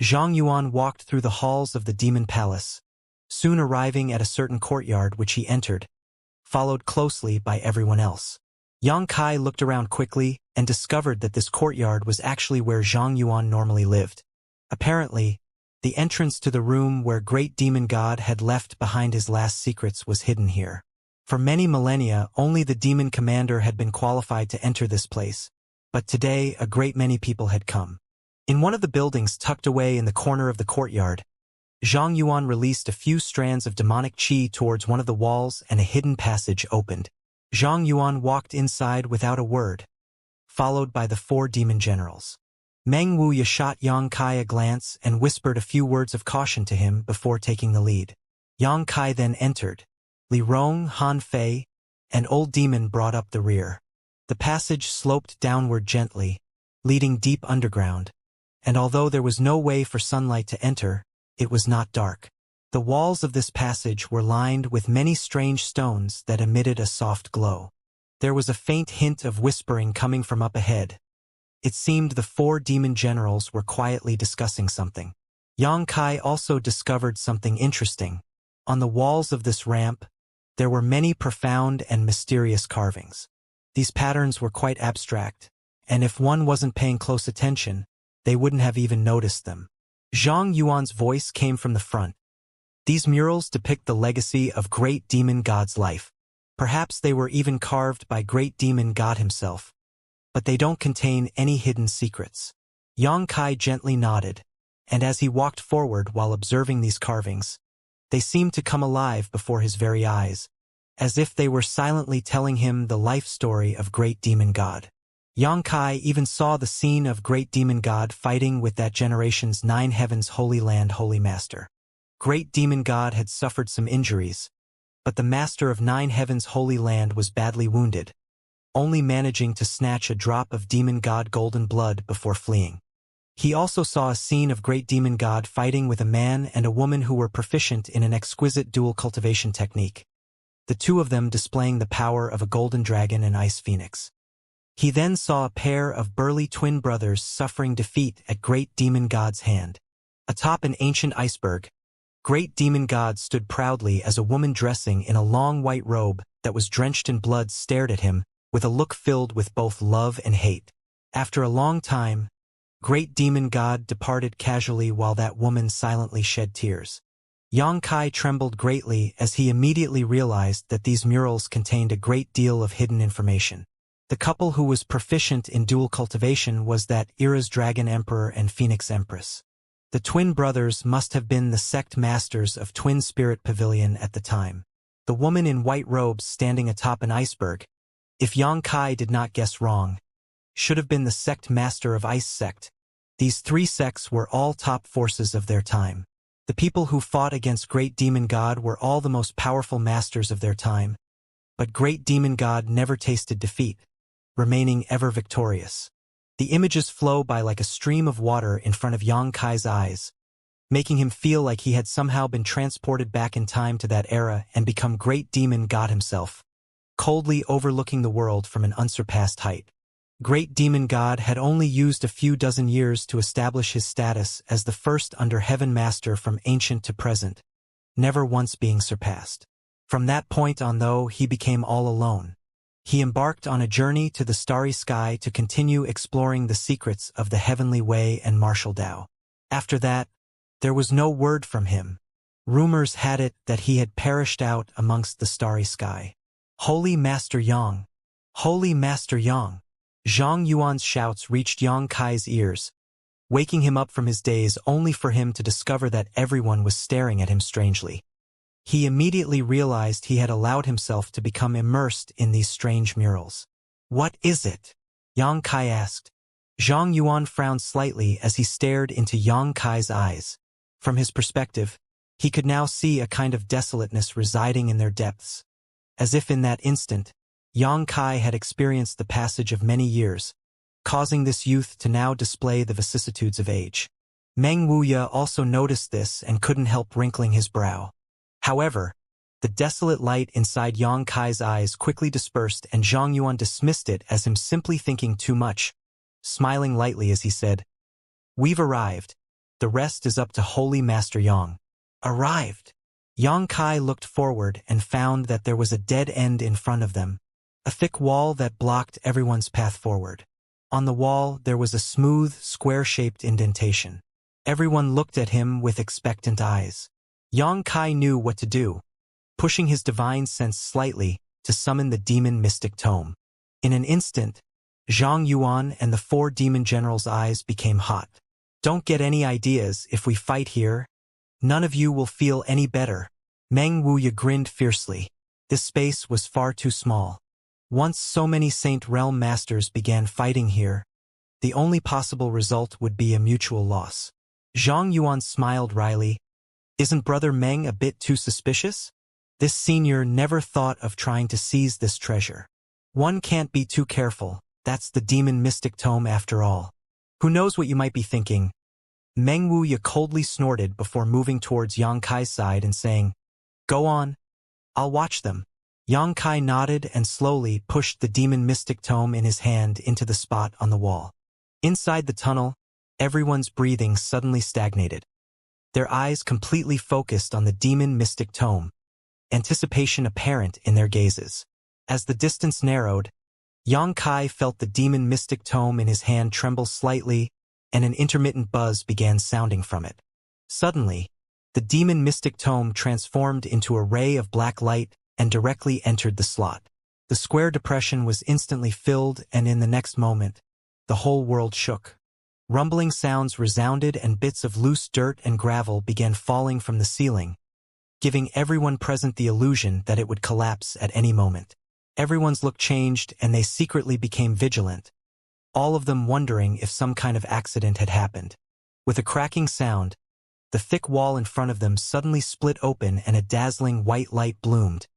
Zhang Yuan walked through the halls of the demon palace, soon arriving at a certain courtyard which he entered, followed closely by everyone else. Yang Kai looked around quickly and discovered that this courtyard was actually where Zhang Yuan normally lived. Apparently, the entrance to the room where Great Demon God had left behind his last secrets was hidden here. For many millennia, only the demon commander had been qualified to enter this place, but today a great many people had come. In one of the buildings tucked away in the corner of the courtyard, Zhang Yuan released a few strands of demonic qi towards one of the walls and a hidden passage opened. Zhang Yuan walked inside without a word, followed by the 4 demon generals. Meng Wuya shot Yang Kai a glance and whispered a few words of caution to him before taking the lead. Yang Kai then entered. Li Rong, Han Fei, and Old Demon brought up the rear. The passage sloped downward gently, leading deep underground, and although there was no way for sunlight to enter, it was not dark. The walls of this passage were lined with many strange stones that emitted a soft glow. There was a faint hint of whispering coming from up ahead. It seemed the 4 demon generals were quietly discussing something. Yang Kai also discovered something interesting. On the walls of this ramp, there were many profound and mysterious carvings. These patterns were quite abstract, and if one wasn't paying close attention, they wouldn't have even noticed them. Zhang Yuan's voice came from the front. These murals depict the legacy of Great Demon God's life. Perhaps they were even carved by Great Demon God himself. But they don't contain any hidden secrets. Yang Kai gently nodded, and as he walked forward while observing these carvings, they seemed to come alive before his very eyes, as if they were silently telling him the life story of Great Demon God. Yang Kai even saw the scene of Great Demon God fighting with that generation's 9 Heavens Holy Land Holy Master. Great Demon God had suffered some injuries, but the Master of 9 Heavens Holy Land was badly wounded, only managing to snatch a drop of Demon God golden blood before fleeing. He also saw a scene of Great Demon God fighting with a man and a woman who were proficient in an exquisite dual cultivation technique, the 2 of them displaying the power of a golden dragon and ice phoenix. He then saw a pair of burly twin brothers suffering defeat at Great Demon God's hand. Atop an ancient iceberg, Great Demon God stood proudly as a woman dressing in a long white robe that was drenched in blood stared at him, with a look filled with both love and hate. After a long time, Great Demon God departed casually while that woman silently shed tears. Yang Kai trembled greatly as he immediately realized that these murals contained a great deal of hidden information. The couple who was proficient in dual cultivation was that era's Dragon Emperor and Phoenix Empress. The twin brothers must have been the sect masters of Twin Spirit Pavilion at the time. The woman in white robes standing atop an iceberg, if Yang Kai did not guess wrong, should have been the sect master of Ice Sect. These 3 sects were all top forces of their time. The people who fought against Great Demon God were all the most powerful masters of their time, but Great Demon God never tasted defeat, remaining ever victorious. The images flow by like a stream of water in front of Yang Kai's eyes, making him feel like he had somehow been transported back in time to that era and become Great Demon God himself, coldly overlooking the world from an unsurpassed height. Great Demon God had only used a few dozen years to establish his status as the first under heaven master from ancient to present, never once being surpassed. From that point on, though, he became all alone. He embarked on a journey to the starry sky to continue exploring the secrets of the heavenly way and martial Tao. After that, there was no word from him. Rumors had it that he had perished out amongst the starry sky. Holy Master Yang! Holy Master Yang! Zhang Yuan's shouts reached Yang Kai's ears, waking him up from his daze only for him to discover that everyone was staring at him strangely. He immediately realized he had allowed himself to become immersed in these strange murals. What is it? Yang Kai asked. Zhang Yuan frowned slightly as he stared into Yang Kai's eyes. From his perspective, he could now see a kind of desolateness residing in their depths. As if in that instant, Yang Kai had experienced the passage of many years, causing this youth to now display the vicissitudes of age. Meng Wuya also noticed this and couldn't help wrinkling his brow. However, the desolate light inside Yang Kai's eyes quickly dispersed and Zhang Yuan dismissed it as him simply thinking too much, smiling lightly as he said, "We've arrived." The rest is up to Holy Master Yang. Arrived. Yang Kai looked forward and found that there was a dead end in front of them, a thick wall that blocked everyone's path forward. On the wall, there was a smooth, square-shaped indentation. Everyone looked at him with expectant eyes. Yang Kai knew what to do, pushing his divine sense slightly to summon the demon mystic tome. In an instant, Zhang Yuan and the 4 demon generals' eyes became hot. Don't get any ideas. If we fight here, none of you will feel any better. Meng Wuya grinned fiercely. This space was far too small. Once so many Saint Realm masters began fighting here, the only possible result would be a mutual loss. Zhang Yuan smiled wryly. Isn't Brother Meng a bit too suspicious? This senior never thought of trying to seize this treasure. One can't be too careful. That's the demon mystic tome after all. Who knows what you might be thinking? Meng Wuya coldly snorted before moving towards Yang Kai's side and saying, "Go on. I'll watch them." Yang Kai nodded and slowly pushed the demon mystic tome in his hand into the spot on the wall. Inside the tunnel, everyone's breathing suddenly stagnated. Their eyes completely focused on the demon mystic tome, anticipation apparent in their gazes. As the distance narrowed, Yang Kai felt the demon mystic tome in his hand tremble slightly, and an intermittent buzz began sounding from it. Suddenly, the demon mystic tome transformed into a ray of black light and directly entered the slot. The square depression was instantly filled, and in the next moment, the whole world shook. Rumbling sounds resounded and bits of loose dirt and gravel began falling from the ceiling, giving everyone present the illusion that it would collapse at any moment. Everyone's look changed and they secretly became vigilant, all of them wondering if some kind of accident had happened. With a cracking sound, the thick wall in front of them suddenly split open and a dazzling white light bloomed,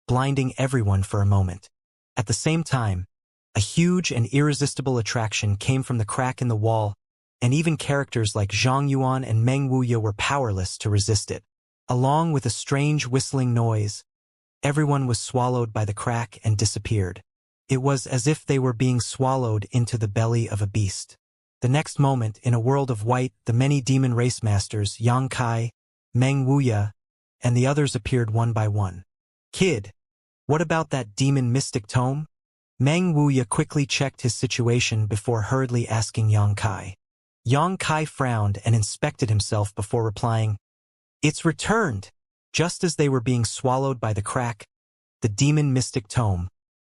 blinding everyone for a moment. At the same time, a huge and irresistible attraction came from the crack in the wall, and even characters like Zhang Yuan and Meng Wuya were powerless to resist it. Along with a strange whistling noise, everyone was swallowed by the crack and disappeared. It was as if they were being swallowed into the belly of a beast. The next moment, in a world of white, the many demon race masters, Yang Kai, Meng Wuya, and the others appeared one by one. "Kid, what about that demon mystic tome?" Meng Wuya quickly checked his situation before hurriedly asking Yang Kai. Yang Kai frowned and inspected himself before replying, "It's returned." Just as they were being swallowed by the crack, the demon mystic tome,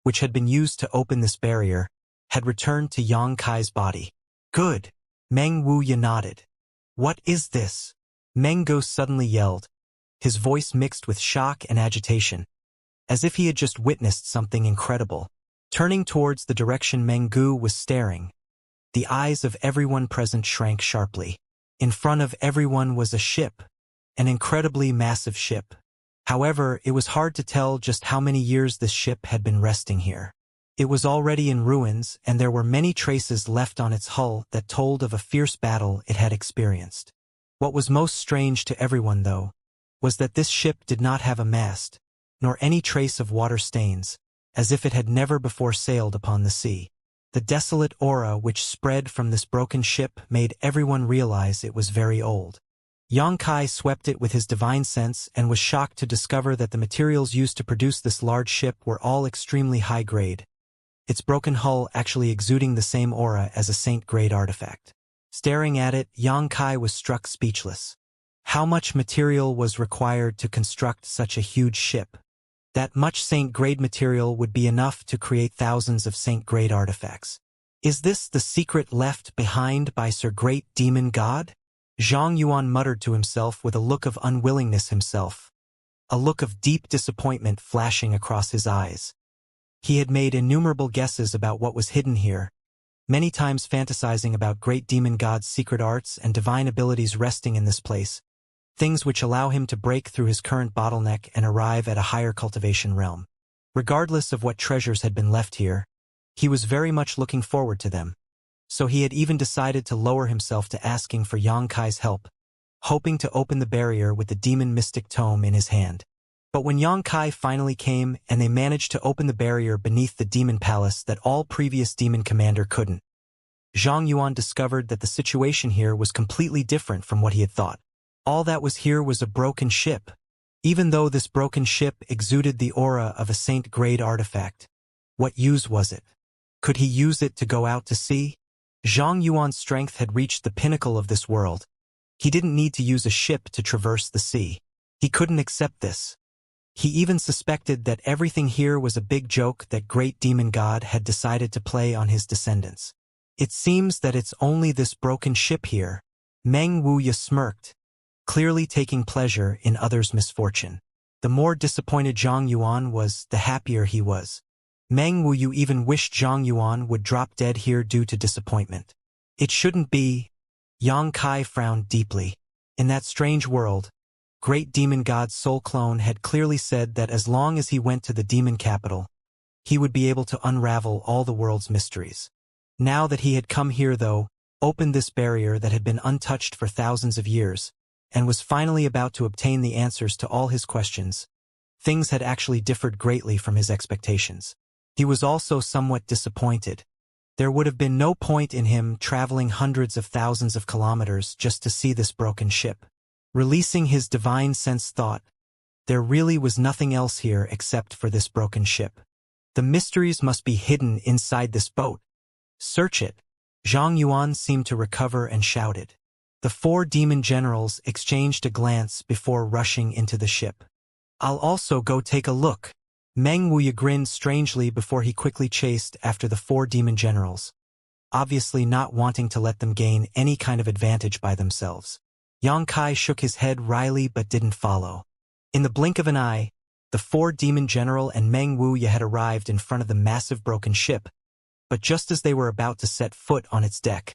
which had been used to open this barrier, had returned to Yang Kai's body. "Good." Meng Wuya nodded. "What is this?" Meng Go suddenly yelled, his voice mixed with shock and agitation, as if he had just witnessed something incredible. Turning towards the direction Meng Gu was staring, the eyes of everyone present shrank sharply. In front of everyone was a ship, an incredibly massive ship. However, it was hard to tell just how many years this ship had been resting here. It was already in ruins, and there were many traces left on its hull that told of a fierce battle it had experienced. What was most strange to everyone, though, was that this ship did not have a mast, nor any trace of water stains, as if it had never before sailed upon the sea. The desolate aura which spread from this broken ship made everyone realize it was very old. Yang Kai swept it with his divine sense and was shocked to discover that the materials used to produce this large ship were all extremely high grade, its broken hull actually exuding the same aura as a saint-grade artifact. Staring at it, Yang Kai was struck speechless. How much material was required to construct such a huge ship? That much saint-grade material would be enough to create thousands of saint-grade artifacts. Is this the secret left behind by Sir Great Demon God? Zhang Yuan muttered to himself with a look of unwillingness himself, a look of deep disappointment flashing across his eyes. He had made innumerable guesses about what was hidden here, many times fantasizing about Great Demon God's secret arts and divine abilities resting in this place, things which allow him to break through his current bottleneck and arrive at a higher cultivation realm. Regardless of what treasures had been left here, he was very much looking forward to them. So he had even decided to lower himself to asking for Yang Kai's help, hoping to open the barrier with the demon mystic tome in his hand. But when Yang Kai finally came and they managed to open the barrier beneath the demon palace that all previous demon commander couldn't, Zhang Yuan discovered that the situation here was completely different from what he had thought. All that was here was a broken ship. Even though this broken ship exuded the aura of a saint-grade artifact, what use was it? Could he use it to go out to sea? Zhang Yuan's strength had reached the pinnacle of this world. He didn't need to use a ship to traverse the sea. He couldn't accept this. He even suspected that everything here was a big joke that great demon god had decided to play on his descendants. It seems that it's only this broken ship here. Meng Wuya smirked, clearly taking pleasure in others' misfortune. The more disappointed Zhang Yuan was, the happier he was. Meng Wuyu even wished Zhang Yuan would drop dead here due to disappointment. It shouldn't be. Yang Kai frowned deeply. In that strange world, great demon god's soul clone had clearly said that as long as he went to the demon capital, he would be able to unravel all the world's mysteries. Now that he had come here though, opened this barrier that had been untouched for thousands of years, and was finally about to obtain the answers to all his questions, things had actually differed greatly from his expectations. He was also somewhat disappointed. There would have been no point in him traveling hundreds of thousands of kilometers just to see this broken ship. Releasing his divine sense thought, there really was nothing else here except for this broken ship. The mysteries must be hidden inside this boat. Search it. Zhang Yuan seemed to recover and shouted. The 4 demon generals exchanged a glance before rushing into the ship. I'll also go take a look. Meng Wuya grinned strangely before he quickly chased after the 4 demon generals, obviously not wanting to let them gain any kind of advantage by themselves. Yang Kai shook his head wryly but didn't follow. In the blink of an eye, the 4 demon general and Meng Wuya had arrived in front of the massive broken ship, but just as they were about to set foot on its deck,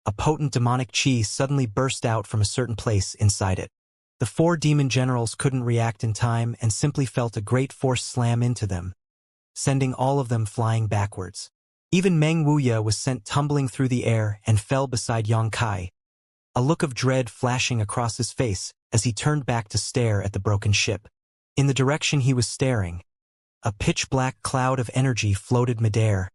a potent demonic chi suddenly burst out from a certain place inside it. The 4 demon generals couldn't react in time and simply felt a great force slam into them, sending all of them flying backwards. Even Meng Wuya was sent tumbling through the air and fell beside Yang Kai, a look of dread flashing across his face as he turned back to stare at the broken ship. In the direction he was staring, a pitch-black cloud of energy floated midair,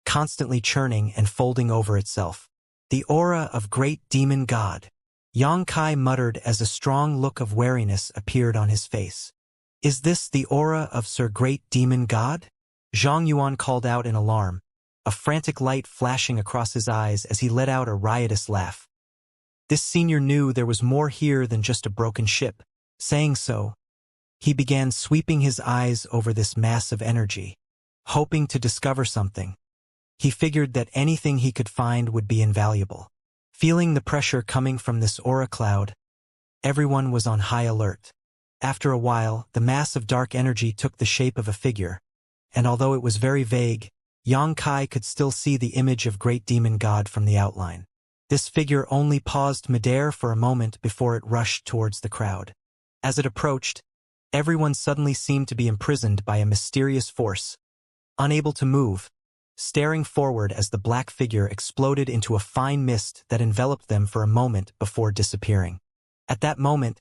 constantly churning and folding over itself. The aura of great demon god. Yang Kai muttered as a strong look of wariness appeared on his face. Is this the aura of Sir Great Demon God? Zhang Yuan called out in alarm, a frantic light flashing across his eyes as he let out a riotous laugh. This senior knew there was more here than just a broken ship. Saying so, he began sweeping his eyes over this mass of energy, hoping to discover something. He figured that anything he could find would be invaluable. Feeling the pressure coming from this aura cloud, everyone was on high alert. After a while, the mass of dark energy took the shape of a figure, and although it was very vague, Yang Kai could still see the image of Great Demon God from the outline. This figure only paused midair for a moment before it rushed towards the crowd. As it approached, everyone suddenly seemed to be imprisoned by a mysterious force, unable to move, staring forward as the black figure exploded into a fine mist that enveloped them for a moment before disappearing. At that moment,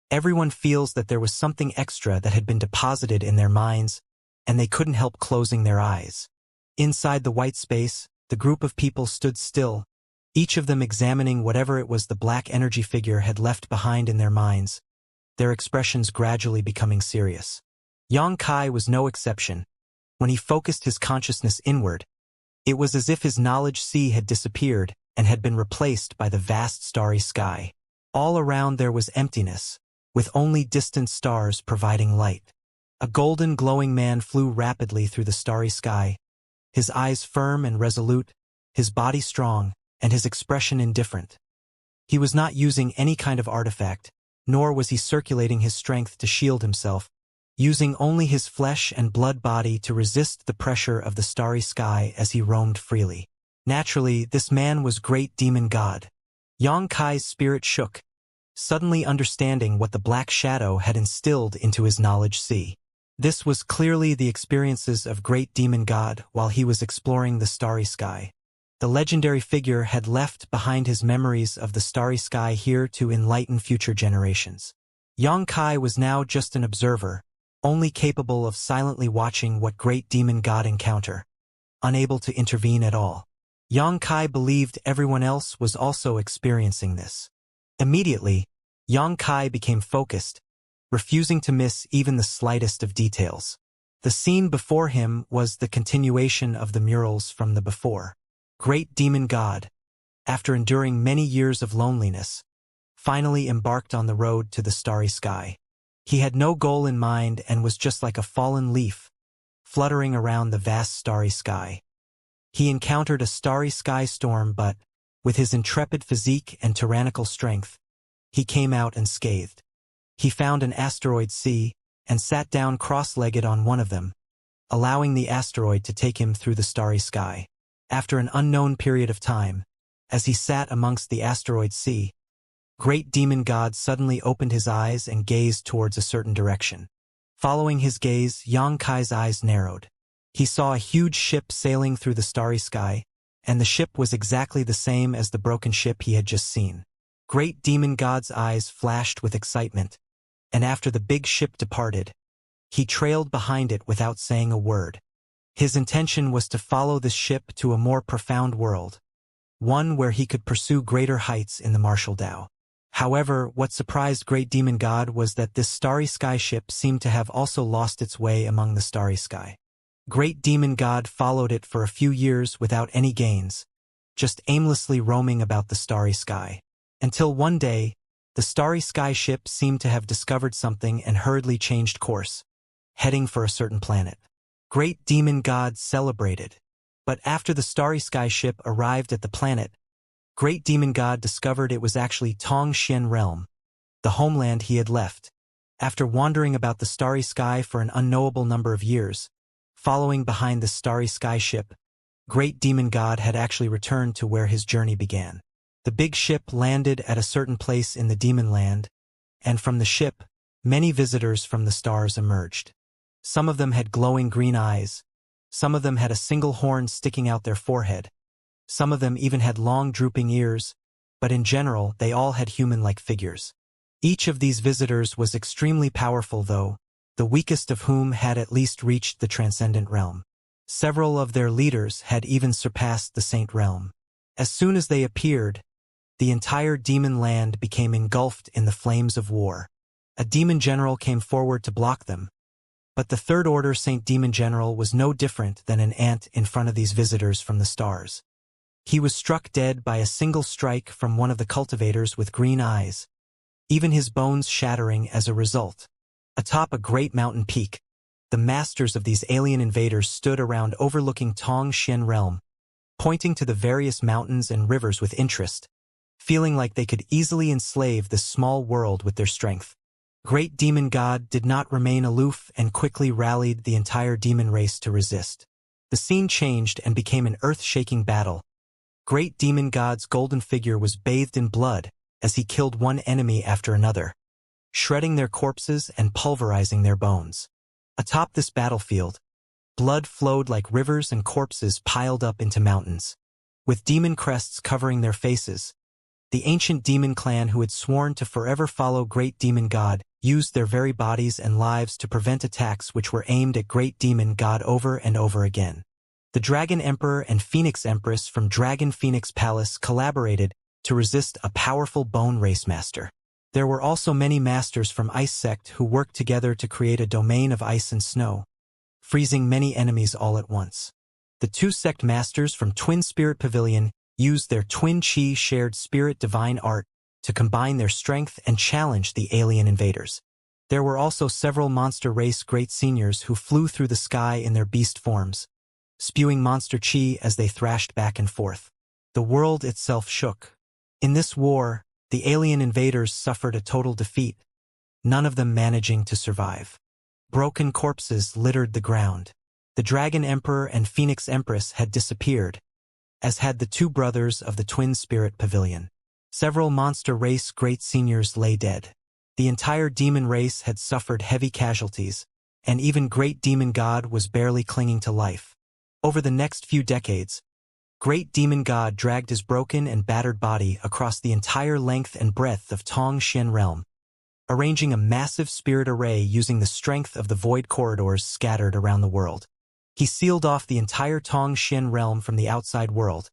everyone feels that there was something extra that had been deposited in their minds, and they couldn't help closing their eyes. Inside the white space, the group of people stood still, each of them examining whatever it was the black energy figure had left behind in their minds, their expressions gradually becoming serious. Yang Kai was no exception. When he focused his consciousness inward, it was as if his knowledge sea had disappeared and had been replaced by the vast starry sky. All around there was emptiness, with only distant stars providing light. A golden glowing man flew rapidly through the starry sky, his eyes firm and resolute, his body strong, and his expression indifferent. He was not using any kind of artifact, nor was he circulating his strength to shield himself, using only his flesh and blood body to resist the pressure of the starry sky as he roamed freely. Naturally, this man was Great Demon God. Yang Kai's spirit shook, suddenly understanding what the black shadow had instilled into his knowledge sea. This was clearly the experiences of Great Demon God while he was exploring the starry sky. The legendary figure had left behind his memories of the starry sky here to enlighten future generations. Yang Kai was now just an observer, only capable of silently watching what Great Demon God encounter, unable to intervene at all. Yang Kai believed everyone else was also experiencing this. Immediately, Yang Kai became focused, refusing to miss even the slightest of details. The scene before him was the continuation of the murals from the before. Great demon god, after enduring many years of loneliness, finally embarked on the road to the starry sky. He had no goal in mind and was just like a fallen leaf, fluttering around the vast starry sky. He encountered a starry sky storm, but, with his intrepid physique and tyrannical strength, he came out unscathed. He found an asteroid sea and sat down cross-legged on one of them, allowing the asteroid to take him through the starry sky. After an unknown period of time, as he sat amongst the asteroid sea, great demon god suddenly opened his eyes and gazed towards a certain direction. Following his gaze, Yang Kai's eyes narrowed. He saw a huge ship sailing through the starry sky, and the ship was exactly the same as the broken ship he had just seen. Great demon god's eyes flashed with excitement, and after the big ship departed, he trailed behind it without saying a word. His intention was to follow this ship to a more profound world, one where he could pursue greater heights in the martial Tao. However, what surprised Great Demon God was that this starry sky ship seemed to have also lost its way among the starry sky. Great Demon God followed it for a few years without any gains, just aimlessly roaming about the starry sky. Until one day, the starry sky ship seemed to have discovered something and hurriedly changed course, heading for a certain planet. Great Demon God celebrated. But after the starry sky ship arrived at the planet, Great Demon God discovered it was actually Tong Xian realm, the homeland he had left. After wandering about the starry sky for an unknowable number of years, following behind the starry sky ship, Great Demon God had actually returned to where his journey began. The big ship landed at a certain place in the demon land, and from the ship, many visitors from the stars emerged. Some of them had glowing green eyes, some of them had a single horn sticking out their forehead, some of them even had long drooping ears, but in general they all had human-like figures. Each of these visitors was extremely powerful though, the weakest of whom had at least reached the transcendent realm. Several of their leaders had even surpassed the saint realm. As soon as they appeared, the entire demon land became engulfed in the flames of war. A demon general came forward to block them, but the Third Order Saint Demon General was no different than an ant in front of these visitors from the stars. He was struck dead by a single strike from one of the cultivators with green eyes, even his bones shattering as a result. Atop a great mountain peak, the masters of these alien invaders stood around overlooking Tong Xian realm, pointing to the various mountains and rivers with interest, feeling like they could easily enslave this small world with their strength. Great Demon God did not remain aloof and quickly rallied the entire demon race to resist. The scene changed and became an earth-shaking battle. Great Demon God's golden figure was bathed in blood as he killed one enemy after another, shredding their corpses and pulverizing their bones. Atop this battlefield, blood flowed like rivers and corpses piled up into mountains. With demon crests covering their faces, the ancient demon clan who had sworn to forever follow Great Demon God used their very bodies and lives to prevent attacks which were aimed at Great Demon God over and over again. The Dragon Emperor and Phoenix Empress from Dragon Phoenix Palace collaborated to resist a powerful bone race master. There were also many masters from Ice Sect who worked together to create a domain of ice and snow, freezing many enemies all at once. The two sect masters from Twin Spirit Pavilion used their Twin Chi shared spirit divine art to combine their strength and challenge the alien invaders. There were also several monster race great seniors who flew through the sky in their beast forms, spewing monster chi as they thrashed back and forth. The world itself shook. In this war, the alien invaders suffered a total defeat, none of them managing to survive. Broken corpses littered the ground. The Dragon Emperor and Phoenix Empress had disappeared, as had the two brothers of the Twin Spirit Pavilion. Several monster race great seniors lay dead. The entire demon race had suffered heavy casualties, and even Great Demon God was barely clinging to life. Over the next few decades, Great Demon God dragged his broken and battered body across the entire length and breadth of Tong Xian realm, arranging a massive spirit array using the strength of the void corridors scattered around the world. He sealed off the entire Tong Xian realm from the outside world,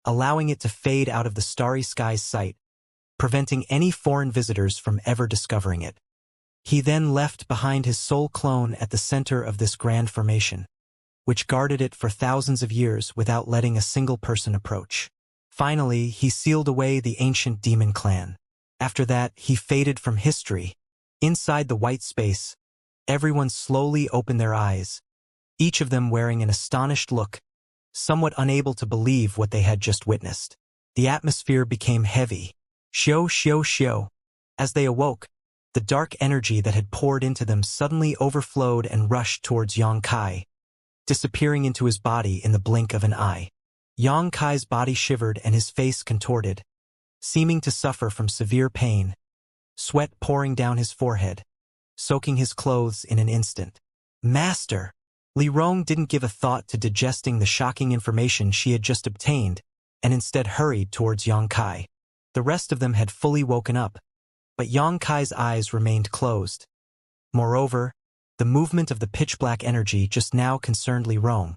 allowing it to fade out of the starry sky's sight, preventing any foreign visitors from ever discovering it. He then left behind his soul clone at the center of this grand formation, which guarded it for thousands of years without letting a single person approach. Finally, he sealed away the ancient demon clan. After that, he faded from history. Inside the white space, everyone slowly opened their eyes, each of them wearing an astonished look, somewhat unable to believe what they had just witnessed. The atmosphere became heavy. Xiao, xiao, xiao. As they awoke, the dark energy that had poured into them suddenly overflowed and rushed towards Yang Kai, disappearing into his body in the blink of an eye. Yang Kai's body shivered and his face contorted, seeming to suffer from severe pain, sweat pouring down his forehead, soaking his clothes in an instant. Master! Li Rong didn't give a thought to digesting the shocking information she had just obtained, and instead hurried towards Yang Kai. The rest of them had fully woken up, but Yang Kai's eyes remained closed. Moreover, the movement of the pitch-black energy just now concerned Li Rong.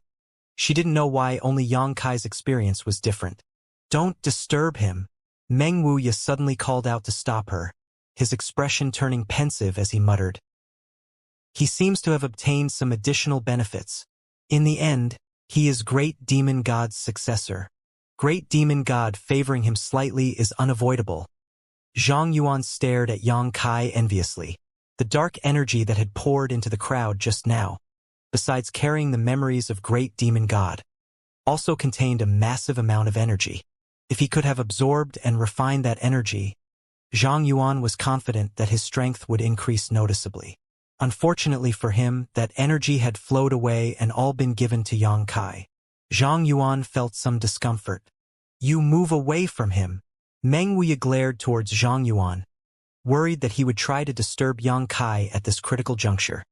She didn't know why, only Yang Kai's experience was different. Don't disturb him. Meng Wuya suddenly called out to stop her, his expression turning pensive as he muttered. He seems to have obtained some additional benefits. In the end, he is Great Demon God's successor. Great Demon God favoring him slightly is unavoidable. Zhang Yuan stared at Yang Kai enviously. The dark energy that had poured into the crowd just now, besides carrying the memories of Great Demon God, also contained a massive amount of energy. If he could have absorbed and refined that energy, Zhang Yuan was confident that his strength would increase noticeably. Unfortunately for him, that energy had flowed away and all been given to Yang Kai. Zhang Yuan felt some discomfort. You move away from him. Meng Wuya glared towards Zhang Yuan, worried that he would try to disturb Yang Kai at this critical juncture.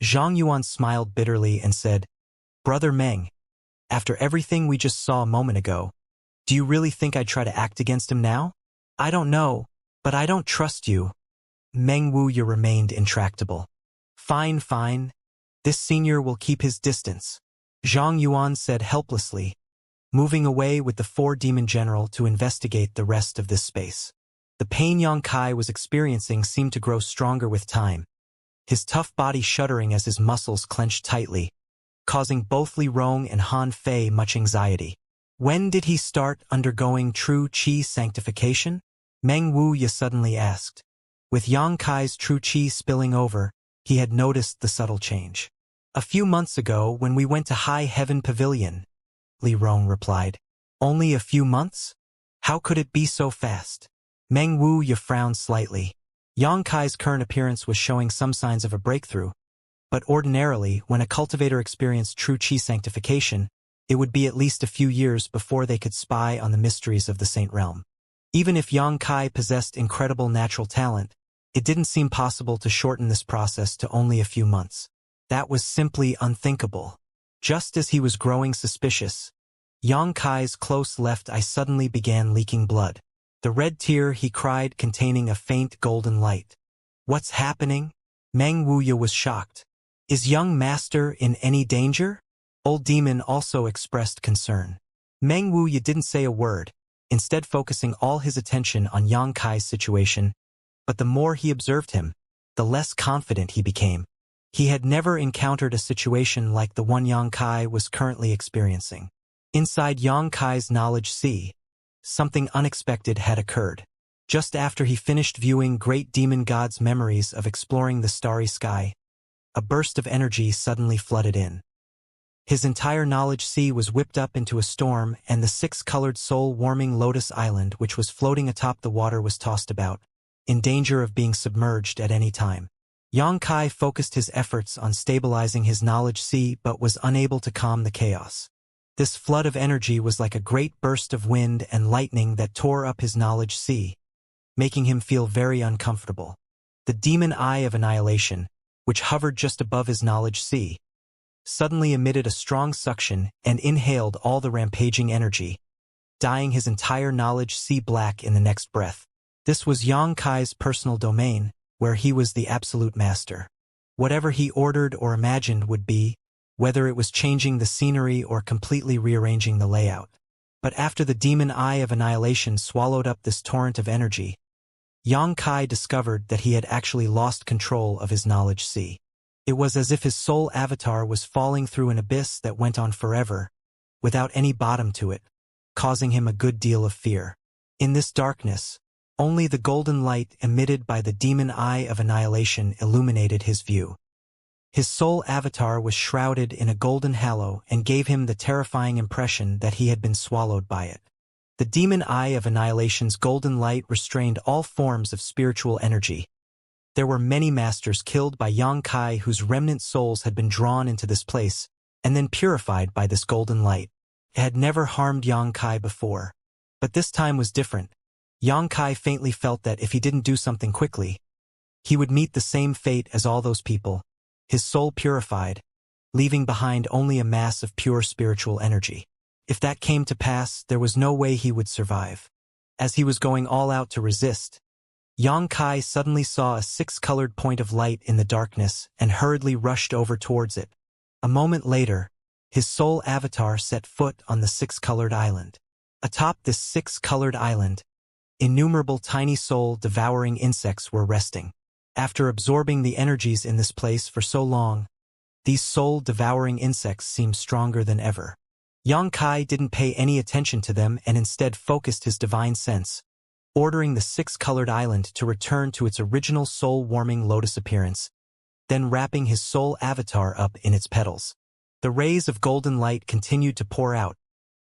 Zhang Yuan smiled bitterly and said, Brother Meng, after everything we just saw a moment ago, do you really think I'd try to act against him now? I don't know, but I don't trust you. Meng Wuya remained intractable. Fine, fine. This senior will keep his distance, Zhang Yuan said helplessly, moving away with the 4-demon general to investigate the rest of this space. The pain Yang Kai was experiencing seemed to grow stronger with time, his tough body shuddering as his muscles clenched tightly, causing both Li Rong and Han Fei much anxiety. When did he start undergoing true qi sanctification? Meng Wuya suddenly asked. With Yang Kai's true qi spilling over, he had noticed the subtle change. A few months ago when we went to High Heaven Pavilion, Li Rong replied. Only a few months? How could it be so fast? Meng Wuya frowned slightly. Yang Kai's current appearance was showing some signs of a breakthrough, but ordinarily, when a cultivator experienced true qi sanctification, it would be at least a few years before they could spy on the mysteries of the Saint Realm. Even if Yang Kai possessed incredible natural talent, it didn't seem possible to shorten this process to only a few months. That was simply unthinkable. Just as he was growing suspicious, Yang Kai's close left eye suddenly began leaking blood. The red tear he cried containing a faint golden light. What's happening? Meng Wuya was shocked. Is young master in any danger? Old Demon also expressed concern. Meng Wuya didn't say a word, instead focusing all his attention on Yang Kai's situation, but the more he observed him, the less confident he became. He had never encountered a situation like the one Yang Kai was currently experiencing. Inside Yang Kai's knowledge sea, something unexpected had occurred. Just after he finished viewing Great Demon God's memories of exploring the starry sky, a burst of energy suddenly flooded in. His entire knowledge sea was whipped up into a storm, and the 6-colored soul-warming Lotus Island which was floating atop the water was tossed about, in danger of being submerged at any time. Yang Kai focused his efforts on stabilizing his knowledge sea but was unable to calm the chaos. This flood of energy was like a great burst of wind and lightning that tore up his knowledge sea, making him feel very uncomfortable. The demon eye of annihilation, which hovered just above his knowledge sea, suddenly emitted a strong suction and inhaled all the rampaging energy, dyeing his entire knowledge sea black in the next breath. This was Yang Kai's personal domain, where he was the absolute master. Whatever he ordered or imagined would be, whether it was changing the scenery or completely rearranging the layout. But after the demon eye of annihilation swallowed up this torrent of energy, Yang Kai discovered that he had actually lost control of his knowledge sea. It was as if his soul avatar was falling through an abyss that went on forever, without any bottom to it, causing him a good deal of fear. In this darkness, only the golden light emitted by the demon eye of annihilation illuminated his view. His soul avatar was shrouded in a golden halo and gave him the terrifying impression that he had been swallowed by it. The demon eye of annihilation's golden light restrained all forms of spiritual energy. There were many masters killed by Yang Kai whose remnant souls had been drawn into this place and then purified by this golden light. It had never harmed Yang Kai before. But this time was different. Yang Kai faintly felt that if he didn't do something quickly, he would meet the same fate as all those people, his soul purified, leaving behind only a mass of pure spiritual energy. If that came to pass, there was no way he would survive. As he was going all out to resist, Yang Kai suddenly saw a six-colored point of light in the darkness and hurriedly rushed over towards it. A moment later, his soul avatar set foot on the six-colored island. Atop this six-colored island, innumerable tiny soul-devouring insects were resting. After absorbing the energies in this place for so long, these soul-devouring insects seemed stronger than ever. Yang Kai didn't pay any attention to them and instead focused his divine sense, ordering the six-colored island to return to its original soul-warming lotus appearance, then wrapping his soul avatar up in its petals. The rays of golden light continued to pour out,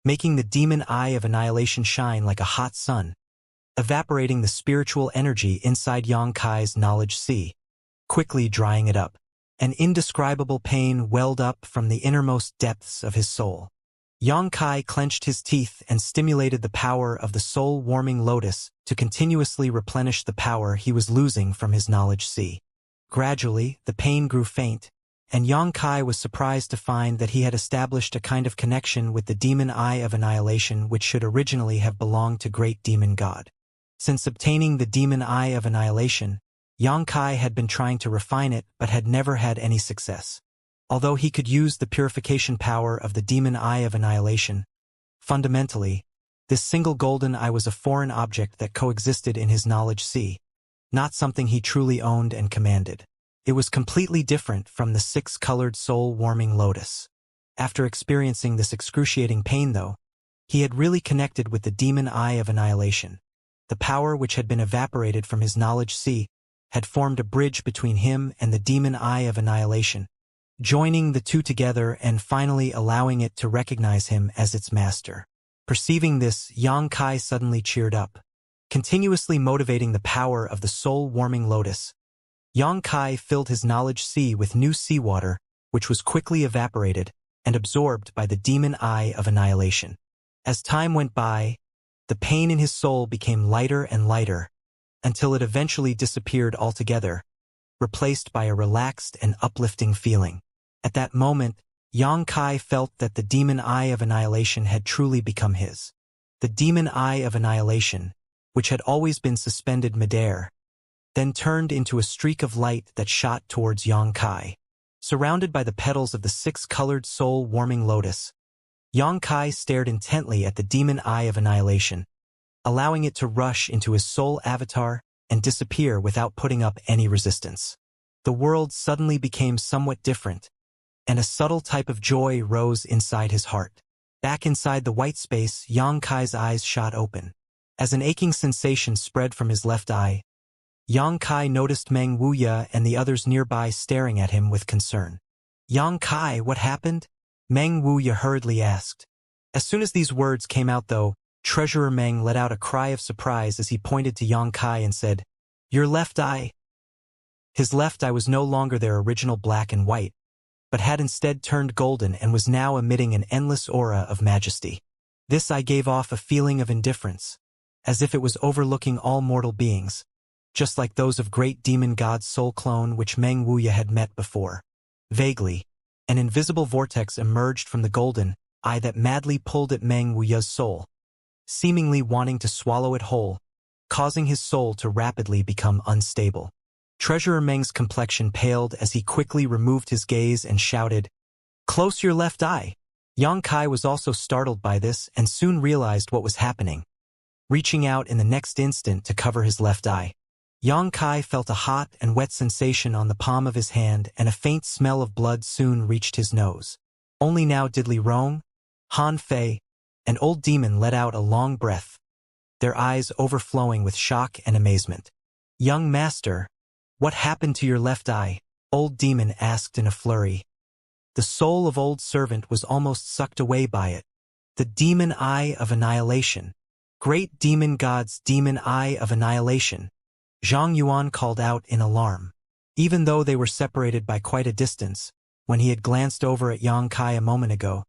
making the demon eye of annihilation shine like a hot sun, evaporating the spiritual energy inside Yang Kai's knowledge sea, quickly drying it up. An indescribable pain welled up from the innermost depths of his soul. Yang Kai clenched his teeth and stimulated the power of the soul-warming lotus to continuously replenish the power he was losing from his knowledge sea. Gradually, the pain grew faint, and Yang Kai was surprised to find that he had established a kind of connection with the demon eye of annihilation which should originally have belonged to great demon god. Since obtaining the demon eye of annihilation, Yang Kai had been trying to refine it but had never had any success. Although he could use the purification power of the demon eye of annihilation, fundamentally, this single golden eye was a foreign object that coexisted in his knowledge sea, not something he truly owned and commanded. It was completely different from the six-colored soul-warming lotus. After experiencing this excruciating pain, though, he had really connected with the demon eye of annihilation. The power which had been evaporated from his knowledge sea had formed a bridge between him and the demon eye of annihilation, joining the two together and finally allowing it to recognize him as its master. Perceiving this, Yang Kai suddenly cheered up. Continuously motivating the power of the soul-warming lotus, Yang Kai filled his knowledge sea with new seawater, which was quickly evaporated and absorbed by the demon eye of annihilation. As time went by, the pain in his soul became lighter and lighter, until it eventually disappeared altogether, replaced by a relaxed and uplifting feeling. At that moment, Yang Kai felt that the demon eye of annihilation had truly become his. The demon eye of annihilation, which had always been suspended midair, then turned into a streak of light that shot towards Yang Kai. Surrounded by the petals of the six-colored soul-warming lotus, Yang Kai stared intently at the demon eye of annihilation, allowing it to rush into his soul avatar and disappear without putting up any resistance. The world suddenly became somewhat different, and a subtle type of joy rose inside his heart. Back inside the white space, Yang Kai's eyes shot open. As an aching sensation spread from his left eye, Yang Kai noticed Meng Wuya and the others nearby staring at him with concern. "Yang Kai, what happened?" Meng Wuya hurriedly asked. As soon as these words came out, though, Treasurer Meng let out a cry of surprise as he pointed to Yang Kai and said, "Your left eye." His left eye was no longer their original black and white, but had instead turned golden and was now emitting an endless aura of majesty. This eye gave off a feeling of indifference, as if it was overlooking all mortal beings, just like those of great demon god's soul clone which Meng Wuya had met before. Vaguely, an invisible vortex emerged from the golden eye that madly pulled at Meng Wuya's soul, seemingly wanting to swallow it whole, causing his soul to rapidly become unstable. Treasurer Meng's complexion paled as he quickly removed his gaze and shouted, "Close your left eye!" Yang Kai was also startled by this and soon realized what was happening, reaching out in the next instant to cover his left eye. Yang Kai felt a hot and wet sensation on the palm of his hand, and a faint smell of blood soon reached his nose. Only now did Li Rong, Han Fei, and old demon let out a long breath, their eyes overflowing with shock and amazement. "Young master, what happened to your left eye?" Old demon asked in a flurry. The soul of old servant was almost sucked away by it. The demon eye of annihilation. Great demon god's demon eye of annihilation. Zhang Yuan called out in alarm. Even though they were separated by quite a distance, when he had glanced over at Yang Kai a moment ago,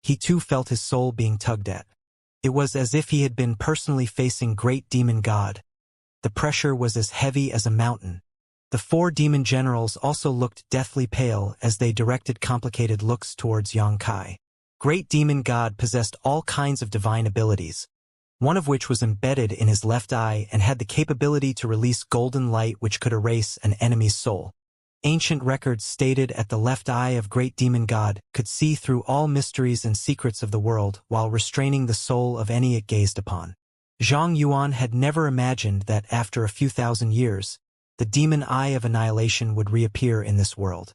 he too felt his soul being tugged at. It was as if he had been personally facing great demon god. The pressure was as heavy as a mountain. The four demon generals also looked deathly pale as they directed complicated looks towards Yang Kai. Great demon god possessed all kinds of divine abilities, one of which was embedded in his left eye and had the capability to release golden light which could erase an enemy's soul. Ancient records stated at the left eye of great demon god could see through all mysteries and secrets of the world while restraining the soul of any it gazed upon. Zhang Yuan had never imagined that after a few thousand years, the demon eye of annihilation would reappear in this world.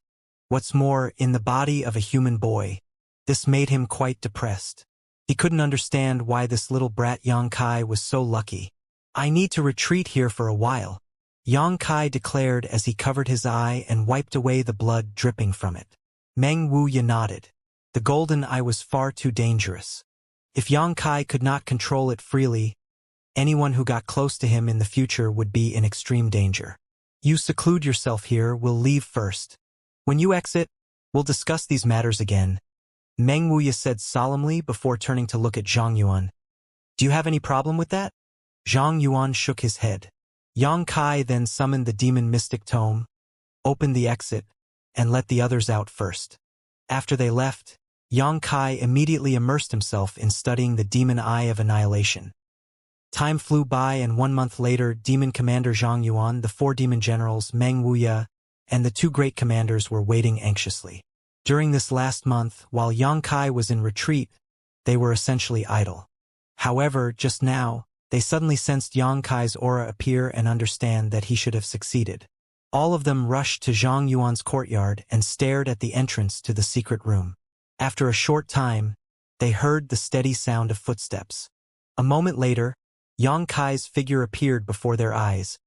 What's more, in the body of a human boy. This made him quite depressed. He couldn't understand why this little brat Yang Kai was so lucky. "I need to retreat here for a while," Yang Kai declared as he covered his eye and wiped away the blood dripping from it. Meng Wuya nodded. The golden eye was far too dangerous. If Yang Kai could not control it freely, anyone who got close to him in the future would be in extreme danger. "You seclude yourself here, we'll leave first. When you exit, we'll discuss these matters again," Meng Wuya said solemnly before turning to look at Zhang Yuan. "Do you have any problem with that?" Zhang Yuan shook his head. Yang Kai then summoned the demon mystic tome, opened the exit, and let the others out first. After they left, Yang Kai immediately immersed himself in studying the demon eye of annihilation. Time flew by, and 1 month later, Demon Commander Zhang Yuan, the 4 demon generals Meng Wuya, and the 2 great commanders were waiting anxiously. During this last month, while Yang Kai was in retreat, they were essentially idle. However, just now, they suddenly sensed Yang Kai's aura appear and understand that he should have succeeded. All of them rushed to Zhang Yuan's courtyard and stared at the entrance to the secret room. After a short time, they heard the steady sound of footsteps. A moment later, Yang Kai's figure appeared before their eyes,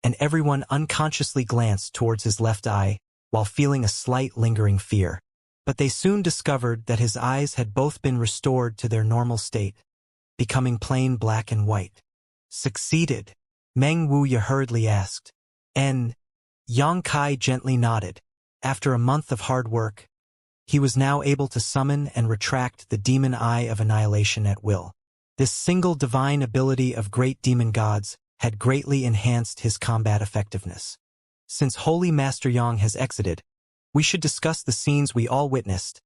and everyone unconsciously glanced towards his left eye while feeling a slight lingering fear. But they soon discovered that his eyes had both been restored to their normal state, becoming plain black and white. "Succeeded?" Meng Wuya hurriedly asked. And Yang Kai gently nodded. After a month of hard work, he was now able to summon and retract the demon eye of annihilation at will. This single divine ability of great demon gods had greatly enhanced his combat effectiveness. Since Holy Master Yang has exited, we should discuss the scenes we all witnessed.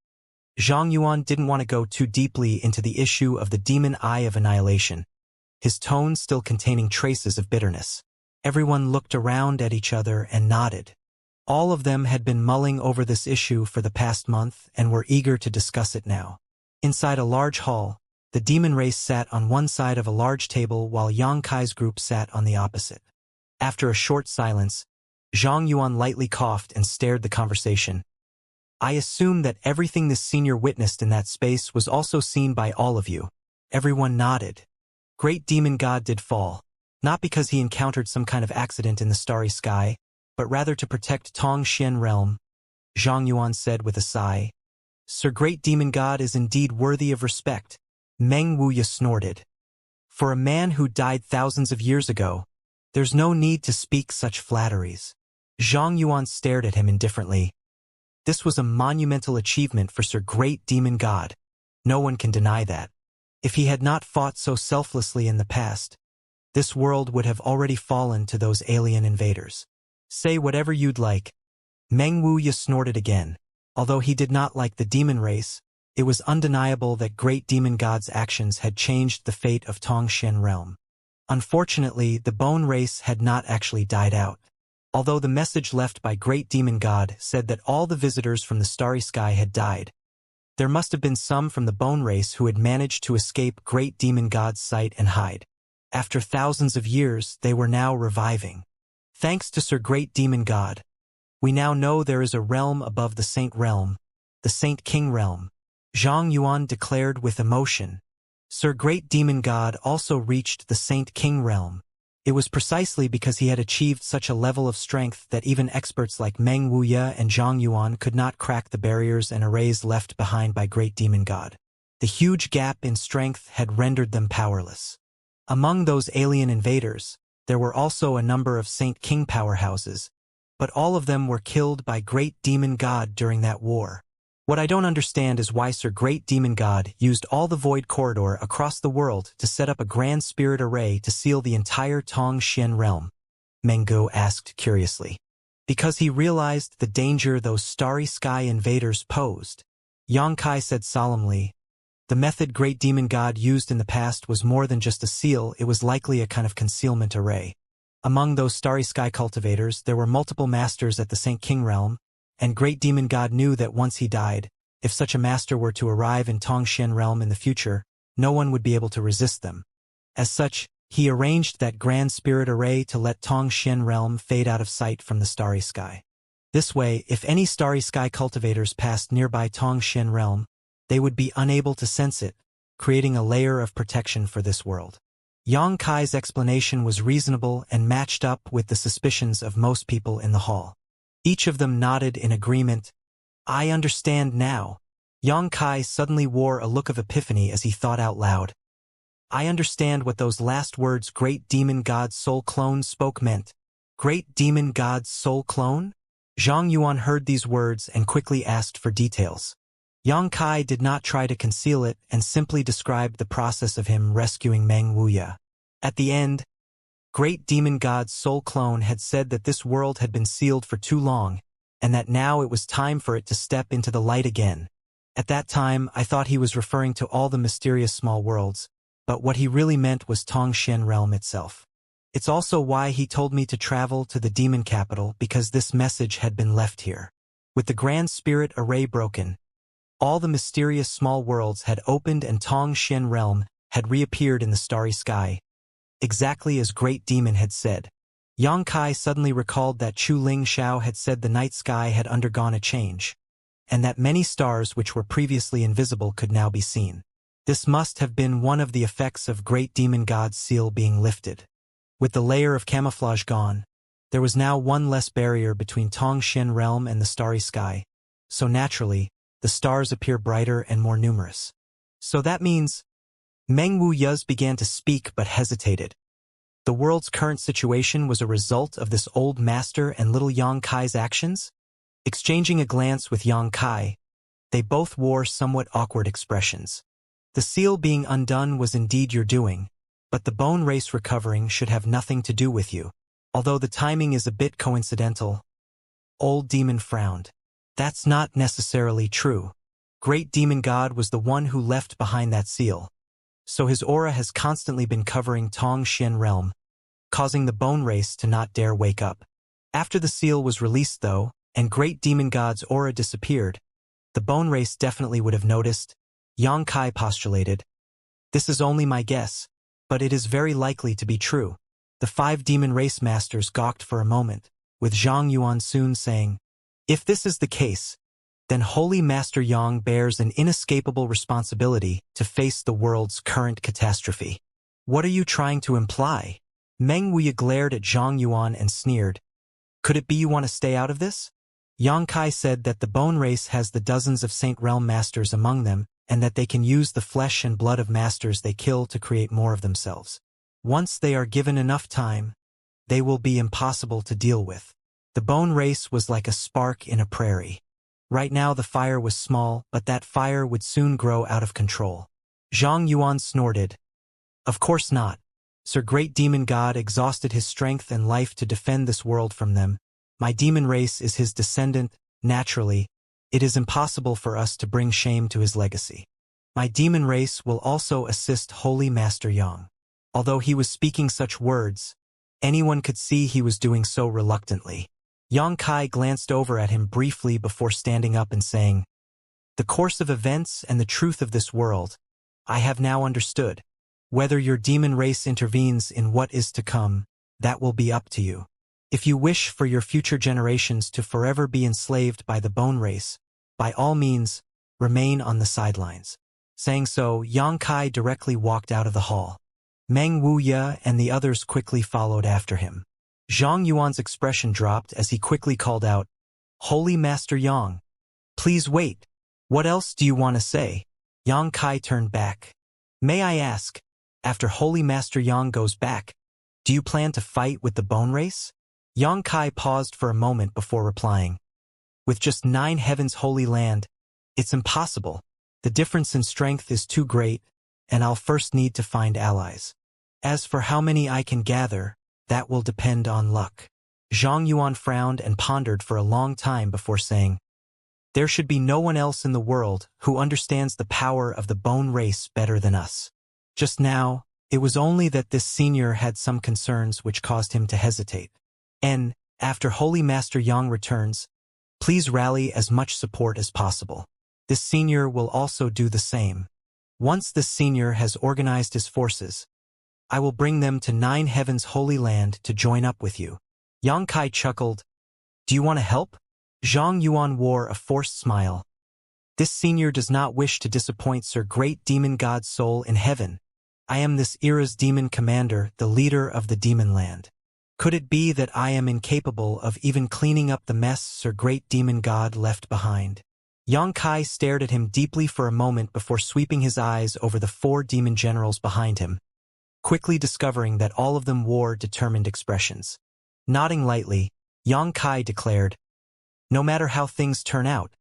Zhang Yuan didn't want to go too deeply into the issue of the demon eye of annihilation, his tone still containing traces of bitterness. Everyone looked around at each other and nodded. All of them had been mulling over this issue for the past month and were eager to discuss it now. Inside a large hall, the demon race sat on one side of a large table while Yang Kai's group sat on the opposite. After a short silence, Zhang Yuan lightly coughed and stared the conversation. "I assume that everything this senior witnessed in that space was also seen by all of you." Everyone nodded. Great demon god did fall, not because he encountered some kind of accident in the starry sky, but rather to protect Tongxian realm, Zhang Yuan said with a sigh. "Sir Great Demon God is indeed worthy of respect," Meng Wuya snorted. "For a man who died thousands of years ago, there's no need to speak such flatteries." Zhang Yuan stared at him indifferently. This was a monumental achievement for Sir Great Demon God. No one can deny that. If he had not fought so selflessly in the past, this world would have already fallen to those alien invaders. "Say whatever you'd like." Meng Wuya snorted again. Although he did not like the demon race, it was undeniable that Great Demon God's actions had changed the fate of Tongxian realm. Unfortunately, the bone race had not actually died out. Although the message left by Great Demon God said that all the visitors from the starry sky had died, There must have been some from the bone race who had managed to escape Great Demon God's sight and hide. After thousands of years, they were now reviving. Thanks to Sir Great Demon God, we now know there is a realm above the Saint Realm, the Saint King Realm, Zhang Yuan declared with emotion. Sir Great Demon God also reached the Saint King Realm. It was precisely because he had achieved such a level of strength that even experts like Meng Wuya and Zhang Yuan could not crack the barriers and arrays left behind by Great Demon God. The huge gap in strength had rendered them powerless. Among those alien invaders, there were also a number of Saint King powerhouses, but all of them were killed by Great Demon God during that war. What I don't understand is why Sir Great Demon God used all the Void Corridor across the world to set up a Grand Spirit Array to seal the entire Tong Xian realm, Mengu asked curiously. Because he realized the danger those Starry Sky invaders posed. Yang Kai said solemnly, the method Great Demon God used in the past was more than just a seal, it was likely a kind of concealment array. Among those Starry Sky cultivators, there were multiple masters at the Saint King realm, and Great Demon God knew that once he died, if such a master were to arrive in Tongxian realm in the future, no one would be able to resist them. As such, he arranged that Grand Spirit Array to let Tongxian realm fade out of sight from the Starry Sky. This way, if any Starry Sky cultivators passed nearby Tongxian realm, they would be unable to sense it, creating a layer of protection for this world. Yang Kai's explanation was reasonable and matched up with the suspicions of most people in the hall. Each of them nodded in agreement. I understand now. Yang Kai suddenly wore a look of epiphany as he thought out loud. I understand what those last words Great Demon God's soul clone spoke meant. Great Demon God's soul clone? Zhang Yuan heard these words and quickly asked for details. Yang Kai did not try to conceal it and simply described the process of him rescuing Meng Wuya. At the end, Great Demon God's soul clone had said that this world had been sealed for too long, and that now it was time for it to step into the light again. At that time, I thought he was referring to all the mysterious small worlds, but what he really meant was Tongxian realm itself. It's also why he told me to travel to the demon capital, because this message had been left here. With the Grand Spirit Array broken, all the mysterious small worlds had opened and Tongxian realm had reappeared in the Starry Sky, exactly as Great Demon had said. Yang Kai suddenly recalled that Chu Ling Xiao had said the night sky had undergone a change, and that many stars which were previously invisible could now be seen. This must have been one of the effects of Great Demon God's seal being lifted. With the layer of camouflage gone, there was now one less barrier between Tongxian realm and the Starry Sky, so naturally, the stars appear brighter and more numerous. So that means, Meng Wuya began to speak but hesitated. The world's current situation was a result of this old master and little Yang Kai's actions? Exchanging a glance with Yang Kai, they both wore somewhat awkward expressions. The seal being undone was indeed your doing, but the bone race recovering should have nothing to do with you. Although the timing is a bit coincidental. Old Demon frowned. That's not necessarily true. Great Demon God was the one who left behind that seal. So his aura has constantly been covering Tongxian realm, causing the bone race to not dare wake up. After the seal was released though, and Great Demon God's aura disappeared, the bone race definitely would have noticed. Yang Kai postulated. This is only my guess, but it is very likely to be true. The 5 demon race masters gawked for a moment, with Zhang Yuan soon saying, if this is the case, then Holy Master Yang bears an inescapable responsibility to face the world's current catastrophe. What are you trying to imply? Meng Wuya glared at Zhang Yuan and sneered. Could it be you want to stay out of this? Yang Kai said that the bone race has the dozens of Saint Realm masters among them, and that they can use the flesh and blood of masters they kill to create more of themselves. Once they are given enough time, they will be impossible to deal with. The bone race was like a spark in a prairie. Right now the fire was small, but that fire would soon grow out of control. Zhang Yuan snorted. Of course not. Sir Great Demon God exhausted his strength and life to defend this world from them. My demon race is his descendant, naturally. It is impossible for us to bring shame to his legacy. My demon race will also assist Holy Master Yang. Although he was speaking such words, anyone could see he was doing so reluctantly. Yang Kai glanced over at him briefly before standing up and saying, The course of events and the truth of this world, I have now understood. Whether your demon race intervenes in what is to come, that will be up to you. If you wish for your future generations to forever be enslaved by the bone race, by all means, remain on the sidelines. Saying so, Yang Kai directly walked out of the hall. Meng Wuya and the others quickly followed after him. Zhang Yuan's expression dropped as he quickly called out, "Holy Master Yang, please wait. What else do you want to say?" Yang Kai turned back. "May I ask, after Holy Master Yang goes back, do you plan to fight with the bone race?" Yang Kai paused for a moment before replying. "With just 9 heavens holy land, it's impossible. The difference in strength is too great, and I'll first need to find allies. As for how many I can gather, that will depend on luck." Zhang Yuan frowned and pondered for a long time before saying, "There should be no one else in the world who understands the power of the bone race better than us." Just now, it was only that this senior had some concerns which caused him to hesitate. And, after Holy Master Yang returns, please rally as much support as possible. This senior will also do the same. Once this senior has organized his forces, I will bring them to 9 heavens holy land to join up with you. Yang Kai chuckled. "Do you want to help?" Zhang Yuan wore a forced smile. "This senior does not wish to disappoint Sir Great Demon God's soul in heaven. I am this era's demon commander, the leader of the demon land. Could it be that I am incapable of even cleaning up the mess Sir Great Demon God left behind?" Yang Kai stared at him deeply for a moment before sweeping his eyes over the 4 demon generals behind him, quickly discovering that all of them wore determined expressions. Nodding lightly, Yang Kai declared, "No matter how things turn out,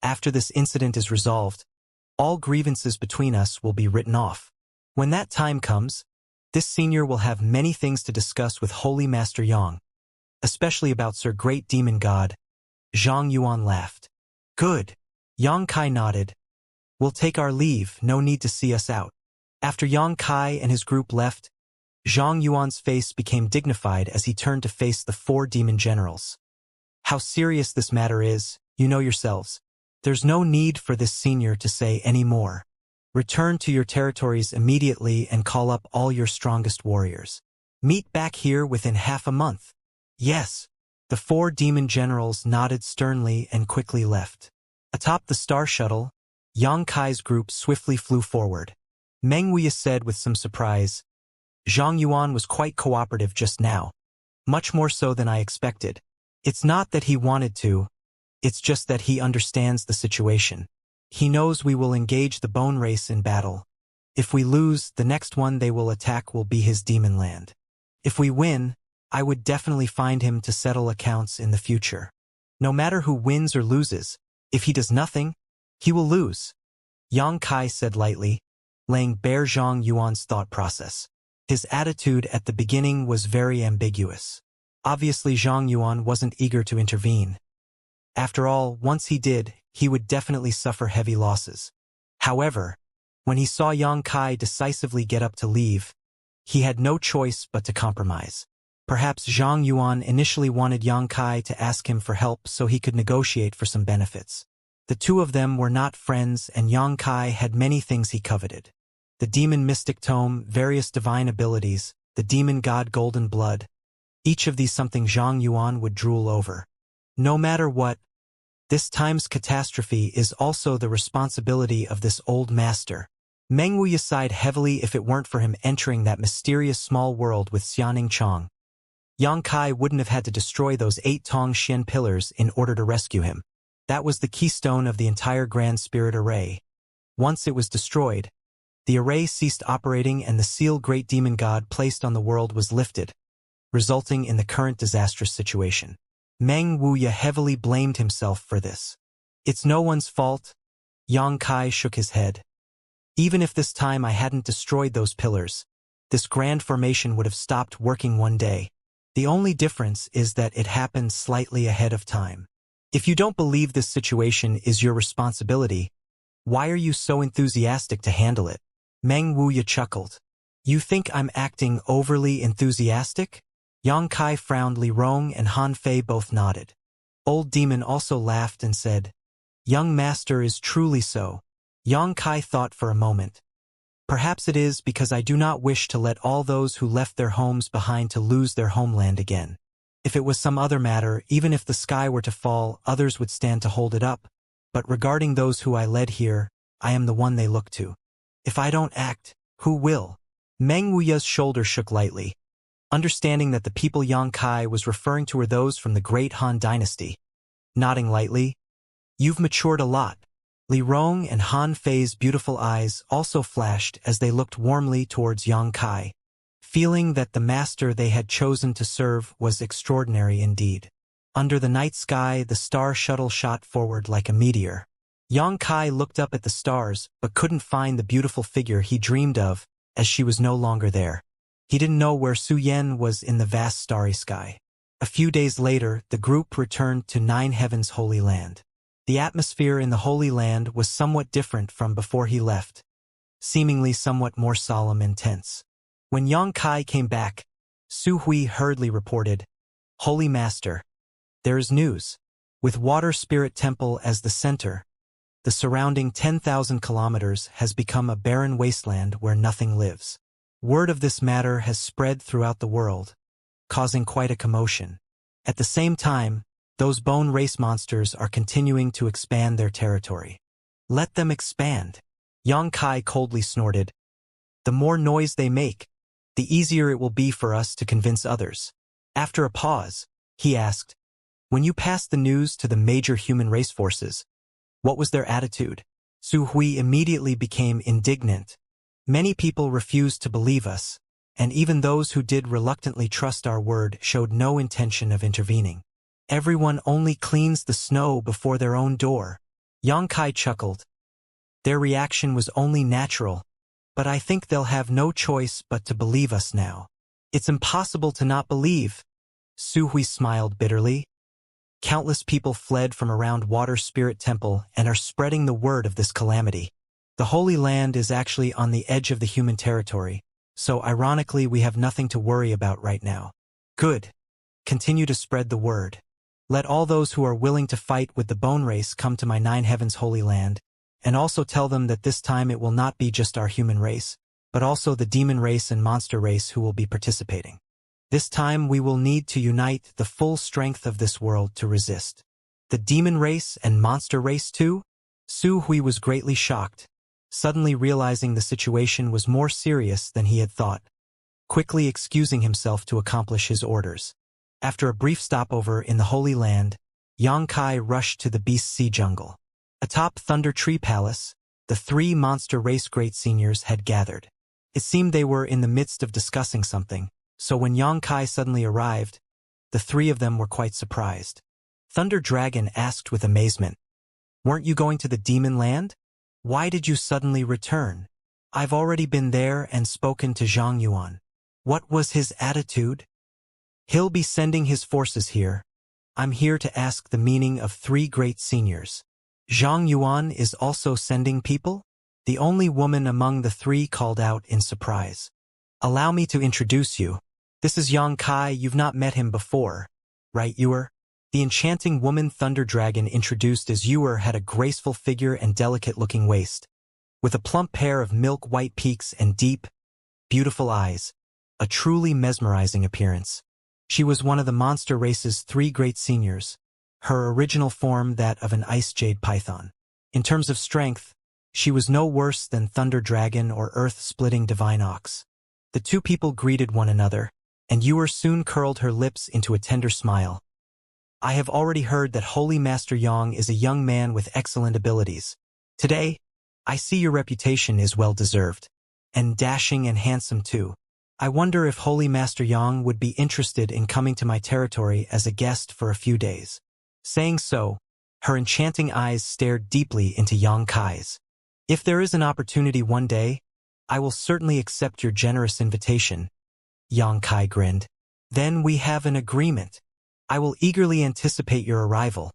after this incident is resolved, all grievances between us will be written off. When that time comes, this senior will have many things to discuss with Holy Master Yang, especially about Sir Great Demon God." Zhang Yuan laughed. "Good." Yang Kai nodded. "We'll take our leave, no need to see us out." After Yang Kai and his group left, Zhang Yuan's face became dignified as he turned to face the 4 demon generals. "How serious this matter is, you know yourselves. There's no need for this senior to say any more. Return to your territories immediately and call up all your strongest warriors. Meet back here within half a month." "Yes." The 4 demon generals nodded sternly and quickly left. Atop the star shuttle, Yang Kai's group swiftly flew forward. Meng Wuya said with some surprise, "Zhang Yuan was quite cooperative just now. Much more so than I expected. It's not that he wanted to, it's just that he understands the situation. He knows we will engage the bone race in battle. If we lose, the next one they will attack will be his demon land. If we win, I would definitely find him to settle accounts in the future. No matter who wins or loses, if he does nothing, he will lose." Yang Kai said lightly, laying bare Zhang Yuan's thought process. His attitude at the beginning was very ambiguous. Obviously Zhang Yuan wasn't eager to intervene. After all, once he did, he would definitely suffer heavy losses. However, when he saw Yang Kai decisively get up to leave, he had no choice but to compromise. Perhaps Zhang Yuan initially wanted Yang Kai to ask him for help so he could negotiate for some benefits. The 2 of them were not friends, and Yang Kai had many things he coveted. The demon mystic tome, various divine abilities, the demon god golden blood. Each of these something Zhang Yuan would drool over. No matter what, this time's catastrophe is also the responsibility of this old master. Meng Wuya sighed heavily. If it weren't for him entering that mysterious small world with Xianxia, Yang Kai wouldn't have had to destroy those 8 Tong Xian pillars in order to rescue him. That was the keystone of the entire Grand Spirit Array. Once it was destroyed, the array ceased operating and the seal Great Demon God placed on the world was lifted, resulting in the current disastrous situation. Meng Wuya heavily blamed himself for this. "It's no one's fault." Yang Kai shook his head. "Even if this time I hadn't destroyed those pillars, this grand formation would have stopped working one day. The only difference is that it happened slightly ahead of time. If you don't believe this situation is your responsibility, why are you so enthusiastic to handle it?" Meng Wuya chuckled. "You think I'm acting overly enthusiastic?" Yang Kai frowned. Li Rong and Han Fei both nodded. Old Demon also laughed and said, Young master is truly so. Yang Kai thought for a moment. Perhaps it is because I do not wish to let all those who left their homes behind to lose their homeland again. If it was some other matter, even if the sky were to fall, others would stand to hold it up. But regarding those who I led here, I am the one they look to. If I don't act, who will? Meng Wuya's shoulder shook lightly, understanding that the people Yang Kai was referring to were those from the great Han dynasty. Nodding lightly, "You've matured a lot." Li Rong and Han Fei's beautiful eyes also flashed as they looked warmly towards Yang Kai, feeling that the master they had chosen to serve was extraordinary indeed. Under the night sky, the star shuttle shot forward like a meteor. Yang Kai looked up at the stars but couldn't find the beautiful figure he dreamed of, as she was no longer there. He didn't know where Su Yan was in the vast starry sky. A few days later, the group returned to Nine Heavens' Holy Land. The atmosphere in the Holy Land was somewhat different from before he left, seemingly somewhat more solemn and tense. When Yang Kai came back, Su Hui hurriedly reported, "Holy Master, there is news. With Water Spirit Temple as the center, the surrounding 10,000 kilometers has become a barren wasteland where nothing lives. Word of this matter has spread throughout the world, causing quite a commotion. At the same time, those bone race monsters are continuing to expand their territory." "Let them expand," Yang Kai coldly snorted. "The more noise they make, the easier it will be for us to convince others." After a pause, he asked, "When you passed the news to the major human race forces, what was their attitude?" Su Hui immediately became indignant. "Many people refused to believe us, and even those who did reluctantly trust our word showed no intention of intervening. Everyone only cleans the snow before their own door." Yang Kai chuckled. "Their reaction was only natural, but I think they'll have no choice but to believe us now." "It's impossible to not believe." Su Hui smiled bitterly. "Countless people fled from around Water Spirit Temple and are spreading the word of this calamity. The Holy Land is actually on the edge of the human territory, so ironically we have nothing to worry about right now." "Good. Continue to spread the word. Let all those who are willing to fight with the bone race come to my Nine Heavens Holy Land, and also tell them that this time it will not be just our human race, but also the demon race and monster race who will be participating. This time we will need to unite the full strength of this world to resist." "The demon race and monster race too?" Su Hui was greatly shocked, suddenly realizing the situation was more serious than he had thought, quickly excusing himself to accomplish his orders. After a brief stopover in the Holy Land, Yang Kai rushed to the Beast Sea Jungle. Atop Thunder Tree Palace, the three monster race great seniors had gathered. It seemed they were in the midst of discussing something, so when Yang Kai suddenly arrived, the three of them were quite surprised. Thunder Dragon asked with amazement, "Weren't you going to the Demon Land? Why did you suddenly return?" "I've already been there and spoken to Zhang Yuan." "What was his attitude?" "He'll be sending his forces here. I'm here to ask the meaning of three great seniors." "Zhang Yuan is also sending people?" The only woman among the three called out in surprise. "Allow me to introduce you. This is Yang Kai. You've not met him before, right, Yuer?" The enchanting woman Thunder Dragon introduced as Yuer had a graceful figure and delicate-looking waist, with a plump pair of milk-white peaks and deep, beautiful eyes, a truly mesmerizing appearance. She was one of the monster race's three great seniors, her original form that of an ice jade python. In terms of strength, she was no worse than Thunder Dragon or earth-splitting Divine Ox. The two people greeted one another, and Yuer soon curled her lips into a tender smile. "I have already heard that Holy Master Yang is a young man with excellent abilities. Today, I see your reputation is well-deserved, and dashing and handsome too. I wonder if Holy Master Yang would be interested in coming to my territory as a guest for a few days." Saying so, her enchanting eyes stared deeply into Yang Kai's. "If there is an opportunity one day, I will certainly accept your generous invitation." Yang Kai grinned. "Then we have an agreement. I will eagerly anticipate your arrival,"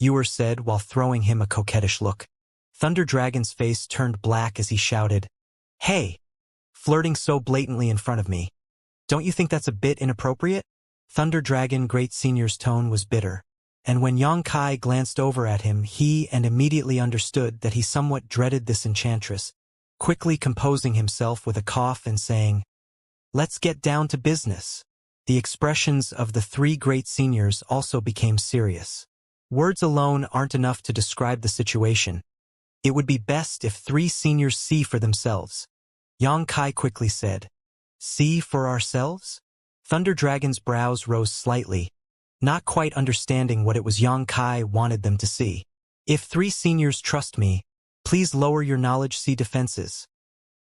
Yuer said while throwing him a coquettish look. Thunder Dragon's face turned black as he shouted, "Hey! Flirting so blatantly in front of me. Don't you think that's a bit inappropriate?" Thunder Dragon Great Senior's tone was bitter, and when Yang Kai glanced over at him he and immediately understood that he somewhat dreaded this enchantress, quickly composing himself with a cough and saying, "Let's get down to business." The expressions of the three great seniors also became serious. Words alone aren't enough to describe the situation. It would be best if three seniors see for themselves. Yang Kai quickly said, "See for ourselves?" Thunder Dragon's brows rose slightly, not quite understanding what it was Yang Kai wanted them to see. "If three seniors trust me, please lower your knowledge C defenses,"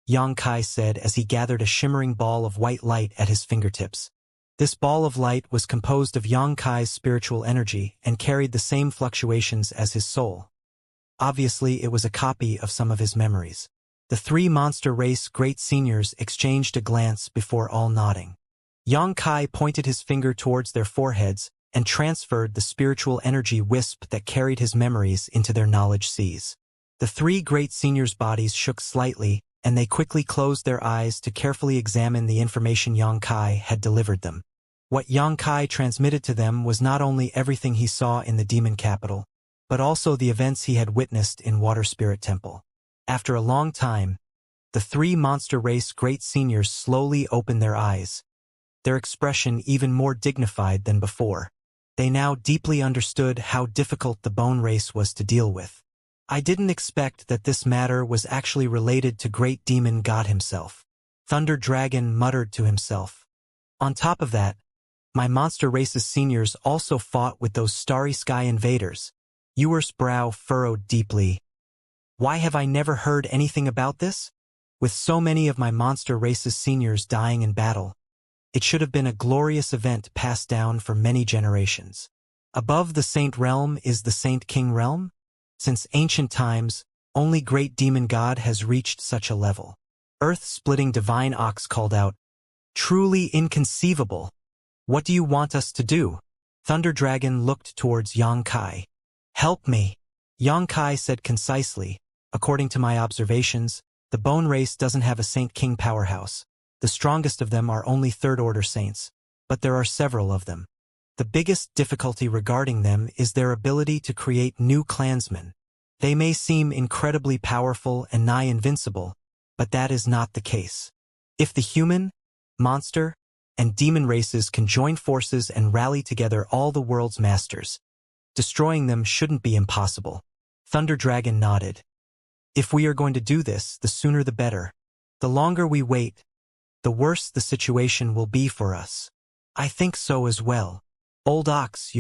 Yang Kai said as he gathered a shimmering ball of white light at his fingertips. This ball of light was composed of Yang Kai's spiritual energy and carried the same fluctuations as his soul. Obviously, it was a copy of some of his memories. The three monster race great seniors exchanged a glance before all nodding. Yang Kai pointed his finger towards their foreheads and transferred the spiritual energy wisp that carried his memories into their knowledge seas. The three great seniors' bodies shook slightly, and they quickly closed their eyes to carefully examine the information Yang Kai had delivered them. What Yang Kai transmitted to them was not only everything he saw in the demon capital, but also the events he had witnessed in Water Spirit Temple. After a long time, the three monster race great seniors slowly opened their eyes, their expression even more dignified than before. They now deeply understood how difficult the bone race was to deal with. "I didn't expect that this matter was actually related to Great Demon God himself," Thunder Dragon muttered to himself. "On top of that, my monster race's seniors also fought with those starry sky invaders." Yuer's brow furrowed deeply. "Why have I never heard anything about this? With so many of my monster race's seniors dying in battle, it should have been a glorious event passed down for many generations. Above the Saint Realm is the Saint King Realm? Since ancient times, only Great Demon God has reached such a level." Earth-splitting Divine Ox called out, "Truly inconceivable. What do you want us to do?" Thunder Dragon looked towards Yang Kai. "Help me," Yang Kai said concisely. "According to my observations, the bone race doesn't have a Saint King powerhouse. The strongest of them are only third-order saints, but there are several of them. The biggest difficulty regarding them is their ability to create new clansmen. They may seem incredibly powerful and nigh invincible, but that is not the case. If the human, monster, and demon races can join forces and rally together all the world's masters, destroying them shouldn't be impossible." Thunder Dragon nodded. "If we are going to do this, the sooner the better. The longer we wait, the worse the situation will be for us." "I think so as well. Old Ox,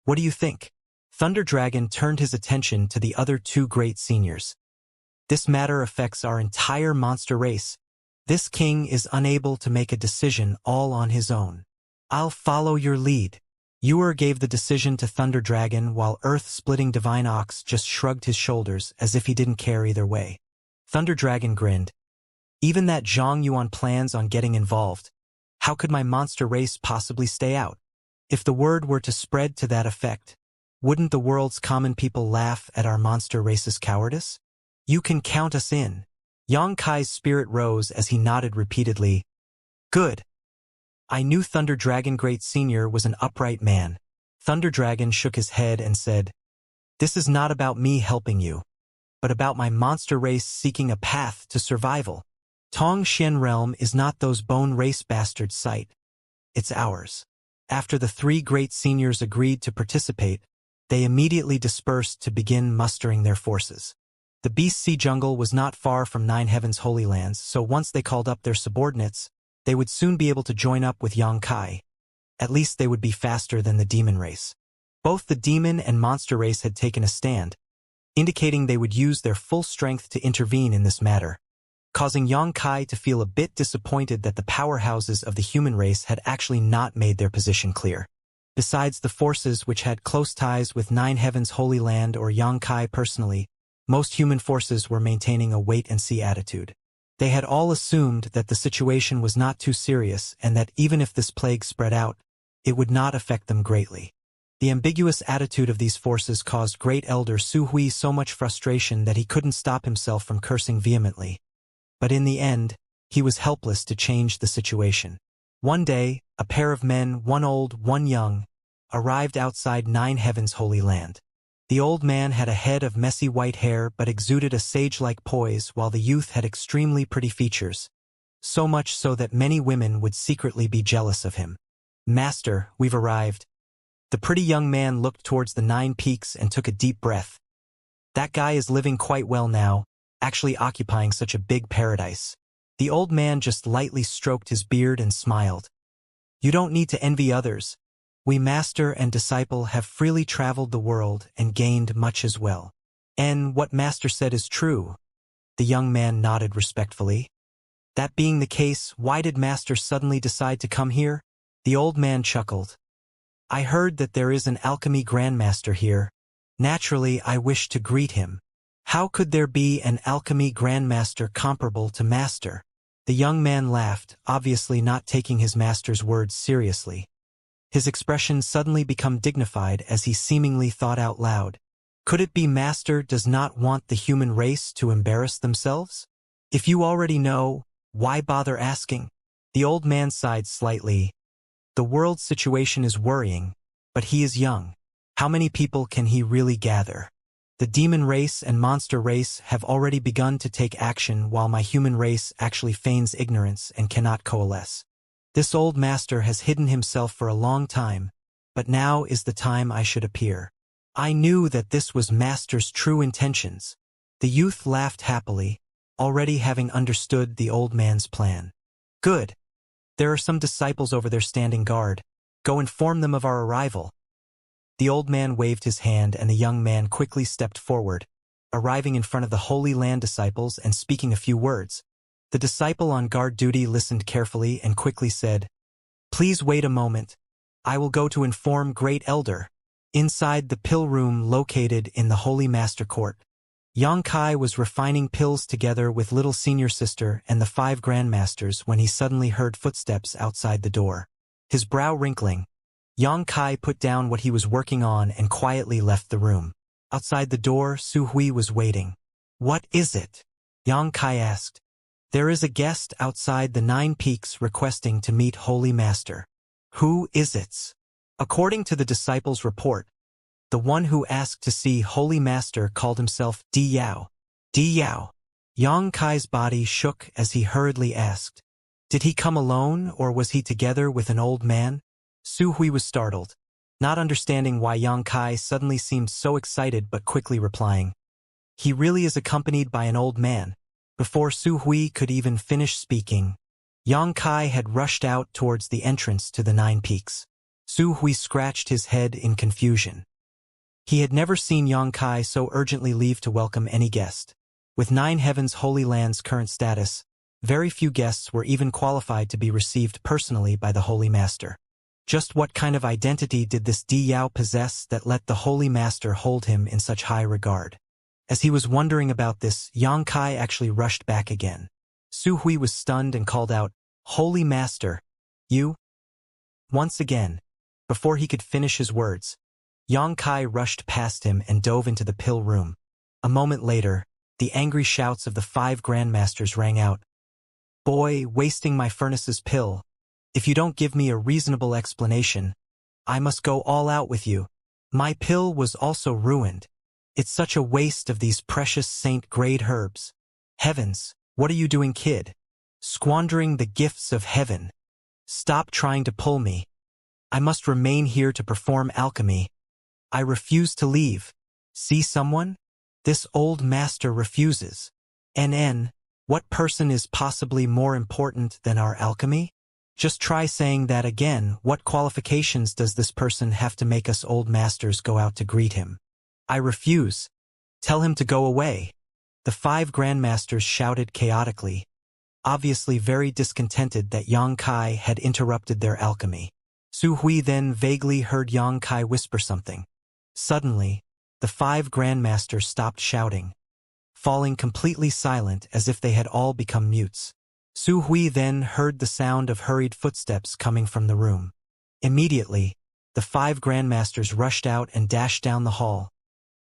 what do you think?" Thunder Dragon turned his attention to the other two great seniors. "This matter affects our entire monster race. This king is unable to make a decision all on his own. I'll follow your lead." Yuer gave the decision to Thunder Dragon while Earth-splitting Divine Ox just shrugged his shoulders as if he didn't care either way. Thunder Dragon grinned. "Even that Zhang Yuan plans on getting involved. How could my monster race possibly stay out? If the word were to spread to that effect, wouldn't the world's common people laugh at our monster race's cowardice? You can count us in." Yang Kai's spirit rose as he nodded repeatedly. "Good. I knew Thunder Dragon Great Senior was an upright man." Thunder Dragon shook his head and said, "This is not about me helping you, but about my monster race seeking a path to survival. Tong Xian Realm is not those bone race bastards' site. It's ours." After the three great seniors agreed to participate, they immediately dispersed to begin mustering their forces. The Beast Sea Jungle was not far from Nine Heavens Holy Lands, so once they called up their subordinates, they would soon be able to join up with Yang Kai. At least they would be faster than the demon race. Both the demon and monster race had taken a stand, indicating they would use their full strength to intervene in this matter, causing Yang Kai to feel a bit disappointed that the powerhouses of the human race had actually not made their position clear. Besides the forces which had close ties with Nine Heavens Holy Land or Yang Kai personally, most human forces were maintaining a wait-and-see attitude. They had all assumed that the situation was not too serious and that even if this plague spread out, it would not affect them greatly. The ambiguous attitude of these forces caused Great Elder Su Hui so much frustration that he couldn't stop himself from cursing vehemently. But in the end, he was helpless to change the situation. One day, a pair of men, one old, one young, arrived outside Nine Heavens' holy land. The old man had a head of messy white hair but exuded a sage-like poise, while the youth had extremely pretty features, so much so that many women would secretly be jealous of him. "Master, we've arrived." The pretty young man looked towards the 9 peaks and took a deep breath. That guy is living quite well now, actually occupying such a big paradise. The old man just lightly stroked his beard and smiled. "You don't need to envy others. We master and disciple have freely traveled the world and gained much as well." "And what master said is true." The young man nodded respectfully. "That being the case, why did master suddenly decide to come here?" The old man chuckled. "I heard that there is an alchemy grandmaster here. Naturally, I wish to greet him." "How could there be an alchemy grandmaster comparable to master?" The young man laughed, obviously not taking his master's words seriously. His expression suddenly became dignified as he seemingly thought out loud. "Could it be master does not want the human race to embarrass themselves? If you already know, why bother asking?" The old man sighed slightly. The world's situation is worrying, but he is young. How many people can he really gather? The demon race and monster race have already begun to take action, while my human race actually feigns ignorance and cannot coalesce. This old master has hidden himself for a long time, but now is the time I should appear. I knew that this was master's true intentions. The youth laughed happily, already having understood the old man's plan. "Good. There are some disciples over there standing guard. Go inform them of our arrival." The old man waved his hand and the young man quickly stepped forward, arriving in front of the Holy Land disciples and speaking a few words. The disciple on guard duty listened carefully and quickly said, "Please wait a moment. I will go to inform Great Elder." Inside the pill room located in the Holy Master Court, Xianxia was refining pills together with little senior sister and the 5 grandmasters when he suddenly heard footsteps outside the door. His brow wrinkling, Xianxia put down what he was working on and quietly left the room. Outside the door, Su Hui was waiting. "What is it?" Xianxia asked. "There is a guest outside the 9 peaks requesting to meet Holy Master." "Who is it?" According to the disciples' report, the one who asked to see Holy Master called himself Di Yao. Di Yao. Xianxia's body shook as he hurriedly asked, "Did he come alone or was he together with an old man?" Su Hui was startled, not understanding why Xianxia suddenly seemed so excited but quickly replying, "He really is accompanied by an old man." Before Su Hui could even finish speaking, Xianxia had rushed out towards the entrance to the 9 peaks. Su Hui scratched his head in confusion. He had never seen Xianxia so urgently leave to welcome any guest. With 9 Heavens Holy Land's current status, very few guests were even qualified to be received personally by the Holy Master. Just what kind of identity did this Di Yao possess that let the Holy Master hold him in such high regard? As he was wondering about this, Xianxia actually rushed back again. Su Hui was stunned and called out, "Holy Master, you?" Once again, before he could finish his words, Xianxia rushed past him and dove into the pill room. A moment later, the angry shouts of the 5 grandmasters rang out. "Boy, wasting my furnace's pill. If you don't give me a reasonable explanation, I must go all out with you. My pill was also ruined. It's such a waste of these precious saint-grade herbs. Heavens, what are you doing, kid? Squandering the gifts of heaven. Stop trying to pull me. I must remain here to perform alchemy. I refuse to leave. See someone? This old master refuses. What person is possibly more important than our alchemy? Just try saying that again. What qualifications does this person have to make us old masters go out to greet him? I refuse. Tell him to go away." The 5 grandmasters shouted chaotically, obviously very discontented that Xianxia had interrupted their alchemy. Su Hui then vaguely heard Xianxia whisper something. Suddenly, the 5 grandmasters stopped shouting, falling completely silent as if they had all become mutes. Su Hui then heard the sound of hurried footsteps coming from the room. Immediately, the 5 grandmasters rushed out and dashed down the hall,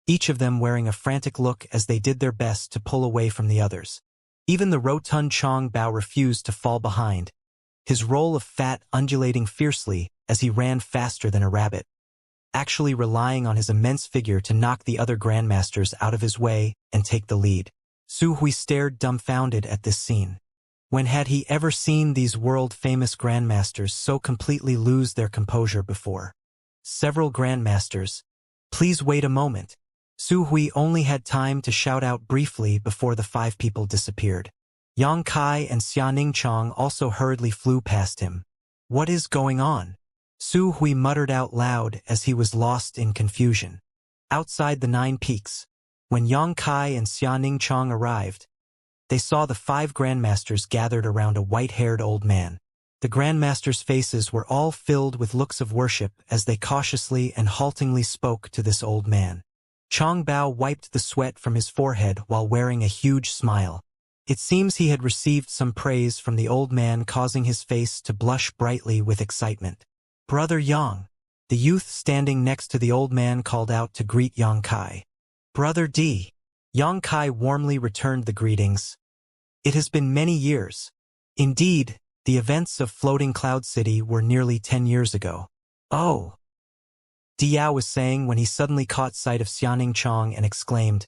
each of them wearing a frantic look as they did their best to pull away from the others. Even the rotund Chong Bao refused to fall behind, his roll of fat undulating fiercely as he ran faster than a rabbit. actually relying on his immense figure to knock the other grandmasters out of his way and take the lead. Su Hui stared dumbfounded at this scene. When had he ever seen these world-famous grandmasters so completely lose their composure before? Several grandmasters. Please wait a moment. Su Hui only had time to shout out briefly before the 5 people disappeared. Yang Kai and Xianxia also hurriedly flew past him. What is going on? Su Hui muttered out loud as he was lost in confusion. Outside the 9 peaks, when Yang Kai and Xianxia arrived, they saw the 5 grandmasters gathered around a white-haired old man. The grandmasters' faces were all filled with looks of worship as they cautiously and haltingly spoke to this old man. Chang Bao wiped the sweat from his forehead while wearing a huge smile. It seems he had received some praise from the old man, causing his face to blush brightly with excitement. Brother Yang. The youth standing next to the old man called out to greet Yang Kai. Brother D. Yang Kai warmly returned the greetings. It has been many years. Indeed, the events of Floating Cloud City were nearly 10 years ago. Oh! Diao was saying when he suddenly caught sight of Xianxia and exclaimed,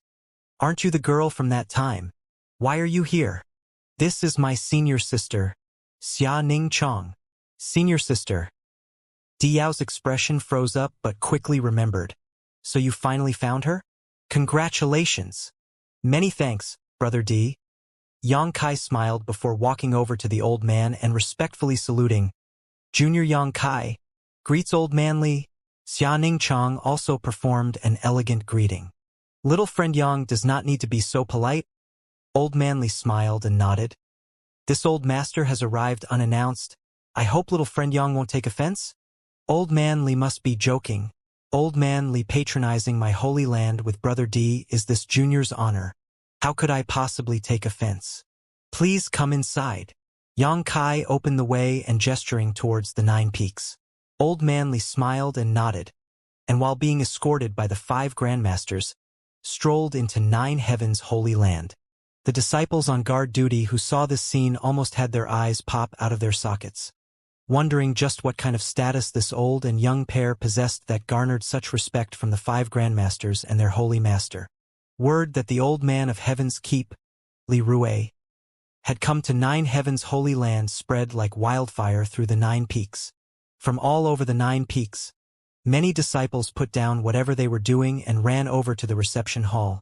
Aren't you the girl from that time? Why are you here? This is my senior sister, Xianxia. Senior sister. Diao's expression froze up but quickly remembered. So you finally found her? Congratulations. Many thanks, Brother D. Yang Kai smiled before walking over to the old man and respectfully saluting. Junior Yang Kai greets old man Li. Xianxia also performed an elegant greeting. Little friend Yang does not need to be so polite. Old man Li smiled and nodded. This old master has arrived unannounced. I hope little friend Yang won't take offense? Old man Li must be joking. Old man Li patronizing my holy land with Brother D is this junior's honor. How could I possibly take offense? Please come inside. Yang Kai opened the way and gesturing towards the 9 peaks. Old man Li smiled and nodded, and while being escorted by the 5 grandmasters, strolled into 9 heavens holy land. The disciples on guard duty who saw this scene almost had their eyes pop out of their sockets, wondering just what kind of status this old and young pair possessed that garnered such respect from the 5 grandmasters and their holy master. Word that the old man of heaven's keep, Li Rui, had come to 9 heavens holy land spread like wildfire through the 9 peaks. From all over the 9 peaks, many disciples put down whatever they were doing and ran over to the reception hall,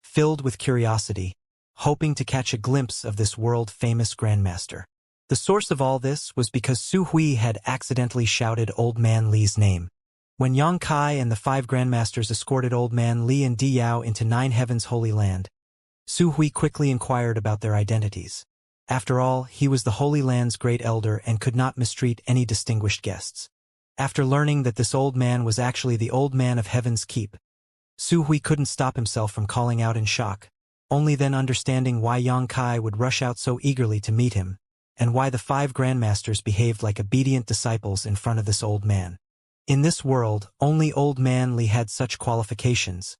filled with curiosity, hoping to catch a glimpse of this world-famous grandmaster. The source of all this was because Su Hui had accidentally shouted Old Man Li's name. When Yang Kai and the 5 grandmasters escorted Old Man Li and Di Yao into 9 heavens holy land, Su Hui quickly inquired about their identities. After all, he was the Holy Land's great elder and could not mistreat any distinguished guests. After learning that this old man was actually the old man of Heaven's Keep, Su Hui couldn't stop himself from calling out in shock, only then understanding why Yang Kai would rush out so eagerly to meet him, and why the 5 grandmasters behaved like obedient disciples in front of this old man. In this world, only Old Man Li had such qualifications,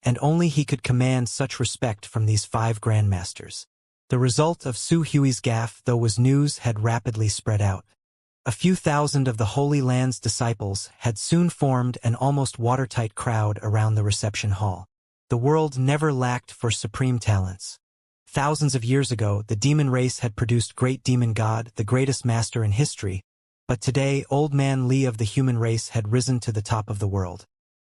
and only he could command such respect from these 5 grandmasters. The result of Su Hui's gaffe, though, was news had rapidly spread out. A few thousand of the Holy Land's disciples had soon formed an almost watertight crowd around the reception hall. The world never lacked for supreme talents. Thousands of years ago, the demon race had produced great demon god, the greatest master in history, but today Old Man Li of the human race had risen to the top of the world.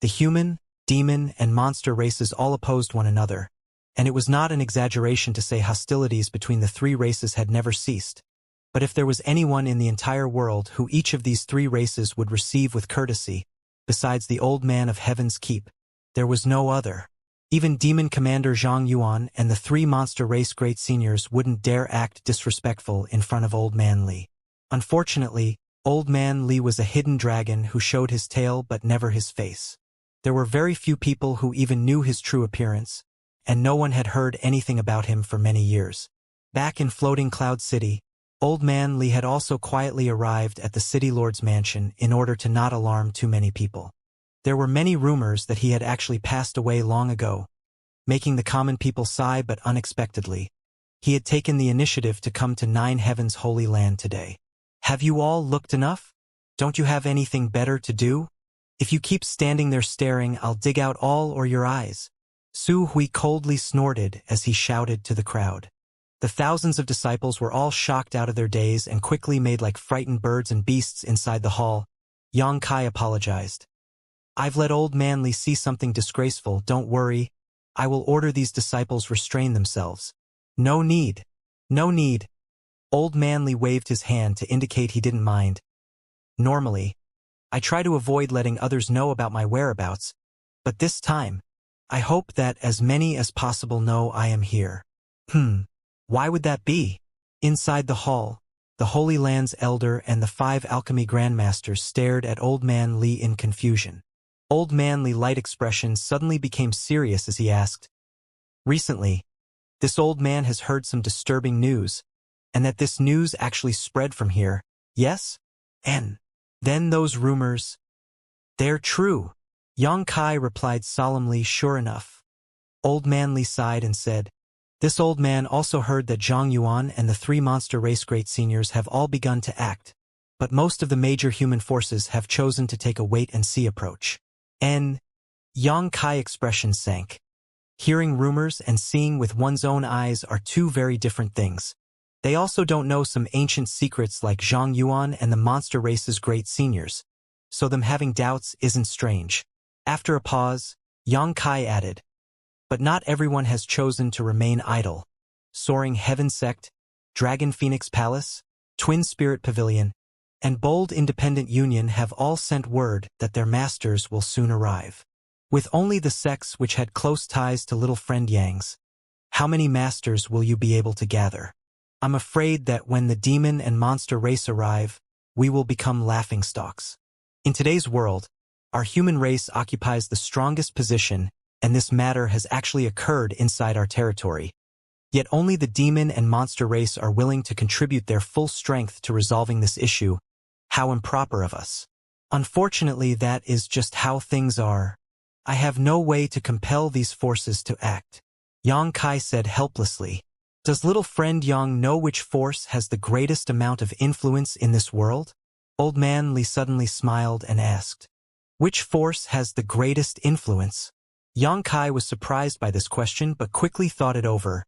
The human, demon, and monster races all opposed one another, and it was not an exaggeration to say hostilities between the 3 races had never ceased. But if there was anyone in the entire world who each of these 3 races would receive with courtesy, besides the Old Man of Heaven's Keep, there was no other. Even Demon Commander Zhang Yuan and the 3 monster race great seniors wouldn't dare act disrespectful in front of Old Man Li. Unfortunately, Old Man Li was a hidden dragon who showed his tail but never his face. There were very few people who even knew his true appearance, and no one had heard anything about him for many years. Back in Floating Cloud City, Old Man Li had also quietly arrived at the City Lord's mansion in order to not alarm too many people. There were many rumors that he had actually passed away long ago, making the common people sigh, but unexpectedly, he had taken the initiative to come to 9 heavens holy land today. Have you all looked enough? Don't you have anything better to do? If you keep standing there staring, I'll dig out all or your eyes. Su Hui coldly snorted as he shouted to the crowd. The thousands of disciples were all shocked out of their daze and quickly made like frightened birds and beasts inside the hall. Yang Kai apologized. I've let old man Li see something disgraceful, don't worry. I will order these disciples restrain themselves. No need. No need. Old man Li waved his hand to indicate he didn't mind. Normally, I try to avoid letting others know about my whereabouts, but this time, I hope that as many as possible know I am here. Why would that be? Inside the hall, the Holy Land's elder and the 5 alchemy grandmasters stared at Old Man Li in confusion. Old Man Li's light expression suddenly became serious as he asked, recently, this old man has heard some disturbing news, and that this news actually spread from here, yes? And then those rumors, they're true. Yang Kai replied solemnly, sure enough. Old Man Li sighed and said, this old man also heard that Zhang Yuan and the 3 monster race great seniors have all begun to act, but most of the major human forces have chosen to take a wait-and-see approach. And Yang Kai expression sank. Hearing rumors and seeing with one's own eyes are 2 very different things. They also don't know some ancient secrets like Zhang Yuan and the monster race's great seniors, so them having doubts isn't strange. After a pause, Yang Kai added, but not everyone has chosen to remain idle. Soaring Heaven Sect, Dragon Phoenix Palace, Twin Spirit Pavilion, and Bold Independent Union have all sent word that their masters will soon arrive. With only the sects which had close ties to little friend Yang's, how many masters will you be able to gather? I'm afraid that when the demon and monster race arrive, we will become laughingstocks. In today's world, our human race occupies the strongest position, and this matter has actually occurred inside our territory. Yet only the demon and monster race are willing to contribute their full strength to resolving this issue. How improper of us. Unfortunately, that is just how things are. I have no way to compel these forces to act. Yang Kai said helplessly. Does little friend Yang know which force has the greatest amount of influence in this world? Old Man Li suddenly smiled and asked, which force has the greatest influence? Yang Kai was surprised by this question but quickly thought it over.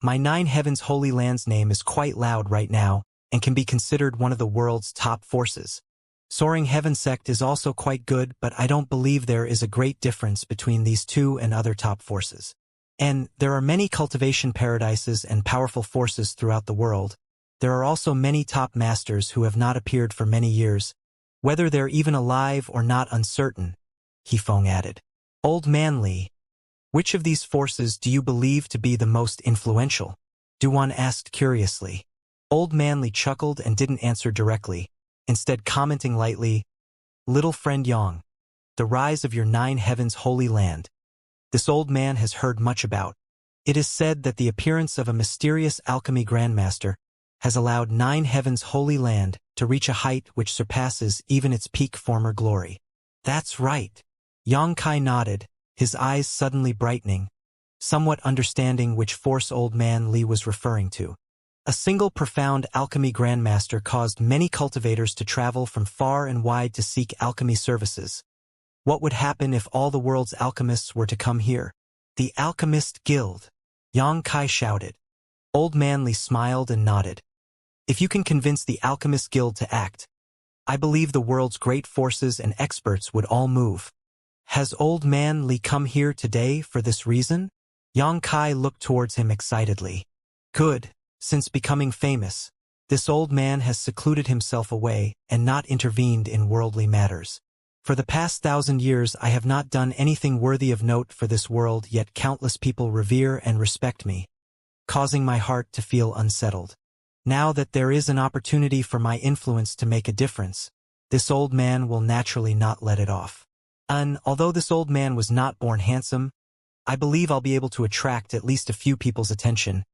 My 9 Heavens Holy Land's name is quite loud right now and can be considered one of the world's top forces. Soaring Heaven Sect is also quite good, but I don't believe there is a great difference between these 2 and other top forces. And there are many cultivation paradises and powerful forces throughout the world. There are also many top masters who have not appeared for many years. Whether they're even alive or not uncertain, Hifeng added. Old Man Li, which of these forces do you believe to be the most influential? Duan asked curiously. Old Man Li chuckled and didn't answer directly, instead commenting lightly, little friend Yang, the rise of your 9 Heavens Holy Land. This old man has heard much about. It is said that the appearance of a mysterious alchemy grandmaster has allowed 9 Heavens Holy Land to reach a height which surpasses even its peak former glory. That's right. Yang Kai nodded, his eyes suddenly brightening, somewhat understanding which force Old Man Li was referring to. A single profound alchemy grandmaster caused many cultivators to travel from far and wide to seek alchemy services. What would happen if all the world's alchemists were to come here? The Alchemist Guild, Yang Kai shouted. Old Man Li smiled and nodded. If you can convince the Alchemist Guild to act, I believe the world's great forces and experts would all move. Has Old Man Li come here today for this reason? Yang Kai looked towards him excitedly. Good. Since becoming famous, this old man has secluded himself away and not intervened in worldly matters. For the past 1,000 years I have not done anything worthy of note for this world, yet countless people revere and respect me, causing my heart to feel unsettled. Now that there is an opportunity for my influence to make a difference, this old man will naturally not let it off. And although this old man was not born handsome, I believe I'll be able to attract at least a few people's attention.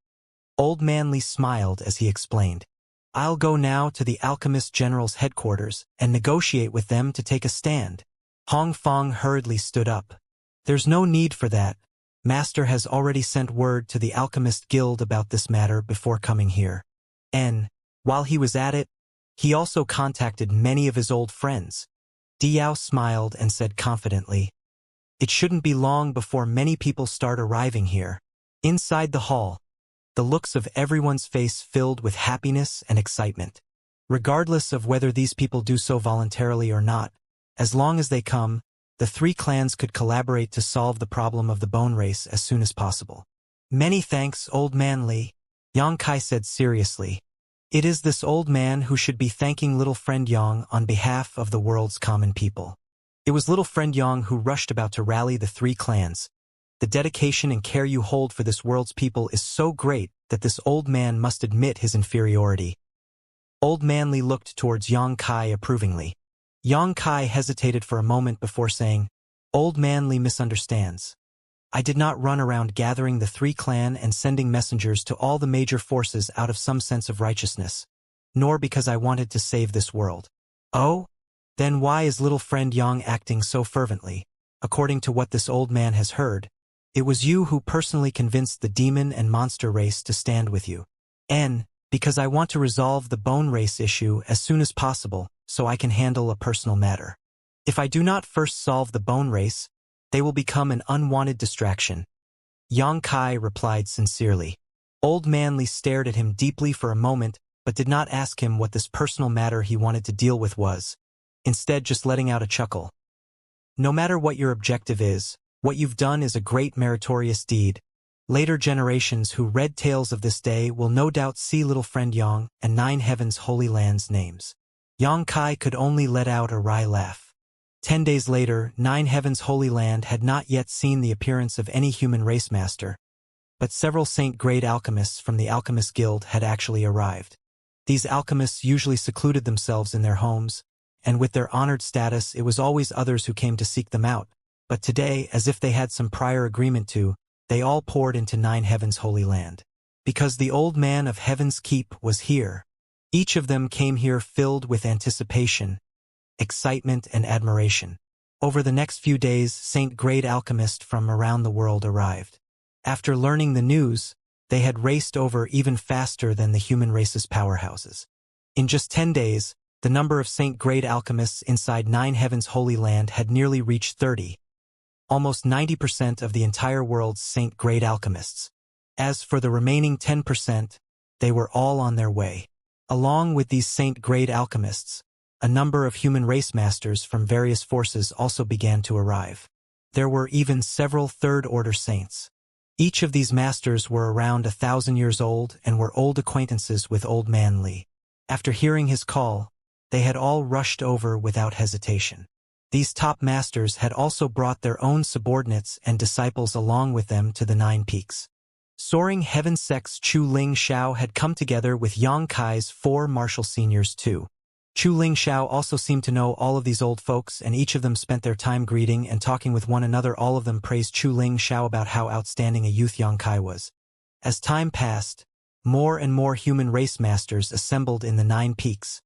Old Man Li smiled as he explained. I'll go now to the Alchemist General's headquarters and negotiate with them to take a stand. Hong Fong hurriedly stood up. There's no need for that. Master has already sent word to the Alchemist Guild about this matter before coming here. And, while he was at it, he also contacted many of his old friends. Diao smiled and said confidently, "It shouldn't be long before many people start arriving here." Inside the hall, the looks of everyone's face filled with happiness and excitement. Regardless of whether these people do so voluntarily or not, as long as they come, the three clans could collaborate to solve the problem of the bone race as soon as possible. "Many thanks, old man Li," Yang Kai said seriously. "It is this old man who should be thanking little friend Yang on behalf of the world's common people." It was little friend Yang who rushed about to rally the three clans. "The dedication and care you hold for this world's people is so great that this old man must admit his inferiority." Old man Li looked towards Yang Kai approvingly. Yang Kai hesitated for a moment before saying, "Old man Li misunderstands. I did not run around gathering the three clan and sending messengers to all the major forces out of some sense of righteousness, nor because I wanted to save this world." "Oh? Then why is little friend Yang acting so fervently? According to what this old man has heard, it was you who personally convinced the demon and monster race to stand with you." "Because I want to resolve the bone race issue as soon as possible, so I can handle a personal matter. If I do not first solve the bone race, they will become an unwanted distraction." Yang Kai replied sincerely. Old man Li stared at him deeply for a moment, but did not ask him what this personal matter he wanted to deal with was, instead just letting out a chuckle. "No matter what your objective is, what you've done is a great meritorious deed. Later generations who read tales of this day will no doubt see little friend Yang and Nine Heavens Holy Land's names." Yang Kai could only let out a wry laugh. 10 days later, Nine Heavens Holy Land had not yet seen the appearance of any human race master, but several saint-grade alchemists from the Alchemist Guild had actually arrived. These alchemists usually secluded themselves in their homes, and with their honored status it was always others who came to seek them out, but today, as if they had some prior agreement to, they all poured into Nine Heavens Holy Land. Because the old man of Heaven's Keep was here. Each of them came here filled with anticipation, excitement, and admiration. Over the next few days, saint-grade alchemists from around the world arrived. After learning the news, they had raced over even faster than the human race's powerhouses. In just 10 days, the number of saint-grade alchemists inside Nine Heavens Holy Land had nearly reached 30. Almost 90% of the entire world's saint-grade alchemists. As for the remaining 10%, they were all on their way. Along with these saint-grade alchemists, a number of human race masters from various forces also began to arrive. There were even several third-order saints. Each of these masters were around 1,000 years old and were old acquaintances with Old Man Li. After hearing his call, they had all rushed over without hesitation. These top masters had also brought their own subordinates and disciples along with them to the Nine Peaks. Soaring Heaven Sect's Chu Ling Xiao had come together with Yang Kai's 4 martial seniors too. Chu Ling Xiao also seemed to know all of these old folks, and each of them spent their time greeting and talking with one another. All of them praised Chu Ling Xiao about how outstanding a youth Yang Kai was. As time passed, more and more human race masters assembled in the Nine Peaks,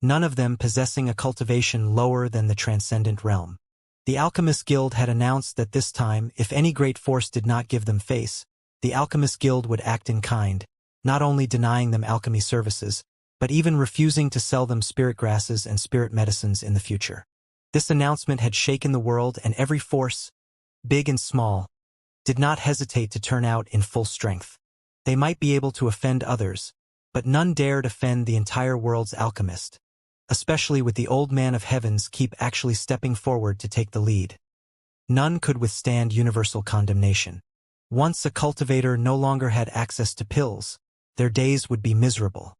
none of them possessing a cultivation lower than the transcendent realm. The Alchemist Guild had announced that this time, if any great force did not give them face, the Alchemist Guild would act in kind, not only denying them alchemy services, but even refusing to sell them spirit grasses and spirit medicines in the future. This announcement had shaken the world, and every force, big and small, did not hesitate to turn out in full strength. They might be able to offend others, but none dared offend the entire world's alchemist, especially with the Old Man of Heavens Keep actually stepping forward to take the lead. None could withstand universal condemnation. Once a cultivator no longer had access to pills, their days would be miserable.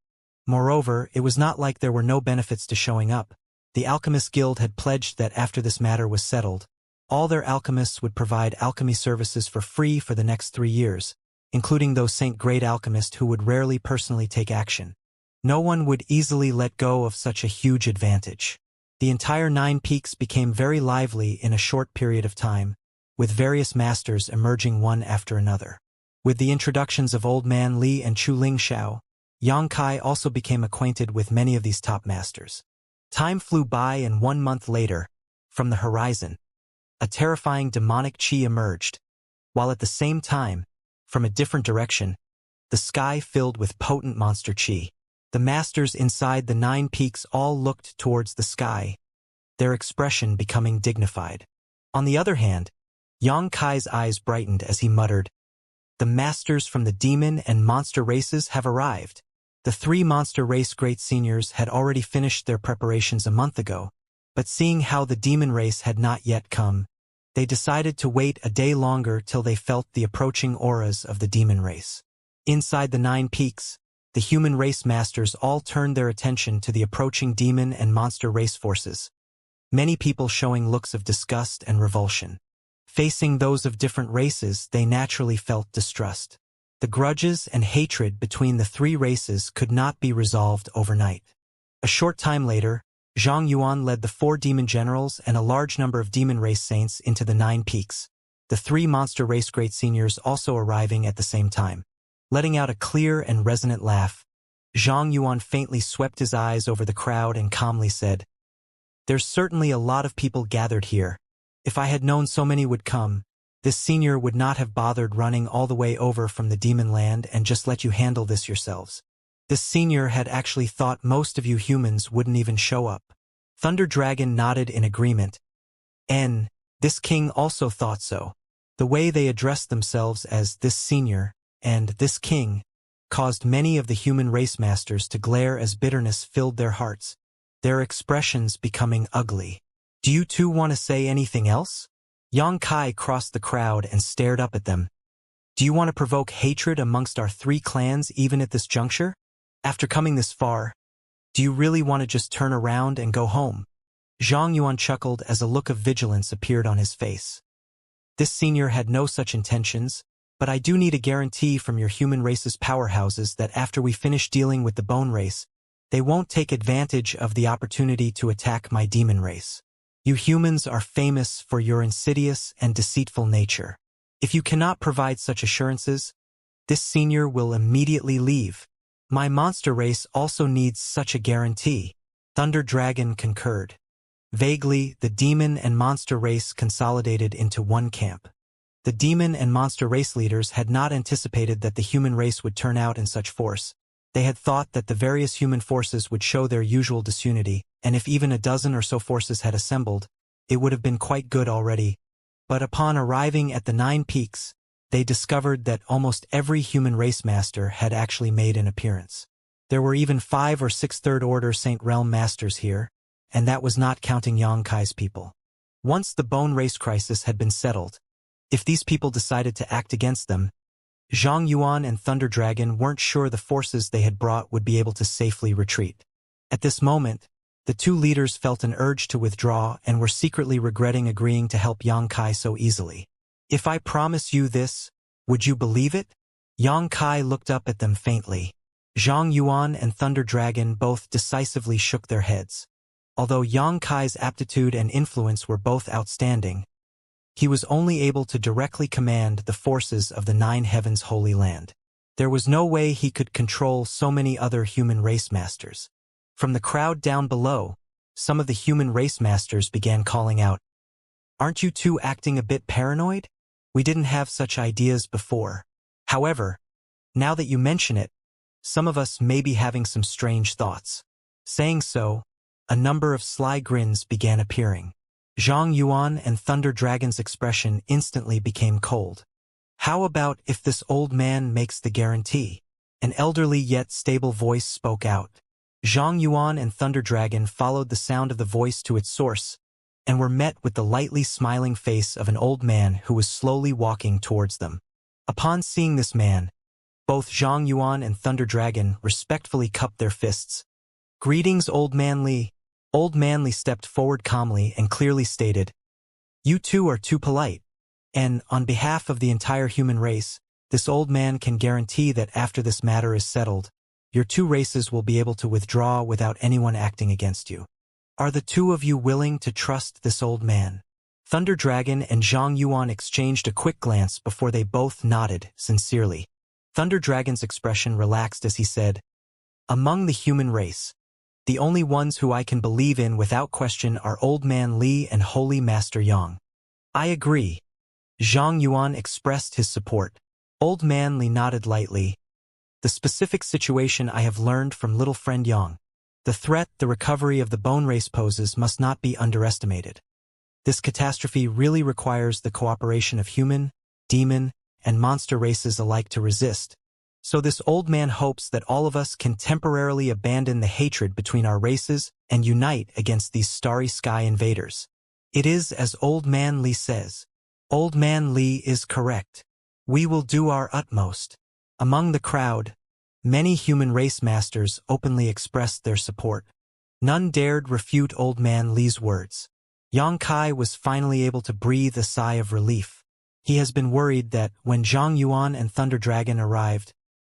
Moreover, it was not like there were no benefits to showing up. The Alchemist Guild had pledged that after this matter was settled, all their alchemists would provide alchemy services for free for the next 3 years, including those saint-grade alchemists who would rarely personally take action. No one would easily let go of such a huge advantage. The entire Nine Peaks became very lively in a short period of time, with various masters emerging one after another. With the introductions of Old Man Li and Chu Ling Xiao, Yang Kai also became acquainted with many of these top masters. Time flew by, and 1 month later, from the horizon, a terrifying demonic chi emerged, while at the same time, from a different direction, the sky filled with potent monster chi. The masters inside the Nine Peaks all looked towards the sky, their expression becoming dignified. On the other hand, Yang Kai's eyes brightened as he muttered, "The masters from the demon and monster races have arrived." The three monster race great seniors had already finished their preparations a month ago, but seeing how the demon race had not yet come, they decided to wait a day longer till they felt the approaching auras of the demon race. Inside the 9 Peaks, the human race masters all turned their attention to the approaching demon and monster race forces, many people showing looks of disgust and revulsion. Facing those of different races, they naturally felt distrust. The grudges and hatred between the 3 races could not be resolved overnight. A short time later, Zhang Yuan led the 4 demon generals and a large number of demon race saints into the 9 Peaks, the 3 monster race great seniors also arriving at the same time. Letting out a clear and resonant laugh, Zhang Yuan faintly swept his eyes over the crowd and calmly said, "There's certainly a lot of people gathered here. If I had known so many would come, this senior would not have bothered running all the way over from the demon land and just let you handle this yourselves. This senior had actually thought most of you humans wouldn't even show up." Thunder Dragon nodded in agreement. And this king also thought so. The way they addressed themselves as this senior and this king caused many of the human race masters to glare as bitterness filled their hearts, their expressions becoming ugly. "Do you two want to say anything else?" Yang Kai crossed the crowd and stared up at them. "Do you want to provoke hatred amongst our 3 clans even at this juncture? After coming this far, do you really want to just turn around and go home?" Zhang Yuan chuckled as a look of vigilance appeared on his face. "This senior had no such intentions, but I do need a guarantee from your human race's powerhouses that after we finish dealing with the bone race, they won't take advantage of the opportunity to attack my demon race. You humans are famous for your insidious and deceitful nature. If you cannot provide such assurances, this senior will immediately leave. My monster race also needs such a guarantee." Thunder Dragon concurred. Vaguely, the demon and monster race consolidated into one camp. The demon and monster race leaders had not anticipated that the human race would turn out in such force. They had thought that the various human forces would show their usual disunity, and if even a dozen or so forces had assembled, it would have been quite good already. But upon arriving at the 9 Peaks, they discovered that almost every human race master had actually made an appearance. There were even 5 or 6 Third Order Saint Realm masters here, and that was not counting Yang Kai's people. Once the bone race crisis had been settled, if these people decided to act against them, Zhang Yuan and Thunder Dragon weren't sure the forces they had brought would be able to safely retreat. At this moment, the 2 leaders felt an urge to withdraw and were secretly regretting agreeing to help Yang Kai so easily. "If I promise you this, would you believe it?" Yang Kai looked up at them faintly. Zhang Yuan and Thunder Dragon both decisively shook their heads. Although Yang Kai's aptitude and influence were both outstanding, he was only able to directly command the forces of the 9 Heavens Holy Land. There was no way he could control so many other human race masters. From the crowd down below, some of the human race masters began calling out, "Aren't you two acting a bit paranoid? We didn't have such ideas before. However, now that you mention it, some of us may be having some strange thoughts." Saying so, a number of sly grins began appearing. Zhang Yuan and Thunder Dragon's expression instantly became cold. "How about if this old man makes the guarantee?" An elderly yet stable voice spoke out. Zhang Yuan and Thunder Dragon followed the sound of the voice to its source, and were met with the lightly smiling face of an old man who was slowly walking towards them. Upon seeing this man, both Zhang Yuan and Thunder Dragon respectfully cupped their fists. "Greetings, Old Man Li." Old Man Li stepped forward calmly and clearly stated, "You two are too polite, and on behalf of the entire human race, this old man can guarantee that after this matter is settled, your 2 races will be able to withdraw without anyone acting against you. Are the 2 of you willing to trust this old man?" Thunder Dragon and Zhang Yuan exchanged a quick glance before they both nodded sincerely. Thunder Dragon's expression relaxed as he said, "Among the human race, the only ones who I can believe in without question are Old Man Li and Holy Master Yang." "I agree." Zhang Yuan expressed his support. Old Man Li nodded lightly. "The specific situation I have learned from little friend Yang. The threat the recovery of the bone race poses must not be underestimated. This catastrophe really requires the cooperation of human, demon, and monster races alike to resist. So this old man hopes that all of us can temporarily abandon the hatred between our races and unite against these starry sky invaders. It is as Old Man Li says. Old Man Li is correct. We will do our utmost. Among the crowd, many human race masters openly expressed their support. None dared refute Old Man Li's words. Xianxia was finally able to breathe a sigh of relief. He has been worried that when Zhang Yuan and Thunder Dragon arrived,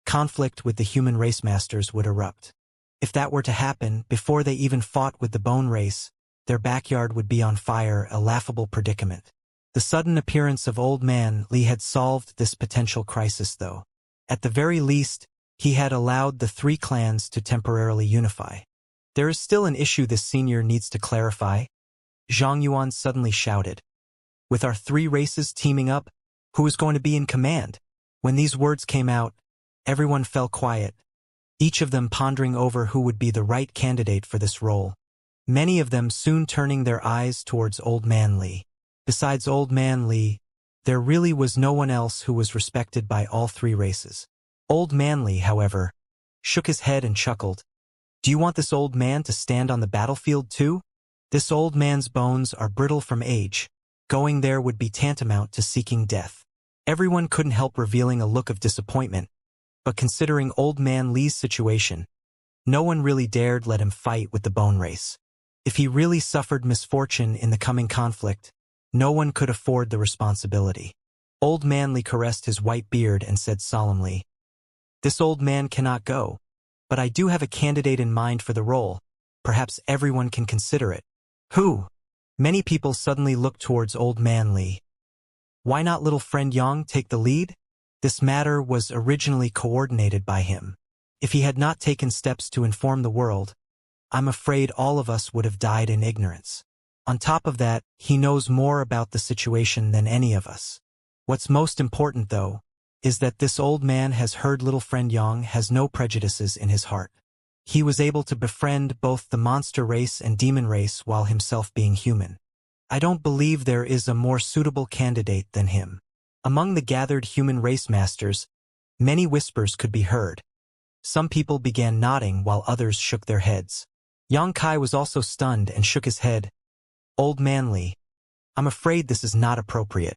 conflict with the human race masters would erupt. If that were to happen, before they even fought with the bone race, their backyard would be on fire, a laughable predicament. The sudden appearance of Old Man Li had solved this potential crisis, though. At the very least, he had allowed the three clans to temporarily unify. There is still an issue this senior needs to clarify, Zhang Yuan suddenly shouted. With our three races teaming up, who is going to be in command? When these words came out, everyone fell quiet, each of them pondering over who would be the right candidate for this role. Many of them soon turning their eyes towards Old Man Li. Besides Old Man Li, there really was no one else who was respected by all three races. Old Man Li, however, shook his head and chuckled. Do you want this old man to stand on the battlefield too? This old man's bones are brittle from age. Going there would be tantamount to seeking death. Everyone couldn't help revealing a look of disappointment, but considering Old Man Li's situation, no one really dared let him fight with the bone race. If he really suffered misfortune in the coming conflict, no one could afford the responsibility. Old Man Li caressed his white beard and said solemnly, This old man cannot go, but I do have a candidate in mind for the role. Perhaps everyone can consider it. Who? Many people suddenly looked towards Old Man Li. Why not little friend Yang take the lead? This matter was originally coordinated by him. If he had not taken steps to inform the world, I'm afraid all of us would have died in ignorance. On top of that, he knows more about the situation than any of us. What's most important, though, is that this old man has heard little friend Yang has no prejudices in his heart. He was able to befriend both the monster race and demon race while himself being human. I don't believe there is a more suitable candidate than him. Among the gathered human race masters, many whispers could be heard. Some people began nodding while others shook their heads. Xianxia was also stunned and shook his head. Old Man Li, I'm afraid this is not appropriate.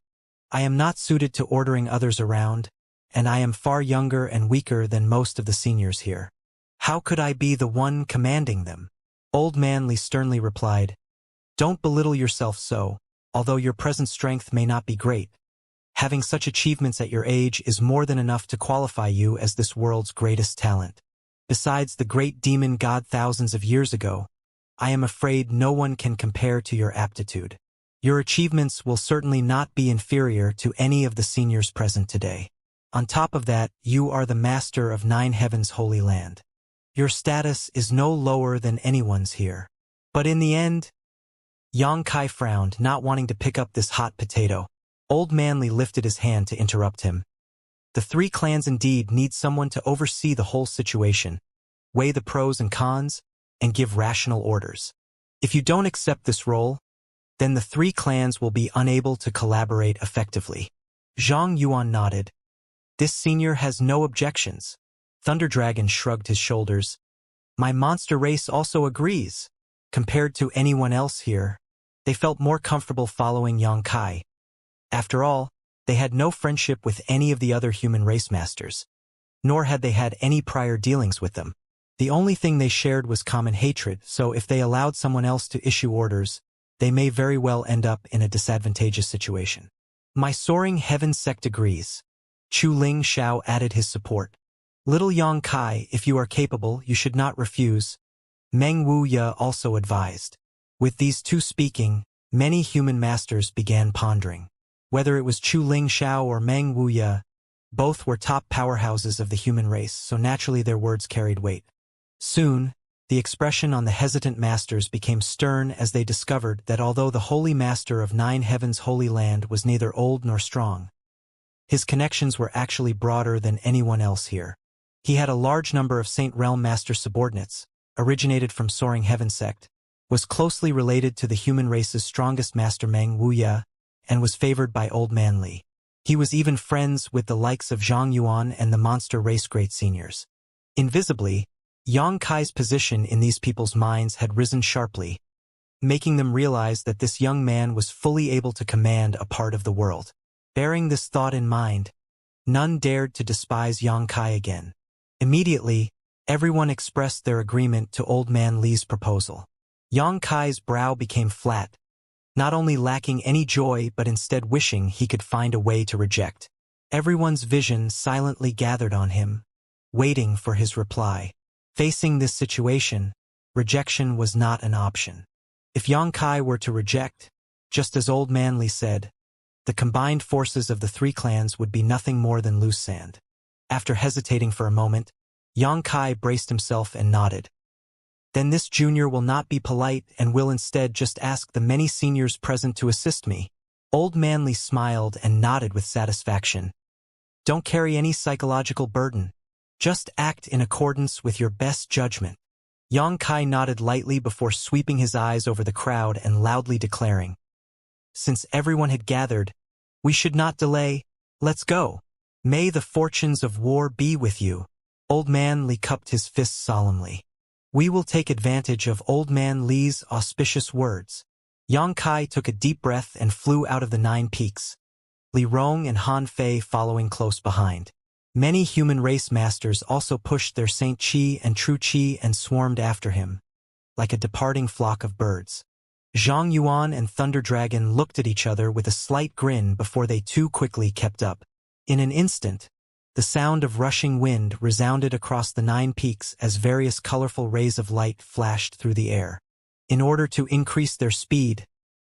I am not suited to ordering others around, and I am far younger and weaker than most of the seniors here. How could I be the one commanding them? Old Man Li sternly replied, Don't belittle yourself so, although your present strength may not be great. Having such achievements at your age is more than enough to qualify you as this world's greatest talent. Besides the great demon god thousands of years ago, I am afraid no one can compare to your aptitude. Your achievements will certainly not be inferior to any of the seniors present today. On top of that, you are the master of 9 Heavens' holy land. Your status is no lower than anyone's here. But in the end, Xianxia frowned, not wanting to pick up this hot potato. Old Man Li lifted his hand to interrupt him. The three clans indeed need someone to oversee the whole situation, weigh the pros and cons, and give rational orders. If you don't accept this role, then the three clans will be unable to collaborate effectively. Zhang Yuan nodded. This senior has no objections. Thunder Dragon shrugged his shoulders. My monster race also agrees. Compared to anyone else here, they felt more comfortable following Xianxia. After all, they had no friendship with any of the other human race masters, nor had they had any prior dealings with them. The only thing they shared was common hatred, so if they allowed someone else to issue orders, they may very well end up in a disadvantageous situation. My soaring heaven sect agrees. Chu Ling Xiao added his support. Little Xianxia, if you are capable, you should not refuse. Meng Wuya also advised. With these two speaking, many human masters began pondering. Whether it was Chu Ling Xiao or Meng Wuya, both were top powerhouses of the human race, so naturally their words carried weight. Soon, the expression on the hesitant masters became stern as they discovered that although the holy master of 9 Heavens' holy land was neither old nor strong, his connections were actually broader than anyone else here. He had a large number of Saint Realm Master subordinates, originated from Soaring Heaven sect, was closely related to the human race's strongest master Meng Wuxia and was favored by Old Man Li. He was even friends with the likes of Zhang Yuan and the monster race great seniors. Invisibly, Yang Kai's position in these people's minds had risen sharply, making them realize that this young man was fully able to command a part of the world. Bearing this thought in mind, none dared to despise Yang Kai again. Immediately, everyone expressed their agreement to Old Man Li's proposal. Yang Kai's brow became flat, not only lacking any joy but instead wishing he could find a way to reject. Everyone's vision silently gathered on him, waiting for his reply. Facing this situation, rejection was not an option. If Yang Kai were to reject, just as Old Man Li said, the combined forces of the three clans would be nothing more than loose sand. After hesitating for a moment, Yang Kai braced himself and nodded. Then this junior will not be polite and will instead just ask the many seniors present to assist me. Old Man Li smiled and nodded with satisfaction. Don't carry any psychological burden. Just act in accordance with your best judgment. Yang Kai nodded lightly before sweeping his eyes over the crowd and loudly declaring, since everyone had gathered, we should not delay, let's go. May the fortunes of war be with you. Old Man Li cupped his fists solemnly. We will take advantage of Old Man Li's auspicious words. Yang Kai took a deep breath and flew out of the 9 peaks, Li Rong and Han Fei following close behind. Many human race masters also pushed their Saint Qi and True Qi and swarmed after him, like a departing flock of birds. Zhang Yuan and Thunder Dragon looked at each other with a slight grin before they too quickly kept up. In an instant, the sound of rushing wind resounded across the 9 peaks as various colorful rays of light flashed through the air. In order to increase their speed,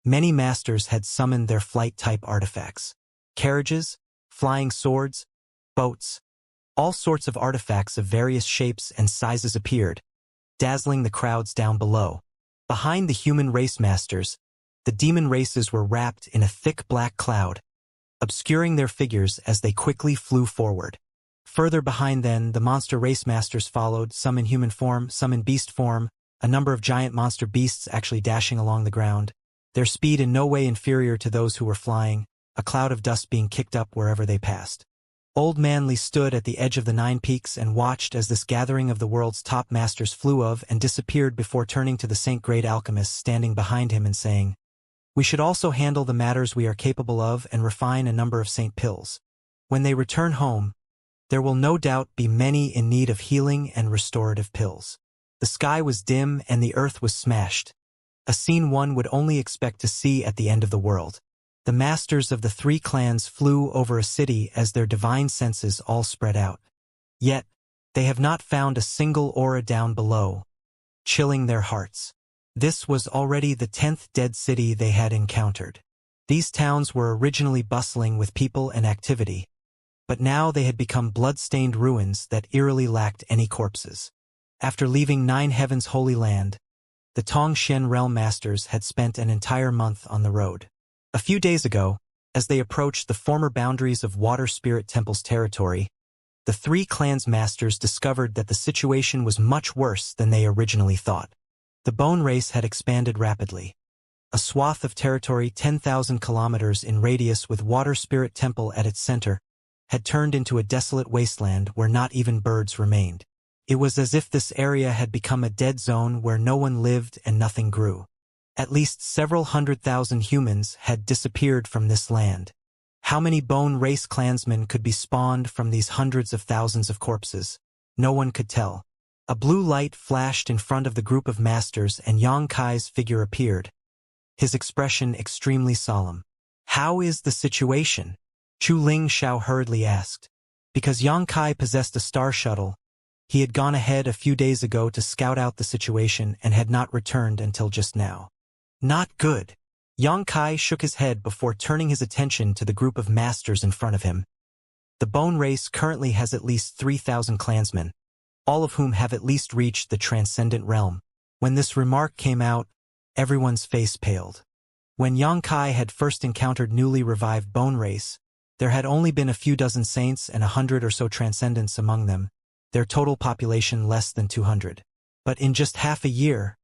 many masters had summoned their flight-type artifacts. Carriages, flying swords, boats, all sorts of artifacts of various shapes and sizes appeared, dazzling the crowds down below. Behind the human race masters, the demon races were wrapped in a thick black cloud, obscuring their figures as they quickly flew forward. Further behind them, the monster race masters followed, some in human form, some in beast form, a number of giant monster beasts actually dashing along the ground, their speed in no way inferior to those who were flying, a cloud of dust being kicked up wherever they passed. Old Man Li stood at the edge of the 9 peaks and watched as this gathering of the world's top masters flew of and disappeared before turning to the Saint Great Alchemist standing behind him and saying, we should also handle the matters we are capable of and refine a number of Saint Pills. When they return home, there will no doubt be many in need of healing and restorative pills. The sky was dim and the earth was smashed, a scene one would only expect to see at the end of the world. The masters of the 3 clans flew over a city as their divine senses all spread out. Yet, they have not found a single aura down below, chilling their hearts. This was already the 10th dead city they had encountered. These towns were originally bustling with people and activity, but now they had become blood-stained ruins that eerily lacked any corpses. After leaving 9 Heavens' holy land, the Tongxian realm masters had spent an entire month on the road. A few days ago, as they approached the former boundaries of Water Spirit Temple's territory, the 3 clans masters discovered that the situation was much worse than they originally thought. The bone race had expanded rapidly. A swath of territory 10,000 kilometers in radius with Water Spirit Temple at its center had turned into a desolate wasteland where not even birds remained. It was as if this area had become a dead zone where no one lived and nothing grew. At least several 100,000 humans had disappeared from this land. How many bone race clansmen could be spawned from these hundreds of thousands of corpses? No one could tell. A blue light flashed in front of the group of masters and Yang Kai's figure appeared, his expression extremely solemn. How is the situation? Chu Ling Xiao hurriedly asked. Because Yang Kai possessed a star shuttle, he had gone ahead a few days ago to scout out the situation and had not returned until just now. Not good. Yang Kai shook his head before turning his attention to the group of masters in front of him. The bone race currently has at least 3,000 clansmen, all of whom have at least reached the transcendent realm. When this remark came out, everyone's face paled. When Yang Kai had first encountered newly revived bone race, there had only been a few dozen saints and 100 or so transcendents among them, their total population less than 200. But in just half a year,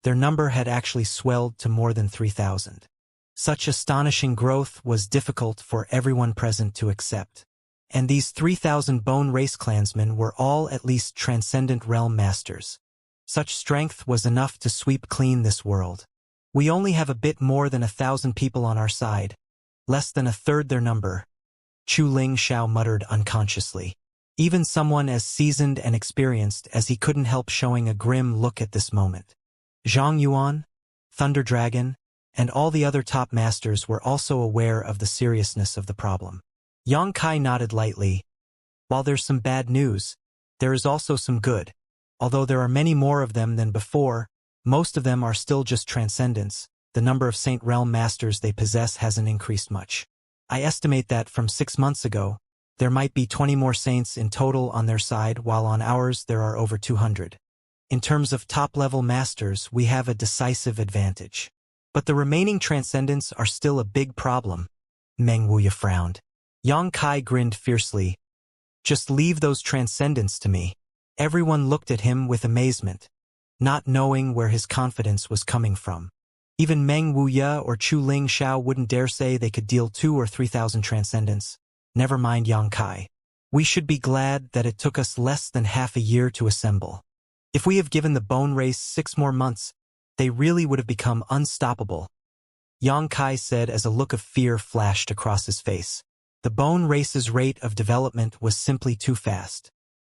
their number had actually swelled to more than 3,000. Such astonishing growth was difficult for everyone present to accept. And these 3,000 bone race clansmen were all at least transcendent realm masters. Such strength was enough to sweep clean this world. We only have a bit more than 1,000 people on our side, less than a third their number, Chu Ling Xiao muttered unconsciously. Even someone as seasoned and experienced as he couldn't help showing a grim look at this moment. Zhang Yuan, Thunder Dragon, and all the other top masters were also aware of the seriousness of the problem. Yang Kai nodded lightly. While there's some bad news, there is also some good. Although there are many more of them than before, most of them are still just transcendents. The number of Saint Realm masters they possess hasn't increased much. I estimate that from 6 months ago, there might be 20 more saints in total on their side, while on ours there are over 200. In terms of top-level masters, we have a decisive advantage. But the remaining transcendents are still a big problem. Meng Wuya frowned. Yang Kai grinned fiercely. Just leave those transcendents to me. Everyone looked at him with amazement, not knowing where his confidence was coming from. Even Meng Wuya or Chu Ling Xiao wouldn't dare say they could deal 2,000 or 3,000 transcendents. Never mind Yang Kai. We should be glad that it took us less than half a year to assemble. If we have given the bone race 6 more months, they really would have become unstoppable. Yang Kai said as a look of fear flashed across his face. The bone race's rate of development was simply too fast.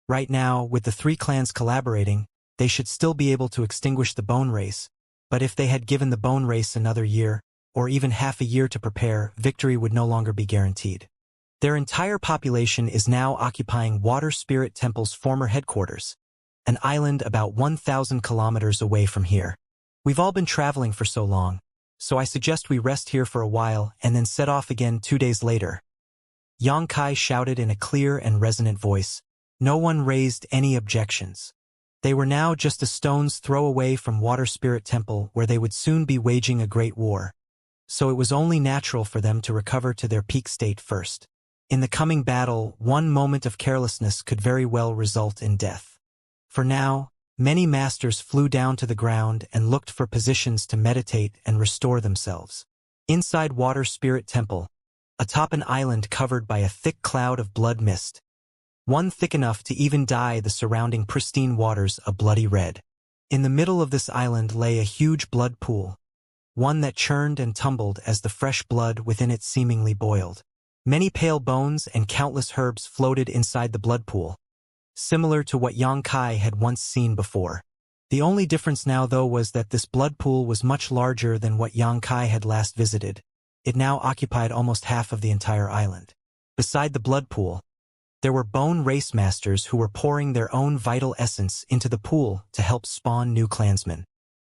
Right now, with the 3 clans collaborating, they should still be able to extinguish the bone race, but if they had given the bone race another year, or even half a year to prepare, victory would no longer be guaranteed. Their entire population is now occupying Water Spirit Temple's former headquarters, an island about 1,000 kilometers away from here. We've all been traveling for so long, so I suggest we rest here for a while and then set off again 2 days later. Yang Kai shouted in a clear and resonant voice. No one raised any objections. They were now just a stone's throw away from Water Spirit Temple, where they would soon be waging a great war. So it was only natural for them to recover to their peak state first. In the coming battle, one moment of carelessness could very well result in death. For now, many masters flew down to the ground and looked for positions to meditate and restore themselves. Inside Water Spirit Temple, atop an island covered by a thick cloud of blood mist, one thick enough to even dye the surrounding pristine waters a bloody red. In the middle of this island lay a huge blood pool, one that churned and tumbled as the fresh blood within it seemingly boiled. Many pale bones and countless herbs floated inside the blood pool, similar to what Yang Kai had once seen before. The only difference now, though, was that this blood pool was much larger than what Yang Kai had last visited. It now occupied almost half of the entire island. Beside the blood pool, there were bone race masters who were pouring their own vital essence into the pool to help spawn new clansmen.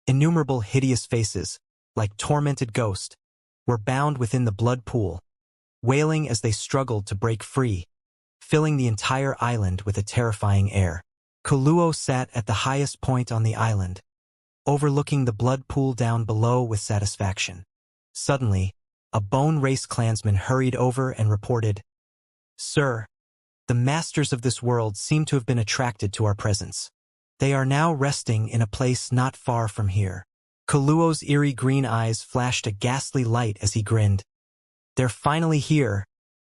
Innumerable hideous faces, like tormented ghosts, were bound within the blood pool, wailing as they struggled to break free, filling the entire island with a terrifying air. Kuluo sat at the highest point on the island, overlooking the blood pool down below with satisfaction. Suddenly, a bone race clansman hurried over and reported, "Sir, the masters of this world seem to have been attracted to our presence. They are now resting in a place not far from here." Kuluo's eerie green eyes flashed a ghastly light as he grinned. "They're finally here,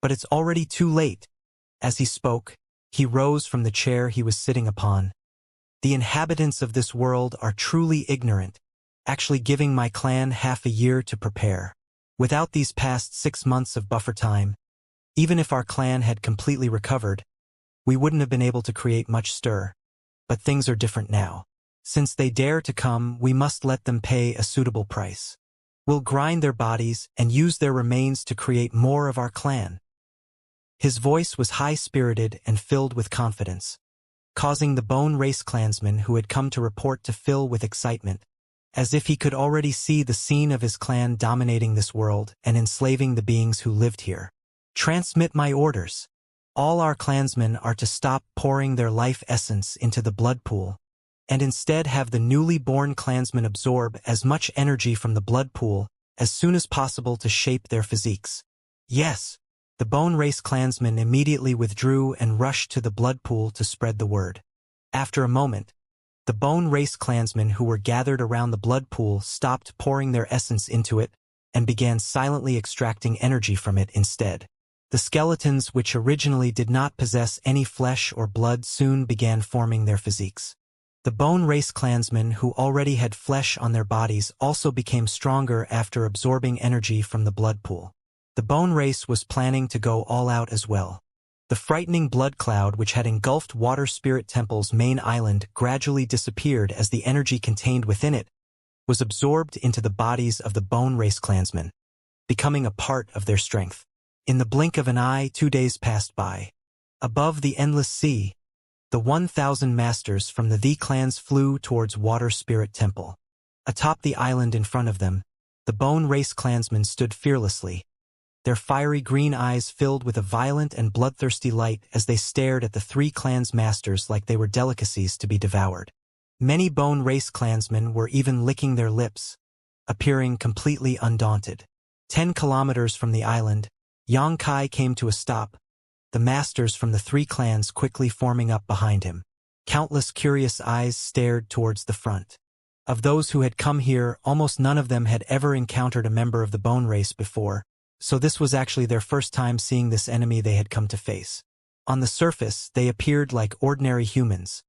but it's already too late." As he spoke, he rose from the chair he was sitting upon. "The inhabitants of this world are truly ignorant, actually giving my clan half a year to prepare. Without these past 6 months of buffer time, even if our clan had completely recovered, we wouldn't have been able to create much stir. But things are different now. Since they dare to come, we must let them pay a suitable price. We'll grind their bodies and use their remains to create more of our clan." His voice was high-spirited and filled with confidence, causing the bone race clansman who had come to report to fill with excitement, as if he could already see the scene of his clan dominating this world and enslaving the beings who lived here. "Transmit my orders. All our clansmen are to stop pouring their life essence into the blood pool, and instead have the newly born clansmen absorb as much energy from the blood pool as soon as possible to shape their physiques." "Yes." The bone race clansmen immediately withdrew and rushed to the blood pool to spread the word. After a moment, The bone race clansmen who were gathered around the blood pool stopped pouring their essence into it and began silently extracting energy from it instead. The skeletons, which originally did not possess any flesh or blood, soon began forming their physiques. The bone race clansmen who already had flesh on their bodies also became stronger after absorbing energy from the blood pool. The bone race was planning to go all out as well. The frightening blood cloud which had engulfed Water Spirit Temple's main island gradually disappeared as the energy contained within it was absorbed into the bodies of the bone race clansmen, becoming a part of their strength. In the blink of an eye, 2 days passed by. Above the endless sea, the 1,000 masters from the clans flew towards Water Spirit Temple. Atop the island in front of them, the bone race clansmen stood fearlessly, their fiery green eyes filled with a violent and bloodthirsty light as they stared at the 3 clans' masters like they were delicacies to be devoured. Many bone race clansmen were even licking their lips, appearing completely undaunted. 10 kilometers from the island, Xianxia came to a stop, the masters from the 3 clans quickly forming up behind him. Countless curious eyes stared towards the front. Of those who had come here, almost none of them had ever encountered a member of the bone race before, so this was actually their first time seeing this enemy they had come to face. On the surface, they appeared like ordinary humans,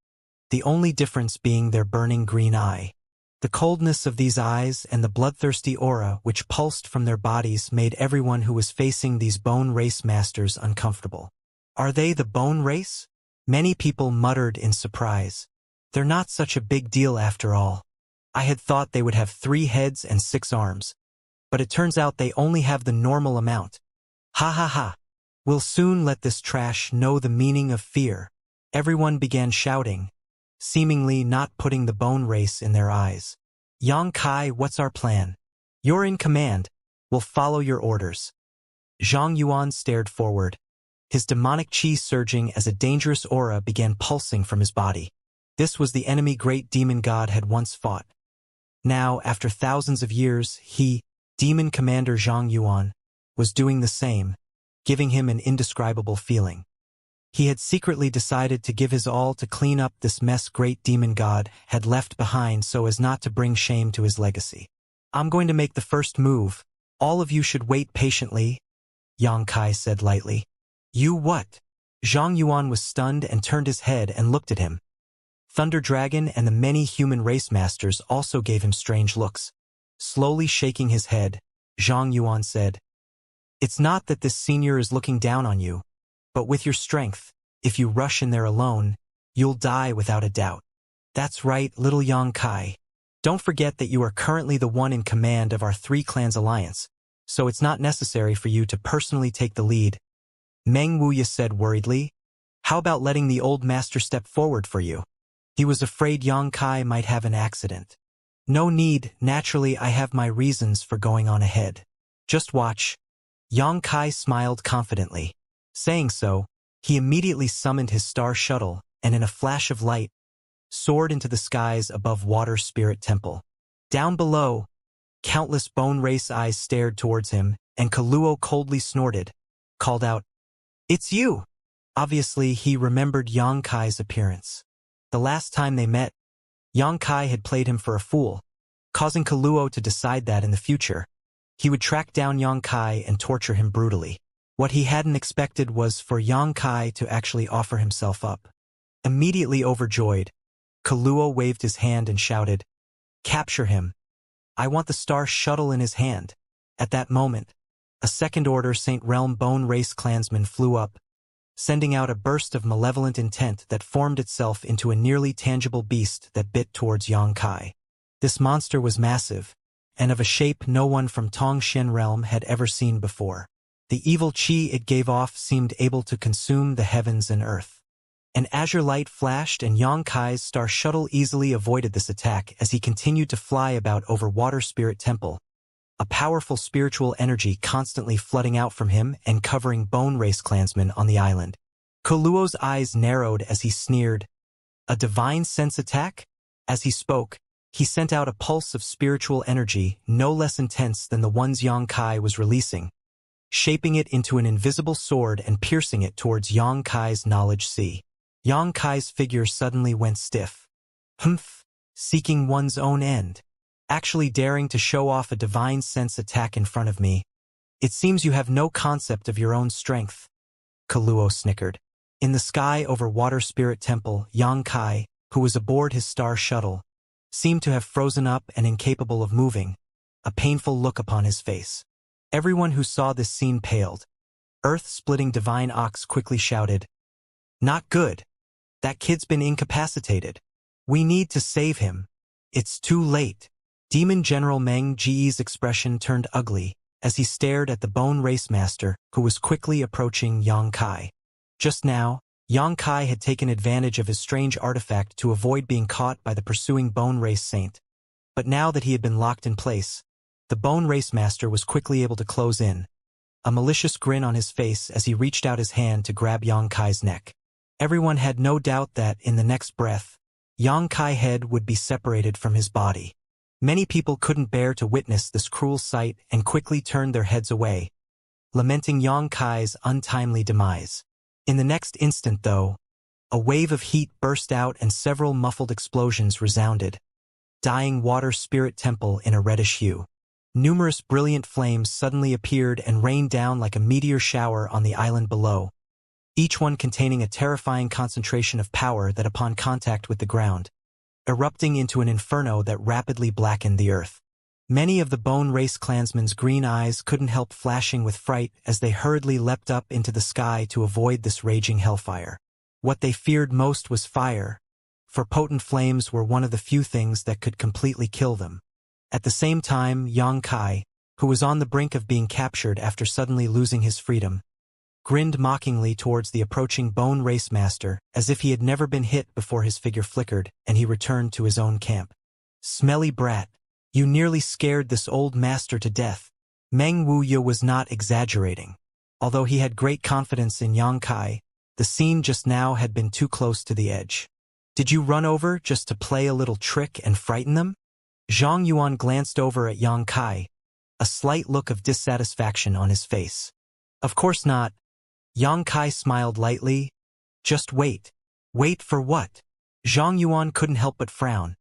the only difference being their burning green eye. The coldness of these eyes and the bloodthirsty aura which pulsed from their bodies made everyone who was facing these bone race masters uncomfortable. Are they the bone race? Many people muttered in surprise. They're not such a big deal after all. I had thought they would have 3 heads and 6 arms. But it turns out they only have the normal amount. Ha ha ha. We'll soon let this trash know the meaning of fear. Everyone began shouting, seemingly not putting the bone race in their eyes. Xianxia, what's our plan? You're in command. We'll follow your orders. Zhang Yuan stared forward, his demonic chi surging as a dangerous aura began pulsing from his body. This was the enemy great demon god had once fought. Now, after thousands of years, he, Demon Commander Zhang Yuan, was doing the same, giving him an indescribable feeling. He had secretly decided to give his all to clean up this mess great demon god had left behind so as not to bring shame to his legacy. I'm going to make the first move. All of you should wait patiently, Xianxia said lightly. You what? Zhang Yuan was stunned and turned his head and looked at him. Thunder Dragon and the many human race masters also gave him strange looks. Slowly shaking his head, Zhang Yuan said, It's not that this senior is looking down on you, but with your strength, if you rush in there alone, you'll die without a doubt. That's right, little Xianxia. Don't forget that you are currently the one in command of our 3 clans alliance, so it's not necessary for you to personally take the lead. Meng Wuya said worriedly. How about letting the old master step forward for you? He was afraid Xianxia might have an accident. No need, naturally I have my reasons for going on ahead. Just watch. Xianxia smiled confidently. Saying so, he immediately summoned his star shuttle and in a flash of light, soared into the skies above Water Spirit Temple. Down below, countless bone race eyes stared towards him and Kaluo coldly snorted, called out, It's you! Obviously, he remembered Xianxia's appearance. The last time they met, Xianxia had played him for a fool, causing Kaluo to decide that in the future, he would track down Xianxia and torture him brutally. What he hadn't expected was for Xianxia to actually offer himself up. Immediately overjoyed, Kaluo waved his hand and shouted, Capture him. I want the star shuttle in his hand. At that moment, a second-order Saint Realm bone race clansman flew up, sending out a burst of malevolent intent that formed itself into a nearly tangible beast that bit towards Xianxia. This monster was massive, and of a shape no one from Tongshan Realm had ever seen before. The evil chi it gave off seemed able to consume the heavens and earth. An azure light flashed and Xianxia's star shuttle easily avoided this attack as he continued to fly about over Water Spirit Temple, a powerful spiritual energy constantly flooding out from him and covering bone race clansmen on the island. Kaluo's eyes narrowed as he sneered, A divine sense attack? As he spoke, he sent out a pulse of spiritual energy no less intense than the ones Xianxia was releasing, shaping it into an invisible sword and piercing it towards Xianxia's knowledge sea. Xianxia's figure suddenly went stiff. Humph, seeking one's own end. Actually daring to show off a divine sense attack in front of me. It seems you have no concept of your own strength. Kaluo snickered. In the sky over Water Spirit Temple, Xianxia, who was aboard his star shuttle, seemed to have frozen up and incapable of moving, a painful look upon his face. Everyone who saw this scene paled. Earth-splitting Divine Ox quickly shouted, "Not good. That kid's been incapacitated. We need to save him. It's too late." Demon General Meng Ji's expression turned ugly as he stared at the Bone Race Master, who was quickly approaching Xianxia. Just now, Xianxia had taken advantage of his strange artifact to avoid being caught by the pursuing Bone Race Saint. But now that he had been locked in place, the Bone Race Master was quickly able to close in, a malicious grin on his face as he reached out his hand to grab Xianxia's neck. Everyone had no doubt that, in the next breath, Xianxia's head would be separated from his body. Many people couldn't bear to witness this cruel sight and quickly turned their heads away, lamenting Xianxia's untimely demise. In the next instant, though, a wave of heat burst out and several muffled explosions resounded, dyeing Water Spirit Temple in a reddish hue. Numerous brilliant flames suddenly appeared and rained down like a meteor shower on the island below, each one containing a terrifying concentration of power that, upon contact with the ground, erupting into an inferno that rapidly blackened the earth. Many of the Bone Race clansmen's green eyes couldn't help flashing with fright as they hurriedly leapt up into the sky to avoid this raging hellfire. What they feared most was fire, for potent flames were one of the few things that could completely kill them. At the same time, Xianxia, who was on the brink of being captured after suddenly losing his freedom, grinned mockingly towards the approaching Bone Race Master as if he had never been hit before his figure flickered and he returned to his own camp. "Smelly brat, you nearly scared this old master to death." Meng Wuxia was not exaggerating. Although he had great confidence in Xianxia, the scene just now had been too close to the edge. "Did you run over just to play a little trick and frighten them?" Zhang Yuan glanced over at Xianxia, a slight look of dissatisfaction on his face. "Of course not." Xianxia smiled lightly. "Just wait." "Wait for what?" Zhang Yuan couldn't help but frown,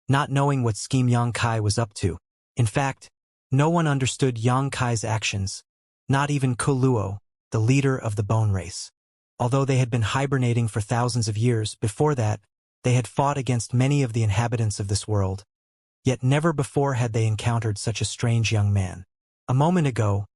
not knowing what scheme Xianxia was up to. In fact, no one understood Xianxia's actions, not even Kaluo, the leader of the Bone Race. Although they had been hibernating for thousands of years, before that, they had fought against many of the inhabitants of this world. Yet never before had they encountered such a strange young man. A moment ago,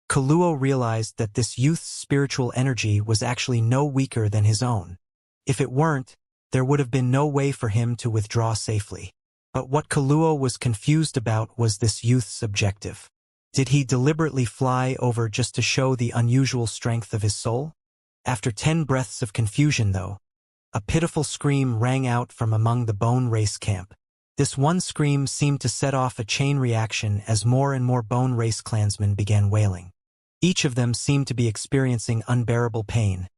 Kaluo realized that this youth's spiritual energy was actually no weaker than his own. If it weren't, there would have been no way for him to withdraw safely. But what Kaluo was confused about was this youth's objective. Did he deliberately fly over just to show the unusual strength of his soul? After 10 breaths of confusion, though, a pitiful scream rang out from among the Bone Race camp. This one scream seemed to set off a chain reaction as more and more Bone Race clansmen began wailing. Each of them seemed to be experiencing unbearable pain,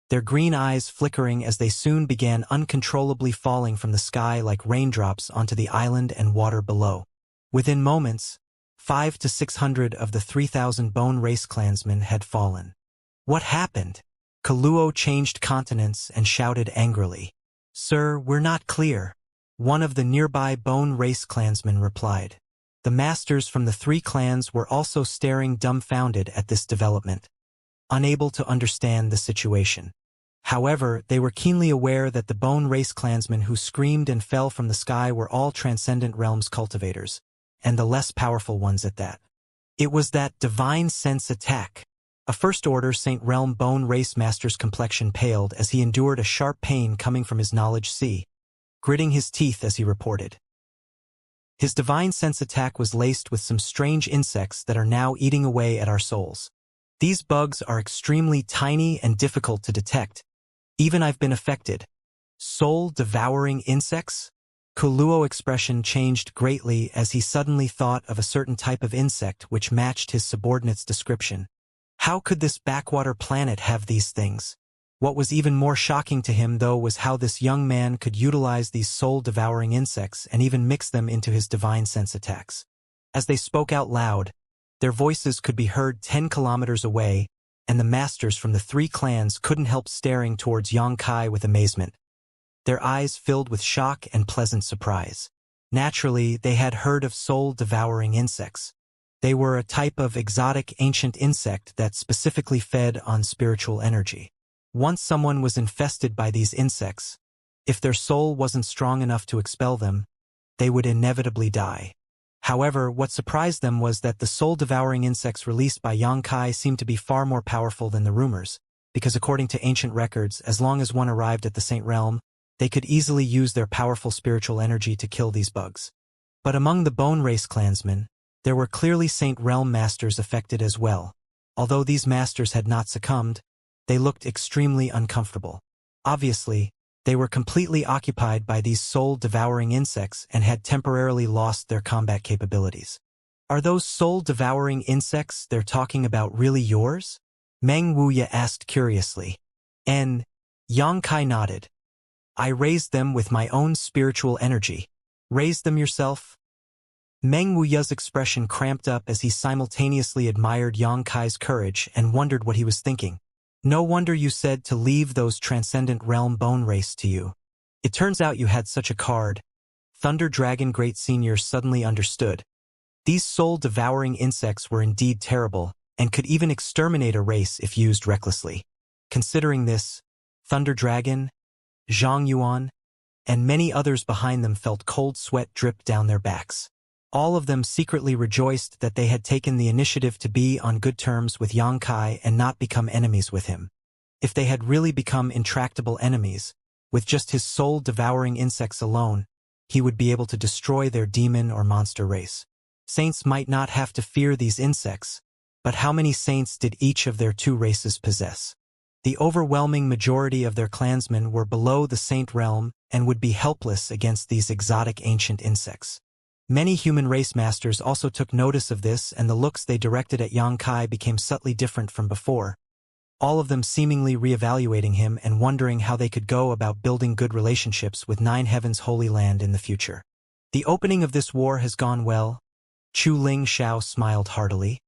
their green eyes flickering as they soon began uncontrollably falling from the sky like raindrops onto the island and water below. Within moments, 500 to 600 of the 3,000 Bone Race clansmen had fallen. "What happened?" Kaluo changed countenance and shouted angrily. "Sir, we're not clear," one of the nearby Bone Race clansmen replied. The masters from the 3 clans were also staring dumbfounded at this development, unable to understand the situation. However, they were keenly aware that the Bone Race clansmen who screamed and fell from the sky were all Transcendent Realms cultivators, and the less powerful ones at that. It was that divine sense attack. A First-Order Saint Realm Bone Race Master's complexion paled as he endured a sharp pain coming from his knowledge sea, gritting his teeth as he reported. His divine sense attack was laced with some strange insects that are now eating away at our souls. These bugs are extremely tiny and difficult to detect. Even I've been affected. Soul-devouring insects? Kaluo's expression changed greatly as he suddenly thought of a certain type of insect which matched his subordinate's description. How could this backwater planet have these things? What was even more shocking to him, though, was how this young man could utilize these soul-devouring insects and even mix them into his divine sense attacks. As they spoke out loud, their voices could be heard 10 kilometers away, and the masters from the 3 clans couldn't help staring towards Xianxia with amazement. their eyes filled with shock and pleasant surprise. Naturally, they had heard of soul-devouring insects. They were a type of exotic ancient insect that specifically fed on spiritual energy. Once someone was infested by these insects, if their soul wasn't strong enough to expel them, they would inevitably die. However, what surprised them was that the soul-devouring insects released by Xianxia seemed to be far more powerful than the rumors, because according to ancient records, as long as one arrived at the Saint Realm, they could easily use their powerful spiritual energy to kill these bugs. But among the Bone Race clansmen, there were clearly Saint Realm masters affected as well. Although these masters had not succumbed, they looked extremely uncomfortable. Obviously, they were completely occupied by these soul-devouring insects and had temporarily lost their combat capabilities. Are those soul-devouring insects they're talking about really yours? Meng Wuya asked curiously. And Xianxia nodded. I raised them with my own spiritual energy. Raised them yourself? Meng Wuya's expression cramped up as he simultaneously admired Xianxia's courage and wondered what he was thinking. No wonder you said to leave those transcendent realm bone race to you. It turns out you had such a card. Thunder Dragon Great Senior suddenly understood. These soul-devouring insects were indeed terrible, and could even exterminate a race if used recklessly. Considering this, Thunder Dragon, Zhang Yuan, and many others behind them felt cold sweat drip down their backs. All of them secretly rejoiced that they had taken the initiative to be on good terms with Xianxia and not become enemies with him. If they had really become intractable enemies, with just his soul-devouring insects alone, he would be able to destroy their demon or monster race. Saints might not have to fear these insects, but how many saints did each of their two races possess? The overwhelming majority of their clansmen were below the Saint Realm and would be helpless against these exotic ancient insects. Many human race masters also took notice of this, and the looks they directed at Xianxia became subtly different from before, all of them seemingly reevaluating him and wondering how they could go about building good relationships with Nine Heavens Holy Land in the future. The opening of this war has gone well. Chu Ling Xiao smiled heartily.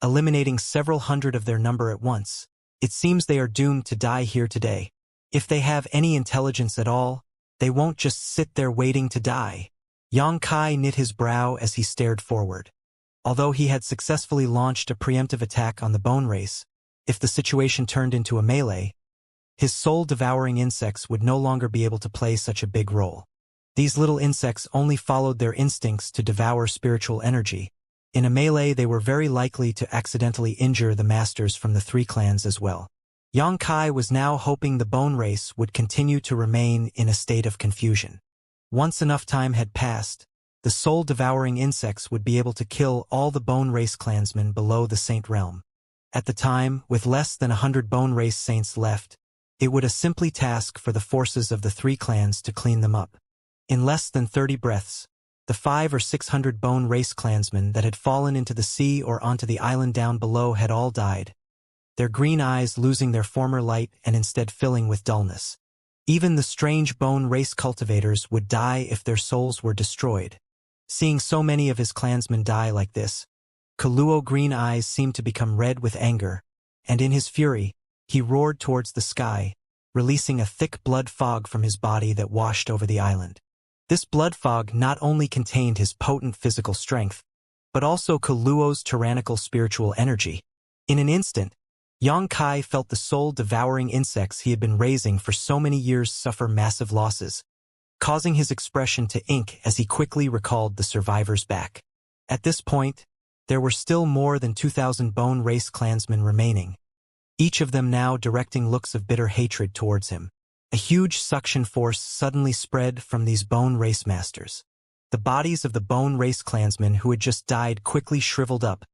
Eliminating several hundred of their number at once, it seems they are doomed to die here today. If they have any intelligence at all, they won't just sit there waiting to die. Xianxia knit his brow as he stared forward. Although he had successfully launched a preemptive attack on the bone race, if the situation turned into a melee, his soul-devouring insects would no longer be able to play such a big role. These little insects only followed their instincts to devour spiritual energy. In a melee, they were very likely to accidentally injure the masters from the three clans as well. Xianxia was now hoping the bone race would continue to remain in a state of confusion. Once enough time had passed, the soul-devouring insects would be able to kill all the bone race clansmen below the Saint Realm. At the time, with less than 100 bone race saints left, it would a simply task for the forces of the three clans to clean them up. In less than 30 breaths, the 500 or 600 bone race clansmen that had fallen into the sea or onto the island down below had all died, their green eyes losing their former light and instead filling with dullness. Even the strange bone race cultivators would die if their souls were destroyed. Seeing so many of his clansmen die like this, Kaluo's green eyes seemed to become red with anger, and in his fury, he roared towards the sky, releasing a thick blood fog from his body that washed over the island. This blood fog not only contained his potent physical strength, but also Kaluo's tyrannical spiritual energy. In an instant, Xianxia felt the soul-devouring insects he had been raising for so many years suffer massive losses, causing his expression to ink as he quickly recalled the survivors back. At this point, there were still more than 2,000 bone race clansmen remaining, each of them now directing looks of bitter hatred towards him. A huge suction force suddenly spread from these bone race masters. The bodies of the bone race clansmen who had just died quickly shriveled up,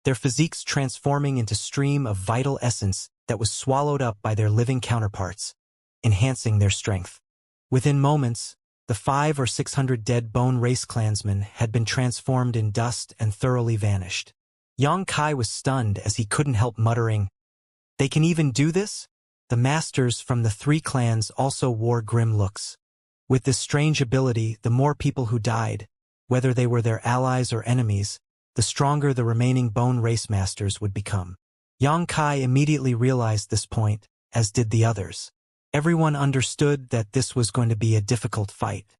their physiques transforming into a stream of vital essence that was swallowed up by their living counterparts, enhancing their strength. Within moments, the 500 or 600 dead bone race clansmen had been transformed in dust and thoroughly vanished. Xianxia was stunned as he couldn't help muttering, "They can even do this?" The masters from the three clans also wore grim looks. With this strange ability, the more people who died, whether they were their allies or enemies, the stronger the remaining bone race masters would become. Xianxia immediately realized this point, as did the others. Everyone understood that this was going to be a difficult fight.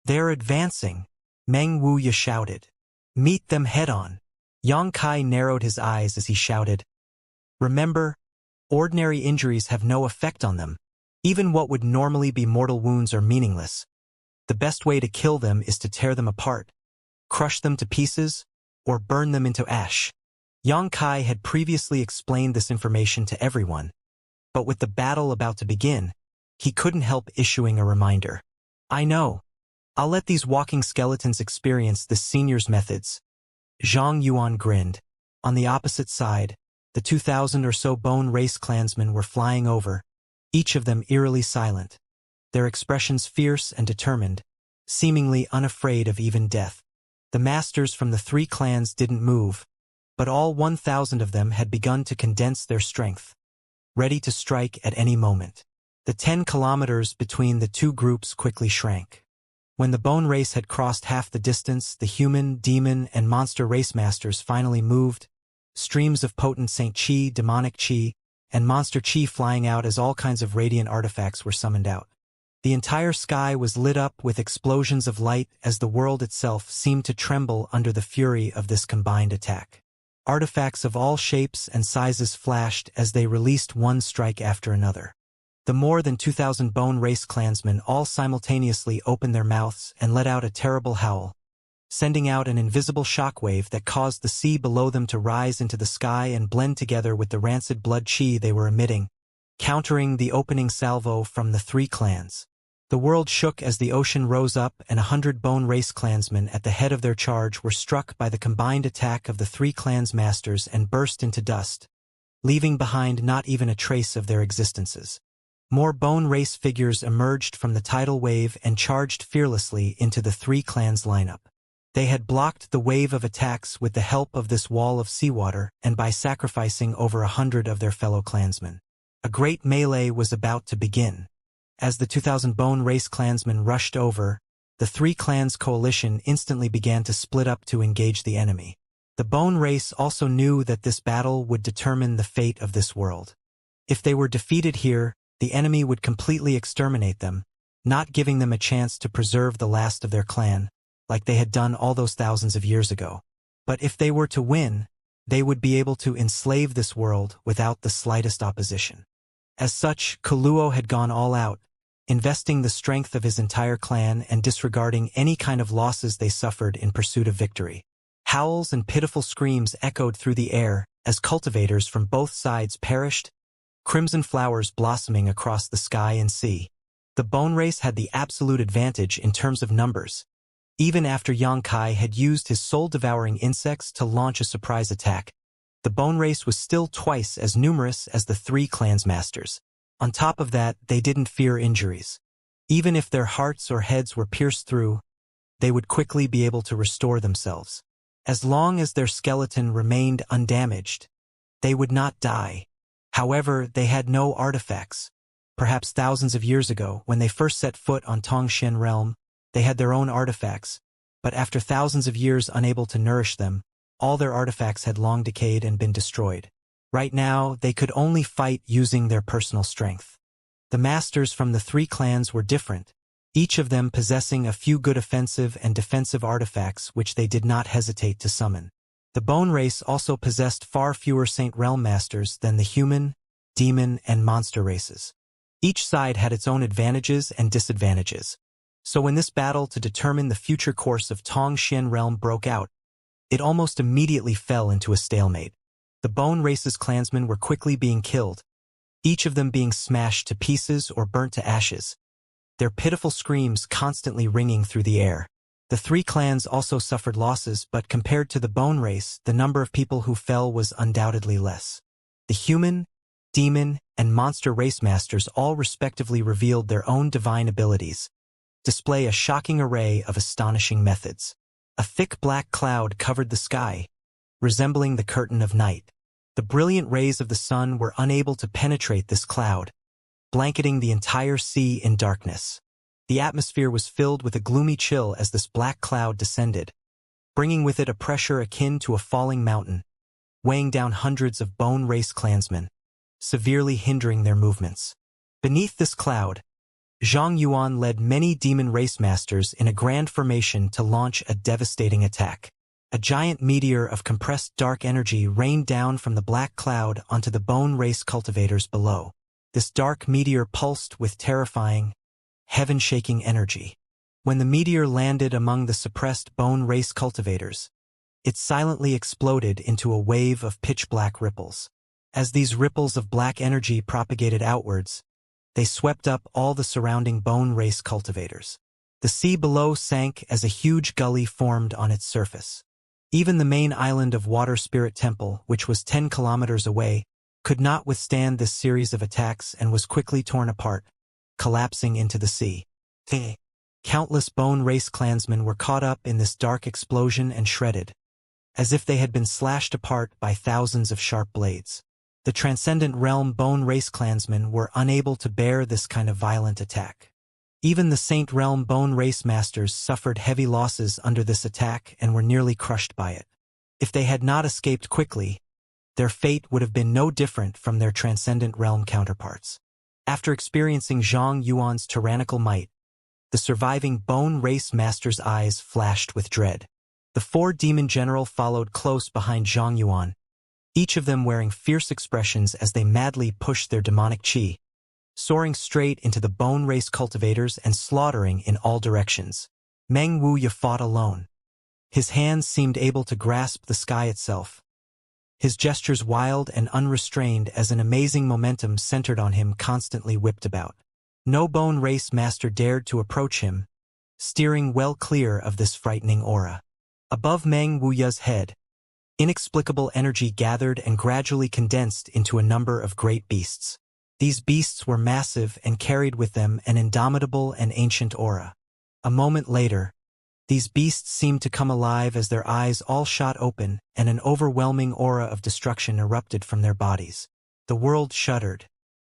"They're advancing," Meng Wuya shouted. "Meet them head-on." Yang Kai narrowed his eyes as he shouted, "Remember, ordinary injuries have no effect on them. Even what would normally be mortal wounds are meaningless. The best way to kill them is to tear them apart, crush them to pieces, or burn them into ash." Yang Kai had previously explained this information to everyone, but with the battle about to begin, he couldn't help issuing a reminder. "I know. I'll let these walking skeletons experience this senior's methods." Zhang Yuan grinned. On the opposite side, the 2,000 or so bone race clansmen were flying over, each of them eerily silent, their expressions fierce and determined, seemingly unafraid of even death. The masters from the 3 clans didn't move, but all 1,000 of them had begun to condense their strength, ready to strike at any moment. The 10 kilometers between the 2 groups quickly shrank. When the bone race had crossed half the distance, the human, demon, and monster race masters finally moved, streams of potent Saint Qi, demonic Qi, and monster Qi flying out as all kinds of radiant artifacts were summoned out. The entire sky was lit up with explosions of light as the world itself seemed to tremble under the fury of this combined attack. Artifacts of all shapes and sizes flashed as they released one strike after another. The more than 2,000 bone race clansmen all simultaneously opened their mouths and let out a terrible howl, sending out an invisible shockwave that caused the sea below them to rise into the sky and blend together with the rancid blood Qi they were emitting, countering the opening salvo from the 3 clans. The world shook as the ocean rose up and 100 bone race clansmen at the head of their charge were struck by the combined attack of the 3 clans masters and burst into dust, leaving behind not even a trace of their existences. More bone race figures emerged from the tidal wave and charged fearlessly into the 3 clans lineup. They had blocked the wave of attacks with the help of this wall of seawater and by sacrificing over 100 of their fellow clansmen. A great melee was about to begin. As the 2,000 bone race clansmen rushed over, the 3 clans coalition instantly began to split up to engage the enemy. The bone race also knew that this battle would determine the fate of this world. If they were defeated here, the enemy would completely exterminate them, not giving them a chance to preserve the last of their clan, like they had done all those thousands of years ago. But if they were to win, they would be able to enslave this world without the slightest opposition. As such, Kuluo had gone all out, investing the strength of his entire clan and disregarding any kind of losses they suffered in pursuit of victory. Howls and pitiful screams echoed through the air as cultivators from both sides perished, crimson flowers blossoming across the sky and sea. The bone race had the absolute advantage in terms of numbers. Even after Yang Kai had used his soul-devouring insects to launch a surprise attack, the bone race was still twice as numerous as the 3 clans masters. On top of that, they didn't fear injuries. Even if their hearts or heads were pierced through, they would quickly be able to restore themselves. As long as their skeleton remained undamaged, they would not die. However, they had no artifacts. Perhaps thousands of years ago, when they first set foot on Tongshan realm, they had their own artifacts, but after thousands of years unable to nourish them, all their artifacts had long decayed and been destroyed. Right now, they could only fight using their personal strength. The masters from the 3 clans were different, each of them possessing a few good offensive and defensive artifacts which they did not hesitate to summon. The bone race also possessed far fewer Saint Realm masters than the human, demon, and monster races. Each side had its own advantages and disadvantages. So when this battle to determine the future course of Tongshan realm broke out, it almost immediately fell into a stalemate. The bone race's clansmen were quickly being killed, each of them being smashed to pieces or burnt to ashes, their pitiful screams constantly ringing through the air. The 3 clans also suffered losses, but compared to the bone race, the number of people who fell was undoubtedly less. The human, demon, and monster race masters all respectively revealed their own divine abilities, display a shocking array of astonishing methods. A thick black cloud covered the sky, resembling the curtain of night. The brilliant rays of the sun were unable to penetrate this cloud, blanketing the entire sea in darkness. The atmosphere was filled with a gloomy chill as this black cloud descended, bringing with it a pressure akin to a falling mountain, weighing down hundreds of bone race clansmen, severely hindering their movements. Beneath this cloud, Zhang Yuan led many demon race masters in a grand formation to launch a devastating attack. A giant meteor of compressed dark energy rained down from the black cloud onto the bone race cultivators below. This dark meteor pulsed with terrifying, heaven-shaking energy. When the meteor landed among the suppressed bone race cultivators, it silently exploded into a wave of pitch-black ripples. As these ripples of black energy propagated outwards, they swept up all the surrounding bone race cultivators. The sea below sank as a huge gully formed on its surface. Even the main island of Water Spirit Temple, which was 10 kilometers away, could not withstand this series of attacks and was quickly torn apart, collapsing into the sea. Countless bone race clansmen were caught up in this dark explosion and shredded, as if they had been slashed apart by thousands of sharp blades. The Transcendent Realm bone race clansmen were unable to bear this kind of violent attack. Even the Saint Realm bone race masters suffered heavy losses under this attack and were nearly crushed by it. If they had not escaped quickly, their fate would have been no different from their Transcendent Realm counterparts. After experiencing Zhang Yuan's tyrannical might, the surviving bone race master's eyes flashed with dread. The 4 demon general followed close behind Zhang Yuan, each of them wearing fierce expressions as they madly pushed their demonic qi, soaring straight into the bone race cultivators and slaughtering in all directions. Meng Wuya fought alone. His hands seemed able to grasp the sky itself, his gestures wild and unrestrained as an amazing momentum centered on him constantly whipped about. No bone race master dared to approach him, steering well clear of this frightening aura. Above Meng Wuya's head, inexplicable energy gathered and gradually condensed into a number of great beasts. These beasts were massive and carried with them an indomitable and ancient aura. A moment later, these beasts seemed to come alive as their eyes all shot open and an overwhelming aura of destruction erupted from their bodies. The world shuddered.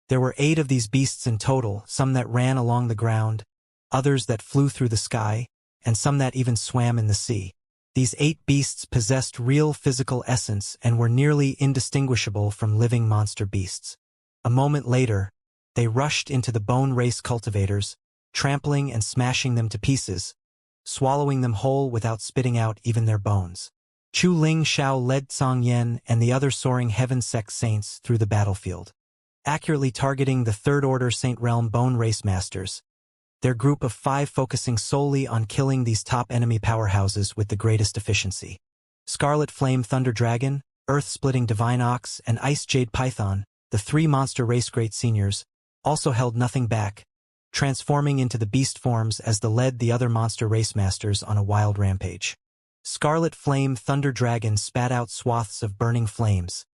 There were 8 of these beasts in total, some that ran along the ground, others that flew through the sky, and some that even swam in the sea. These 8 beasts possessed real physical essence and were nearly indistinguishable from living monster beasts. A moment later, they rushed into the bone race cultivators, trampling and smashing them to pieces, swallowing them whole without spitting out even their bones. Chu Ling Xiao led Song Yen and the other soaring heaven sect saints through the battlefield, accurately targeting the Third-Order Saint Realm bone race masters, their group of 5 focusing solely on killing these top enemy powerhouses with the greatest efficiency. Scarlet Flame Thunder Dragon, Earth-Splitting Divine Ox, and Ice Jade Python, the 3 monster race great seniors, also held nothing back, transforming into the beast forms as they led the other monster race masters on a wild rampage. Scarlet Flame Thunder Dragon spat out swaths of burning flames.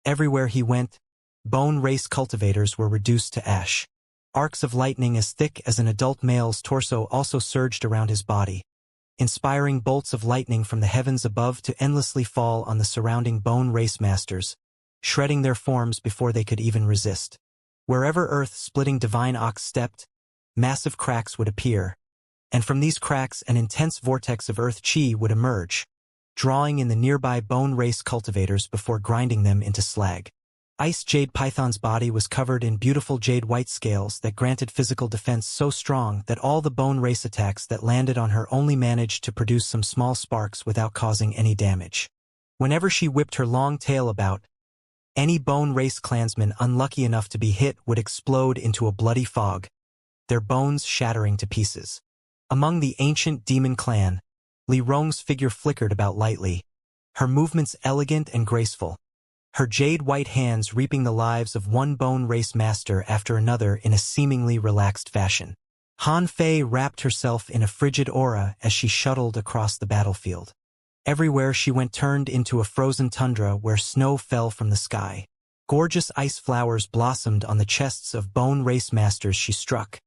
Everywhere he went, bone race cultivators were reduced to ash. Arcs of lightning as thick as an adult male's torso also surged around his body, inspiring bolts of lightning from the heavens above to endlessly fall on the surrounding bone race masters, shredding their forms before they could even resist. Wherever Earth-Splitting Divine Ox stepped, massive cracks would appear, and from these cracks an intense vortex of Earth Chi would emerge, drawing in the nearby bone race cultivators before grinding them into slag. Ice Jade Python's body was covered in beautiful jade white scales that granted physical defense so strong that all the bone race attacks that landed on her only managed to produce some small sparks without causing any damage. Whenever she whipped her long tail about, any bone race clansman unlucky enough to be hit would explode into a bloody fog, their bones shattering to pieces. Among the ancient demon clan, Li Rong's figure flickered about lightly, her movements elegant and graceful, her jade-white hands reaping the lives of one bone race master after another in a seemingly relaxed fashion. Han Fei wrapped herself in a frigid aura as she shuttled across the battlefield. Everywhere she went turned into a frozen tundra where snow fell from the sky. Gorgeous ice flowers blossomed on the chests of bone race masters she struck,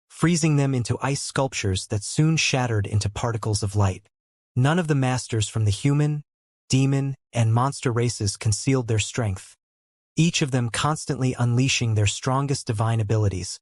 freezing them into ice sculptures that soon shattered into particles of light. None of the masters from the human, demon, and monster races concealed their strength, each of them constantly unleashing their strongest divine abilities,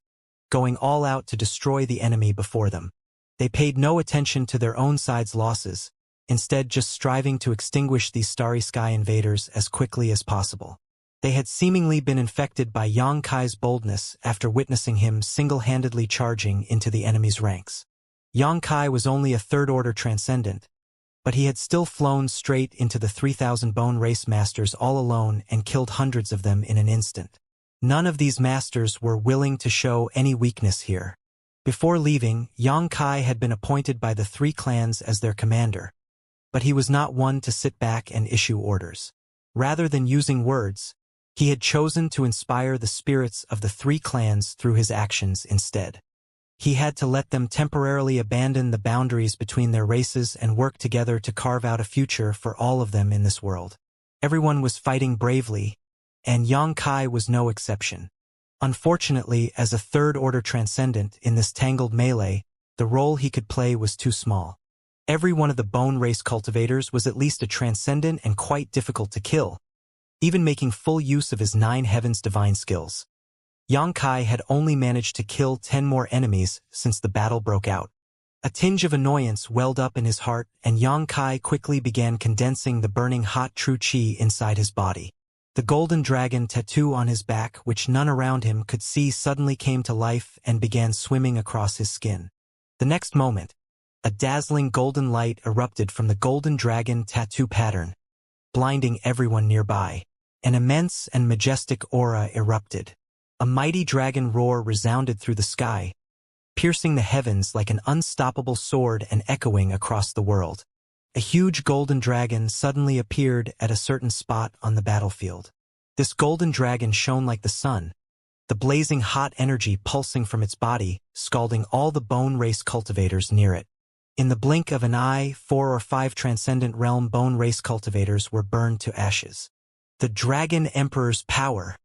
going all out to destroy the enemy before them. They paid no attention to their own side's losses, instead just striving to extinguish these starry sky invaders as quickly as possible. They had seemingly been infected by Yang Kai's boldness after witnessing him single-handedly charging into the enemy's ranks. Yang Kai was only a third-order transcendent, but he had still flown straight into the 3,000 bone race masters all alone and killed hundreds of them in an instant. None of these masters were willing to show any weakness here. Before leaving, Yang Kai had been appointed by the three clans as their commander, but he was not one to sit back and issue orders. Rather than using words, he had chosen to inspire the spirits of the three clans through his actions instead. He had to let them temporarily abandon the boundaries between their races and work together to carve out a future for all of them in this world. Everyone was fighting bravely, and Yang Kai was no exception. Unfortunately, as a third-order transcendent in this tangled melee, the role he could play was too small. Every one of the bone race cultivators was at least a transcendent and quite difficult to kill, even making full use of his 9 heavens divine skills. Yang Kai had only managed to kill 10 more enemies since the battle broke out. A tinge of annoyance welled up in his heart, and Yang Kai quickly began condensing the burning hot true chi inside his body. The golden dragon tattoo on his back, which none around him could see, suddenly came to life and began swimming across his skin. The next moment, a dazzling golden light erupted from the golden dragon tattoo pattern, blinding everyone nearby. An immense and majestic aura erupted. A mighty dragon roar resounded through the sky, piercing the heavens like an unstoppable sword and echoing across the world. A huge golden dragon suddenly appeared at a certain spot on the battlefield. This golden dragon shone like the sun, the blazing hot energy pulsing from its body, scalding all the bone race cultivators near it. In the blink of an eye, 4 or 5 transcendent realm bone race cultivators were burned to ashes. The Dragon Emperor's power.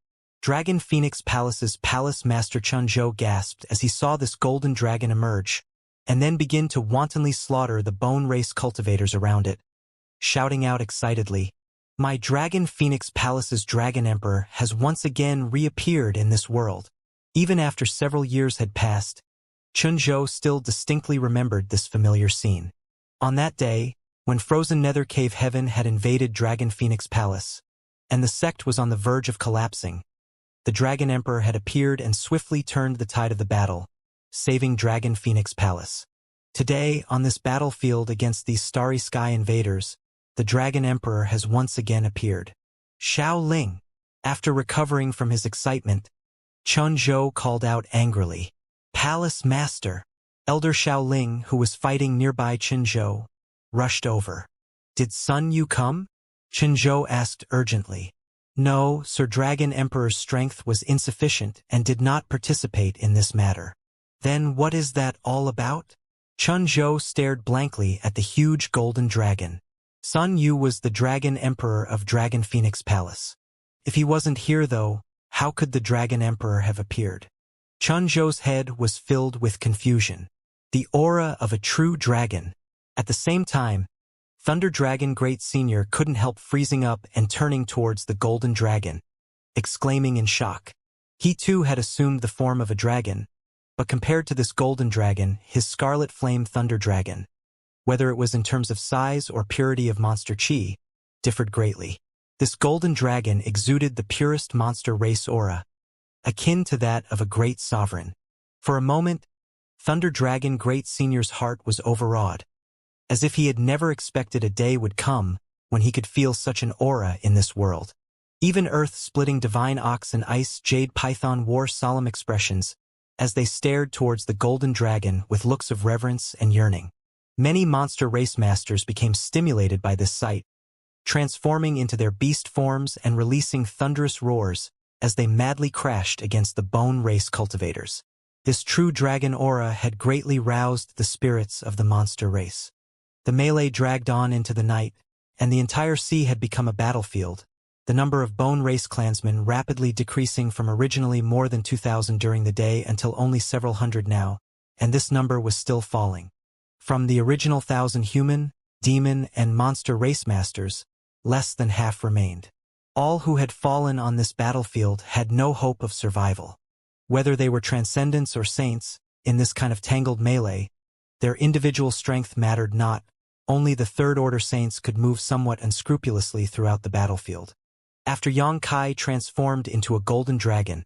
Dragon Phoenix Palace's Palace Master Chunzhou gasped as he saw this golden dragon emerge, and then begin to wantonly slaughter the bone race cultivators around it, shouting out excitedly, "My Dragon Phoenix Palace's Dragon Emperor has once again reappeared in this world." Even after several years had passed, Chunzhou still distinctly remembered this familiar scene. On that day, when frozen nether cave heaven had invaded Dragon Phoenix Palace, and the sect was on the verge of collapsing, the Dragon Emperor had appeared and swiftly turned the tide of the battle, saving Dragon Phoenix Palace. Today, on this battlefield against these starry sky invaders, the Dragon Emperor has once again appeared. Xiao Ling. After recovering from his excitement, Chunzhou called out angrily, "Palace Master!" Elder Xiao Ling, who was fighting nearby Chunzhou, rushed over. "Did Sun Yu come?" Chunzhou asked urgently. "No, Sir Dragon Emperor's strength was insufficient and did not participate in this matter." "Then what is that all about?" Chunzhou stared blankly at the huge golden dragon. Sun Yu was the Dragon Emperor of Dragon Phoenix Palace. If he wasn't here though, how could the Dragon Emperor have appeared? Chunzhou's head was filled with confusion. The aura of a true dragon. At the same time, Thunder Dragon Great Senior couldn't help freezing up and turning towards the golden dragon, exclaiming in shock. He too had assumed the form of a dragon, but compared to this golden dragon, his scarlet flame thunder dragon, whether it was in terms of size or purity of monster chi, differed greatly. This golden dragon exuded the purest monster race aura, akin to that of a great sovereign. For a moment, Thunder Dragon Great Senior's heart was overawed, as if he had never expected a day would come when he could feel such an aura in this world. Even earth-splitting divine ox and ice jade python wore solemn expressions as they stared towards the golden dragon with looks of reverence and yearning. Many monster race masters became stimulated by this sight, transforming into their beast forms and releasing thunderous roars as they madly crashed against the bone race cultivators. This true dragon aura had greatly roused the spirits of the monster race. The melee dragged on into the night, and the entire sea had become a battlefield, the number of bone race clansmen rapidly decreasing from originally more than 2,000 during the day until only several hundred now, and this number was still falling. From the original 1,000 human, demon, and monster race masters, less than half remained. All who had fallen on this battlefield had no hope of survival. Whether they were transcendents or saints, in this kind of tangled melee, their individual strength mattered not. Only the third-order saints could move somewhat unscrupulously throughout the battlefield. After Yang Kai transformed into a golden dragon,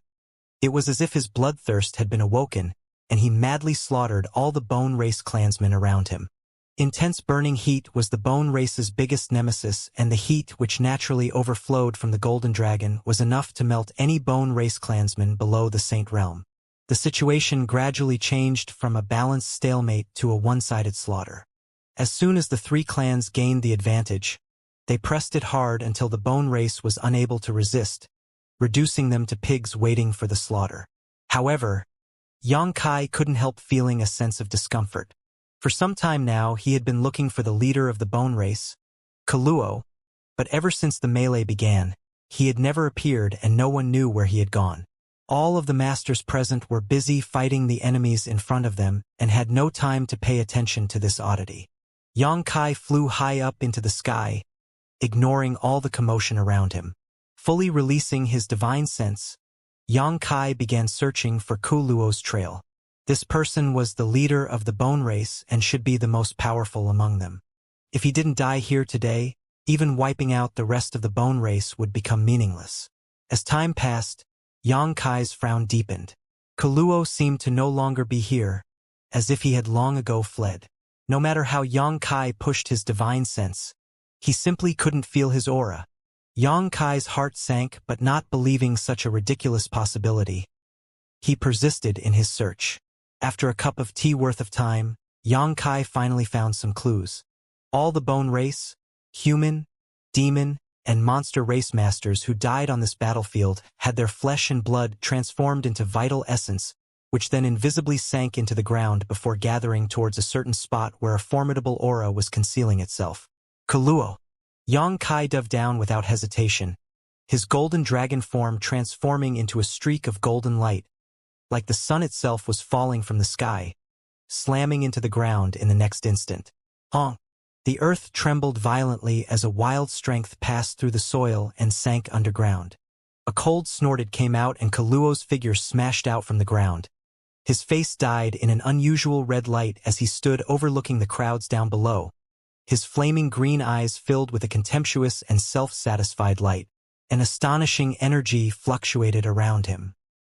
it was as if his bloodthirst had been awoken, and he madly slaughtered all the Bone Race clansmen around him. Intense burning heat was the Bone Race's biggest nemesis, and the heat which naturally overflowed from the Golden Dragon was enough to melt any Bone Race clansman below the Saint Realm. The situation gradually changed from a balanced stalemate to a one-sided slaughter. As soon as the three clans gained the advantage, they pressed it hard until the Bone Race was unable to resist, reducing them to pigs waiting for the slaughter. However, Yang Kai couldn't help feeling a sense of discomfort. For some time now, he had been looking for the leader of the Bone Race, Kuluo, but ever since the melee began, he had never appeared and no one knew where he had gone. All of the masters present were busy fighting the enemies in front of them and had no time to pay attention to this oddity. Yang Kai flew high up into the sky, ignoring all the commotion around him. Fully releasing his divine sense, Yang Kai began searching for Kuluo's trail. This person was the leader of the Bone Race and should be the most powerful among them. If he didn't die here today, even wiping out the rest of the Bone Race would become meaningless. As time passed, Yang Kai's frown deepened. Kuluo seemed to no longer be here, as if he had long ago fled. No matter how Yang Kai pushed his divine sense, he simply couldn't feel his aura. Yang Kai's heart sank, but not believing such a ridiculous possibility, he persisted in his search. After a cup of tea worth of time, Yang Kai finally found some clues. All the Bone Race, human, demon, and monster race masters who died on this battlefield had their flesh and blood transformed into vital essence, which then invisibly sank into the ground before gathering towards a certain spot where a formidable aura was concealing itself. Kuluo. Yang Kai dove down without hesitation, his golden dragon form transforming into a streak of golden light, like the sun itself was falling from the sky, slamming into the ground in the next instant. Honk! The earth trembled violently as a wild strength passed through the soil and sank underground. A cold snorted came out and Kuluo's figure smashed out from the ground. His face dyed in an unusual red light as he stood overlooking the crowds down below, his flaming green eyes filled with a contemptuous and self-satisfied light. An astonishing energy fluctuated around him.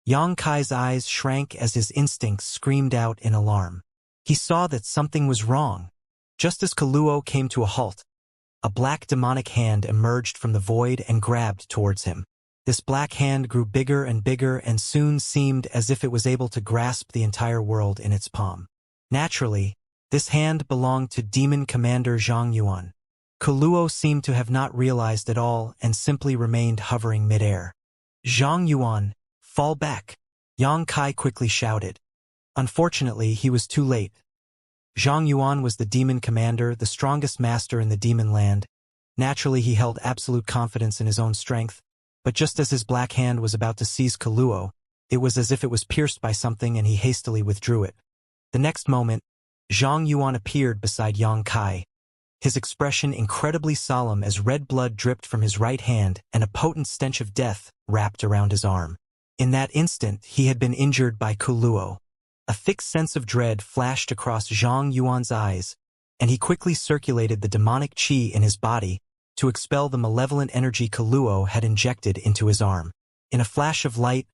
Yang Kai's eyes shrank as his instincts screamed out in alarm. He saw that something was wrong. Just as Kuluo came to a halt, a black demonic hand emerged from the void and grabbed towards him. This black hand grew bigger and soon seemed as if it was able to grasp the entire world in its palm. Naturally, this hand belonged to Demon Commander Zhang Yuan. Kuluo seemed to have not realized at all and simply remained hovering midair. Zhang Yuan, fall back! Yang Kai quickly shouted. Unfortunately, he was too late. Zhang Yuan was the demon commander, the strongest master in the demon land. Naturally, he held absolute confidence in his own strength, but just as his black hand was about to seize Kuluo, it was as if it was pierced by something and he hastily withdrew it. The next moment, Zhang Yuan appeared beside Yang Kai, his expression incredibly solemn as red blood dripped from his right hand and a potent stench of death wrapped around his arm. In that instant, he had been injured by Kuluo. A thick sense of dread flashed across Zhang Yuan's eyes, and he quickly circulated the demonic qi in his body to expel the malevolent energy Kuluo had injected into his arm. In a flash of light,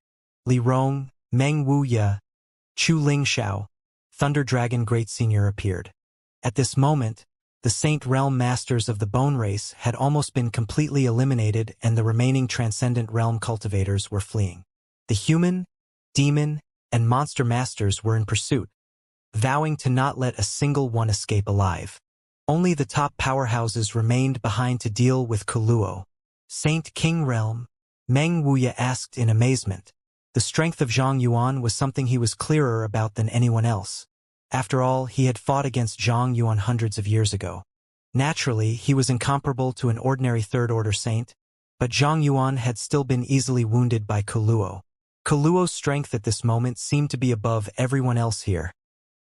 Li Rong, Meng Wuya, Chu Lingxiao, Thunder Dragon Great Senior appeared. At this moment, the Saint Realm Masters of the Bone Race had almost been completely eliminated and the remaining Transcendent Realm cultivators were fleeing. The human, demon, and monster masters were in pursuit, vowing to not let a single one escape alive. Only the top powerhouses remained behind to deal with Kuluo. Saint King Realm? Meng Wuya asked in amazement. The strength of Zhang Yuan was something he was clearer about than anyone else. After all, he had fought against Zhang Yuan hundreds of years ago. Naturally, he was incomparable to an ordinary third-order saint, but Zhang Yuan had still been easily wounded by Kuluo. Kuluo's strength at this moment seemed to be above everyone else here.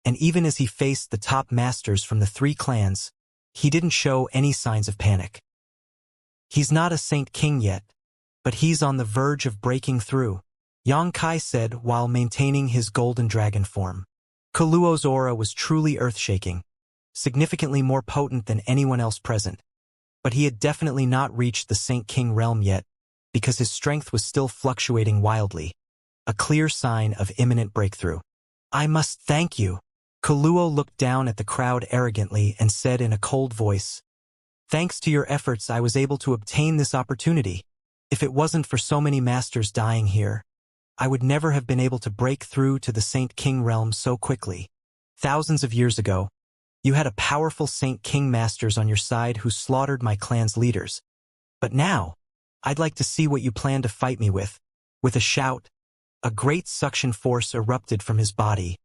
And even as he faced the top masters from the three clans, he didn't show any signs of panic. He's not a Saint King yet, but he's on the verge of breaking through, Yang Kai said while maintaining his golden dragon form. Kuluo's aura was truly earth-shaking, significantly more potent than anyone else present. But he had definitely not reached the Saint King realm yet, because his strength was still fluctuating wildly, a clear sign of imminent breakthrough. "I must thank you." Kaluo looked down at the crowd arrogantly and said in a cold voice, "Thanks to your efforts I was able to obtain this opportunity. If it wasn't for so many masters dying here, I would never have been able to break through to the Saint King realm so quickly. Thousands of years ago, you had a powerful Saint King masters on your side who slaughtered my clan's leaders. But now, I'd like to see what you plan to fight me with." With a shout, a great suction force erupted from his body,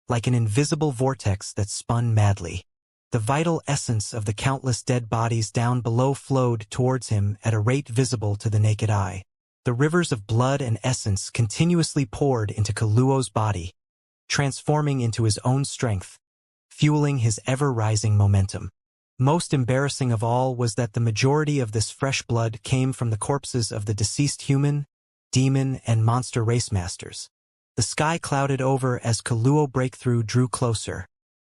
like an invisible vortex that spun madly. The vital essence of the countless dead bodies down below flowed towards him at a rate visible to the naked eye. The rivers of blood and essence continuously poured into Kaluo's body, transforming into his own strength, fueling his ever-rising momentum. Most embarrassing of all was that the majority of this fresh blood came from the corpses of the deceased human, demon, and monster race masters. The sky clouded over as Kaluo breakthrough drew closer.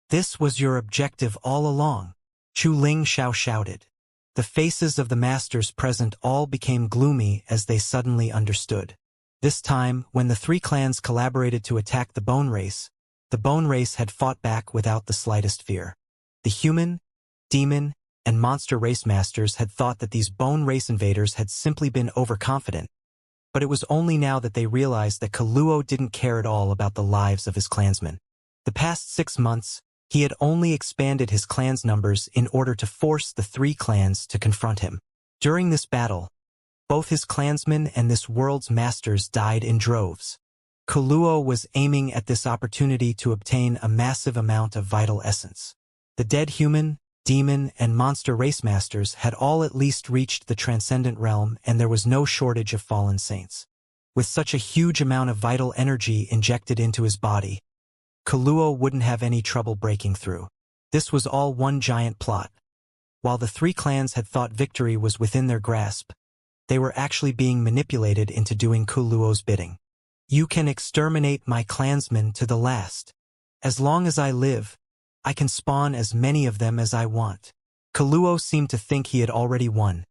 "This was your objective all along," Chu Ling Xiao shouted. The faces of the masters present all became gloomy as they suddenly understood. This time, when the three clans collaborated to attack the Bone Race, the Bone Race had fought back without the slightest fear. The human, demon, and monster race masters had thought that these Bone Race invaders had simply been overconfident, but it was only now that they realized that Kaluo didn't care at all about the lives of his clansmen. The past 6 months, he had only expanded his clan's numbers in order to force the three clans to confront him. During this battle, both his clansmen and this world's masters died in droves. Kaluo was aiming at this opportunity to obtain a massive amount of vital essence. The dead human, demon, and monster race masters had all at least reached the transcendent realm, and there was no shortage of fallen saints. With such a huge amount of vital energy injected into his body, Kaluo wouldn't have any trouble breaking through. This was all one giant plot. While the three clans had thought victory was within their grasp, they were actually being manipulated into doing Kaluo's bidding. "You can exterminate my clansmen to the last. As long as I live, I can spawn as many of them as I want." Kaluo seemed to think he had already won,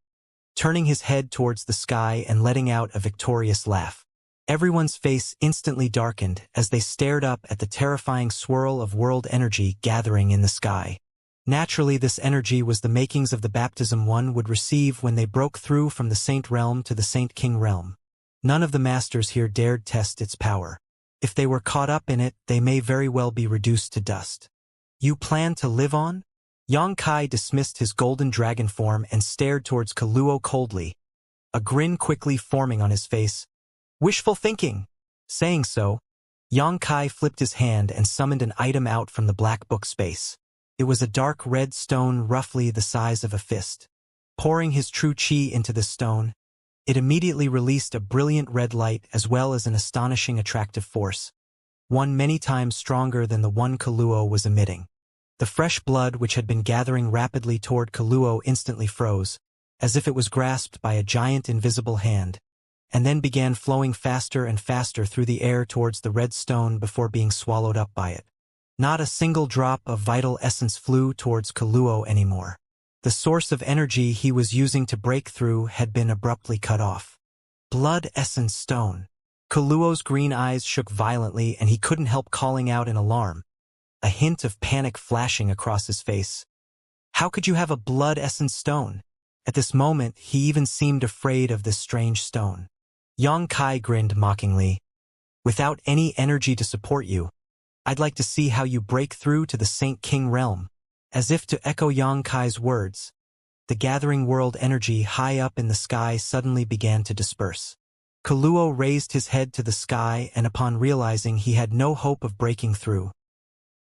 turning his head towards the sky and letting out a victorious laugh. Everyone's face instantly darkened as they stared up at the terrifying swirl of world energy gathering in the sky. Naturally, this energy was the makings of the baptism one would receive when they broke through from the Saint Realm to the Saint King Realm. None of the masters here dared test its power. If they were caught up in it, they may very well be reduced to dust. "You plan to live on?" Xianxia dismissed his golden dragon form and stared towards Kaluo coldly, a grin quickly forming on his face. "Wishful thinking." Saying so, Xianxia flipped his hand and summoned an item out from the black book space. It was a dark red stone roughly the size of a fist. Pouring his true chi into the stone, it immediately released a brilliant red light as well as an astonishing attractive force, one many times stronger than the one Kaluo was emitting. The fresh blood which had been gathering rapidly toward Kaluo instantly froze, as if it was grasped by a giant invisible hand, and then began flowing faster and faster through the air towards the red stone before being swallowed up by it. Not a single drop of vital essence flew towards Kaluo anymore. The source of energy he was using to break through had been abruptly cut off. Blood essence stone. Kaluo's green eyes shook violently and he couldn't help calling out in alarm, a hint of panic flashing across his face. How could you have a blood essence stone? At this moment, he even seemed afraid of this strange stone. Xianxia grinned mockingly. "Without any energy to support you, I'd like to see how you break through to the Saint King realm." As if to echo Xianxia's words, the gathering world energy high up in the sky suddenly began to disperse. Kaluo raised his head to the sky, and upon realizing he had no hope of breaking through,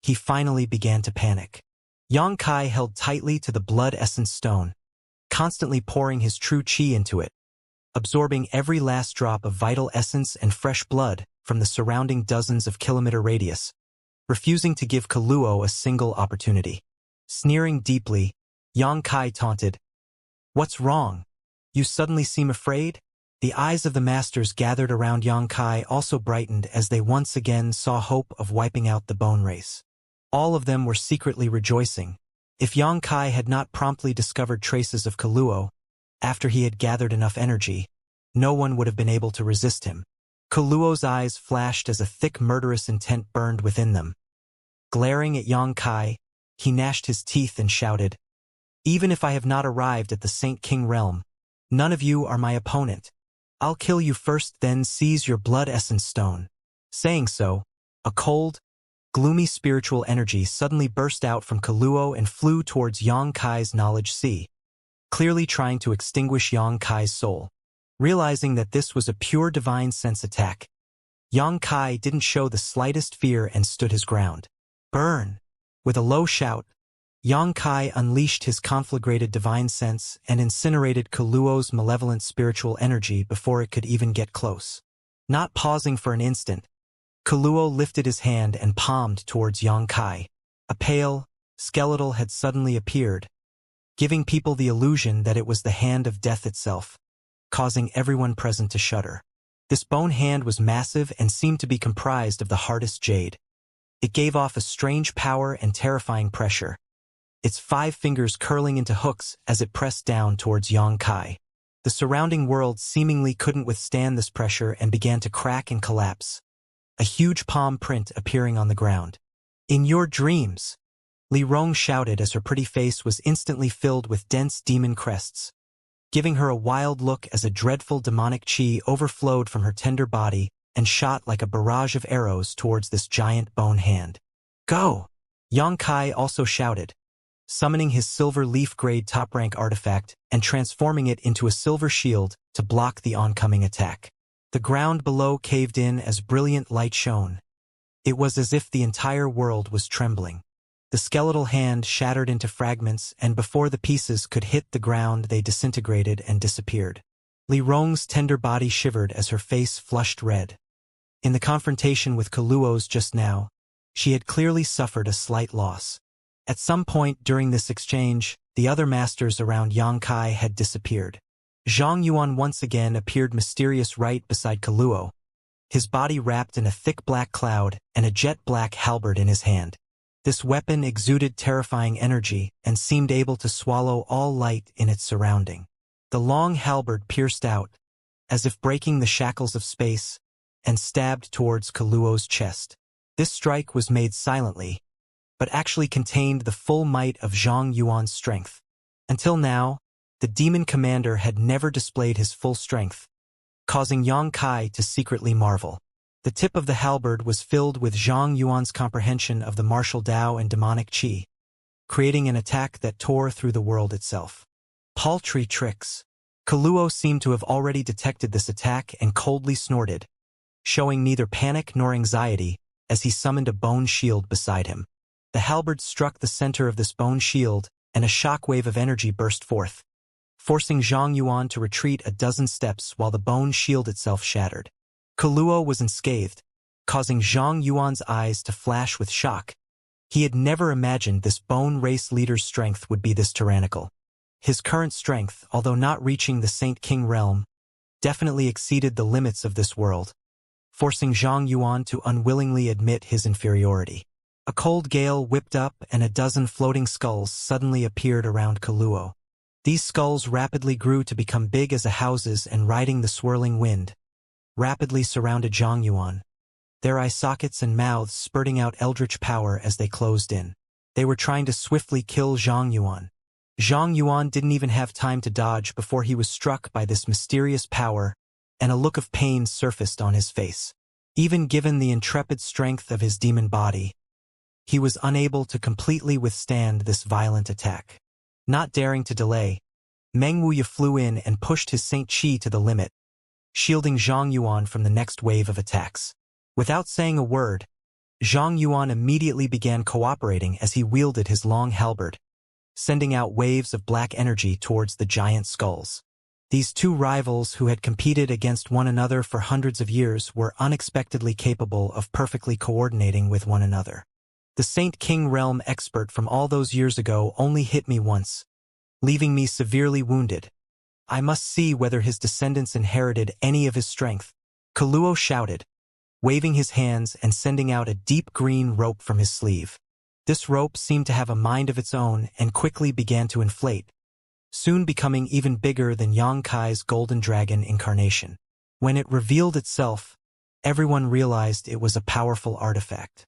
he finally began to panic. Xianxia held tightly to the blood essence stone, constantly pouring his true chi into it, absorbing every last drop of vital essence and fresh blood from the surrounding dozens of kilometer radius, refusing to give Kaluo a single opportunity. Sneering deeply, Xianxia taunted, "What's wrong? You suddenly seem afraid?" The eyes of the masters gathered around Xianxia also brightened as they once again saw hope of wiping out the Bone Race. All of them were secretly rejoicing. If Xianxia had not promptly discovered traces of Kaluo, after he had gathered enough energy, no one would have been able to resist him. Kuluo's eyes flashed as a thick murderous intent burned within them. Glaring at Yang Kai, he gnashed his teeth and shouted, "Even if I have not arrived at the Saint King realm, none of you are my opponent. I'll kill you first, then seize your blood essence stone." Saying so, a cold, gloomy spiritual energy suddenly burst out from Kuluo and flew towards Yang Kai's knowledge sea, clearly trying to extinguish Yang Kai's soul. Realizing that this was a pure divine sense attack, Yang Kai didn't show the slightest fear and stood his ground. Burn! With a low shout, Yang Kai unleashed his conflagrated divine sense and incinerated Kuluo's malevolent spiritual energy before it could even get close. Not pausing for an instant, Kuluo lifted his hand and palmed towards Yang Kai. A pale, skeletal had suddenly appeared, giving people the illusion that it was the hand of death itself, causing everyone present to shudder. This bone hand was massive and seemed to be comprised of the hardest jade. It gave off a strange power and terrifying pressure, its 5 fingers curling into hooks as it pressed down towards Yang Kai. The surrounding world seemingly couldn't withstand this pressure and began to crack and collapse, a huge palm print appearing on the ground. "In your dreams!" Li Rong shouted as her pretty face was instantly filled with dense demon crests, giving her a wild look as a dreadful demonic chi overflowed from her tender body and shot like a barrage of arrows towards this giant bone hand. "Go!" Yang Kai also shouted, summoning his silver leaf-grade top-rank artifact and transforming it into a silver shield to block the oncoming attack. The ground below caved in as brilliant light shone. It was as if the entire world was trembling. The skeletal hand shattered into fragments, and before the pieces could hit the ground they disintegrated and disappeared. Li Rong's tender body shivered as her face flushed red. In the confrontation with Kuluo's just now, she had clearly suffered a slight loss. At some point during this exchange, the other masters around Yang Kai had disappeared. Zhang Yuan once again appeared mysterious right beside Kuluo, his body wrapped in a thick black cloud and a jet-black halberd in his hand. This weapon exuded terrifying energy and seemed able to swallow all light in its surrounding. The long halberd pierced out, as if breaking the shackles of space, and stabbed towards Kuluo's chest. This strike was made silently, but actually contained the full might of Zhang Yuan's strength. Until now, the demon commander had never displayed his full strength, causing Yang Kai to secretly marvel. The tip of the halberd was filled with Zhang Yuan's comprehension of the martial Tao and demonic qi, creating an attack that tore through the world itself. Paltry tricks. Kuluo seemed to have already detected this attack and coldly snorted, showing neither panic nor anxiety as he summoned a bone shield beside him. The halberd struck the center of this bone shield, and a shockwave of energy burst forth, forcing Zhang Yuan to retreat a dozen steps while the bone shield itself shattered. Kuluo was unscathed, causing Zhang Yuan's eyes to flash with shock. He had never imagined this bone race leader's strength would be this tyrannical. His current strength, although not reaching the Saint King realm, definitely exceeded the limits of this world, forcing Zhang Yuan to unwillingly admit his inferiority. A cold gale whipped up and a dozen floating skulls suddenly appeared around Kuluo. These skulls rapidly grew to become big as houses and riding the swirling wind, rapidly surrounded Zhang Yuan, their eye sockets and mouths spurting out eldritch power as they closed in. They were trying to swiftly kill Zhang Yuan. Zhang Yuan didn't even have time to dodge before he was struck by this mysterious power, and a look of pain surfaced on his face. Even given the intrepid strength of his demon body, he was unable to completely withstand this violent attack. Not daring to delay, Meng Wuya flew in and pushed his Saint Qi to the limit, shielding Zhang Yuan from the next wave of attacks. Without saying a word, Zhang Yuan immediately began cooperating as he wielded his long halberd, sending out waves of black energy towards the giant skulls. These two rivals who had competed against one another for hundreds of years were unexpectedly capable of perfectly coordinating with one another. The Saint King realm expert from all those years ago only hit me once, leaving me severely wounded. I must see whether his descendants inherited any of his strength. Kuluo shouted, waving his hands and sending out a deep green rope from his sleeve. This rope seemed to have a mind of its own and quickly began to inflate, soon becoming even bigger than Xianxia's golden dragon incarnation. When it revealed itself, everyone realized it was a powerful artifact.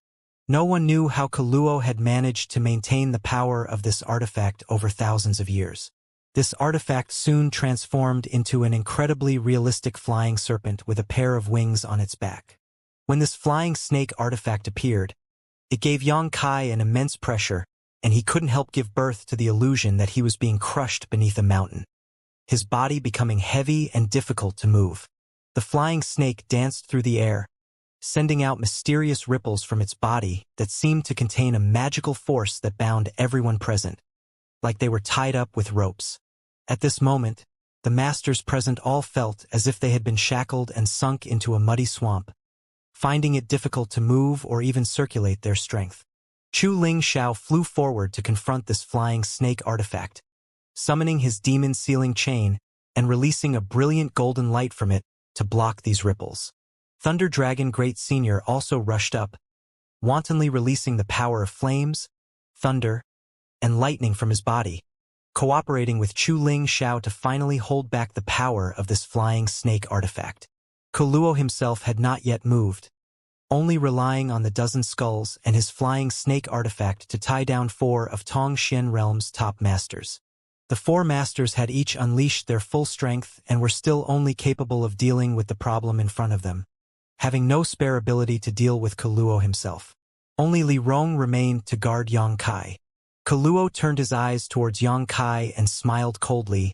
No one knew how Kuluo had managed to maintain the power of this artifact over thousands of years. This artifact soon transformed into an incredibly realistic flying serpent with a pair of wings on its back. When this flying snake artifact appeared, it gave Xianxia an immense pressure, and he couldn't help give birth to the illusion that he was being crushed beneath a mountain, his body becoming heavy and difficult to move. The flying snake danced through the air, sending out mysterious ripples from its body that seemed to contain a magical force that bound everyone present, like they were tied up with ropes. At this moment, the masters present all felt as if they had been shackled and sunk into a muddy swamp, finding it difficult to move or even circulate their strength. Chu Ling Xiao flew forward to confront this flying snake artifact, summoning his demon sealing chain and releasing a brilliant golden light from it to block these ripples. Thunder Dragon Great Senior also rushed up, wantonly releasing the power of flames, thunder, and lightning from his body, cooperating with Chu Ling Xiao to finally hold back the power of this flying snake artifact. Kuluo himself had not yet moved, only relying on the dozen skulls and his flying snake artifact to tie down 4 of Tongxian Realm's top masters. The 4 masters had each unleashed their full strength and were still only capable of dealing with the problem in front of them, having no spare ability to deal with Kuluo himself. Only Li Rong remained to guard Xianxia. Kuluo turned his eyes towards Xianxia and smiled coldly.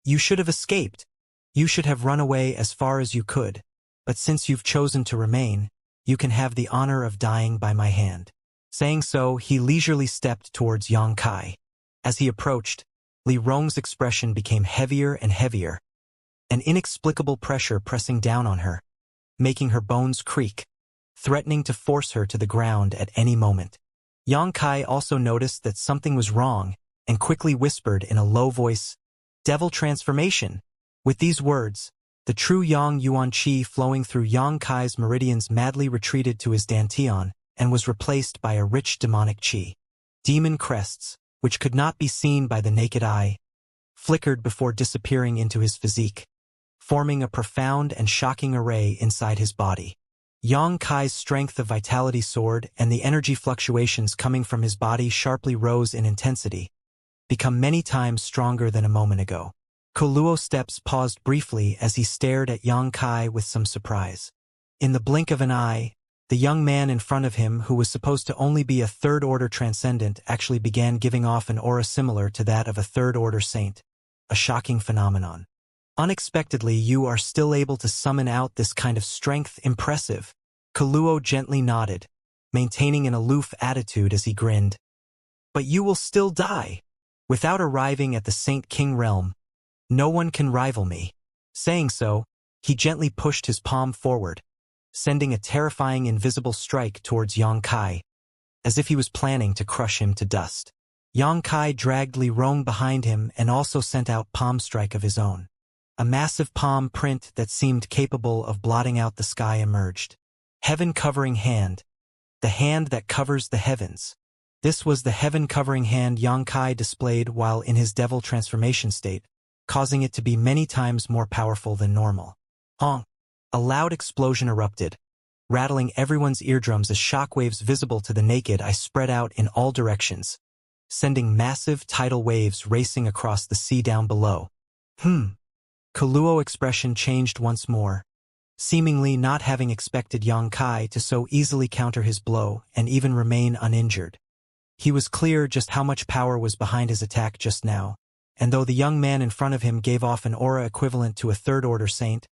"You should have escaped. You should have run away as far as you could, but since you've chosen to remain, you can have the honor of dying by my hand." Saying so, he leisurely stepped towards Xianxia. As he approached, Li Rong's expression became heavier and heavier, an inexplicable pressure pressing down on her, making her bones creak, threatening to force her to the ground at any moment. Xianxia also noticed that something was wrong and quickly whispered in a low voice, "Devil transformation." With these words, the true Yang Yuan Qi flowing through Xianxia's meridians madly retreated to his dantian and was replaced by a rich demonic qi. Demon crests, which could not be seen by the naked eye, flickered before disappearing into his physique, forming a profound and shocking array inside his body. Xianxia's strength of vitality soared, and the energy fluctuations coming from his body sharply rose in intensity, become many times stronger than a moment ago. Kuluo's steps paused briefly as he stared at Xianxia with some surprise. In the blink of an eye, the young man in front of him, who was supposed to only be a third-order transcendent, actually began giving off an aura similar to that of a third-order saint, a shocking phenomenon. "Unexpectedly, you are still able to summon out this kind of strength. Impressive." Kuluo gently nodded, maintaining an aloof attitude as he grinned. "But you will still die. Without arriving at the Saint King realm, no one can rival me." Saying so, he gently pushed his palm forward, sending a terrifying invisible strike towards Xianxia, as if he was planning to crush him to dust. Xianxia dragged Li Rong behind him and also sent out palm strike of his own. A massive palm print that seemed capable of blotting out the sky emerged. Heaven-covering hand. The hand that covers the heavens. This was the heaven-covering hand Xianxia displayed while in his devil transformation state, causing it to be many times more powerful than normal. Honk! A loud explosion erupted, rattling everyone's eardrums as shockwaves visible to the naked eye spread out in all directions, sending massive tidal waves racing across the sea down below. Kuluo's expression changed once more, seemingly not having expected Xianxia to so easily counter his blow and even remain uninjured. He was clear just how much power was behind his attack just now, and though the young man in front of him gave off an aura equivalent to a third-order saint,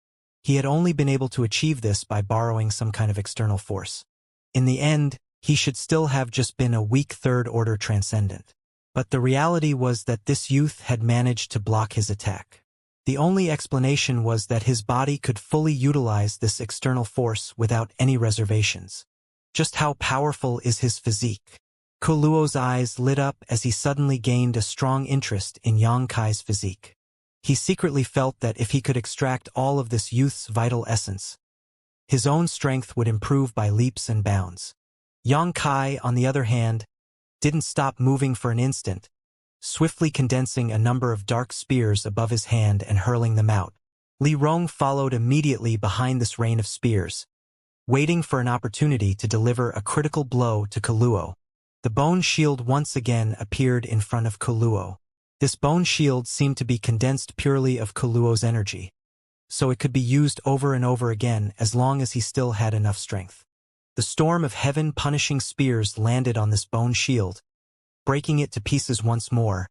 he had only been able to achieve this by borrowing some kind of external force. In the end, he should still have just been a weak third-order transcendent. But the reality was that this youth had managed to block his attack. The only explanation was that his body could fully utilize this external force without any reservations. Just how powerful is his physique? Kuluo's eyes lit up as he suddenly gained a strong interest in Xianxia's physique. He secretly felt that if he could extract all of this youth's vital essence, his own strength would improve by leaps and bounds. Xianxia, on the other hand, didn't stop moving for an instant, swiftly condensing a number of dark spears above his hand and hurling them out. Li Rong followed immediately behind this rain of spears, waiting for an opportunity to deliver a critical blow to Kuluo. The bone shield once again appeared in front of Kuluo. This bone shield seemed to be condensed purely of Kuluo's energy, so it could be used over and over again as long as he still had enough strength. The storm of heaven-punishing spears landed on this bone shield, breaking it to pieces once more,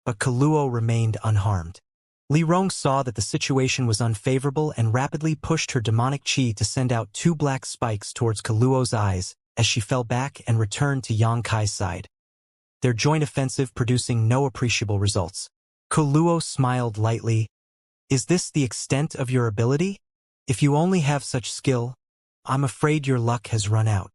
but Kuluo remained unharmed. Li Rong saw that the situation was unfavorable and rapidly pushed her demonic chi to send out 2 black spikes towards Kuluo's eyes as she fell back and returned to Yang Kai's side, their joint offensive producing no appreciable results. Kuluo smiled lightly. "Is this the extent of your ability? If you only have such skill, I'm afraid your luck has run out.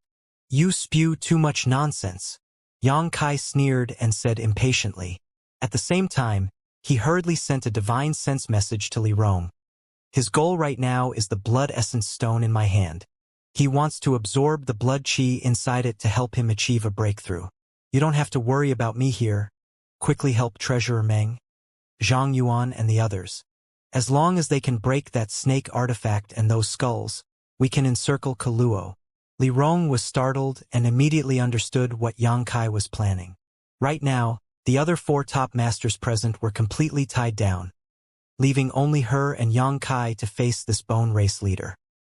You spew too much nonsense," Yang Kai sneered and said impatiently. At the same time, he hurriedly sent a divine sense message to Li Rong. "His goal right now is the blood essence stone in my hand. He wants to absorb the blood chi inside it to help him achieve a breakthrough. You don't have to worry about me here. Quickly help Treasurer Meng, Zhang Yuan and the others. As long as they can break that snake artifact and those skulls, we can encircle Kuluo." Li Rong was startled and immediately understood what Yang Kai was planning. Right now, the other 4 top masters present were completely tied down, leaving only her and Yang Kai to face this bone race leader.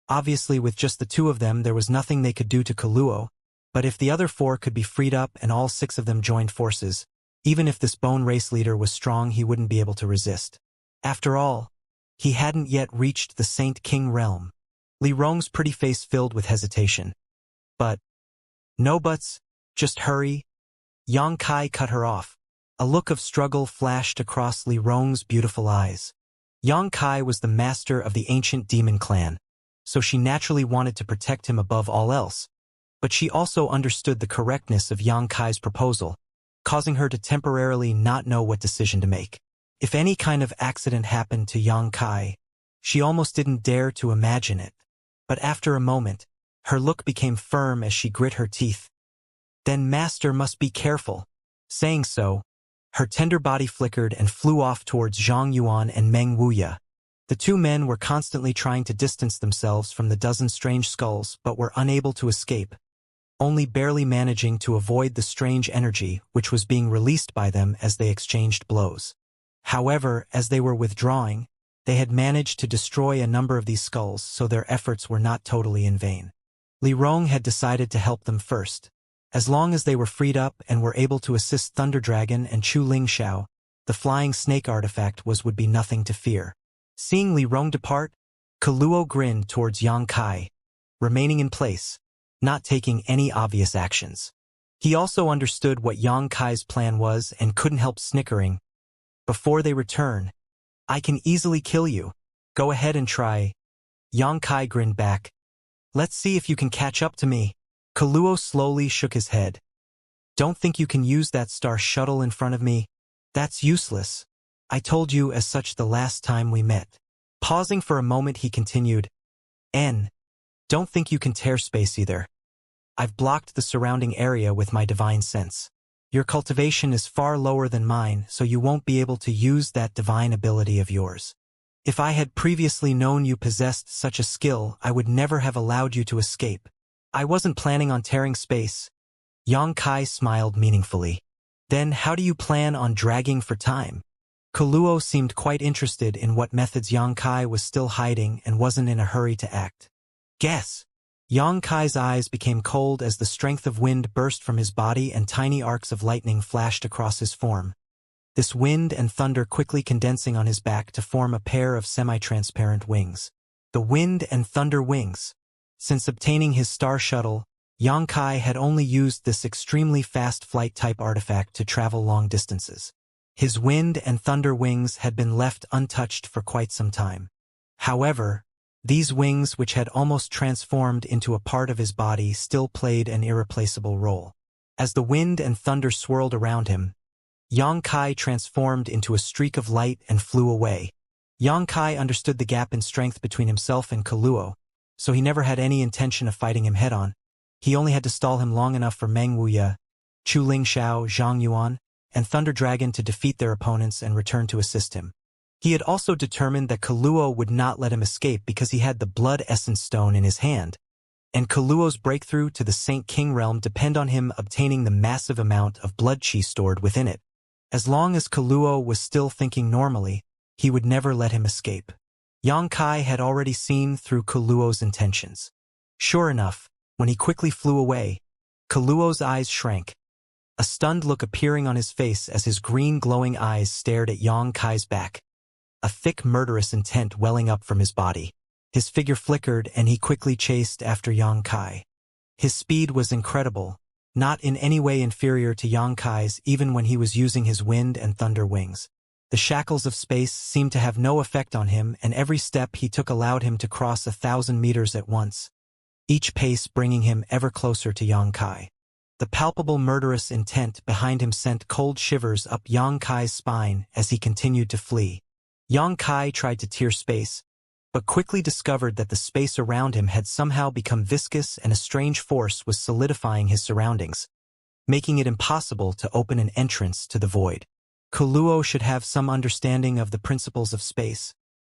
Obviously, with just the 2 of them, there was nothing they could do to Kuluo, but if the other 4 could be freed up and all 6 of them joined forces, even if this bone race leader was strong, he wouldn't be able to resist. After all, he hadn't yet reached the Saint King realm. Li Rong's pretty face filled with hesitation. "But, no buts, just hurry." Yang Kai cut her off. A look of struggle flashed across Li Rong's beautiful eyes. Yang Kai was the master of the ancient demon clan, so she naturally wanted to protect him above all else. But she also understood the correctness of Yang Kai's proposal, causing her to temporarily not know what decision to make. If any kind of accident happened to Yang Kai, she almost didn't dare to imagine it. But after a moment, her look became firm as she grit her teeth. "Then Master must be careful." Saying so, her tender body flickered and flew off towards Zhang Yuan and Meng Wuya. The 2 men were constantly trying to distance themselves from the dozen strange skulls but were unable to escape, only barely managing to avoid the strange energy which was being released by them as they exchanged blows. However, as they were withdrawing, they had managed to destroy a number of these skulls, so their efforts were not totally in vain. Li Rong had decided to help them first. As long as they were freed up and were able to assist Thunder Dragon and Chu Lingxiao, the flying snake artifact would be nothing to fear. Seeing Li Rong depart, Kuluo grinned towards Yang Kai, remaining in place, not taking any obvious actions. He also understood what Yang Kai's plan was and couldn't help snickering. "Before they return, I can easily kill you. Go ahead and try." Yang Kai grinned back. "Let's see if you can catch up to me." Kuluo slowly shook his head. "Don't think you can use that star shuttle in front of me. That's useless. I told you as such the last time we met." Pausing for a moment, he continued, Don't think you can tear space either. I've blocked the surrounding area with my divine sense. Your cultivation is far lower than mine, so you won't be able to use that divine ability of yours. If I had previously known you possessed such a skill, I would never have allowed you to escape. I wasn't planning on tearing space." Yang Kai smiled meaningfully. "Then how do you plan on dragging for time?" Kuluo seemed quite interested in what methods Yang Kai was still hiding and wasn't in a hurry to act. "Guess." Yang Kai's eyes became cold as the strength of wind burst from his body and tiny arcs of lightning flashed across his form. This wind and thunder quickly condensing on his back to form a pair of semi-transparent wings. The wind and thunder wings. Since obtaining his star shuttle, Yang Kai had only used this extremely fast flight-type artifact to travel long distances. His wind and thunder wings had been left untouched for quite some time. However, these wings, which had almost transformed into a part of his body, still played an irreplaceable role. As the wind and thunder swirled around him, Yang Kai transformed into a streak of light and flew away. Yang Kai understood the gap in strength between himself and Kuluo, so he never had any intention of fighting him head-on. He only had to stall him long enough for Meng Wuya, Chu Lingxiao, Zhang Yuan, and Thunder Dragon to defeat their opponents and return to assist him. He had also determined that Kaluo would not let him escape because he had the Blood Essence Stone in his hand, and Kaluo's breakthrough to the Saint King realm depend on him obtaining the massive amount of blood chi stored within it. As long as Kaluo was still thinking normally, he would never let him escape. Yang Kai had already seen through Kaluo's intentions. Sure enough, when he quickly flew away, Kaluo's eyes shrank, a stunned look appearing on his face as his green glowing eyes stared at Yang Kai's back, a thick murderous intent welling up from his body. His figure flickered and he quickly chased after Yang Kai. His speed was incredible, not in any way inferior to Yang Kai's even when he was using his wind and thunder wings. The shackles of space seemed to have no effect on him, and every step he took allowed him to cross 1,000 meters at once, each pace bringing him ever closer to Yang Kai. The palpable murderous intent behind him sent cold shivers up Yang Kai's spine as he continued to flee. Yang Kai tried to tear space, but quickly discovered that the space around him had somehow become viscous and a strange force was solidifying his surroundings, making it impossible to open an entrance to the void. Kaluo should have some understanding of the principles of space.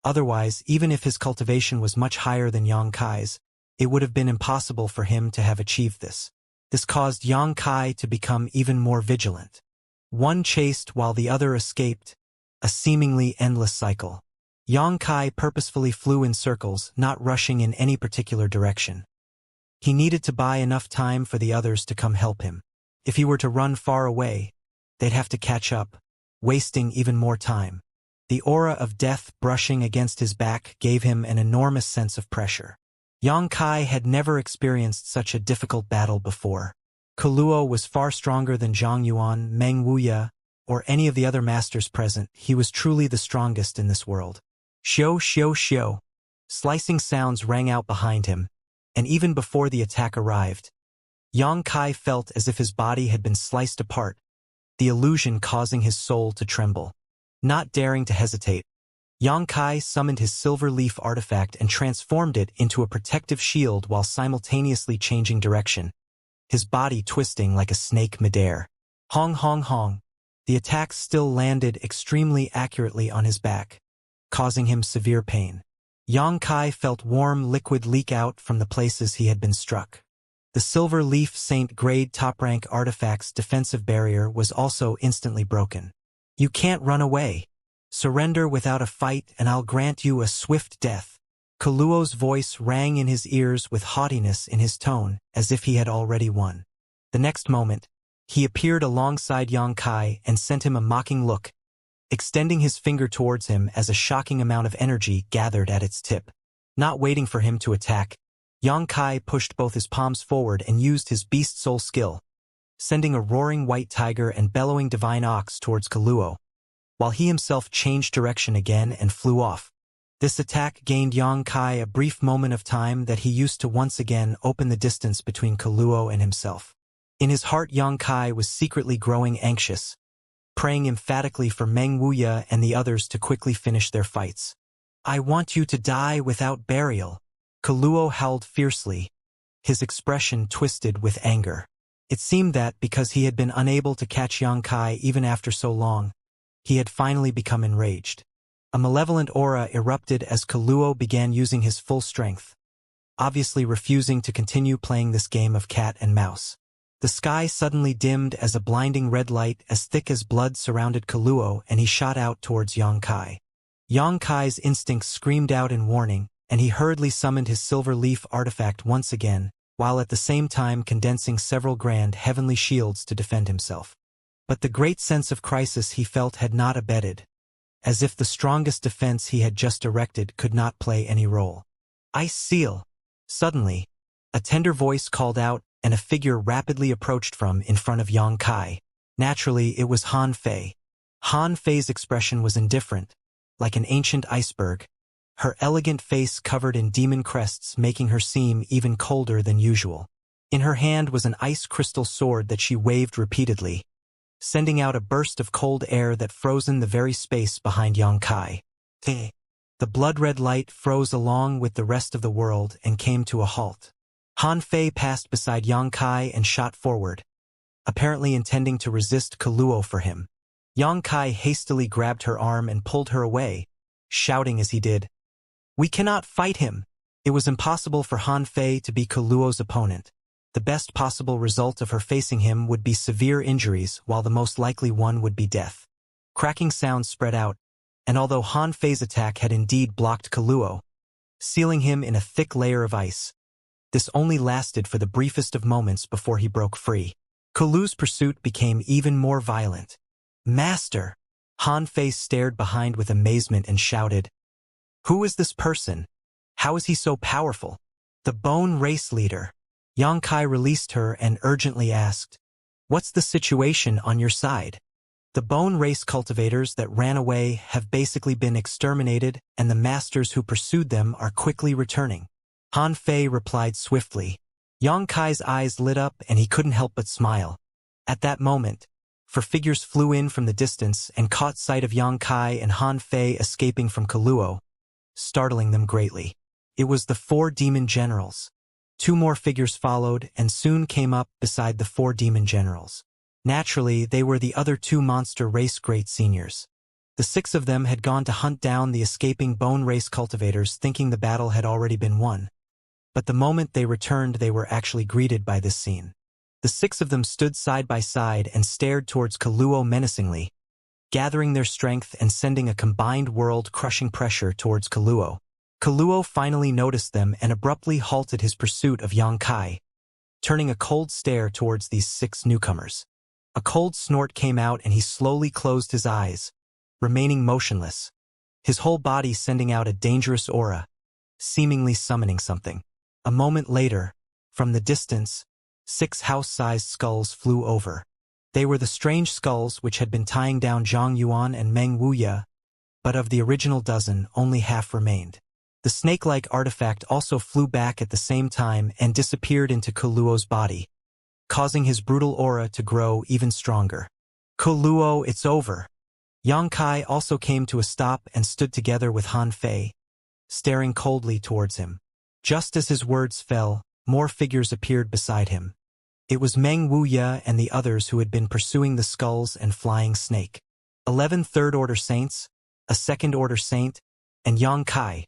Otherwise, even if his cultivation was much higher than Yang Kai's, it would have been impossible for him to have achieved this. This caused Yang Kai to become even more vigilant. One chased while the other escaped, a seemingly endless cycle. Yang Kai purposefully flew in circles, not rushing in any particular direction. He needed to buy enough time for the others to come help him. If he were to run far away, they'd have to catch up, wasting even more time. The aura of death brushing against his back gave him an enormous sense of pressure. Yang Kai had never experienced such a difficult battle before. Kaluo was far stronger than Zhang Yuan, Meng Wuya, or any of the other masters present. He was truly the strongest in this world. Xiao xiao xiao. Slicing sounds rang out behind him, and even before the attack arrived, Yang Kai felt as if his body had been sliced apart, the illusion causing his soul to tremble. Not daring to hesitate, Yang Kai summoned his silver leaf artifact and transformed it into a protective shield while simultaneously changing direction, his body twisting like a snake midair. Hong hong hong. The attack still landed extremely accurately on his back, causing him severe pain. Yang Kai felt warm liquid leak out from the places he had been struck. The Silver Leaf Saint grade top-rank artifact's defensive barrier was also instantly broken. You can't run away. Surrender without a fight and I'll grant you a swift death. Kaluo's voice rang in his ears with haughtiness in his tone, as if he had already won. The next moment, he appeared alongside Yang Kai and sent him a mocking look, extending his finger towards him as a shocking amount of energy gathered at its tip. Not waiting for him to attack, Yang Kai pushed both his palms forward and used his Beast Soul skill, sending a roaring white tiger and bellowing divine ox towards Kaluo, while he himself changed direction again and flew off. This attack gained Yang Kai a brief moment of time that he used to once again open the distance between Kaluo and himself. In his heart, Yang Kai was secretly growing anxious, praying emphatically for Meng Wuya and the others to quickly finish their fights. I want you to die without burial. Kaluo howled fiercely, his expression twisted with anger. It seemed that, because he had been unable to catch Yang Kai even after so long, he had finally become enraged. A malevolent aura erupted as Kaluo began using his full strength, obviously refusing to continue playing this game of cat and mouse. The sky suddenly dimmed as a blinding red light as thick as blood surrounded Kaluo and he shot out towards Yang Kai. Yang Kai's instincts screamed out in warning, and he hurriedly summoned his silver leaf artifact once again, while at the same time condensing several grand heavenly shields to defend himself. But the great sense of crisis he felt had not abated, as if the strongest defense he had just erected could not play any role. Ice Seal! Suddenly, a tender voice called out, and a figure rapidly approached from in front of Yang Kai. Naturally, it was Han Fei. Han Fei's expression was indifferent, like an ancient iceberg, her elegant face covered in demon crests making her seem even colder than usual. In her hand was an ice crystal sword that she waved repeatedly, sending out a burst of cold air that frozen the very space behind Yang Kai. The blood-red light froze along with the rest of the world and came to a halt. Han Fei passed beside Yang Kai and shot forward, apparently intending to resist Kuluo for him. Yongkai hastily grabbed her arm and pulled her away, shouting as he did, "We cannot fight him!" It was impossible for Han Fei to be Kuluo's opponent. The best possible result of her facing him would be severe injuries, while the most likely one would be death. Cracking sounds spread out, and although Han Fei's attack had indeed blocked Kuluo, sealing him in a thick layer of ice, this only lasted for the briefest of moments before he broke free. Kulu's pursuit became even more violent. "Master!" Han Fei stared behind with amazement and shouted, "Who is this person? How is he so powerful?" "The Bone Race Leader." Yongkai released her and urgently asked, "What's the situation on your side?" "The Bone Race cultivators that ran away have basically been exterminated, and the masters who pursued them are quickly returning," Han Fei replied swiftly. Yongkai's eyes lit up and he couldn't help but smile. At that moment, four figures flew in from the distance and caught sight of Yongkai and Han Fei escaping from Kuluo, startling them greatly. It was the 4 demon generals. 2 more figures followed and soon came up beside the 4 demon generals. Naturally, they were the other 2 monster race great seniors. The 6 of them had gone to hunt down the escaping bone race cultivators, thinking the battle had already been won. But the moment they returned, they were actually greeted by this scene. The 6 of them stood side by side and stared towards Kuluo menacingly, gathering their strength and sending a combined world-crushing pressure towards Kuluo. Kuluo finally noticed them and abruptly halted his pursuit of Yongkai, turning a cold stare towards these 6 newcomers. A cold snort came out and he slowly closed his eyes, remaining motionless, his whole body sending out a dangerous aura, seemingly summoning something. A moment later, from the distance, 6 house-sized skulls flew over. They were the strange skulls which had been tying down Zhang Yuan and Meng Wuya, but of the original dozen, only half remained. The snake-like artifact also flew back at the same time and disappeared into Kuluo's body, causing his brutal aura to grow even stronger. "Kuluo, it's over." Yongkai also came to a stop and stood together with Han Fei, staring coldly towards him. Just as his words fell, more figures appeared beside him. It was Meng Wuya and the others who had been pursuing the skulls and flying snake. 11 third-order saints, a second-order saint, and Yongkai.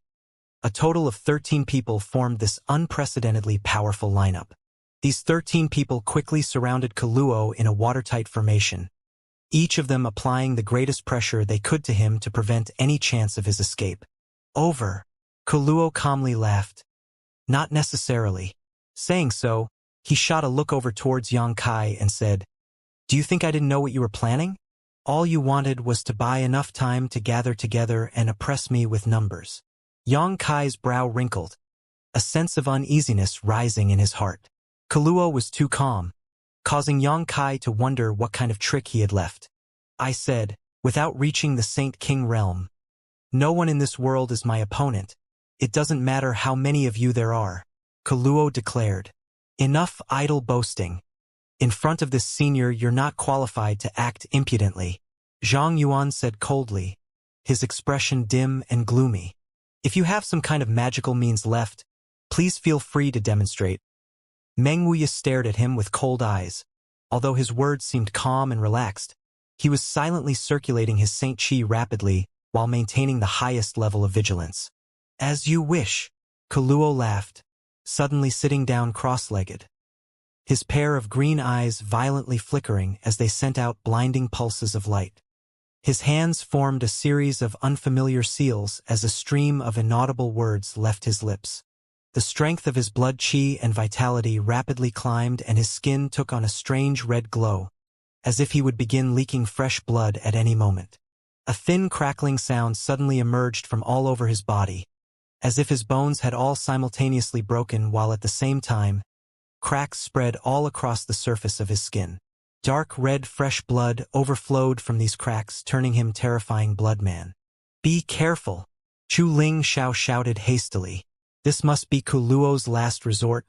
A total of 13 people formed this unprecedentedly powerful lineup. These 13 people quickly surrounded Kuluo in a watertight formation, each of them applying the greatest pressure they could to him to prevent any chance of his escape. "Over." Kuluo calmly laughed. "Not necessarily." Saying so, he shot a look over towards Yongkai and said, "Do you think I didn't know what you were planning? All you wanted was to buy enough time to gather together and oppress me with numbers." Yongkai's brow wrinkled, a sense of uneasiness rising in his heart. Kuluo was too calm, causing Yongkai to wonder what kind of trick he had left. "I said, without reaching the Saint King realm, no one in this world is my opponent. It doesn't matter how many of you there are," Kuluo declared. "Enough idle boasting. In front of this senior, you're not qualified to act impudently," Zhang Yuan said coldly, his expression dim and gloomy. "If you have some kind of magical means left, please feel free to demonstrate." Meng Wuya stared at him with cold eyes. Although his words seemed calm and relaxed, he was silently circulating his Saint Chi rapidly while maintaining the highest level of vigilance. "As you wish," Kuluo laughed, suddenly sitting down cross-legged, his pair of green eyes violently flickering as they sent out blinding pulses of light. His hands formed a series of unfamiliar seals as a stream of inaudible words left his lips. The strength of his blood chi and vitality rapidly climbed and his skin took on a strange red glow, as if he would begin leaking fresh blood at any moment. A thin crackling sound suddenly emerged from all over his body, as if his bones had all simultaneously broken while at the same time, cracks spread all across the surface of his skin. Dark red fresh blood overflowed from these cracks, turning him terrifying bloodman. "Be careful," Chu Ling Xiao shouted hastily. This must be Kuluo's last resort,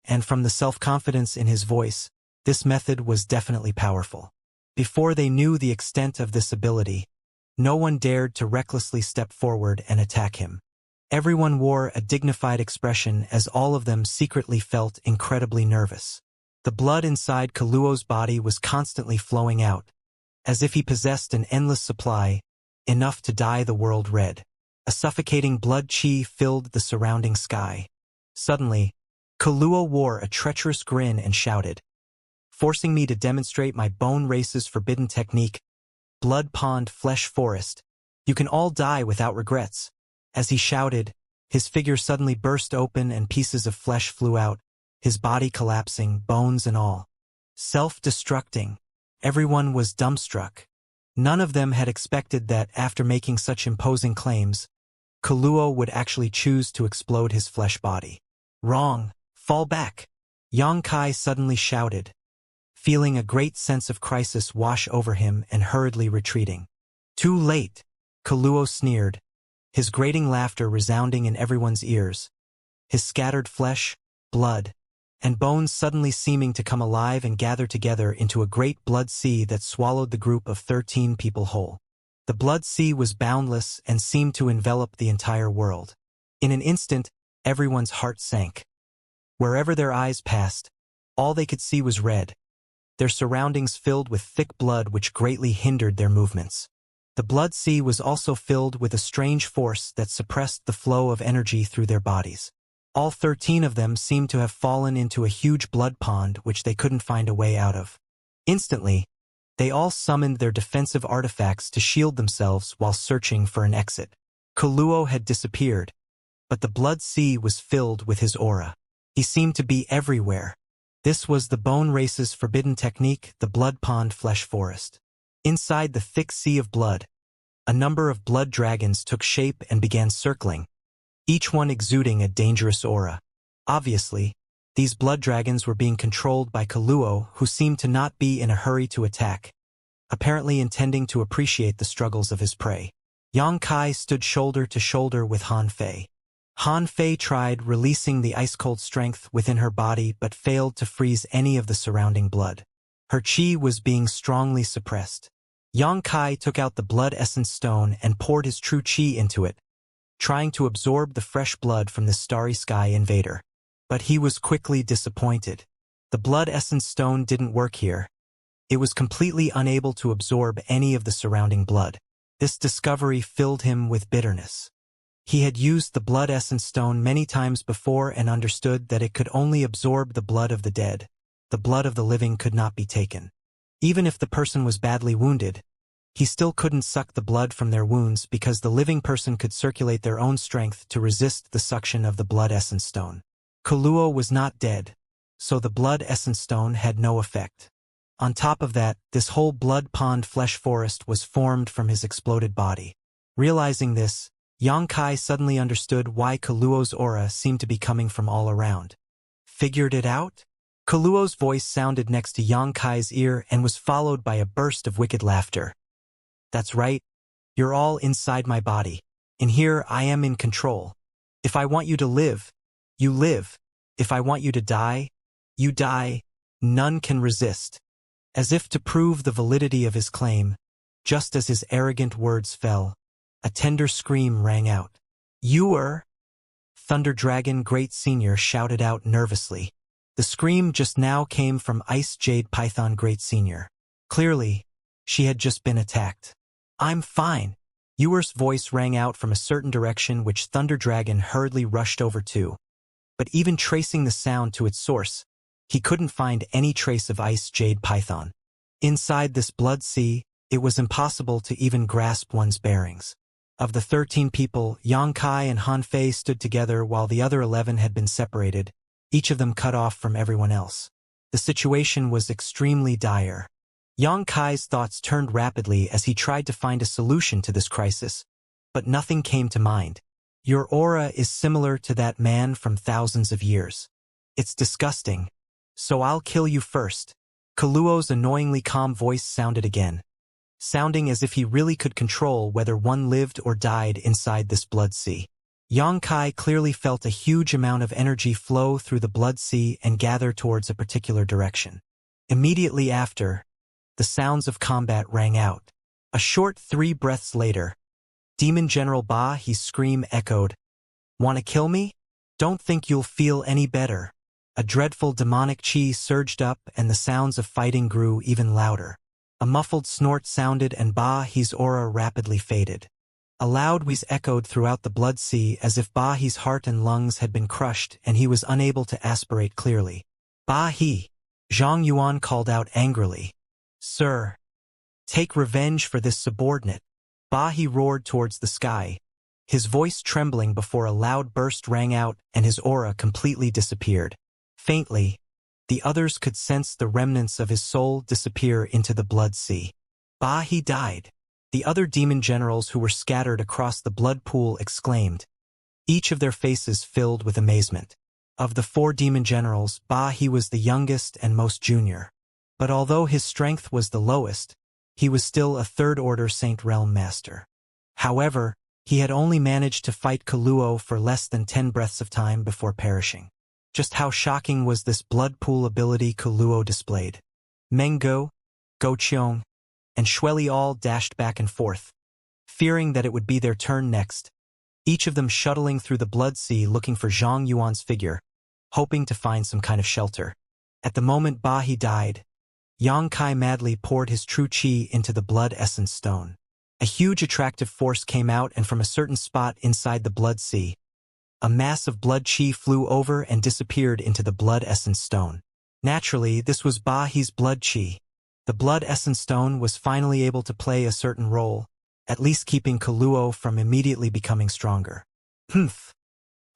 and from the self-confidence in his voice, this method was definitely powerful. Before they knew the extent of this ability, no one dared to recklessly step forward and attack him. Everyone wore a dignified expression as all of them secretly felt incredibly nervous. The blood inside Kaluo's body was constantly flowing out, as if he possessed an endless supply, enough to dye the world red. A suffocating blood chi filled the surrounding sky. Suddenly, Kaluo wore a treacherous grin and shouted, "Forcing me to demonstrate my bone race's forbidden technique, blood pond flesh forest. You can all die without regrets." As he shouted, his figure suddenly burst open and pieces of flesh flew out, his body collapsing, bones and all. Self-destructing. Everyone was dumbstruck. None of them had expected that, after making such imposing claims, Kaluo would actually choose to explode his flesh body. "Wrong. Fall back," Xianxia suddenly shouted, feeling a great sense of crisis wash over him and hurriedly retreating. "Too late," Kaluo sneered, his grating laughter resounding in everyone's ears, his scattered flesh, blood, and bones suddenly seeming to come alive and gather together into a great blood sea that swallowed the group of 13 people whole. The blood sea was boundless and seemed to envelop the entire world. In an instant, everyone's heart sank. Wherever their eyes passed, all they could see was red, their surroundings filled with thick blood which greatly hindered their movements. The blood sea was also filled with a strange force that suppressed the flow of energy through their bodies. All 13 of them seemed to have fallen into a huge blood pond which they couldn't find a way out of. Instantly, they all summoned their defensive artifacts to shield themselves while searching for an exit. Kaluo had disappeared, but the blood sea was filled with his aura. He seemed to be everywhere. This was the bone race's forbidden technique, the blood pond flesh forest. Inside the thick sea of blood, a number of blood dragons took shape and began circling, each one exuding a dangerous aura. Obviously, these blood dragons were being controlled by Kaluo, who seemed to not be in a hurry to attack, apparently intending to appreciate the struggles of his prey. Xianxia stood shoulder to shoulder with Han Fei. Han Fei tried releasing the ice-cold strength within her body but failed to freeze any of the surrounding blood. Her chi was being strongly suppressed. Xianxia took out the blood essence stone and poured his true chi into it, trying to absorb the fresh blood from this starry sky invader. But he was quickly disappointed. The blood essence stone didn't work here. It was completely unable to absorb any of the surrounding blood. This discovery filled him with bitterness. He had used the blood essence stone many times before and understood that it could only absorb the blood of the dead. The blood of the living could not be taken. Even if the person was badly wounded, he still couldn't suck the blood from their wounds because the living person could circulate their own strength to resist the suction of the blood essence stone. Kaluo was not dead, so the blood essence stone had no effect. On top of that, this whole blood pond flesh forest was formed from his exploded body. Realizing this, Xianxia suddenly understood why Kaluo's aura seemed to be coming from all around. "Figured it out?" Kaluo's voice sounded next to Xianxia's ear and was followed by a burst of wicked laughter. "That's right. You're all inside my body. And here I am in control. If I want you to live, you live. If I want you to die, you die. None can resist." As if to prove the validity of his claim, just as his arrogant words fell, a tender scream rang out. "You were?" Thunder Dragon Great Senior shouted out nervously. The scream just now came from Ice Jade Python Great Senior. Clearly, she had just been attacked. "I'm fine." Ewer's voice rang out from a certain direction which Thunder Dragon hurriedly rushed over to. But even tracing the sound to its source, he couldn't find any trace of Ice Jade Python. Inside this blood sea, it was impossible to even grasp one's bearings. Of the 13 people, Xianxia and Han Fei stood together while the other 11 had been separated, each of them cut off from everyone else. The situation was extremely dire. Xianxia's thoughts turned rapidly as he tried to find a solution to this crisis, but nothing came to mind. "Your aura is similar to that man from thousands of years. It's disgusting. So I'll kill you first." Kaluo's annoyingly calm voice sounded again, sounding as if he really could control whether one lived or died inside this blood sea. Xianxia clearly felt a huge amount of energy flow through the blood sea and gather towards a particular direction. Immediately after, the sounds of combat rang out. A short 3 breaths later, Demon General Ba He's scream echoed, "Want to kill me? Don't think you'll feel any better." A dreadful demonic chi surged up and the sounds of fighting grew even louder. A muffled snort sounded and Ba He's aura rapidly faded. A loud wheeze echoed throughout the blood sea as if Ba He's heart and lungs had been crushed and he was unable to aspirate clearly. Ba He! Zhang Yuan called out angrily. Sir! Take revenge for this subordinate. Ba He roared towards the sky, his voice trembling before a loud burst rang out and his aura completely disappeared. Faintly, the others could sense the remnants of his soul disappear into the blood sea. Ba He died. The other demon generals who were scattered across the blood pool exclaimed, each of their faces filled with amazement. Of the 4 demon generals, Ba He was the youngest and most junior. But although his strength was the lowest, he was still a third-order Saint Realm Master. However, he had only managed to fight Kuluo for less than 10 breaths of time before perishing. Just how shocking was this blood pool ability Kuluo displayed? Mengo, Goqiong, and Shueli all dashed back and forth, fearing that it would be their turn next, each of them shuttling through the blood sea looking for Zhang Yuan's figure, hoping to find some kind of shelter. At the moment Ba He died, Yang Kai madly poured his true chi into the blood essence stone. A huge attractive force came out and from a certain spot inside the blood sea, a mass of blood chi flew over and disappeared into the blood essence stone. Naturally, this was Ba He's blood chi. The blood essence stone was finally able to play a certain role, at least keeping Kuluo from immediately becoming stronger. Humph!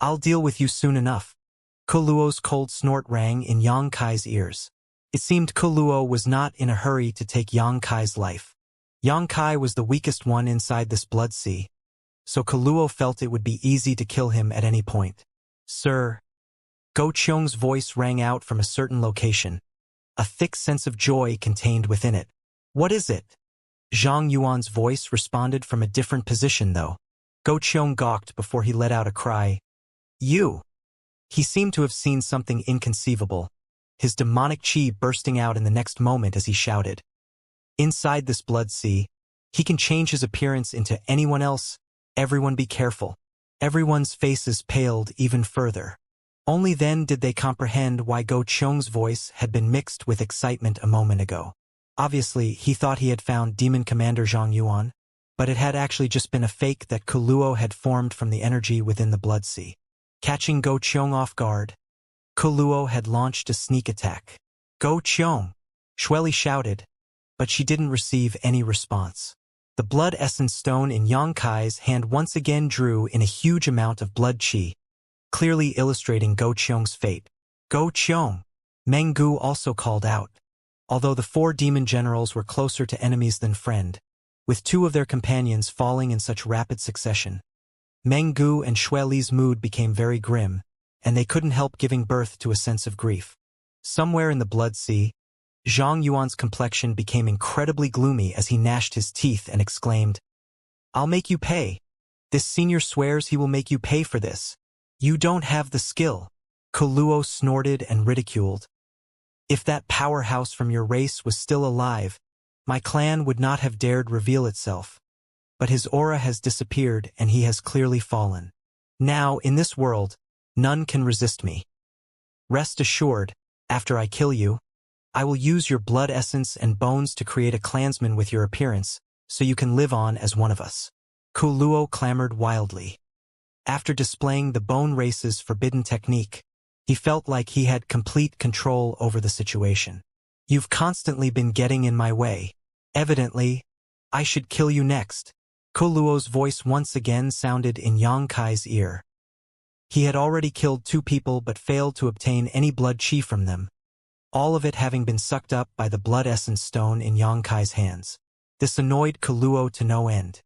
I'll deal with you soon enough. Kuluo's cold snort rang in Yang Kai's ears. It seemed Kuluo was not in a hurry to take Yang Kai's life. Yang Kai was the weakest one inside this blood sea, so Kuluo felt it would be easy to kill him at any point. Sir! Goqiong's voice rang out from a certain location, a thick sense of joy contained within it. What is it? Zhang Yuan's voice responded from a different position though. Goqiong gawked before he let out a cry. You! He seemed to have seen something inconceivable, his demonic chi bursting out in the next moment as he shouted. Inside this blood sea, he can change his appearance into anyone else. Everyone be careful. Everyone's faces paled even further. Only then did they comprehend why Goqiong's voice had been mixed with excitement a moment ago. Obviously, he thought he had found Demon Commander Zhang Yuan, but it had actually just been a fake that Kuluo had formed from the energy within the blood sea. Catching Goqiong off guard, Kuluo had launched a sneak attack. Goqiong! Shueli shouted, but she didn't receive any response. The blood essence stone in Yang Kai's hand once again drew in a huge amount of blood chi, clearly illustrating Goqiong's fate. Goqiong! Mengu also called out. Although the 4 demon generals were closer to enemies than friend, with 2 of their companions falling in such rapid succession, Mengu and Shueli's mood became very grim, and they couldn't help giving birth to a sense of grief. Somewhere in the blood sea, Zhang Yuan's complexion became incredibly gloomy as he gnashed his teeth and exclaimed, I'll make you pay. This senior swears he will make you pay for this. You don't have the skill. Kuluo snorted and ridiculed. If that powerhouse from your race was still alive, my clan would not have dared reveal itself. But his aura has disappeared and he has clearly fallen. Now, in this world, none can resist me. Rest assured, after I kill you, I will use your blood essence and bones to create a clansman with your appearance, so you can live on as one of us. Kuluo clamored wildly. After displaying the bone race's forbidden technique, he felt like he had complete control over the situation. You've constantly been getting in my way. Evidently, I should kill you next. Kuluo's voice once again sounded in Yang Kai's ear. He had already killed 2 people but failed to obtain any blood chi from them, all of it having been sucked up by the blood essence stone in Yang Kai's hands. This annoyed Kuluo to no end.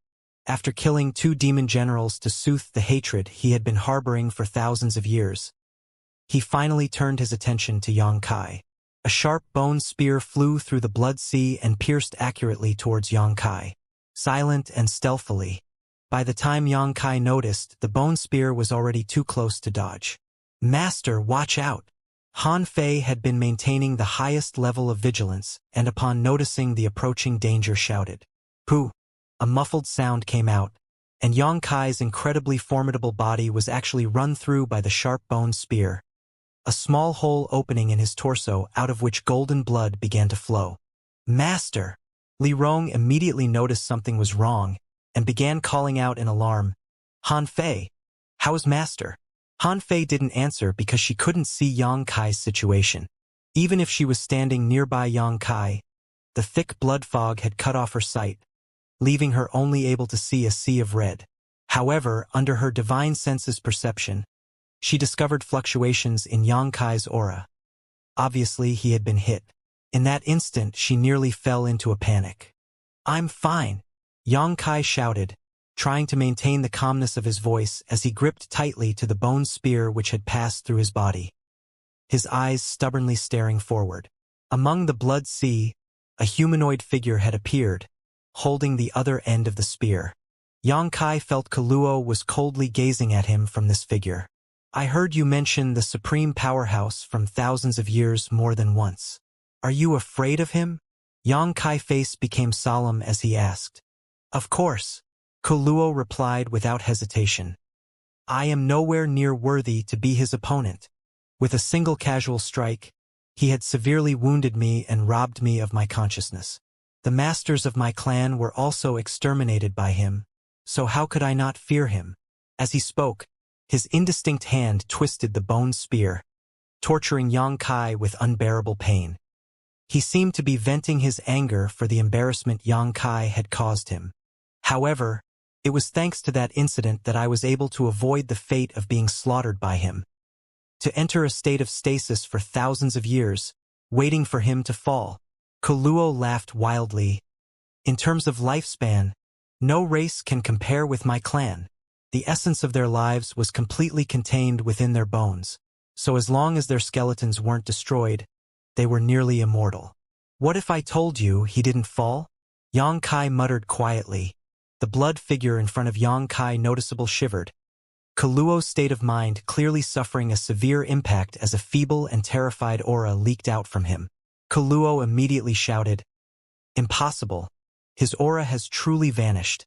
After killing 2 demon generals to soothe the hatred he had been harboring for thousands of years, he finally turned his attention to Yang Kai. A sharp bone spear flew through the blood sea and pierced accurately towards Yang Kai. Silent and stealthily, by the time Yang Kai noticed, the bone spear was already too close to dodge. Master, watch out! Han Fei had been maintaining the highest level of vigilance, and upon noticing the approaching danger shouted, Pooh! A muffled sound came out, and Yang Kai's incredibly formidable body was actually run through by the sharp bone spear. a small hole opening in his torso out of which golden blood began to flow. "Master!" Li Rong immediately noticed something was wrong and began calling out in alarm, "Han Fei, how is Master?" Han Fei didn't answer because she couldn't see Yang Kai's situation. Even if she was standing nearby Yang Kai, the thick blood fog had cut off her sight, leaving her only able to see a sea of red. However, under her divine senses perception, she discovered fluctuations in Yang Kai's aura. Obviously, he had been hit. In that instant, she nearly fell into a panic. "I'm fine," Yang Kai shouted, trying to maintain the calmness of his voice as he gripped tightly to the bone spear which had passed through his body, his eyes stubbornly staring forward. Among the blood sea, a humanoid figure had appeared, holding the other end of the spear. Yang Kai felt Kaluo was coldly gazing at him from this figure. "I heard you mention the supreme powerhouse from thousands of years more than once. Are you afraid of him?" Yang Kai's face became solemn as he asked. "Of course," Kaluo replied without hesitation. "I am nowhere near worthy to be his opponent. With a single casual strike, he had severely wounded me and robbed me of my consciousness. The masters of my clan were also exterminated by him, so how could I not fear him?" As he spoke, his indistinct hand twisted the bone spear, torturing Yang Kai with unbearable pain. He seemed to be venting his anger for the embarrassment Yang Kai had caused him. However, it was thanks to that incident that I was able to avoid the fate of being slaughtered by him. To enter a state of stasis for thousands of years, waiting for him to fall. Kaluo laughed wildly. "In terms of lifespan, no race can compare with my clan. The essence of their lives was completely contained within their bones, so as long as their skeletons weren't destroyed, they were nearly immortal." "What if I told you he didn't fall?" Yang Kai muttered quietly. The blood figure in front of Yang Kai noticeably shivered, Kaluo's state of mind clearly suffering a severe impact as a feeble and terrified aura leaked out from him. Kaluo immediately shouted, "Impossible. His aura has truly vanished.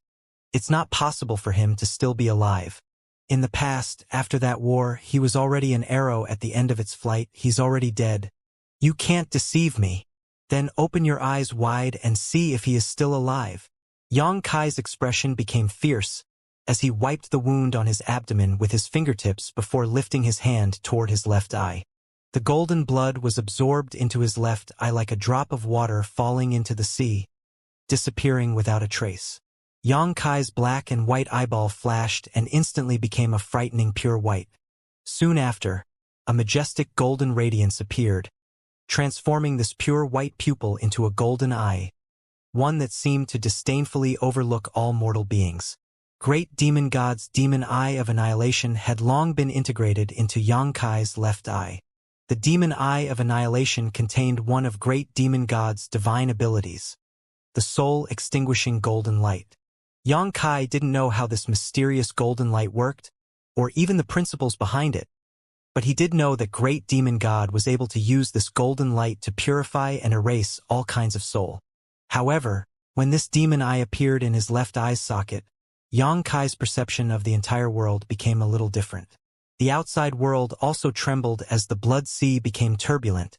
It's not possible for him to still be alive. In the past, after that war, he was already an arrow at the end of its flight. He's already dead. You can't deceive me. Then open your eyes wide and see if he is still alive." Yang Kai's expression became fierce as he wiped the wound on his abdomen with his fingertips before lifting his hand toward his left eye. The golden blood was absorbed into his left eye like a drop of water falling into the sea, disappearing without a trace. Yang Kai's black and white eyeball flashed and instantly became a frightening pure white. Soon after, a majestic golden radiance appeared, transforming this pure white pupil into a golden eye, one that seemed to disdainfully overlook all mortal beings. Great demon god's demon eye of annihilation had long been integrated into Yang Kai's left eye. The demon eye of annihilation contained one of great demon god's divine abilities, the soul-extinguishing golden light. Yang Kai didn't know how this mysterious golden light worked, or even the principles behind it, but he did know that great demon god was able to use this golden light to purify and erase all kinds of soul. However, when this demon eye appeared in his left eye's socket, Yang Kai's perception of the entire world became a little different. The outside world also trembled as the blood sea became turbulent,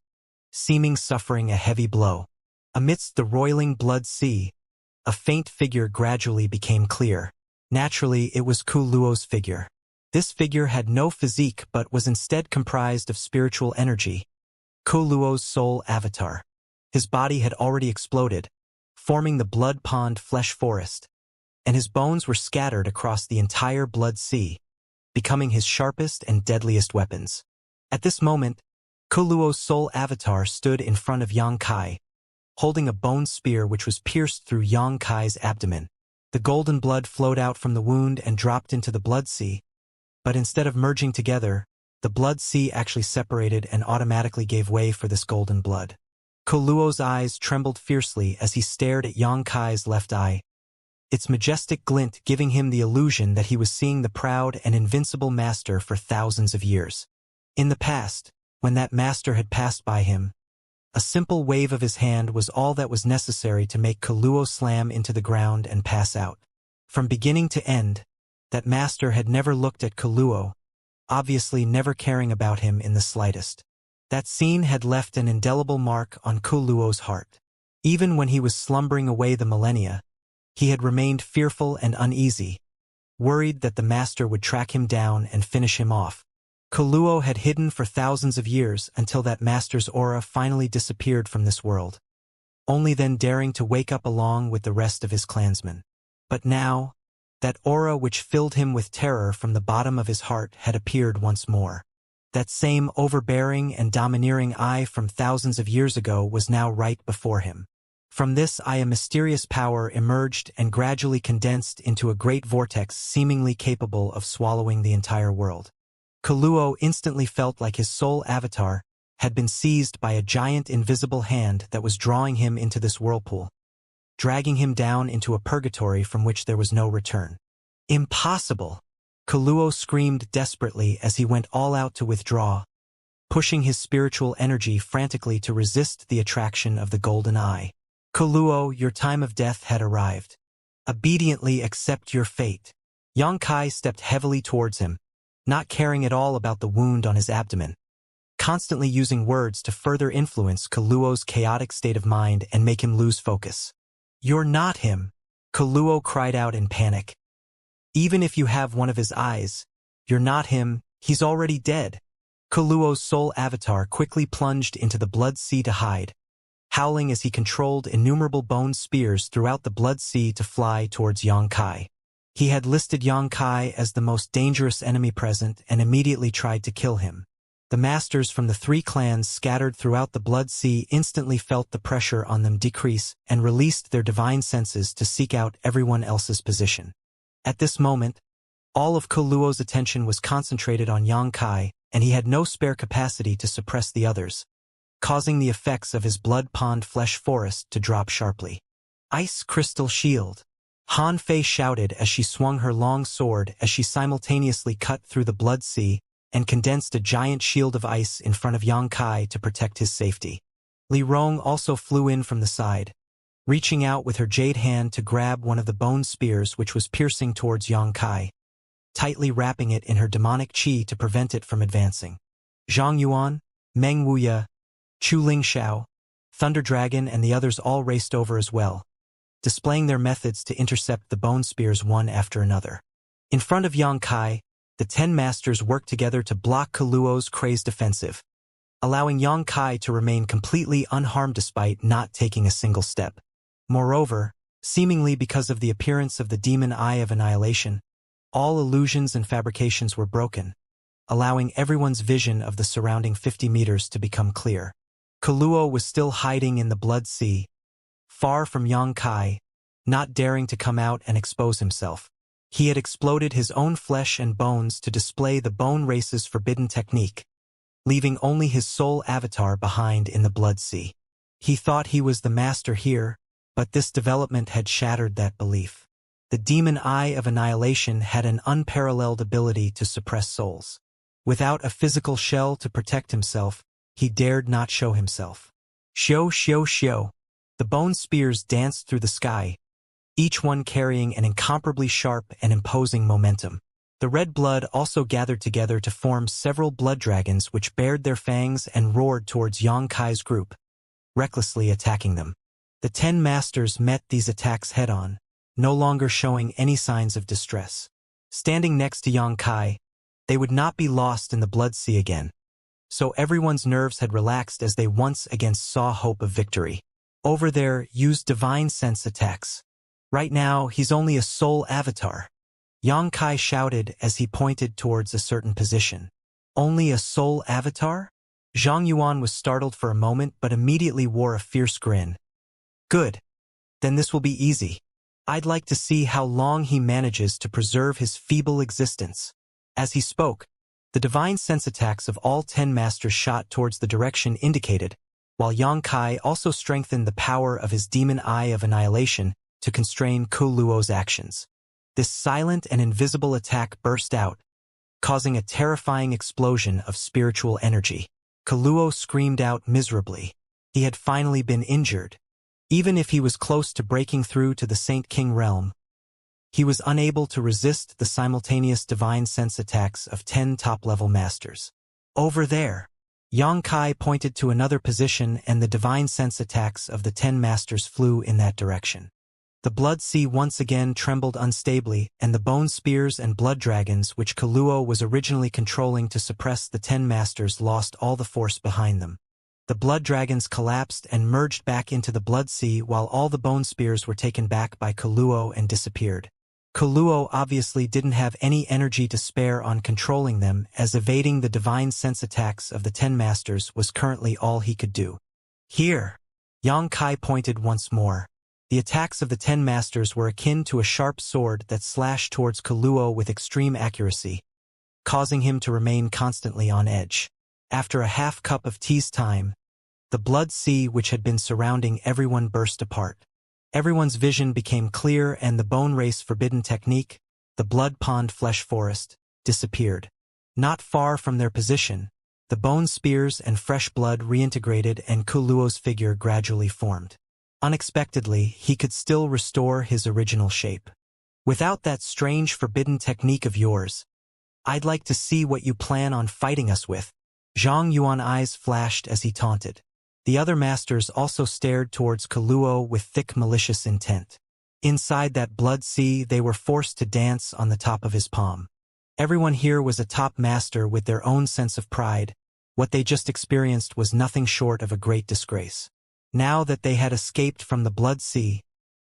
seeming suffering a heavy blow. Amidst the roiling blood sea, a faint figure gradually became clear. Naturally, it was Kaluo's figure. This figure had no physique but was instead comprised of spiritual energy, Kaluo's soul avatar. His body had already exploded, forming the blood pond flesh forest, and his bones were scattered across the entire blood sea, becoming his sharpest and deadliest weapons. At this moment, Kaluo's soul avatar stood in front of Yang Kai, holding a bone spear which was pierced through Yang Kai's abdomen. The golden blood flowed out from the wound and dropped into the blood sea, but instead of merging together, the blood sea actually separated and automatically gave way for this golden blood. Kaluo's eyes trembled fiercely as he stared at Yang Kai's left eye, its majestic glint giving him the illusion that he was seeing the proud and invincible master for thousands of years. In the past, when that master had passed by him, a simple wave of his hand was all that was necessary to make Kaluo slam into the ground and pass out. From beginning to end, that master had never looked at Kaluo, obviously never caring about him in the slightest. That scene had left an indelible mark on Kuluo's heart. Even when he was slumbering away the millennia, he had remained fearful and uneasy, worried that the master would track him down and finish him off. Kuluo had hidden for thousands of years until that master's aura finally disappeared from this world, only then daring to wake up along with the rest of his clansmen. But now, that aura which filled him with terror from the bottom of his heart had appeared once more. That same overbearing and domineering eye from thousands of years ago was now right before him. From this eye a mysterious power emerged and gradually condensed into a great vortex seemingly capable of swallowing the entire world. Kuluo instantly felt like his soul avatar had been seized by a giant invisible hand that was drawing him into this whirlpool, dragging him down into a purgatory from which there was no return. Impossible! Kuluo screamed desperately as he went all out to withdraw, pushing his spiritual energy frantically to resist the attraction of the golden eye. Kuluo, your time of death had arrived. Obediently accept your fate. Xianxia stepped heavily towards him, not caring at all about the wound on his abdomen, constantly using words to further influence Kuluo's chaotic state of mind and make him lose focus. You're not him, Kuluo cried out in panic. Even if you have one of his eyes, you're not him, he's already dead. Kuluo's soul avatar quickly plunged into the blood sea to hide, howling as he controlled innumerable bone spears throughout the blood sea to fly towards Xianxia. He had listed Xianxia as the most dangerous enemy present and immediately tried to kill him. The masters from the 3 clans scattered throughout the blood sea instantly felt the pressure on them decrease and released their divine senses to seek out everyone else's position. At this moment, all of Kuluo's attention was concentrated on Xianxia, and he had no spare capacity to suppress the others, causing the effects of his blood pond flesh forest to drop sharply. Ice Crystal Shield! Han Fei shouted as she swung her long sword as she simultaneously cut through the blood sea and condensed a giant shield of ice in front of Xianxia to protect his safety. Li Rong also flew in from the side, reaching out with her jade hand to grab one of the bone spears which was piercing towards Xianxia, tightly wrapping it in her demonic qi to prevent it from advancing. Zhang Yuan, Meng Wuya, Chu Lingxiao, Thunder Dragon and the others all raced over as well, displaying their methods to intercept the bone spears one after another. In front of Xianxia, the 10 masters worked together to block Kuluo's crazed offensive, allowing Xianxia to remain completely unharmed despite not taking a single step. Moreover, seemingly because of the appearance of the demon eye of annihilation, all illusions and fabrications were broken, allowing everyone's vision of the surrounding 50 meters to become clear. Kuluo was still hiding in the blood sea, far from Xianxia, not daring to come out and expose himself. He had exploded his own flesh and bones to display the bone race's forbidden technique, leaving only his soul avatar behind in the blood sea. He thought he was the master here, but this development had shattered that belief. The demon eye of annihilation had an unparalleled ability to suppress souls. Without a physical shell to protect himself, he dared not show himself. Xiao xiao xiao. The bone spears danced through the sky, each one carrying an incomparably sharp and imposing momentum. The red blood also gathered together to form several blood dragons which bared their fangs and roared towards Xianxia's group, recklessly attacking them. The 10 masters met these attacks head-on, no longer showing any signs of distress. Standing next to Xianxia, they would not be lost in the blood sea again. So everyone's nerves had relaxed as they once again saw hope of victory. Over there, use divine sense attacks. Right now, he's only a soul avatar. Xianxia shouted as he pointed towards a certain position. Only a soul avatar? Zhang Yuan was startled for a moment but immediately wore a fierce grin. Good. Then this will be easy. I'd like to see how long he manages to preserve his feeble existence. As he spoke, the divine sense attacks of all 10 masters shot towards the direction indicated, while Xianxia also strengthened the power of his demon eye of annihilation to constrain Kuluo's actions. This silent and invisible attack burst out, causing a terrifying explosion of spiritual energy. Kuluo screamed out miserably. He had finally been injured. Even if he was close to breaking through to the Saint King realm, He was unable to resist the simultaneous divine sense attacks of 10 top-level masters. Over there, Yang Kai pointed to another position and the divine sense attacks of the 10 masters flew in that direction. The blood sea once again trembled unstably, and the bone spears and blood dragons which Kaluo was originally controlling to suppress the 10 masters lost all the force behind them. The blood dragons collapsed and merged back into the blood sea while all the bone spears were taken back by Kaluo and disappeared. Kaluo obviously didn't have any energy to spare on controlling them, as evading the divine sense attacks of the 10 masters was currently all he could do. Here, Yang Kai pointed once more. The attacks of the 10 masters were akin to a sharp sword that slashed towards Kaluo with extreme accuracy, causing him to remain constantly on edge. After a half cup of tea's time, the blood sea which had been surrounding everyone burst apart. Everyone's vision became clear and the bone race forbidden technique, the blood pond flesh forest, disappeared. Not far from their position, the bone spears and fresh blood reintegrated and Kaluo's figure gradually formed. Unexpectedly, he could still restore his original shape. Without that strange forbidden technique of yours, I'd like to see what you plan on fighting us with. Zhang Yuan's eyes flashed as he taunted. The other masters also stared towards Kaluo with thick malicious intent. Inside that blood sea, they were forced to dance on the top of his palm. Everyone here was a top master with their own sense of pride. What they just experienced was nothing short of a great disgrace. Now that they had escaped from the blood sea,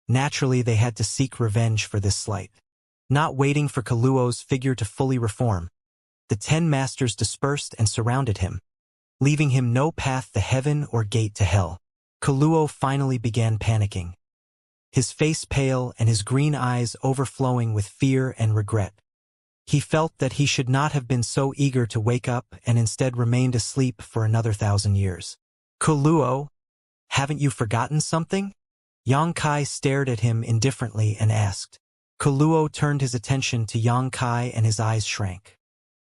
naturally they had to seek revenge for this slight. Not waiting for Kaluo's figure to fully reform, the 10 masters dispersed and surrounded him, leaving him no path to heaven or gate to hell. Kaluo finally began panicking, his face pale and his green eyes overflowing with fear and regret. He felt that he should not have been so eager to wake up and instead remained asleep for another 1,000 years. Kaluo, haven't you forgotten something? Yang Kai stared at him indifferently and asked. Kaluo turned his attention to Yang Kai and his eyes shrank.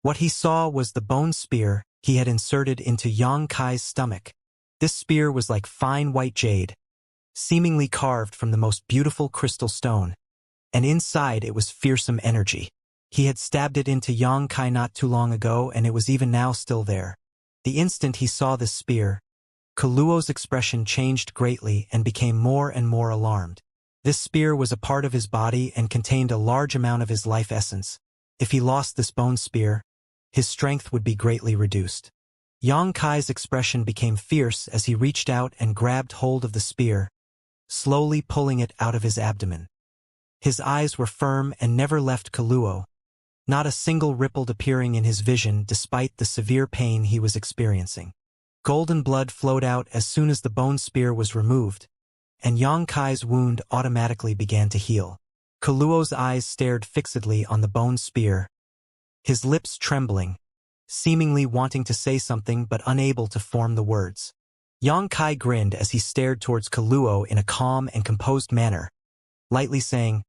What he saw was the bone spear he had inserted into Yang Kai's stomach. This spear was like fine white jade, seemingly carved from the most beautiful crystal stone, and inside it was fearsome energy. He had stabbed it into Yang Kai not too long ago, and it was even now still there. The instant he saw this spear, Kaluo's expression changed greatly and became more and more alarmed. This spear was a part of his body and contained a large amount of his life essence. If he lost this bone spear, his strength would be greatly reduced. Yang Kai's expression became fierce as he reached out and grabbed hold of the spear, slowly pulling it out of his abdomen. His eyes were firm and never left Kaluo, not a single ripple appearing in his vision despite the severe pain he was experiencing. Golden blood flowed out as soon as the bone spear was removed, and Yang Kai's wound automatically began to heal. Kaluo's eyes stared fixedly on the bone spear, his lips trembling, seemingly wanting to say something but unable to form the words. Yang Kai grinned as he stared towards Kaluo in a calm and composed manner, lightly saying,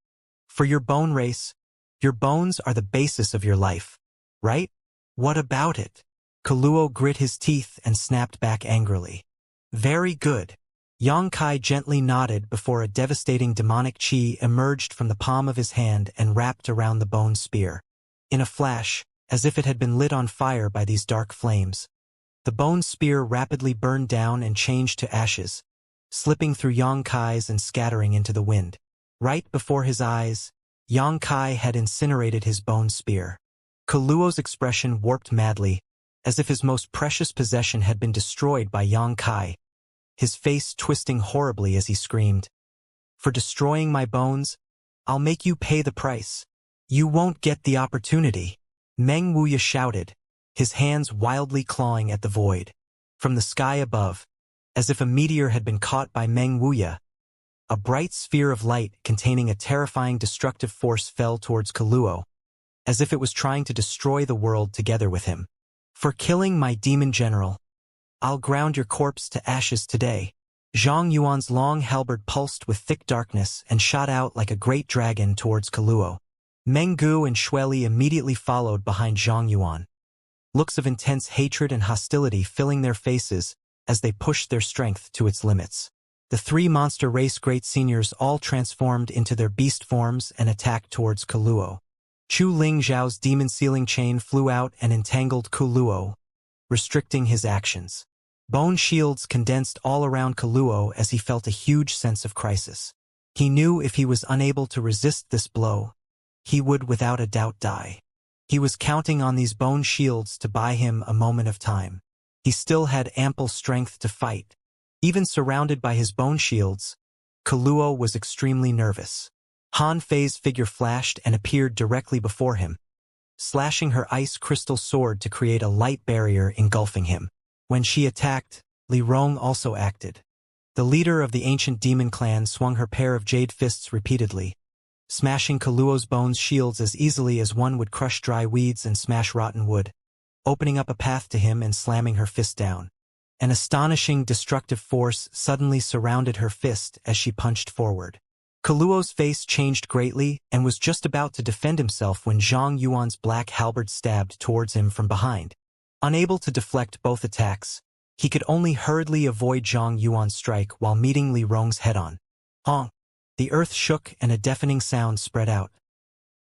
"For your bone race, your bones are the basis of your life, right? What about it?" Kaluo grit his teeth and snapped back angrily. "Very good." Yang Kai gently nodded before a devastating demonic chi emerged from the palm of his hand and wrapped around the bone spear. In a flash, as if it had been lit on fire by these dark flames, the bone spear rapidly burned down and changed to ashes, slipping through Yang Kai's and scattering into the wind. Right before his eyes, Yang Kai had incinerated his bone spear. Kaluo's expression warped madly, as if his most precious possession had been destroyed by Yang Kai, his face twisting horribly as he screamed, "For destroying my bones, I'll make you pay the price. You won't get the opportunity." Meng Wuya shouted, his hands wildly clawing at the void. From the sky above, as if a meteor had been caught by Meng Wuya, a bright sphere of light containing a terrifying destructive force fell towards Kaluo, as if it was trying to destroy the world together with him. "For killing my demon general, I'll ground your corpse to ashes today." Zhang Yuan's long halberd pulsed with thick darkness and shot out like a great dragon towards Kaluo. Meng Gu and Xueli immediately followed behind Zhang Yuan, looks of intense hatred and hostility filling their faces as they pushed their strength to its limits. The three monster race great seniors all transformed into their beast forms and attacked towards Kuluo. Chu Ling Zhao's demon sealing chain flew out and entangled Kuluo, restricting his actions. Bone shields condensed all around Kuluo as he felt a huge sense of crisis. He knew if he was unable to resist this blow, he would without a doubt die. He was counting on these bone shields to buy him a moment of time. He still had ample strength to fight. Even surrounded by his bone shields, Kuluo was extremely nervous. Han Fei's figure flashed and appeared directly before him, slashing her ice crystal sword to create a light barrier engulfing him. When she attacked, Li Rong also acted. The leader of the ancient demon clan swung her pair of jade fists repeatedly, smashing Kuluo's bones shields as easily as one would crush dry weeds and smash rotten wood, opening up a path to him and slamming her fist down. An astonishing destructive force suddenly surrounded her fist as she punched forward. Kuluo's face changed greatly and was just about to defend himself when Zhang Yuan's black halberd stabbed towards him from behind. Unable to deflect both attacks, he could only hurriedly avoid Zhang Yuan's strike while meeting Li Rong's head-on. Honk! The earth shook and a deafening sound spread out.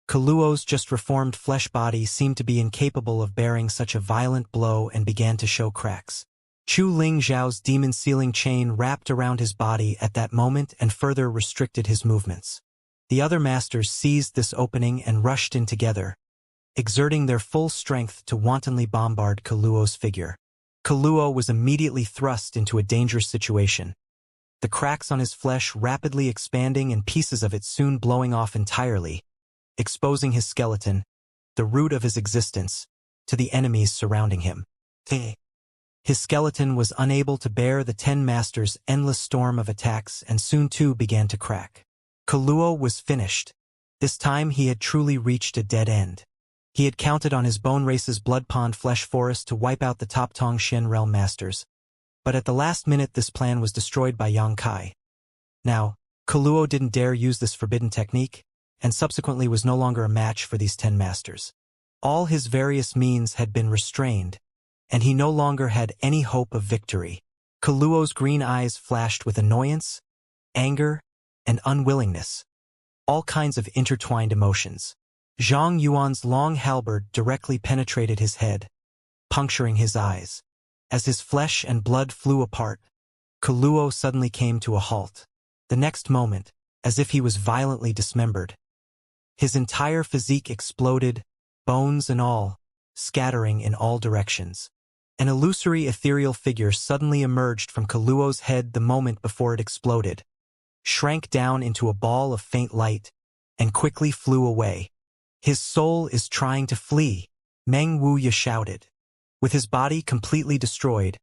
Kuluo's just reformed flesh body seemed to be incapable of bearing such a violent blow and began to show cracks. Chu Ling Zhao's demon sealing chain wrapped around his body at that moment and further restricted his movements. The other masters seized this opening and rushed in together, exerting their full strength to wantonly bombard Kuluo's figure. Kuluo was immediately thrust into a dangerous situation. The cracks on his flesh rapidly expanding and pieces of it soon blowing off entirely, exposing his skeleton, the root of his existence, to the enemies surrounding him. His skeleton was unable to bear the 10 masters' endless storm of attacks and soon too began to crack. Kuluo was finished. This time he had truly reached a dead end. He had counted on his bone race's blood pond flesh forest to wipe out the top Tong Shen realm masters. But at the last minute this plan was destroyed by Yang Kai. Now, Kuluo didn't dare use this forbidden technique, and subsequently was no longer a match for these 10 masters. All his various means had been restrained, and he no longer had any hope of victory. Kuluo's green eyes flashed with annoyance, anger, and unwillingness. All kinds of intertwined emotions. Zhang Yuan's long halberd directly penetrated his head, puncturing his eyes. As his flesh and blood flew apart, Kuluo suddenly came to a halt. The next moment, as if he was violently dismembered, his entire physique exploded, bones and all, scattering in all directions. An illusory ethereal figure suddenly emerged from Kuluo's head the moment before it exploded, shrank down into a ball of faint light, and quickly flew away. His soul is trying to flee, Meng Wuya shouted. With his body completely destroyed,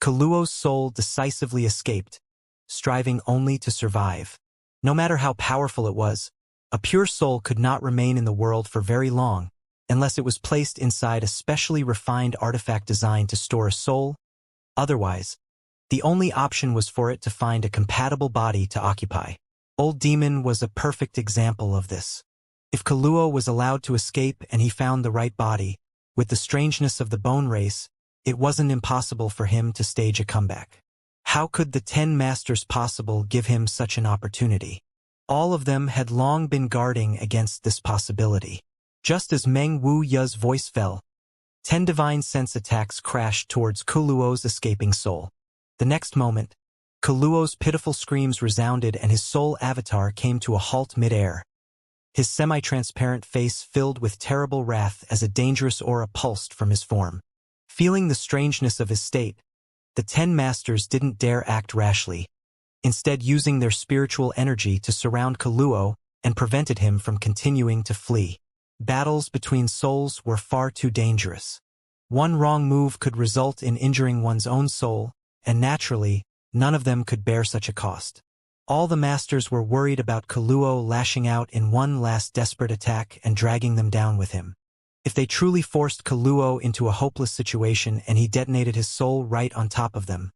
Kuluo's soul decisively escaped, striving only to survive. No matter how powerful it was, a pure soul could not remain in the world for very long, unless it was placed inside a specially refined artifact designed to store a soul. Otherwise, the only option was for it to find a compatible body to occupy. Old Demon was a perfect example of this. If Kuluo was allowed to escape and he found the right body, with the strangeness of the bone race, it wasn't impossible for him to stage a comeback. How could the 10 masters possible give him such an opportunity? All of them had long been guarding against this possibility. Just as Meng Wuya's voice fell, 10 divine sense attacks crashed towards Kuluo's escaping soul. The next moment, Kuluo's pitiful screams resounded and his soul avatar came to a halt mid-air. His semi-transparent face filled with terrible wrath as a dangerous aura pulsed from his form. Feeling the strangeness of his state, the 10 masters didn't dare act rashly, instead using their spiritual energy to surround Kuluo and prevented him from continuing to flee. Battles between souls were far too dangerous. One wrong move could result in injuring one's own soul, and naturally, none of them could bear such a cost. All the masters were worried about Kuluo lashing out in one last desperate attack and dragging them down with him. If they truly forced Kuluo into a hopeless situation and he detonated his soul right on top of them,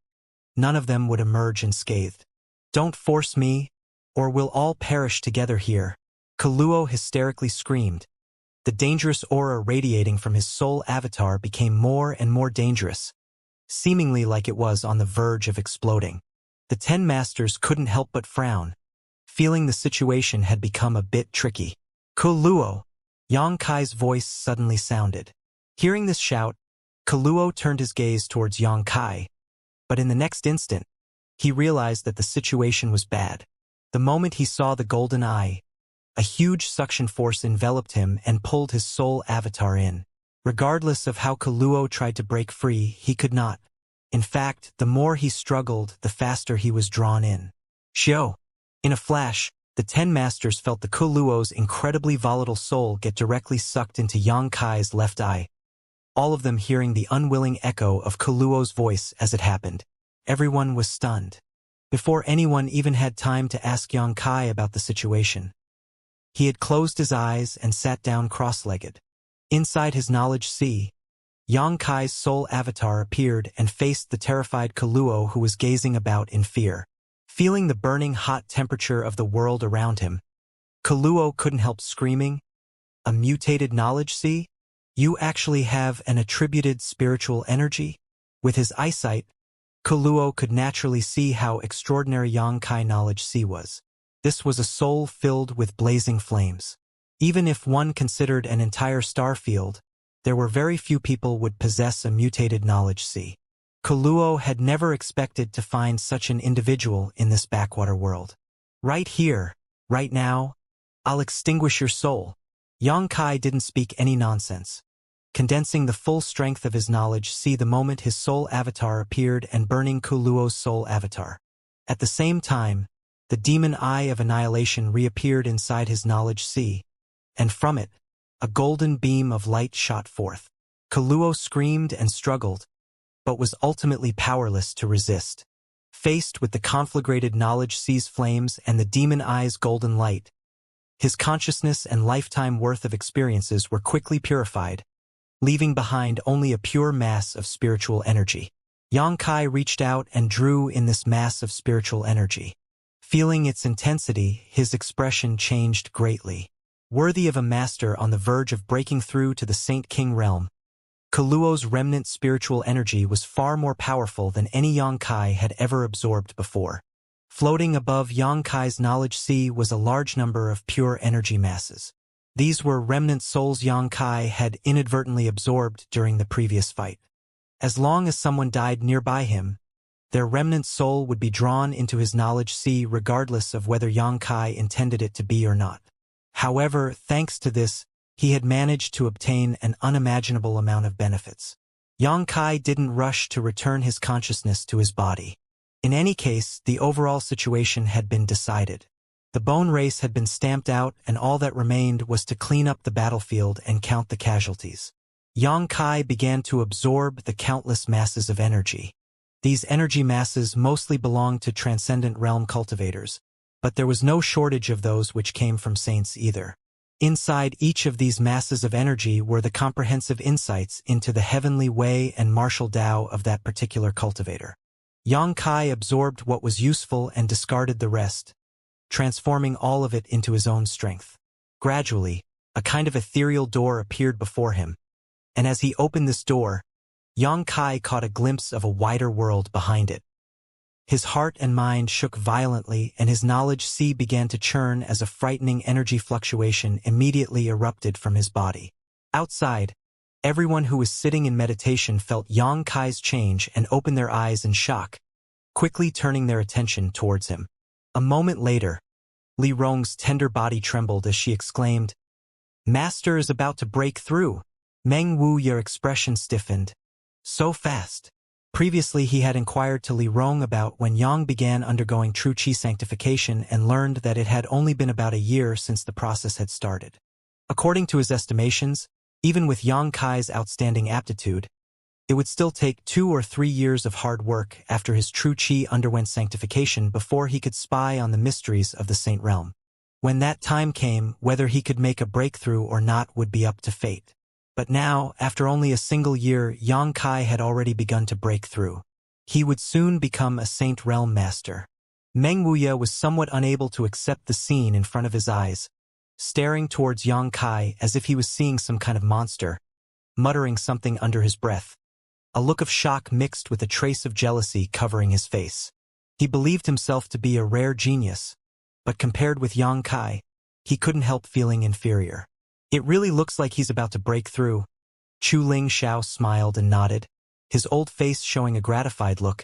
none of them would emerge unscathed. "Don't force me, or we'll all perish together here," Kuluo hysterically screamed. The dangerous aura radiating from his soul avatar became more and more dangerous, seemingly like it was on the verge of exploding. The 10 masters couldn't help but frown, feeling the situation had become a bit tricky. Kuluo, Yang Kai's voice suddenly sounded. Hearing this shout, Kuluo turned his gaze towards Yang Kai, but in the next instant, he realized that the situation was bad. The moment he saw the golden eye, a huge suction force enveloped him and pulled his soul avatar in. Regardless of how Kuluo tried to break free, he could not. In fact, the more he struggled, the faster he was drawn in. Shio! In a flash, the 10 masters felt the Kuluo's incredibly volatile soul get directly sucked into Yang Kai's left eye, all of them hearing the unwilling echo of Kuluo's voice as it happened. Everyone was stunned. Before anyone even had time to ask Yang Kai about the situation, he had closed his eyes and sat down cross-legged. Inside his knowledge sea, Yang Kai's soul avatar appeared and faced the terrified Kuluo, who was gazing about in fear. Feeling the burning hot temperature of the world around him, Kuluo couldn't help screaming, "A mutated knowledge sea? You actually have an attributed spiritual energy?" With his eyesight, Kuluo could naturally see how extraordinary Yang Kai knowledge sea was. This was a soul filled with blazing flames. Even if one considered an entire star field, there were very few people would possess a mutated knowledge sea. Kuluo had never expected to find such an individual in this backwater world. "Right here, right now, I'll extinguish your soul." Yang Kai didn't speak any nonsense. Condensing the full strength of his knowledge sea the moment his soul avatar appeared and burning Kuluo's soul avatar. At the same time, the demon eye of annihilation reappeared inside his knowledge sea, and from it, a golden beam of light shot forth. Kuluo screamed and struggled, but was ultimately powerless to resist. Faced with the conflagrated knowledge sea's flames and the demon eye's golden light, his consciousness and lifetime worth of experiences were quickly purified, leaving behind only a pure mass of spiritual energy. Yang Kai reached out and drew in this mass of spiritual energy. Feeling its intensity, his expression changed greatly. Worthy of a master on the verge of breaking through to the Saint King realm, Kuluo's remnant spiritual energy was far more powerful than any Yang Kai had ever absorbed before. Floating above Yang Kai's knowledge sea was a large number of pure energy masses. These were remnant souls Yang Kai had inadvertently absorbed during the previous fight. As long as someone died nearby him, their remnant soul would be drawn into his knowledge sea regardless of whether Yang Kai intended it to be or not. However, thanks to this, he had managed to obtain an unimaginable amount of benefits. Yang Kai didn't rush to return his consciousness to his body. In any case, the overall situation had been decided. The bone race had been stamped out, and all that remained was to clean up the battlefield and count the casualties. Yang Kai began to absorb the countless masses of energy. These energy masses mostly belonged to transcendent realm cultivators, but there was no shortage of those which came from saints either. Inside each of these masses of energy were the comprehensive insights into the heavenly way and martial Tao of that particular cultivator. Yang Kai absorbed what was useful and discarded the rest, transforming all of it into his own strength. Gradually, a kind of ethereal door appeared before him, and as he opened this door, Yang Kai caught a glimpse of a wider world behind it. His heart and mind shook violently, and his knowledge sea began to churn as a frightening energy fluctuation immediately erupted from his body. Outside, everyone who was sitting in meditation felt Yang Kai's change and opened their eyes in shock, quickly turning their attention towards him. A moment later, Li Rong's tender body trembled as she exclaimed, "Master is about to break through." Meng Wu, your expression stiffened. So fast. Previously he had inquired to Li Rong about when Yang began undergoing true qi sanctification and learned that it had only been about a year since the process had started. According to his estimations, even with Yang Kai's outstanding aptitude, it would still take 2 or 3 years of hard work after his true qi underwent sanctification before he could spy on the mysteries of the Saint Realm. When that time came, whether he could make a breakthrough or not would be up to fate. But now, after only a single year, Yang Kai had already begun to break through. He would soon become a Saint Realm Master. Meng Wuya was somewhat unable to accept the scene in front of his eyes, staring towards Yang Kai as if he was seeing some kind of monster, muttering something under his breath, a look of shock mixed with a trace of jealousy covering his face. He believed himself to be a rare genius, but compared with Yang Kai, he couldn't help feeling inferior. It really looks like he's about to break through. Chu Ling Xiao smiled and nodded, his old face showing a gratified look.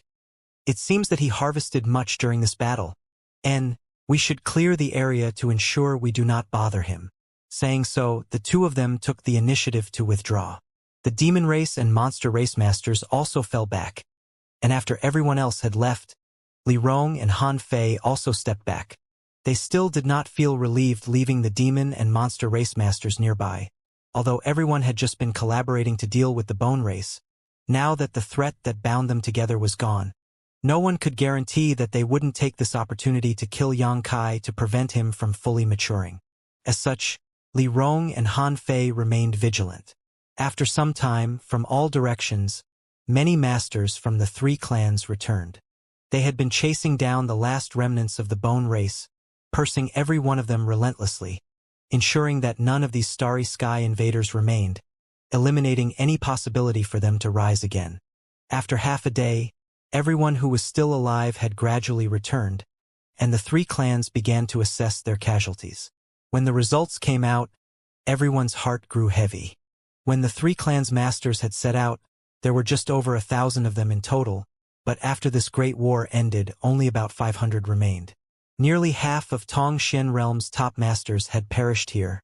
It seems that he harvested much during this battle, and we should clear the area to ensure we do not bother him. Saying so, the two of them took the initiative to withdraw. The demon race and monster race masters also fell back, and after everyone else had left, Li Rong and Han Fei also stepped back. They still did not feel relieved leaving the demon and monster race masters nearby, although everyone had just been collaborating to deal with the bone race. Now that the threat that bound them together was gone, no one could guarantee that they wouldn't take this opportunity to kill Yang Kai to prevent him from fully maturing. As such, Li Rong and Han Fei remained vigilant. After some time, from all directions, many masters from the three clans returned. They had been chasing down the last remnants of the bone race, pursuing every one of them relentlessly, ensuring that none of these starry sky invaders remained, eliminating any possibility for them to rise again. After half a day, everyone who was still alive had gradually returned, and the three clans began to assess their casualties. When the results came out, everyone's heart grew heavy. When the three clans' masters had set out, there were just over 1,000 of them in total, but after this great war ended, only about 500 remained. Nearly half of Tongxian realm's top masters had perished here,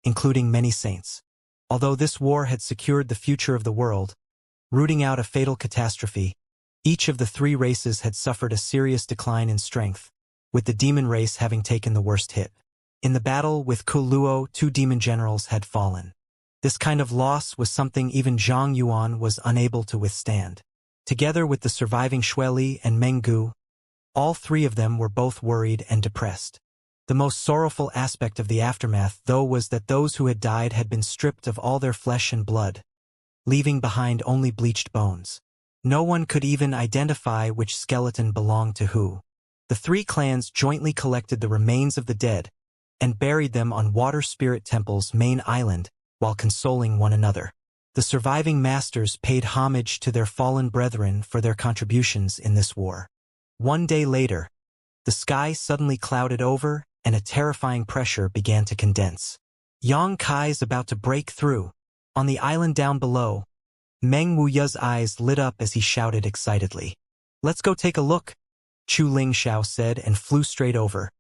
including many saints. Although this war had secured the future of the world, rooting out a fatal catastrophe, each of the three races had suffered a serious decline in strength, with the demon race having taken the worst hit. In the battle with Kuluo, 2 demon generals had fallen. This kind of loss was something even Zhang Yuan was unable to withstand. Together with the surviving Xueli and Menggu, all three of them were both worried and depressed. The most sorrowful aspect of the aftermath, though, was that those who had died had been stripped of all their flesh and blood, leaving behind only bleached bones. No one could even identify which skeleton belonged to who. The three clans jointly collected the remains of the dead and buried them on Water Spirit Temple's main island while consoling one another. The surviving masters paid homage to their fallen brethren for their contributions in this war. One day later, the sky suddenly clouded over and a terrifying pressure began to condense. Yang Kai's about to break through. On the island down below, Meng Wuya's eyes lit up as he shouted excitedly. "Let's go take a look," Chu Ling Xiao said and flew straight over,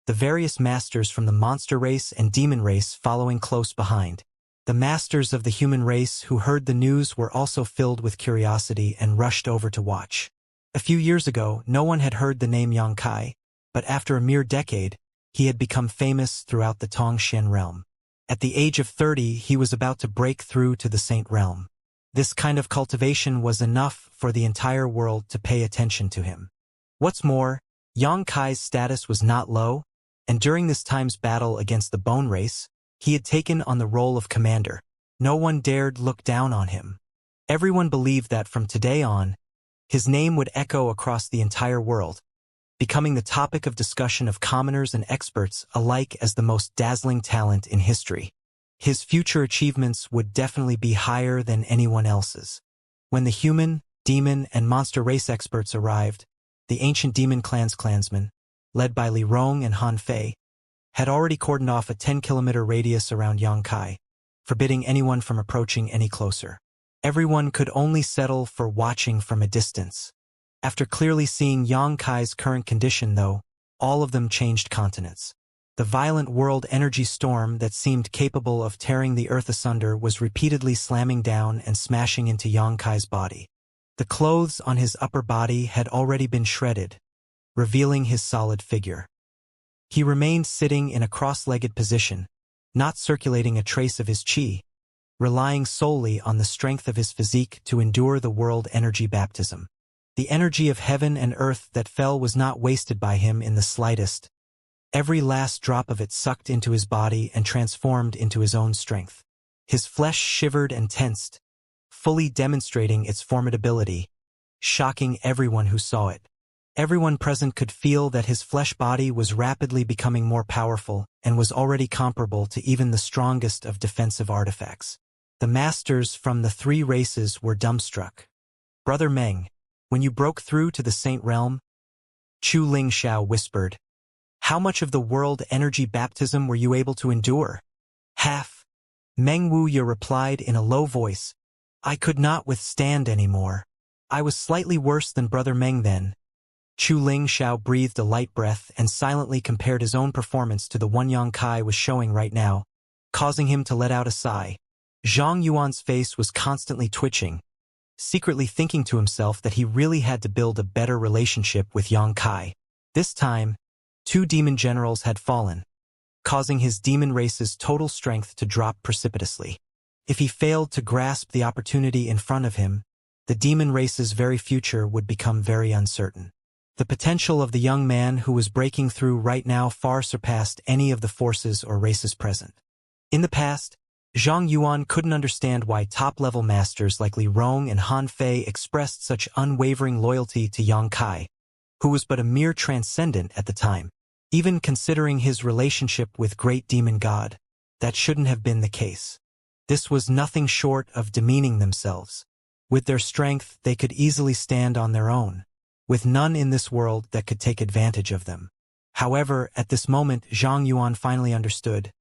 the various masters from the monster race and demon race following close behind. The masters of the human race who heard the news were also filled with curiosity and rushed over to watch. A few years ago, no one had heard the name Yang Kai, but after a mere decade, he had become famous throughout the Tongxian realm. At the age of 30, he was about to break through to the Saint realm. This kind of cultivation was enough for the entire world to pay attention to him. What's more, Yang Kai's status was not low, and during this time's battle against the Bone Race, he had taken on the role of commander. No one dared look down on him. Everyone believed that from today on, his name would echo across the entire world, becoming the topic of discussion of commoners and experts alike as the most dazzling talent in history. His future achievements would definitely be higher than anyone else's. When the human, demon, and monster race experts arrived, the ancient demon clan's clansmen, led by Li Rong and Han Fei, had already cordoned off a 10-kilometer radius around Yang Kai, forbidding anyone from approaching any closer. Everyone could only settle for watching from a distance. After clearly seeing Yang Kai's current condition, though, all of them changed continents. The violent world energy storm that seemed capable of tearing the earth asunder was repeatedly slamming down and smashing into Yang Kai's body. The clothes on his upper body had already been shredded, revealing his solid figure. He remained sitting in a cross-legged position, not circulating a trace of his qi, relying solely on the strength of his physique to endure the world energy baptism. The energy of heaven and earth that fell was not wasted by him in the slightest. Every last drop of it sucked into his body and transformed into his own strength. His flesh shivered and tensed, fully demonstrating its formidability, shocking everyone who saw it. Everyone present could feel that his flesh body was rapidly becoming more powerful and was already comparable to even the strongest of defensive artifacts. The masters from the three races were dumbstruck. "Brother Meng, when you broke through to the Saint realm," Chu Lingxiao whispered. How much of the world energy baptism were you able to endure? Half. Meng Wuya replied in a low voice. I could not withstand any more. I was slightly worse than Brother Meng then. Chu Lingxiao breathed a light breath and silently compared his own performance to the one Yang Kai was showing right now, causing him to let out a sigh. Zhang Yuan's face was constantly twitching, secretly thinking to himself that he really had to build a better relationship with Yang Kai. This time, 2 demon generals had fallen, causing his demon race's total strength to drop precipitously. If he failed to grasp the opportunity in front of him, the demon race's very future would become very uncertain. The potential of the young man who was breaking through right now far surpassed any of the forces or races present. In the past, Zhang Yuan couldn't understand why top-level masters like Li Rong and Han Fei expressed such unwavering loyalty to Yang Kai, who was but a mere transcendent at the time. Even considering his relationship with Great Demon God, that shouldn't have been the case. This was nothing short of demeaning themselves. With their strength, they could easily stand on their own, with none in this world that could take advantage of them. However, at this moment, Zhang Yuan finally understood.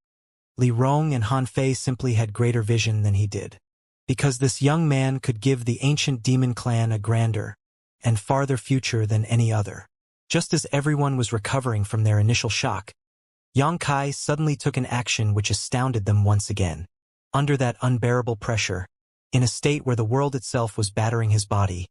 Li Rong and Han Fei simply had greater vision than he did, because this young man could give the ancient demon clan a grander and farther future than any other. Just as everyone was recovering from their initial shock, Yang Kai suddenly took an action which astounded them once again. Under that unbearable pressure, in a state where the world itself was battering his body,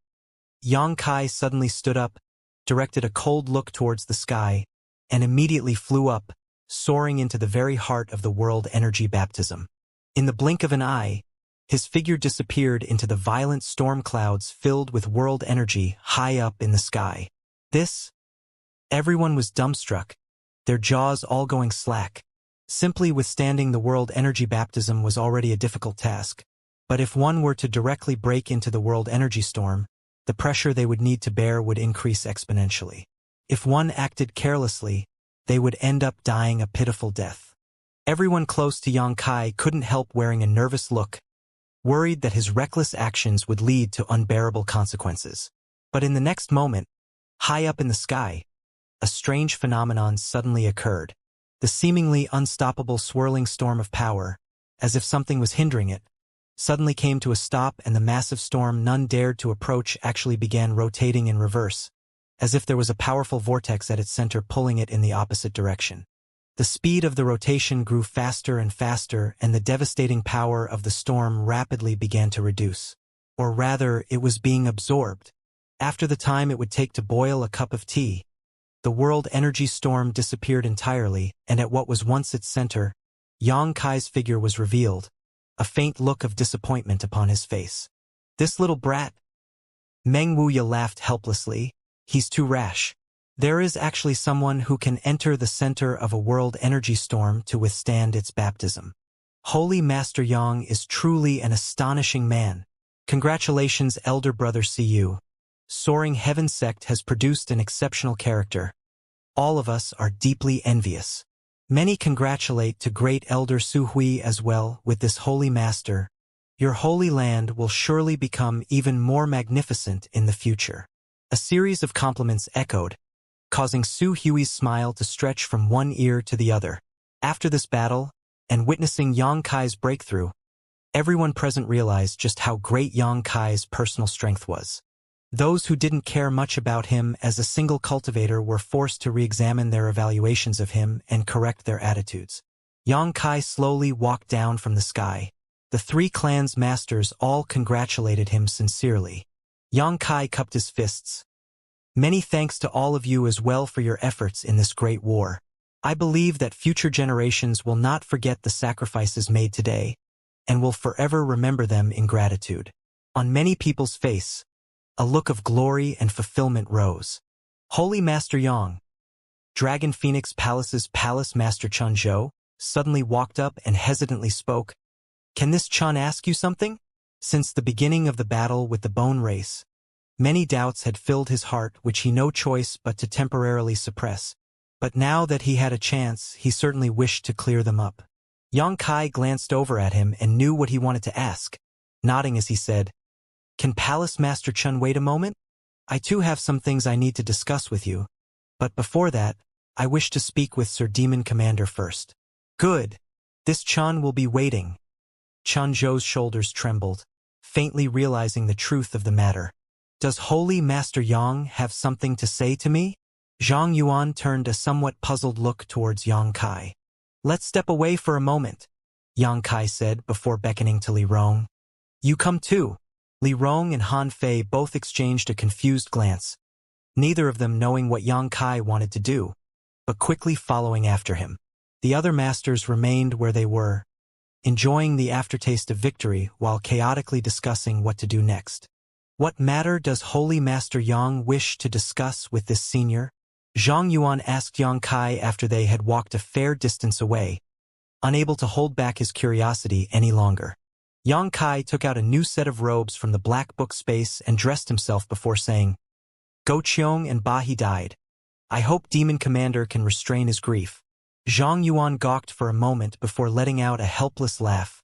Yang Kai suddenly stood up, directed a cold look towards the sky, and immediately flew up, soaring into the very heart of the world energy baptism. In the blink of an eye, his figure disappeared into the violent storm clouds filled with world energy high up in the sky. Everyone was dumbstruck, their jaws all going slack. Simply withstanding the world energy baptism was already a difficult task, but if one were to directly break into the world energy storm, the pressure they would need to bear would increase exponentially. If one acted carelessly, they would end up dying a pitiful death. Everyone close to Yang Kai couldn't help wearing a nervous look, worried that his reckless actions would lead to unbearable consequences. But in the next moment, high up in the sky, a strange phenomenon suddenly occurred. The seemingly unstoppable swirling storm of power, as if something was hindering it, suddenly came to a stop, and the massive storm none dared to approach actually began rotating in reverse, as if there was a powerful vortex at its center pulling it in the opposite direction. The speed of the rotation grew faster and faster, and the devastating power of the storm rapidly began to reduce. Or rather, it was being absorbed. After the time it would take to boil a cup of tea, the world energy storm disappeared entirely, and at what was once its center, Yang Kai's figure was revealed, a faint look of disappointment upon his face. This little brat? Meng Wuya laughed helplessly. He's too rash. There is actually someone who can enter the center of a world energy storm to withstand its baptism. Holy Master Yang is truly an astonishing man. Congratulations, elder brother Siyu. Soaring Heaven Sect has produced an exceptional character. All of us are deeply envious. Many congratulate to great elder Su Hui as well with this holy master. Your holy land will surely become even more magnificent in the future. A series of compliments echoed, causing Su Hui's smile to stretch from one ear to the other. After this battle, and witnessing Yang Kai's breakthrough, everyone present realized just how great Yang Kai's personal strength was. Those who didn't care much about him as a single cultivator were forced to re-examine their evaluations of him and correct their attitudes. Yang Kai slowly walked down from the sky. The 3 clans' masters all congratulated him sincerely. Yang Kai cupped his fists. Many thanks to all of you as well for your efforts in this great war. I believe that future generations will not forget the sacrifices made today, and will forever remember them in gratitude. On many people's face, a look of glory and fulfillment rose. Holy Master Yang, Dragon Phoenix Palace's Palace Master Chun Zhou, suddenly walked up and hesitantly spoke. Can this Chun ask you something? Since the beginning of the battle with the bone race, many doubts had filled his heart which he no choice but to temporarily suppress. But now that he had a chance, he certainly wished to clear them up. Yang Kai glanced over at him and knew what he wanted to ask, nodding as he said, Can Palace Master Chun wait a moment? I too have some things I need to discuss with you. But before that, I wish to speak with Sir Demon Commander first. Good. This Chun will be waiting. Chun Zhou's shoulders trembled, faintly realizing the truth of the matter. Does Holy Master Yang have something to say to me? Zhang Yuan turned a somewhat puzzled look towards Yang Kai. Let's step away for a moment, Yang Kai said before beckoning to Li Rong. You come too. Li Rong and Han Fei both exchanged a confused glance, neither of them knowing what Yang Kai wanted to do, but quickly following after him. The other masters remained where they were, enjoying the aftertaste of victory while chaotically discussing what to do next. What matter does Holy Master Yang wish to discuss with this senior? Zhang Yuan asked Yang Kai after they had walked a fair distance away, unable to hold back his curiosity any longer. Yang Kai took out a new set of robes from the black book space and dressed himself before saying, Go Qiong and Ba He died. I hope Demon Commander can restrain his grief. Zhang Yuan gawked for a moment before letting out a helpless laugh.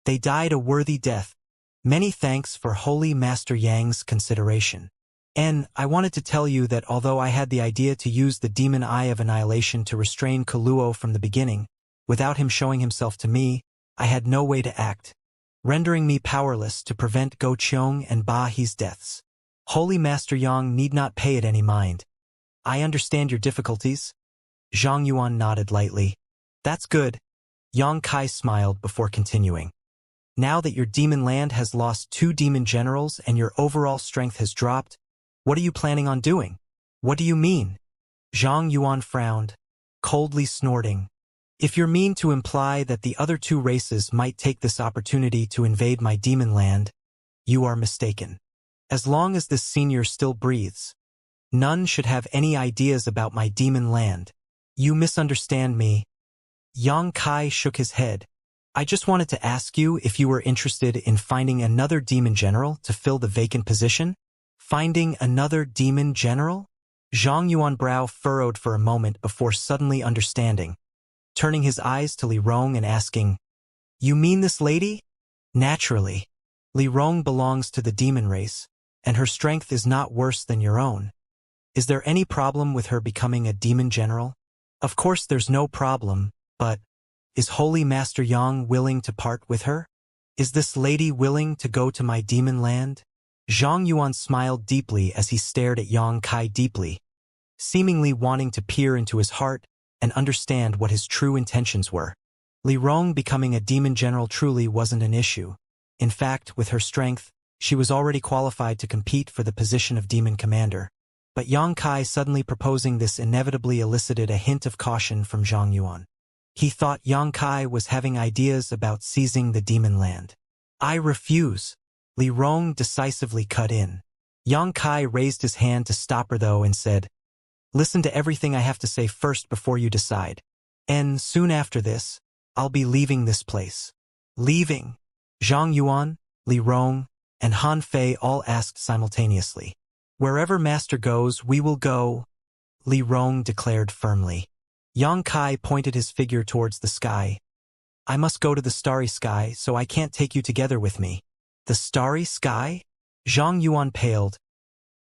They died a worthy death. Many thanks for Holy Master Yang's consideration. And I wanted to tell you that although I had the idea to use the Demon Eye of Annihilation to restrain Kuluo from the beginning, without him showing himself to me, I had no way to act, rendering me powerless to prevent Go Qiong and Ba He's deaths. Holy Master Yang need not pay it any mind. I understand your difficulties. Zhang Yuan nodded lightly. That's good. Yang Kai smiled before continuing. Now that your demon land has lost 2 demon generals and your overall strength has dropped, what are you planning on doing? What do you mean? Zhang Yuan frowned, coldly snorting. If you're mean to imply that the other 2 races might take this opportunity to invade my demon land, you are mistaken. As long as this senior still breathes, none should have any ideas about my demon land. You misunderstand me. Yang Kai shook his head. I just wanted to ask you if you were interested in finding another demon general to fill the vacant position? Finding another demon general? Zhang Yuan's brow furrowed for a moment before suddenly understanding, turning his eyes to Li Rong and asking, You mean this lady? Naturally. Li Rong belongs to the demon race, and her strength is not worse than your own. Is there any problem with her becoming a demon general? Of course there's no problem, but is Holy Master Yang willing to part with her? Is this lady willing to go to my demon land? Zhang Yuan smiled deeply as he stared at Yang Kai deeply, seemingly wanting to peer into his heart and understand what his true intentions were. Li Rong becoming a demon general truly wasn't an issue. In fact, with her strength, she was already qualified to compete for the position of demon commander. But Yang Kai suddenly proposing this inevitably elicited a hint of caution from Zhang Yuan. He thought Yang Kai was having ideas about seizing the demon land. I refuse. Li Rong decisively cut in. Yang Kai raised his hand to stop her though and said, Listen to everything I have to say first before you decide. And soon after this, I'll be leaving this place. Leaving? Zhang Yuan, Li Rong, and Han Fei all asked simultaneously. Wherever Master goes, we will go, Li Rong declared firmly. Yang Kai pointed his figure towards the sky. I must go to the starry sky, so I can't take you together with me. The starry sky? Zhang Yuan paled.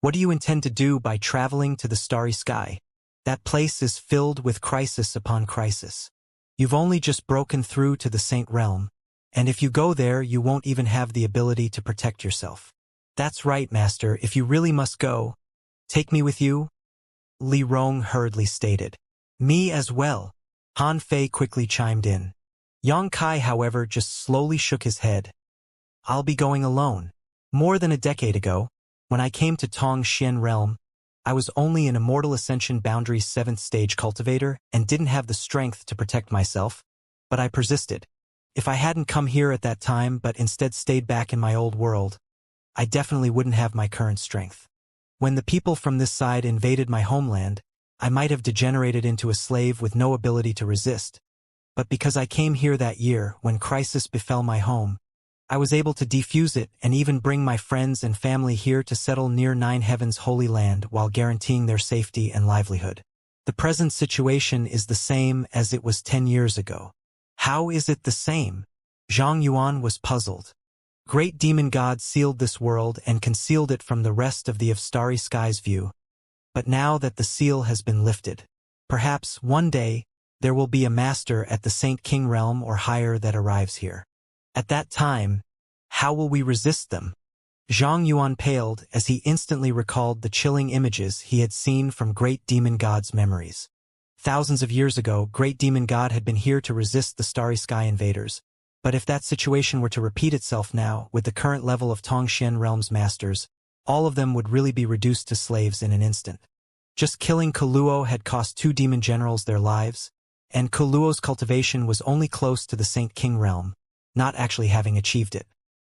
What do you intend to do by traveling to the starry sky? That place is filled with crisis upon crisis. You've only just broken through to the Saint Realm, and if you go there, you won't even have the ability to protect yourself. That's right, Master, if you really must go, take me with you, Li Rong hurriedly stated. Me as well, Han Fei quickly chimed in. Yang Kai, however, just slowly shook his head. I'll be going alone. More than a decade ago, when I came to Tong Xian Realm, I was only an Immortal Ascension Boundaries 7th stage cultivator and didn't have the strength to protect myself, but I persisted. If I hadn't come here at that time but instead stayed back in my old world, I definitely wouldn't have my current strength. When the people from this side invaded my homeland, I might have degenerated into a slave with no ability to resist. But because I came here that year, when crisis befell my home, I was able to defuse it and even bring my friends and family here to settle near Nine Heavens' holy land while guaranteeing their safety and livelihood. The present situation is the same as it was 10 years ago. How is it the same? Zhang Yuan was puzzled. Great demon god sealed this world and concealed it from the rest of the Starry Sky's view. But now that the seal has been lifted, perhaps one day there will be a master at the Saint King realm or higher that arrives here. At that time, how will we resist them? Zhang Yuan paled as he instantly recalled the chilling images he had seen from Great Demon God's memories. Thousands of years ago, Great Demon God had been here to resist the Starry Sky invaders. But if that situation were to repeat itself now, with the current level of Tongxian Realm's masters, all of them would really be reduced to slaves in an instant. Just killing Kuluo had cost 2 demon generals their lives, and Kuluo's cultivation was only close to the Saint King realm, not actually having achieved it.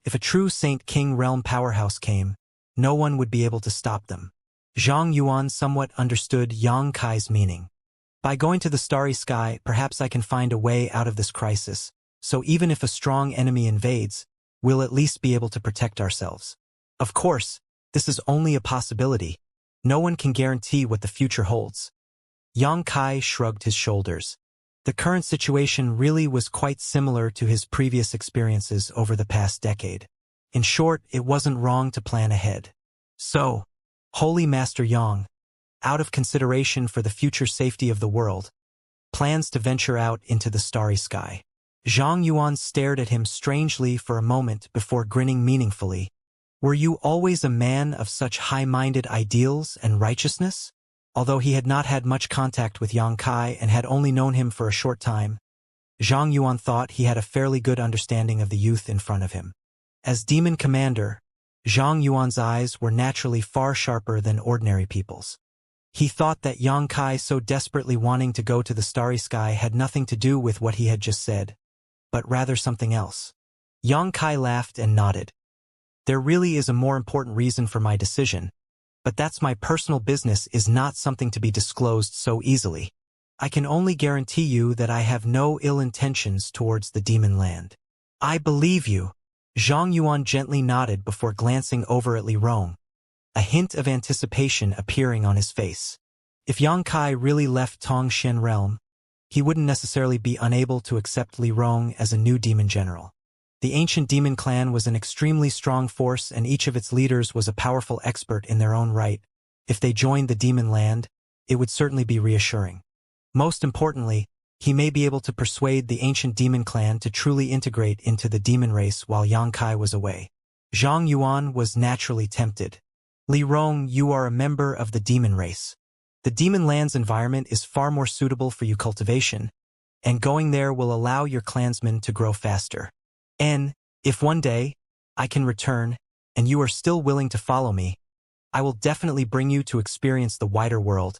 If a true Saint King realm powerhouse came, no one would be able to stop them. Zhang Yuan somewhat understood Yang Kai's meaning. By going to the Starry Sky, perhaps I can find a way out of this crisis, so even if a strong enemy invades, we'll at least be able to protect ourselves. Of course, this is only a possibility. No one can guarantee what the future holds. Yang Kai shrugged his shoulders. The current situation really was quite similar to his previous experiences over the past decade. In short, it wasn't wrong to plan ahead. So, Holy Master Yang, out of consideration for the future safety of the world, plans to venture out into the Starry Sky. Zhang Yuan stared at him strangely for a moment before grinning meaningfully. Were you always a man of such high-minded ideals and righteousness? Although he had not had much contact with Yang Kai and had only known him for a short time, Zhang Yuan thought he had a fairly good understanding of the youth in front of him. As demon commander, Zhang Yuan's eyes were naturally far sharper than ordinary people's. He thought that Yang Kai so desperately wanting to go to the Starry Sky had nothing to do with what he had just said, but rather something else. Yang Kai laughed and nodded. There really is a more important reason for my decision, but that's my personal business is not something to be disclosed so easily. I can only guarantee you that I have no ill intentions towards the demon land. I believe you. Zhang Yuan gently nodded before glancing over at Li Rong, a hint of anticipation appearing on his face. If Yang Kai really left Tongxian realm, he wouldn't necessarily be unable to accept Li Rong as a new demon general. The ancient demon clan was an extremely strong force and each of its leaders was a powerful expert in their own right. If they joined the demon land, it would certainly be reassuring. Most importantly, he may be able to persuade the ancient demon clan to truly integrate into the demon race while Yang Kai was away. Zhang Yuan was naturally tempted. Li Rong, you are a member of the demon race. The demon land's environment is far more suitable for your cultivation, and going there will allow your clansmen to grow faster. And, if one day, I can return, and you are still willing to follow me, I will definitely bring you to experience the wider world.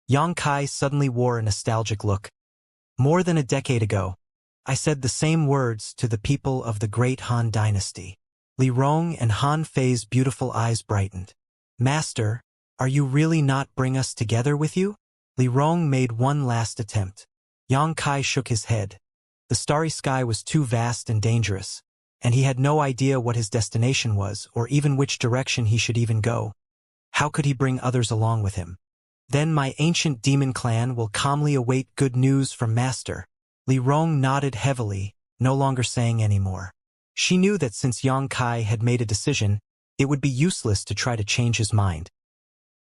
Yang Kai suddenly wore a nostalgic look. More than a decade ago, I said the same words to the people of the great Han dynasty. Li Rong and Han Fei's beautiful eyes brightened. Master, are you really not bring us together with you? Li Rong made one last attempt. Yang Kai shook his head. The Starry Sky was too vast and dangerous, and he had no idea what his destination was or even which direction he should even go. How could he bring others along with him? Then my ancient demon clan will calmly await good news from Master. Li Rong nodded heavily, no longer saying any more. She knew that since Yang Kai had made a decision, it would be useless to try to change his mind.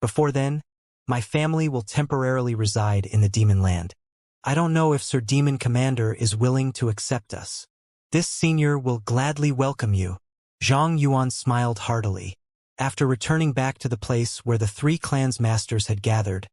Before then, my family will temporarily reside in the demon land. I don't know if Sir Demon Commander is willing to accept us. This senior will gladly welcome you. Zhang Yuan smiled heartily. After returning back to the place where the 3 clans masters had gathered,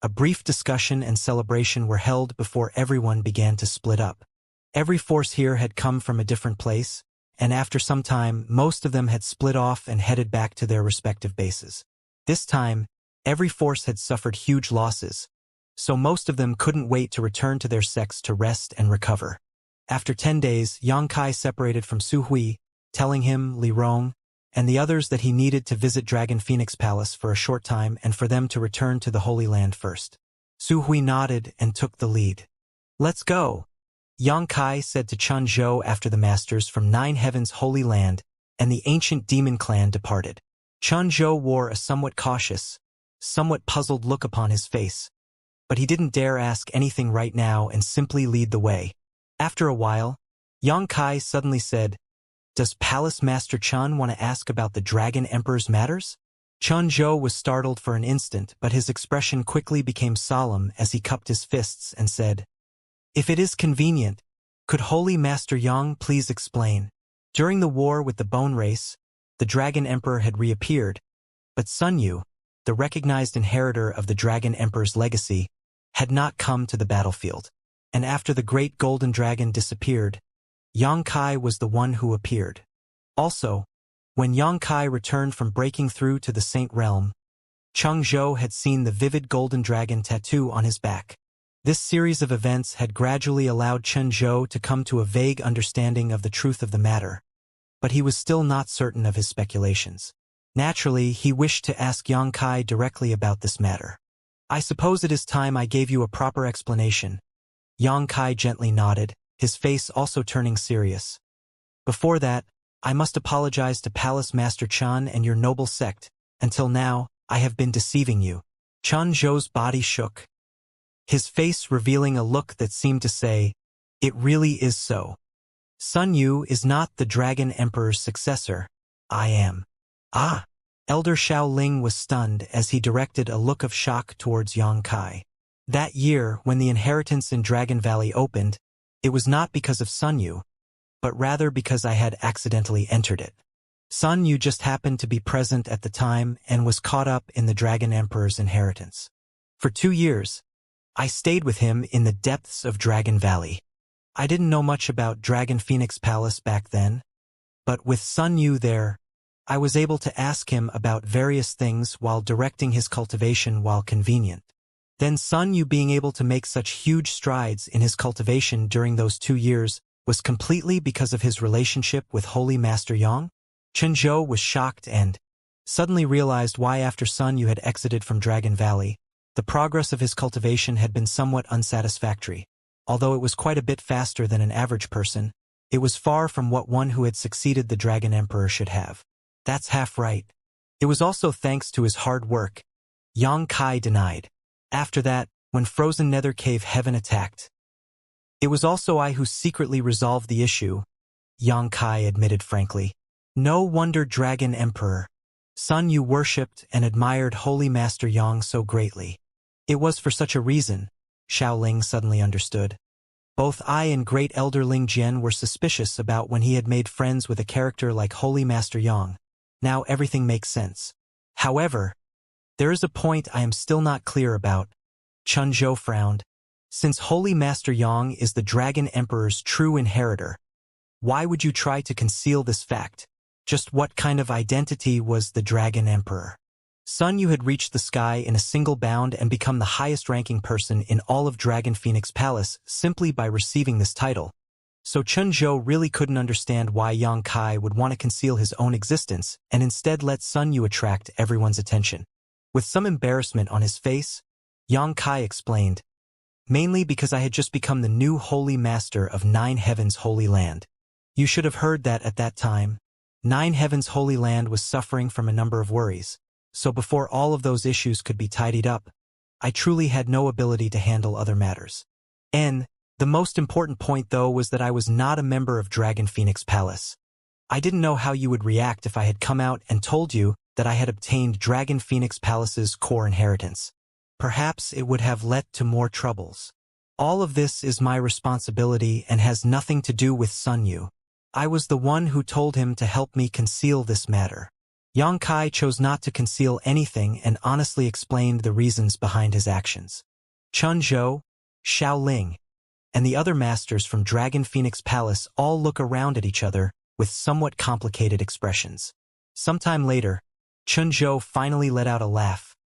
a brief discussion and celebration were held before everyone began to split up. Every force here had come from a different place, and after some time, most of them had split off and headed back to their respective bases. This time, every force had suffered huge losses, so most of them couldn't wait to return to their sects to rest and recover. After 10 days, Yang Kai separated from Su Hui, telling him, Li Rong, and the others that he needed to visit Dragon Phoenix Palace for a short time and for them to return to the Holy Land first. Su Hui nodded and took the lead. Let's go, Yang Kai said to Chun Zhou after the masters from 9 Heavens Holy Land and the ancient demon clan departed. Chun Zhou wore a somewhat cautious, somewhat puzzled look upon his face, but he didn't dare ask anything right now and simply lead the way. After a while, Yang Kai suddenly said, Does Palace Master Chun want to ask about the Dragon Emperor's matters? Chun Zhou was startled for an instant, but his expression quickly became solemn as he cupped his fists and said, "If it is convenient, could Holy Master Yang please explain?" During the war with the Bone Race, the Dragon Emperor had reappeared, but Sun Yu, the recognized inheritor of the Dragon Emperor's legacy, had not come to the battlefield. And after the great golden dragon disappeared, Yang Kai was the one who appeared. Also, when Yang Kai returned from breaking through to the Saint Realm, Cheng Zhou had seen the vivid golden dragon tattoo on his back. This series of events had gradually allowed Cheng Zhou to come to a vague understanding of the truth of the matter, but he was still not certain of his speculations. Naturally, he wished to ask Yang Kai directly about this matter. "I suppose it is time I gave you a proper explanation." Yang Kai gently nodded, his face also turning serious. "Before that, I must apologize to Palace Master Chan and your noble sect. Until now, I have been deceiving you." Chun Zhou's body shook, his face revealing a look that seemed to say, "It really is so. Sun Yu is not the Dragon Emperor's successor. I am." "Ah!" Elder Xiaoling was stunned as he directed a look of shock towards Yang Kai. That year, when the inheritance in Dragon Valley opened, it was not because of Sun Yu, but rather because I had accidentally entered it. Sun Yu just happened to be present at the time and was caught up in the Dragon Emperor's inheritance. For 2 years, I stayed with him in the depths of Dragon Valley. I didn't know much about Dragon Phoenix Palace back then, but with Sun Yu there, I was able to ask him about various things while directing his cultivation while convenient. Then Sun Yu being able to make such huge strides in his cultivation during those 2 years was completely because of his relationship with Holy Master Yang? Chen Zhou was shocked and suddenly realized why after Sun Yu had exited from Dragon Valley, the progress of his cultivation had been somewhat unsatisfactory. Although it was quite a bit faster than an average person, it was far from what one who had succeeded the Dragon Emperor should have. "That's half right. It was also thanks to his hard work," Yang Kai denied. "After that, when Frozen Nether Cave Heaven attacked, it was also I who secretly resolved the issue," Yang Kai admitted frankly. "No wonder Dragon Emperor Sun Yu worshipped and admired Holy Master Yang so greatly. It was for such a reason," Xiaoling suddenly understood. "Both I and Great Elder Ling Jian were suspicious about when he had made friends with a character like Holy Master Yang. Now everything makes sense. However, there is a point I am still not clear about." Chun Zhou frowned. "Since Holy Master Yang is the Dragon Emperor's true inheritor, why would you try to conceal this fact? Just what kind of identity was the Dragon Emperor?" Sun Yu had reached the sky in a single bound and become the highest-ranking person in all of Dragon Phoenix Palace simply by receiving this title. So Chun Zhou really couldn't understand why Yang Kai would want to conceal his own existence and instead let Sun Yu attract everyone's attention. With some embarrassment on his face, Yang Kai explained, "Mainly because I had just become the new Holy Master of Nine Heavens Holy Land. You should have heard that at that time. Nine Heavens Holy Land was suffering from a number of worries, so before all of those issues could be tidied up, I truly had no ability to handle other matters. And the most important point, though, was that I was not a member of Dragon Phoenix Palace. I didn't know how you would react if I had come out and told you that I had obtained Dragon Phoenix Palace's core inheritance. Perhaps it would have led to more troubles. All of this is my responsibility and has nothing to do with Sun Yu. I was the one who told him to help me conceal this matter." Yang Kai chose not to conceal anything and honestly explained the reasons behind his actions. Chun Zhou, Xiaoling, and the other masters from Dragon Phoenix Palace all look around at each other with somewhat complicated expressions. Sometime later, Chun Zhou finally let out a laugh.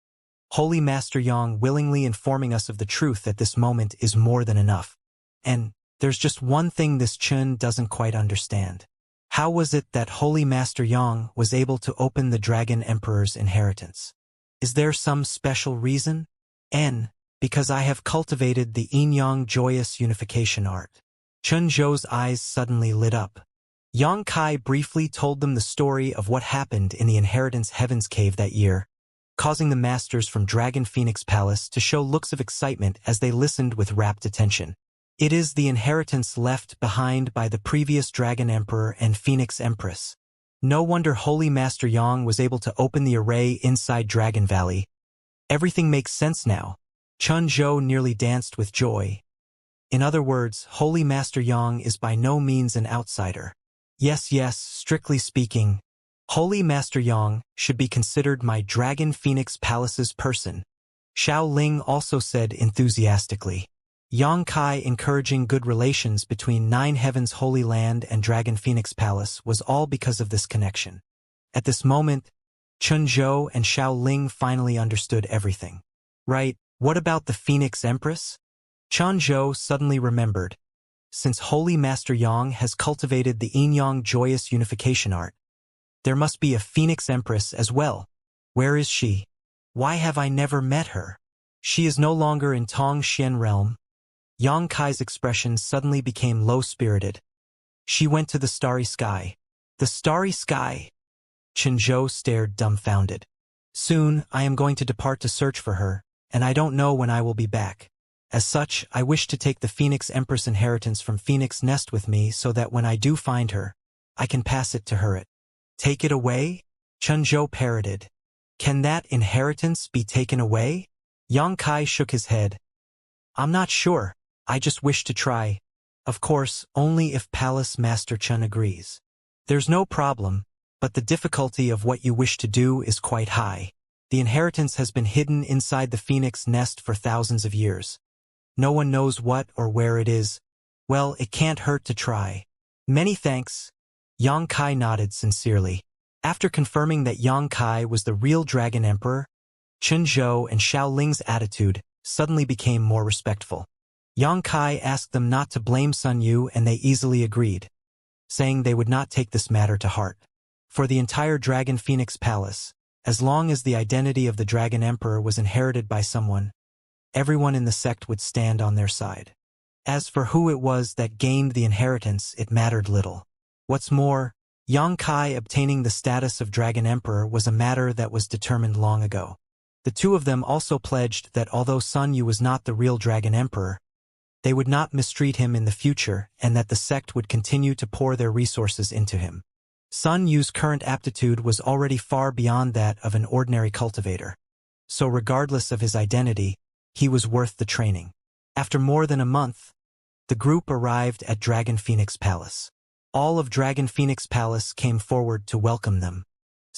"Holy Master Yang willingly informing us of the truth at this moment is more than enough. And there's just one thing this Chun doesn't quite understand. How was it that Holy Master Yang was able to open the Dragon Emperor's inheritance? Is there some special reason? And because I have cultivated the yin-yang joyous unification art." Chun Zhou's eyes suddenly lit up. Yang Kai briefly told them the story of what happened in the Inheritance Heavens Cave that year, causing the masters from Dragon Phoenix Palace to show looks of excitement as they listened with rapt attention. "It is the inheritance left behind by the previous Dragon Emperor and Phoenix Empress. No wonder Holy Master Yang was able to open the array inside Dragon Valley. Everything makes sense now. Chun Zhou nearly danced with joy. In other words, Holy Master Yang is by no means an outsider. Yes, strictly speaking, Holy Master Yang should be considered my Dragon Phoenix Palace's person, Xiao Ling also said enthusiastically. Yang Kai encouraging good relations between Nine Heavens Holy Land and Dragon Phoenix Palace was all because of this connection. At this moment, Chun Zhou and Xiao Ling finally understood everything. Right, what about the Phoenix Empress? Chun Zhou suddenly remembered. Since Holy Master Yang has cultivated the Yin-Yang joyous unification art, there must be a Phoenix Empress as well. Where is she? Why have I never met her? She is no longer in Tong Xian realm. Yang Kai's expression suddenly became low-spirited. She went to the starry sky. The starry sky? Chun Zhou stared dumbfounded. Soon, I am going to depart to search for her, and I don't know when I will be back. As such, I wish to take the Phoenix Empress inheritance from Phoenix Nest with me so that when I do find her, I can pass it to her. Take it away? Chun Zhou parroted. Can that inheritance be taken away? Yang Kai shook his head. I'm not sure. I just wish to try. Of course, only if Palace Master Chun agrees. There's no problem, but the difficulty of what you wish to do is quite high. The inheritance has been hidden inside the Phoenix Nest for thousands of years. No one knows what or where it is. Well, it can't hurt to try. Many thanks. Yang Kai nodded sincerely. After confirming that Yang Kai was the real Dragon Emperor, Chun Zhou and Xiao Ling's attitude suddenly became more respectful. Yang Kai asked them not to blame Sun Yu and they easily agreed, saying they would not take this matter to heart. For the entire Dragon Phoenix Palace, as long as the identity of the Dragon Emperor was inherited by someone, everyone in the sect would stand on their side. As for who it was that gained the inheritance, it mattered little. What's more, Yang Kai obtaining the status of Dragon Emperor was a matter that was determined long ago. The two of them also pledged that although Sun Yu was not the real Dragon Emperor, they would not mistreat him in the future and that the sect would continue to pour their resources into him. Sun Yu's current aptitude was already far beyond that of an ordinary cultivator. So regardless of his identity, he was worth the training. After more than a month, the group arrived at Dragon Phoenix Palace. All of Dragon Phoenix Palace came forward to welcome them.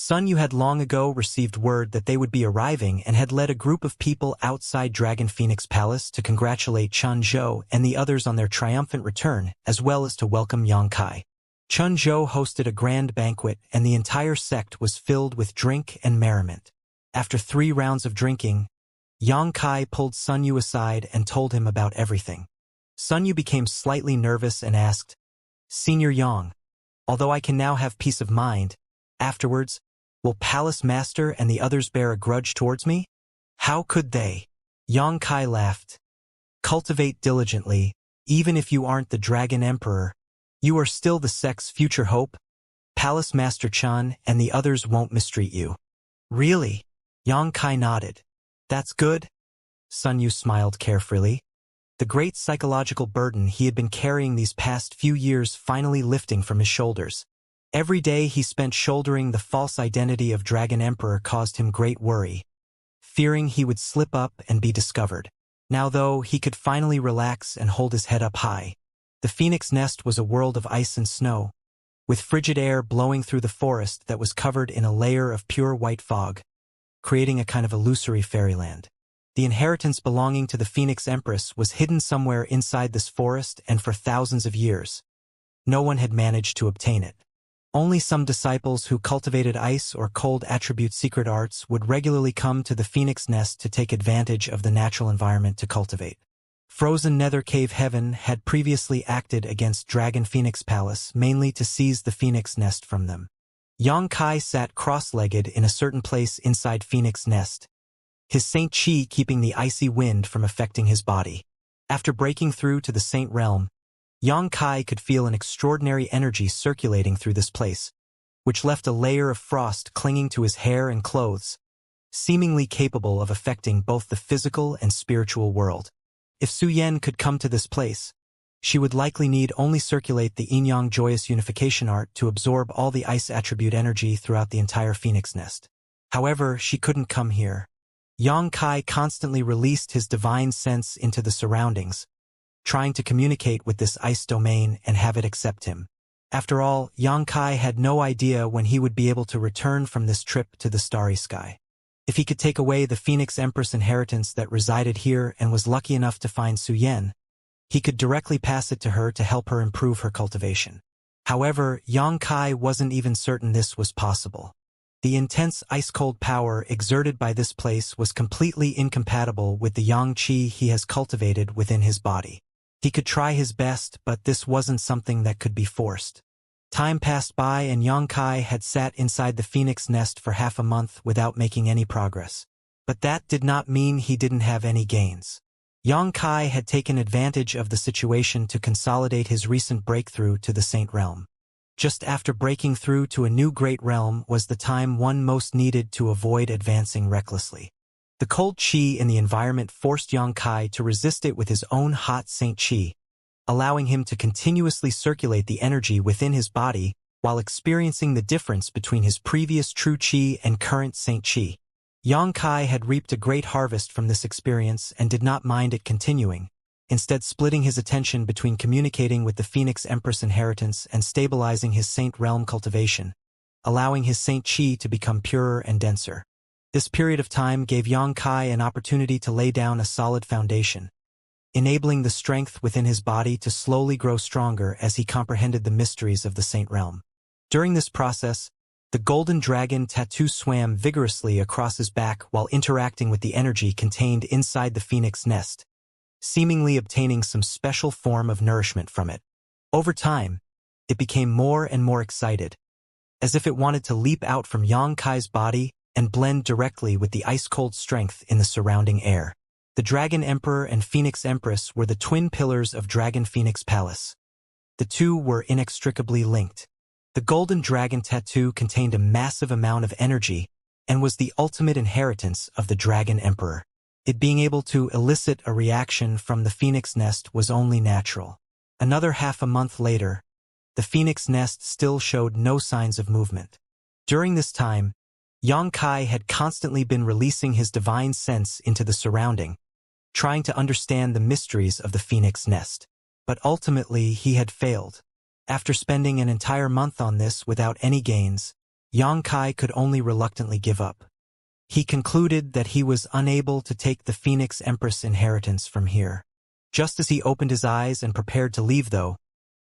Sun Yu had long ago received word that they would be arriving and had led a group of people outside Dragon Phoenix Palace to congratulate Chun Zhou and the others on their triumphant return, as well as to welcome Yang Kai. Chun Zhou hosted a grand banquet and the entire sect was filled with drink and merriment. After 3 rounds of drinking, Yang Kai pulled Sun Yu aside and told him about everything. Sun Yu became slightly nervous and asked, Senior Yang, although I can now have peace of mind, afterwards, will Palace Master and the others bear a grudge towards me? How could they? Yang Kai laughed. Cultivate diligently, even if you aren't the Dragon Emperor. You are still the sect's future hope. Palace Master Chun and the others won't mistreat you. Really? Yang Kai nodded. That's good. Sun Yu smiled carefree. The great psychological burden he had been carrying these past few years finally lifting from his shoulders. Every day he spent shouldering the false identity of Dragon Emperor caused him great worry, fearing he would slip up and be discovered. Now though, he could finally relax and hold his head up high. The Phoenix Nest was a world of ice and snow, with frigid air blowing through the forest that was covered in a layer of pure white fog, creating a kind of illusory fairyland. The inheritance belonging to the Phoenix Empress was hidden somewhere inside this forest and for thousands of years. No one had managed to obtain it. Only some disciples who cultivated ice or cold attribute secret arts would regularly come to the Phoenix Nest to take advantage of the natural environment to cultivate. Frozen Nether Cave Heaven had previously acted against Dragon Phoenix Palace mainly to seize the Phoenix Nest from them. Yang Kai sat cross-legged in a certain place inside Phoenix Nest, his Saint Chi keeping the icy wind from affecting his body. After breaking through to the Saint Realm, Yang Kai could feel an extraordinary energy circulating through this place, which left a layer of frost clinging to his hair and clothes, seemingly capable of affecting both the physical and spiritual world. If Su Yan could come to this place, She would likely need only circulate the yin-yang joyous unification art to absorb all the ice attribute energy throughout the entire phoenix nest. However, she couldn't come here. Yang Kai constantly released his divine sense into the surroundings, trying to communicate with this ice domain and have it accept him. After all, Yang Kai had no idea when he would be able to return from this trip to the starry sky. If he could take away the Phoenix Empress inheritance that resided here and was lucky enough to find Su Yan, he could directly pass it to her to help her improve her cultivation. However, Yang Kai wasn't even certain this was possible. The intense ice-cold power exerted by this place was completely incompatible with the yang qi he has cultivated within his body. He could try his best, but this wasn't something that could be forced. Time passed by and Yang Kai had sat inside the phoenix nest for half a month without making any progress. But that did not mean he didn't have any gains. Yang Kai had taken advantage of the situation to consolidate his recent breakthrough to the Saint Realm. Just after breaking through to a new great realm was the time one most needed to avoid advancing recklessly. The cold qi in the environment forced Yang Kai to resist it with his own hot Saint Qi, allowing him to continuously circulate the energy within his body while experiencing the difference between his previous true Qi and current Saint Qi. Yang Kai had reaped a great harvest from this experience and did not mind it continuing, instead splitting his attention between communicating with the Phoenix Empress inheritance and stabilizing his Saint Realm cultivation, allowing his Saint Qi to become purer and denser. This period of time gave Yang Kai an opportunity to lay down a solid foundation, enabling the strength within his body to slowly grow stronger as he comprehended the mysteries of the Saint Realm. During this process, the golden dragon tattoo swam vigorously across his back while interacting with the energy contained inside the phoenix nest, seemingly obtaining some special form of nourishment from it. Over time, it became more and more excited, as if it wanted to leap out from Yang Kai's body and blend directly with the ice-cold strength in the surrounding air. The Dragon Emperor and Phoenix Empress were the twin pillars of Dragon Phoenix Palace. The two were inextricably linked. The golden dragon tattoo contained a massive amount of energy and was the ultimate inheritance of the Dragon Emperor. It being able to elicit a reaction from the phoenix nest was only natural. Another half a month later, the phoenix nest still showed no signs of movement. During this time, Yang Kai had constantly been releasing his divine sense into the surrounding, trying to understand the mysteries of the phoenix nest. But ultimately, he had failed. After spending an entire month on this without any gains, Yang Kai could only reluctantly give up. He concluded that he was unable to take the Phoenix Empress inheritance from here. Just as he opened his eyes and prepared to leave though,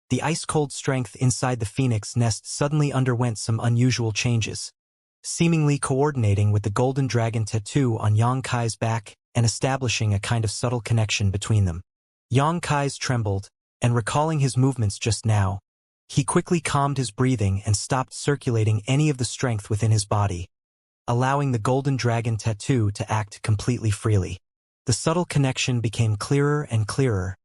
the ice-cold strength inside the phoenix nest suddenly underwent some unusual changes, seemingly coordinating with the golden dragon tattoo on Yang Kai's back and establishing a kind of subtle connection between them. Yang Kai's trembled, and recalling his movements just now, he quickly calmed his breathing and stopped circulating any of the strength within his body, allowing the golden dragon tattoo to act completely freely. The subtle connection became clearer and clearer,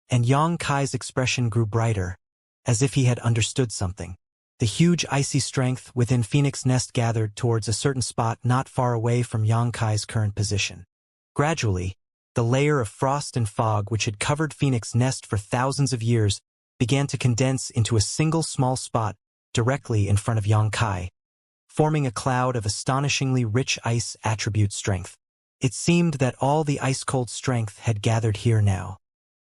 and Yang Kai's expression grew brighter, as if he had understood something. The huge icy strength within Phoenix Nest gathered towards a certain spot not far away from Yang Kai's current position. Gradually, the layer of frost and fog which had covered Phoenix Nest for thousands of years began to condense into a single small spot directly in front of Yang Kai, forming a cloud of astonishingly rich ice attribute strength. It seemed that all the ice-cold strength had gathered here now.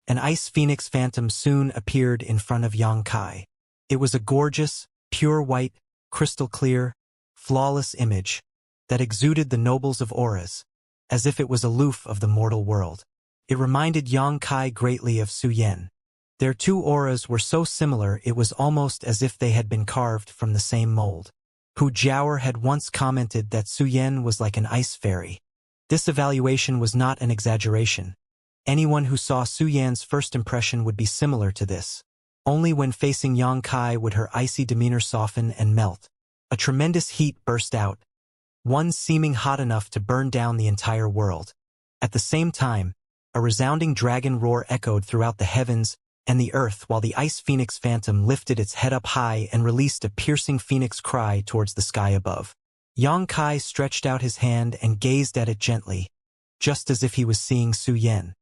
An ice phoenix phantom soon appeared in front of Yang Kai. It was a gorgeous, pure white, crystal clear, flawless image that exuded the nobles of auras, as if it was aloof of the mortal world. It reminded Yang Kai greatly of Su Yan. Their two auras were so similar it was almost as if they had been carved from the same mold. Hu Jiaoer had once commented that Su Yan was like an ice fairy. This evaluation was not an exaggeration. Anyone who saw Su Yan's first impression would be similar to this. Only when facing Yang Kai would her icy demeanor soften and melt. A tremendous heat burst out, one seeming hot enough to burn down the entire world. At the same time, a resounding dragon roar echoed throughout the heavens and the earth while the ice phoenix phantom lifted its head up high and released a piercing phoenix cry towards the sky above. Yang Kai stretched out his hand and gazed at it gently, just as if he was seeing Su Yan.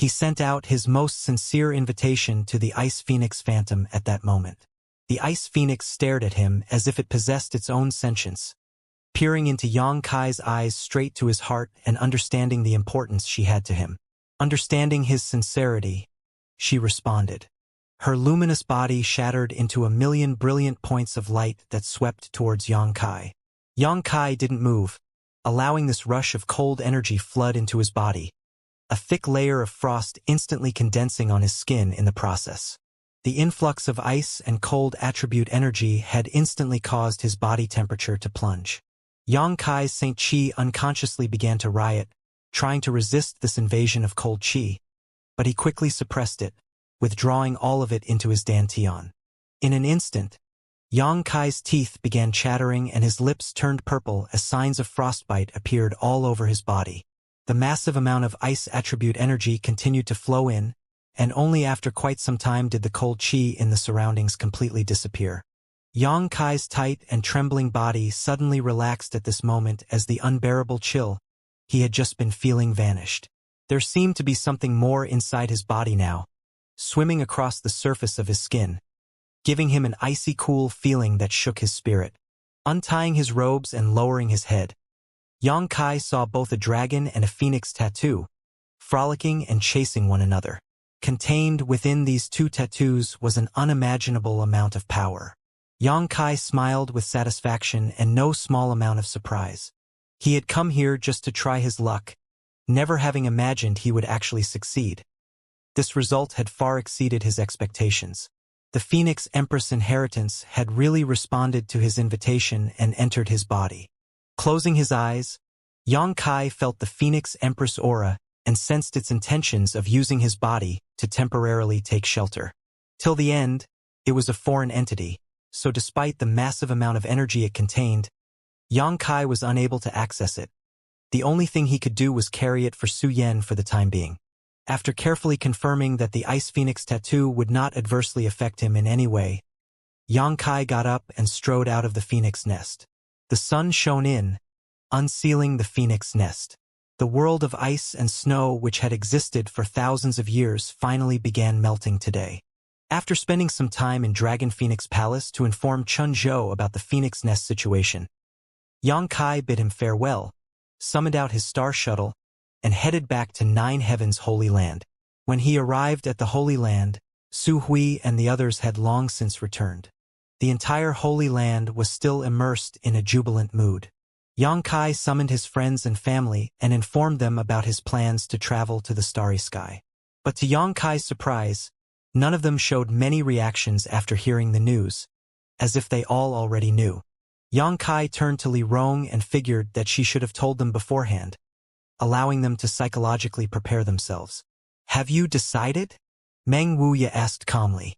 He sent out his most sincere invitation to the Ice Phoenix Phantom at that moment. The Ice Phoenix stared at him as if it possessed its own sentience, peering into Yang Kai's eyes straight to his heart and understanding the importance she had to him. Understanding his sincerity, she responded. Her luminous body shattered into a million brilliant points of light that swept towards Yang Kai. Yang Kai didn't move, allowing this rush of cold energy flood into his body, a thick layer of frost instantly condensing on his skin in the process. The influx of ice and cold attribute energy had instantly caused his body temperature to plunge. Yang Kai's Saint Qi unconsciously began to riot, trying to resist this invasion of cold qi, but he quickly suppressed it, withdrawing all of it into his dantian. In an instant, Yang Kai's teeth began chattering and his lips turned purple as signs of frostbite appeared all over his body. The massive amount of ice attribute energy continued to flow in, and only after quite some time did the cold qi in the surroundings completely disappear. Yang Kai's tight and trembling body suddenly relaxed at this moment as the unbearable chill he had just been feeling vanished. There seemed to be something more inside his body now, swimming across the surface of his skin, giving him an icy cool feeling that shook his spirit. Untying his robes and lowering his head, Yang Kai saw both a dragon and a phoenix tattoo, frolicking and chasing one another. Contained within these two tattoos was an unimaginable amount of power. Yang Kai smiled with satisfaction and no small amount of surprise. He had come here just to try his luck, never having imagined he would actually succeed. This result had far exceeded his expectations. The Phoenix Empress inheritance had really responded to his invitation and entered his body. Closing his eyes, Yang Kai felt the Phoenix Empress aura and sensed its intentions of using his body to temporarily take shelter. Till the end, it was a foreign entity, so despite the massive amount of energy it contained, Yang Kai was unable to access it. The only thing he could do was carry it for Su Yen for the time being. After carefully confirming that the Ice Phoenix tattoo would not adversely affect him in any way, Yang Kai got up and strode out of the phoenix nest. The sun shone in, unsealing the phoenix nest. The world of ice and snow which had existed for thousands of years finally began melting today. After spending some time in Dragon Phoenix Palace to inform Chun Zhou about the phoenix nest situation, Yang Kai bid him farewell, summoned out his star shuttle, and headed back to Nine Heavens' Holy Land. When he arrived at the Holy Land, Su Hui and the others had long since returned. The entire Holy Land was still immersed in a jubilant mood. Yang Kai summoned his friends and family and informed them about his plans to travel to the starry sky. But to Yang Kai's surprise, none of them showed many reactions after hearing the news, as if they all already knew. Yang Kai turned to Li Rong and figured that she should have told them beforehand, allowing them to psychologically prepare themselves. "Have you decided?" Meng Wuya asked calmly.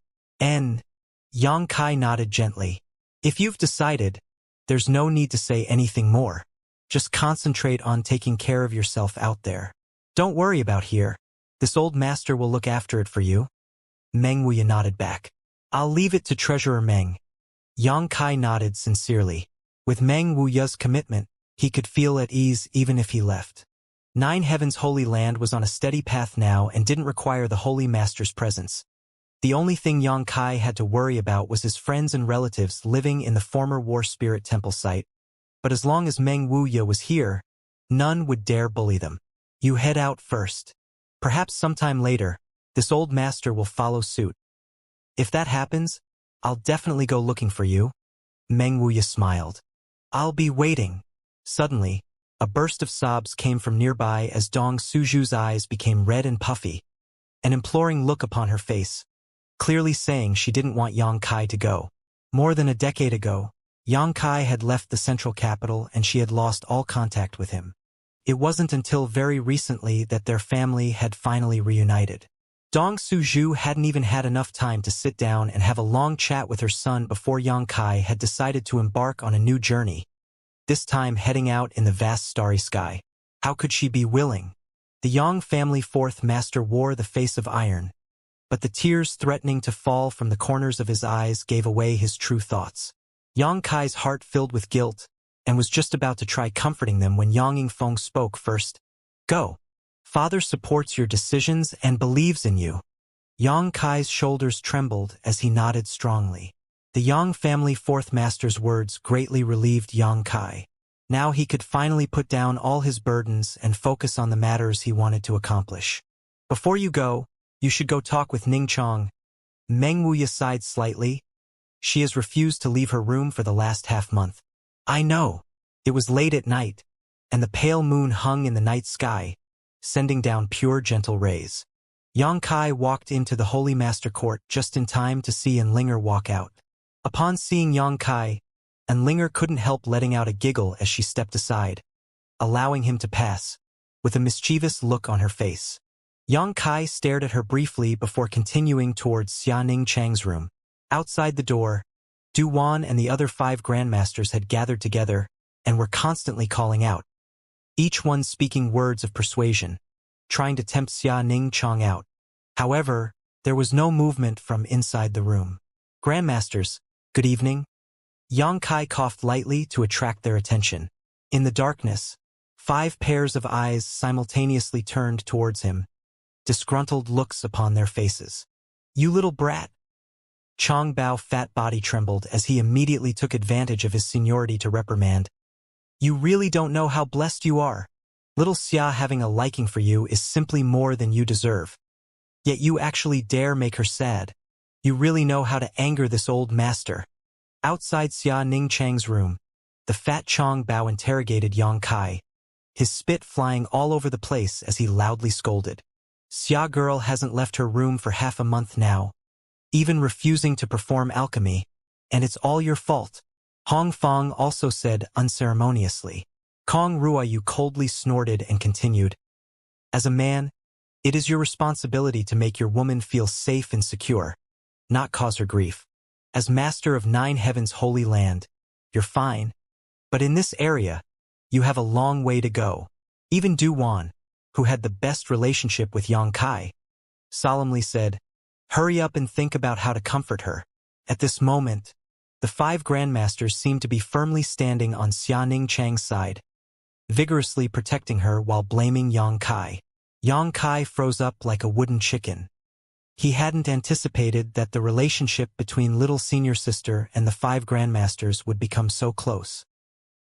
Yang Kai nodded gently. "If you've decided, there's no need to say anything more. Just concentrate on taking care of yourself out there. Don't worry about here. This old master will look after it for you." Meng Wuya nodded back. "I'll leave it to Treasurer Meng." Yang Kai nodded sincerely. With Meng Wuya's commitment, he could feel at ease even if he left. Nine Heavens' Holy Land was on a steady path now and didn't require the Holy Master's presence. The only thing Yang Kai had to worry about was his friends and relatives living in the former War Spirit Temple site. But as long as Meng Wuya was here, none would dare bully them. "You head out first. Perhaps sometime later, this old master will follow suit. If that happens, I'll definitely go looking for you." Meng Wuya smiled. "I'll be waiting." Suddenly, a burst of sobs came from nearby as Dong Suju's eyes became red and puffy, an imploring look upon her face, clearly saying she didn't want Yang Kai to go. More than a decade ago, Yang Kai had left the central capital and she had lost all contact with him. It wasn't until very recently that their family had finally reunited. Dong Suju hadn't even had enough time to sit down and have a long chat with her son before Yang Kai had decided to embark on a new journey, this time heading out in the vast starry sky. How could she be willing? The Yang family fourth master wore the face of iron, but the tears threatening to fall from the corners of his eyes gave away his true thoughts. Yang Kai's heart filled with guilt, and was just about to try comforting them when Yang Yingfeng spoke first. "Go. Father supports your decisions and believes in you. Yang Kai's shoulders trembled as he nodded strongly. The Yang family fourth master's words greatly relieved Yang Kai. Now he could finally put down all his burdens and focus on the matters he wanted to accomplish. Before you go, you should go talk with Ning Chong. Meng Wuya sighed slightly. She has refused to leave her room for the last half-month. I know. It was late at night, and the pale moon hung in the night sky, sending down pure gentle rays. Yang Kai walked into the Holy Master Court just in time to see Enlinger walk out. Upon seeing Yang Kai, Enlinger couldn't help letting out a giggle as she stepped aside, allowing him to pass, with a mischievous look on her face. Yang Kai stared at her briefly before continuing towards Xia Ning Chang's room. Outside the door, Du Wan and the other 5 grandmasters had gathered together and were constantly calling out, each one speaking words of persuasion, trying to tempt Xia Ning Chang out. However, there was no movement from inside the room. Grandmasters, good evening. Yang Kai coughed lightly to attract their attention. In the darkness, 5 pairs of eyes simultaneously turned towards him, disgruntled looks upon their faces. You little brat. Chang Bao's fat body trembled as he immediately took advantage of his seniority to reprimand. You really don't know how blessed you are. Little Xia having a liking for you is simply more than you deserve. Yet you actually dare make her sad. You really know how to anger this old master. Outside Xia Ning Chang's room, the fat Chang Bao interrogated Yang Kai, his spit flying all over the place as he loudly scolded. Xia girl hasn't left her room for half a month now, even refusing to perform alchemy, and it's all your fault. Hong Fong also said unceremoniously. Kong Ruoyu coldly snorted and continued. As a man, it is your responsibility to make your woman feel safe and secure, not cause her grief. As master of 9 heavens holy land, you're fine. But in this area, you have a long way to go. Even Du Wan, who had the best relationship with Yang Kai, solemnly said, hurry up and think about how to comfort her. At this moment, the 5 grandmasters seemed to be firmly standing on Xia Ning Chang's side, vigorously protecting her while blaming Yang Kai. Yang Kai froze up like a wooden chicken. He hadn't anticipated that the relationship between little senior sister and the 5 grandmasters would become so close.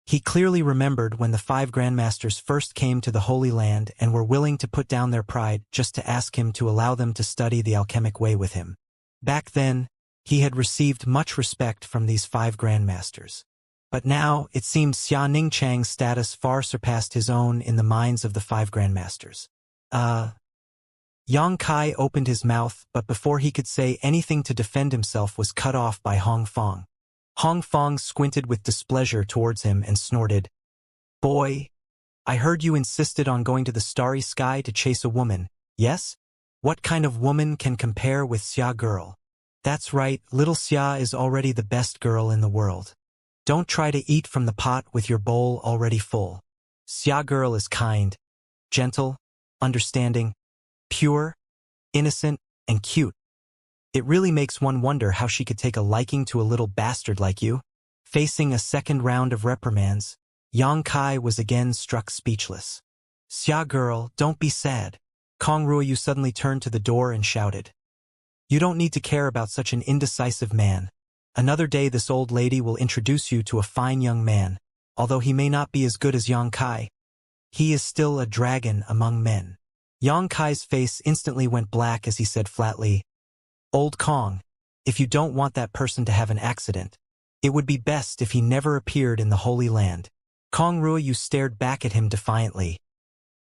He clearly remembered when the 5 grandmasters first came to the Holy Land and were willing to put down their pride just to ask him to allow them to study the alchemic way with him. Back then, he had received much respect from these 5 grandmasters. But now, it seemed Xia Ning Chang's status far surpassed his own in the minds of the 5 grandmasters. Yang Kai opened his mouth, but before he could say anything to defend himself was cut off by Hong Fong. Hong Fong squinted with displeasure towards him and snorted. Boy, I heard you insisted on going to the starry sky to chase a woman, yes? What kind of woman can compare with Xia girl? That's right, little Xia is already the best girl in the world. Don't try to eat from the pot with your bowl already full. Xia girl is kind, gentle, understanding, pure, innocent, and cute. It really makes one wonder how she could take a liking to a little bastard like you. Facing a second round of reprimands, Yang Kai was again struck speechless. Xia girl, don't be sad. Kong Ruoyu suddenly turned to the door and shouted. You don't need to care about such an indecisive man. Another day this old lady will introduce you to a fine young man, although he may not be as good as Yang Kai. He is still a dragon among men. Yang Kai's face instantly went black as he said flatly, Old Kong, if you don't want that person to have an accident, it would be best if he never appeared in the Holy Land. Kong Ruoyu stared back at him defiantly.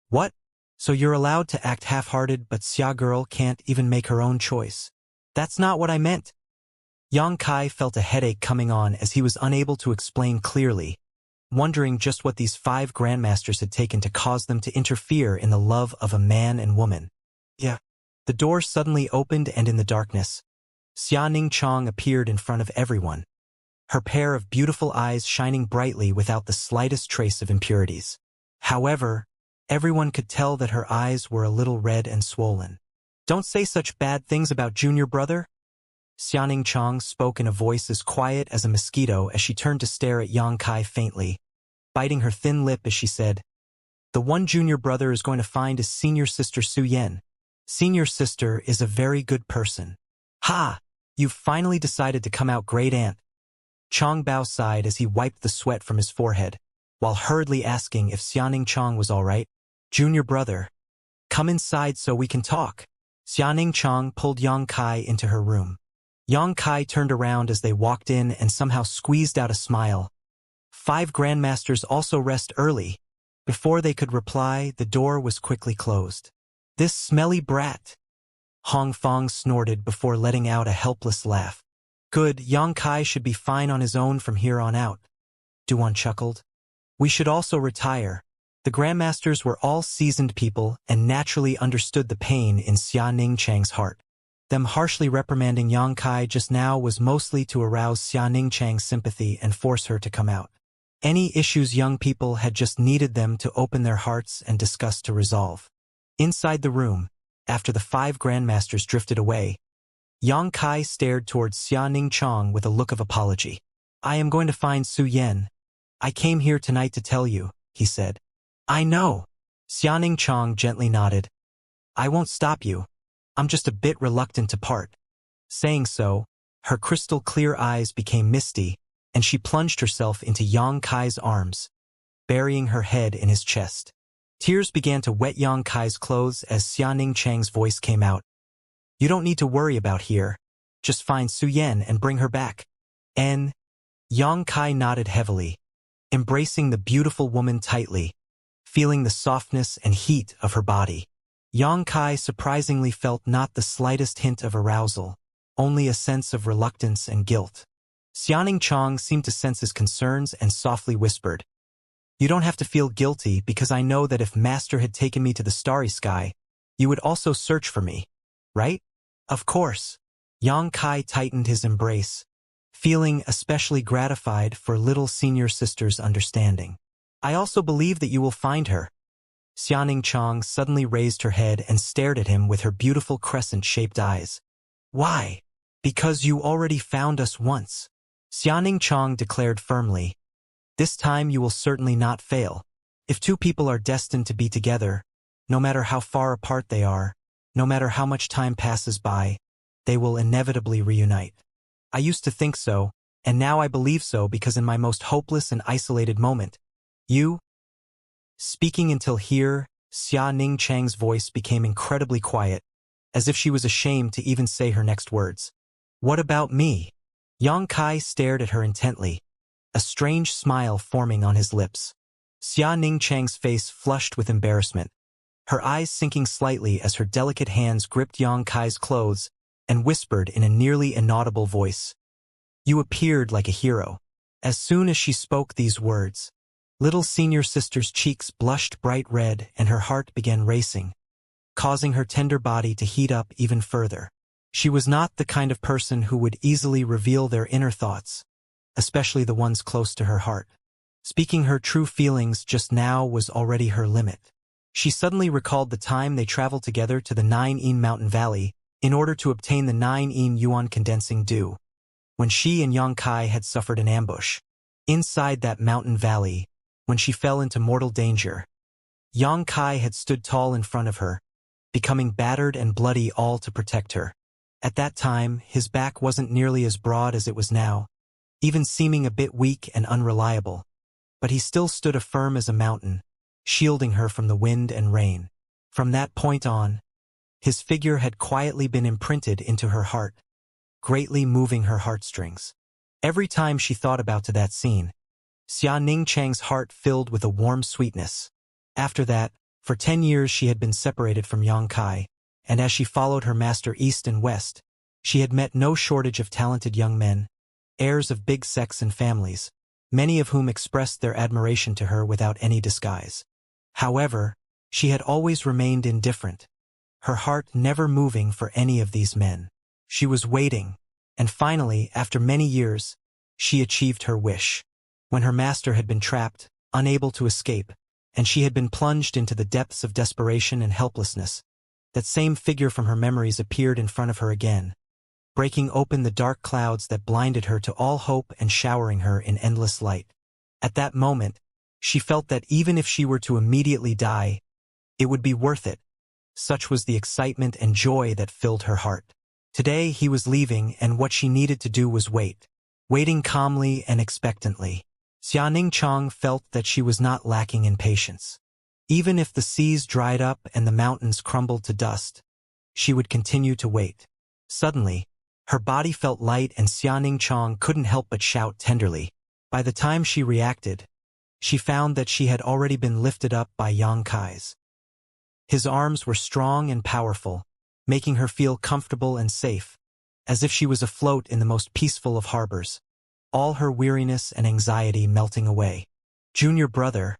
What? So you're allowed to act half-hearted but Xia girl can't even make her own choice. That's not what I meant. Yang Kai felt a headache coming on as he was unable to explain clearly, wondering just what these 5 grandmasters had taken to cause them to interfere in the love of a man and woman. Yeah. The door suddenly opened and in the darkness, Xia Ning Chang appeared in front of everyone, her pair of beautiful eyes shining brightly without the slightest trace of impurities. However, everyone could tell that her eyes were a little red and swollen. Don't say such bad things about junior brother. Xia Ning Chang spoke in a voice as quiet as a mosquito as she turned to stare at Yang Kai faintly, biting her thin lip as she said, The one junior brother is going to find his senior sister Su Yan. Senior sister is a very good person. Ha! You've finally decided to come out, great aunt. Chong Bao sighed as he wiped the sweat from his forehead, while hurriedly asking if Xianing Chong was all right. Junior brother, come inside so we can talk. Xianing Chong pulled Yang Kai into her room. Yang Kai turned around as they walked in and somehow squeezed out a smile. 5 grandmasters also rest early. Before they could reply, the door was quickly closed. This smelly brat. Hong Fong snorted before letting out a helpless laugh. Good, Yang Kai should be fine on his own from here on out. Duan chuckled. We should also retire. The grandmasters were all seasoned people and naturally understood the pain in Xia Ningchang's heart. Them harshly reprimanding Yang Kai just now was mostly to arouse Xia Ningchang's sympathy and force her to come out. Any issues young people had just needed them to open their hearts and discuss to resolve. Inside the room, after the 5 grandmasters drifted away, Yang Kai stared towards Xia Ningchang with a look of apology. I am going to find Su Yan. I came here tonight to tell you, he said. I know. Xia Ningchang gently nodded. I won't stop you. I'm just a bit reluctant to part. Saying so, her crystal-clear eyes became misty, and she plunged herself into Yang Kai's arms, burying her head in his chest. Tears began to wet Yang Kai's clothes as Xia Ningchang's voice came out. You don't need to worry about here. Just find Su Yan and bring her back. Yang Kai nodded heavily, embracing the beautiful woman tightly, feeling the softness and heat of her body. Yang Kai surprisingly felt not the slightest hint of arousal, only a sense of reluctance and guilt. Xianing Chong seemed to sense his concerns and softly whispered, You don't have to feel guilty because I know that if Master had taken me to the starry sky, you would also search for me, right? Of course. Yang Kai tightened his embrace, feeling especially gratified for little senior sister's understanding. I also believe that you will find her. Xianing Chong suddenly raised her head and stared at him with her beautiful crescent-shaped eyes. Why? Because you already found us once. Xianing Chong declared firmly. This time you will certainly not fail. If 2 people are destined to be together, no matter how far apart they are, no matter how much time passes by, they will inevitably reunite. I used to think so, and now I believe so because in my most hopeless and isolated moment, you... Speaking until here, Xia Ningchang's voice became incredibly quiet, as if she was ashamed to even say her next words. What about me? Yang Kai stared at her intently, a strange smile forming on his lips. Xia Ningchang's face flushed with embarrassment, her eyes sinking slightly as her delicate hands gripped Yang Kai's clothes and whispered in a nearly inaudible voice. You appeared like a hero. As soon as she spoke these words, little senior sister's cheeks blushed bright red and her heart began racing, causing her tender body to heat up even further. She was not the kind of person who would easily reveal their inner thoughts, especially the ones close to her heart. Speaking her true feelings just now was already her limit. She suddenly recalled the time they traveled together to the 9-yin mountain valley in order to obtain the 9-yin yuan condensing dew, when she and Yang Kai had suffered an ambush. Inside that mountain valley, when she fell into mortal danger, Yang Kai had stood tall in front of her, becoming battered and bloody all to protect her. At that time, his back wasn't nearly as broad as it was now, even seeming a bit weak and unreliable, but he still stood firm as a mountain, shielding her from the wind and rain. From that point on, his figure had quietly been imprinted into her heart, greatly moving her heartstrings. Every time she thought about that scene, Xia Ningchang's heart filled with a warm sweetness. After that, for 10 years she had been separated from Yang Kai, and as she followed her master east and west, she had met no shortage of talented young men, heirs of big sects and families, many of whom expressed their admiration to her without any disguise. However, she had always remained indifferent, her heart never moving for any of these men. She was waiting, and finally, after many years, she achieved her wish. When her master had been trapped, unable to escape, and she had been plunged into the depths of desperation and helplessness, that same figure from her memories appeared in front of her again, breaking open the dark clouds that blinded her to all hope and showering her in endless light. At that moment, She felt that even if she were to immediately die, it would be worth it. Such was the excitement and joy that filled her heart. Today he was leaving, and what she needed to do was wait. Waiting calmly and expectantly. Xianxia felt that she was not lacking in patience. Even if the seas dried up and the mountains crumbled to dust, she would continue to wait. Suddenly, her body felt light and Xianxia couldn't help but shout tenderly. By the time she reacted, she found that she had already been lifted up by Yang Kai's. His arms were strong and powerful, making her feel comfortable and safe, as if she was afloat in the most peaceful of harbors, all her weariness and anxiety melting away. "Junior brother,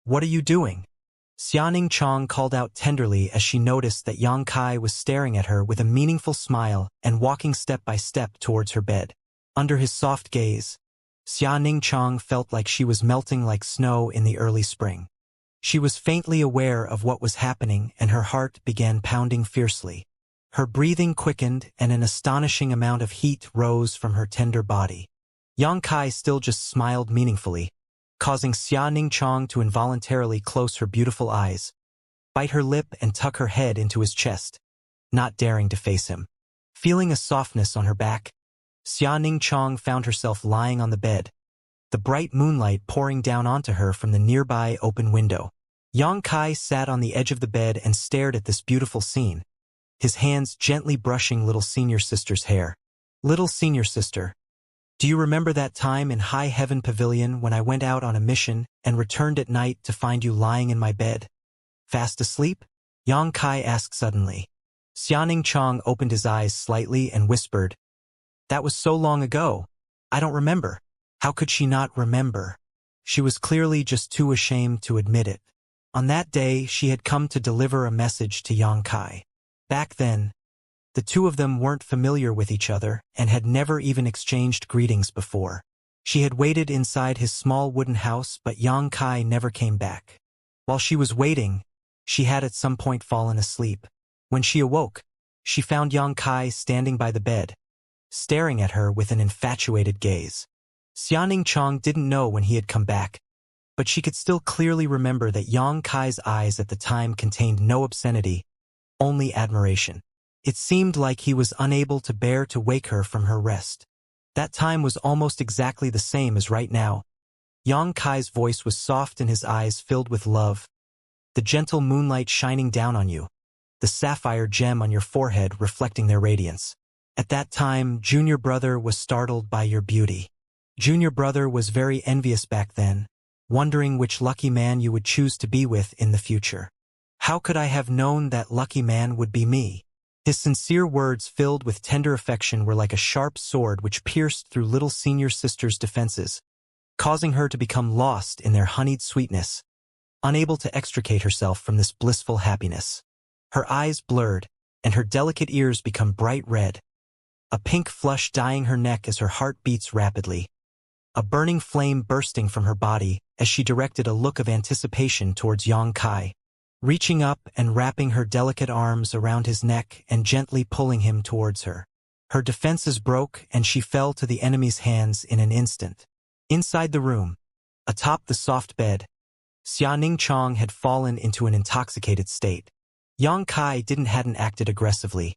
what are you doing?" Xianxia called out tenderly as she noticed that Yang Kai was staring at her with a meaningful smile and walking step by step towards her bed. Under his soft gaze, Xianxia felt like she was melting like snow in the early spring. She was faintly aware of what was happening, and her heart began pounding fiercely. Her breathing quickened and an astonishing amount of heat rose from her tender body. Yang Kai still just smiled meaningfully, causing Xianxia to involuntarily close her beautiful eyes, bite her lip and tuck her head into his chest, not daring to face him. Feeling a softness on her back, Xianxia found herself lying on the bed, the bright moonlight pouring down onto her from the nearby open window. Yang Kai sat on the edge of the bed and stared at this beautiful scene, his hands gently brushing little senior sister's hair. "Little senior sister, do you remember that time in High Heaven Pavilion when I went out on a mission and returned at night to find you lying in my bed, fast asleep?" Yang Kai asked suddenly. Xianxia opened his eyes slightly and whispered, "That was so long ago. I don't remember." How could she not remember? She was clearly just too ashamed to admit it. On that day, she had come to deliver a message to Yang Kai. Back then, the two of them weren't familiar with each other and had never even exchanged greetings before. She had waited inside his small wooden house, but Yang Kai never came back. While she was waiting, she had at some point fallen asleep. When she awoke, she found Yang Kai standing by the bed, staring at her with an infatuated gaze. Xianxia didn't know when he had come back, but she could still clearly remember that Yang Kai's eyes at the time contained no obscenity, only admiration. It seemed like he was unable to bear to wake her from her rest. That time was almost exactly the same as right now. Yang Kai's voice was soft and his eyes filled with love. "The gentle moonlight shining down on you, the sapphire gem on your forehead reflecting their radiance. At that time, Junior brother was startled by your beauty. Junior brother was very envious back then, wondering which lucky man you would choose to be with in the future. How could I have known that lucky man would be me?" His sincere words filled with tender affection were like a sharp sword which pierced through little senior sister's defenses, causing her to become lost in their honeyed sweetness, unable to extricate herself from this blissful happiness. Her eyes blurred, and her delicate ears become bright red, a pink flush dyeing her neck as her heart beats rapidly, a burning flame bursting from her body as she directed a look of anticipation towards Yang Kai, reaching up and wrapping her delicate arms around his neck and gently pulling him towards her. Her defenses broke and she fell to the enemy's hands in an instant. Inside the room, atop the soft bed, Xianxia had fallen into an intoxicated state. Yang Kai hadn't acted aggressively,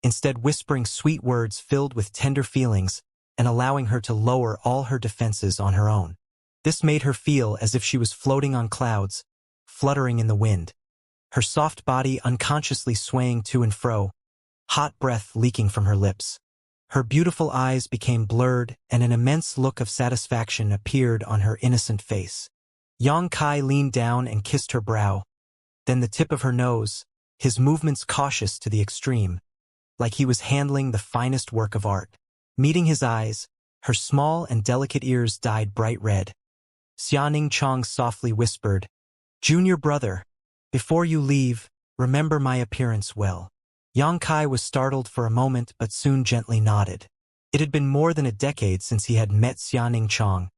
instead whispering sweet words filled with tender feelings and allowing her to lower all her defenses on her own. This made her feel as if she was floating on clouds, fluttering in the wind, her soft body unconsciously swaying to and fro, hot breath leaking from her lips. Her beautiful eyes became blurred and an immense look of satisfaction appeared on her innocent face. Yang Kai leaned down and kissed her brow, then the tip of her nose, his movements cautious to the extreme, like he was handling the finest work of art. Meeting his eyes, her small and delicate ears dyed bright red. Xianxia softly whispered, "Junior brother, before you leave, remember my appearance well." Yang Kai was startled for a moment but soon gently nodded. It had been more than a decade since he had met Xianxia,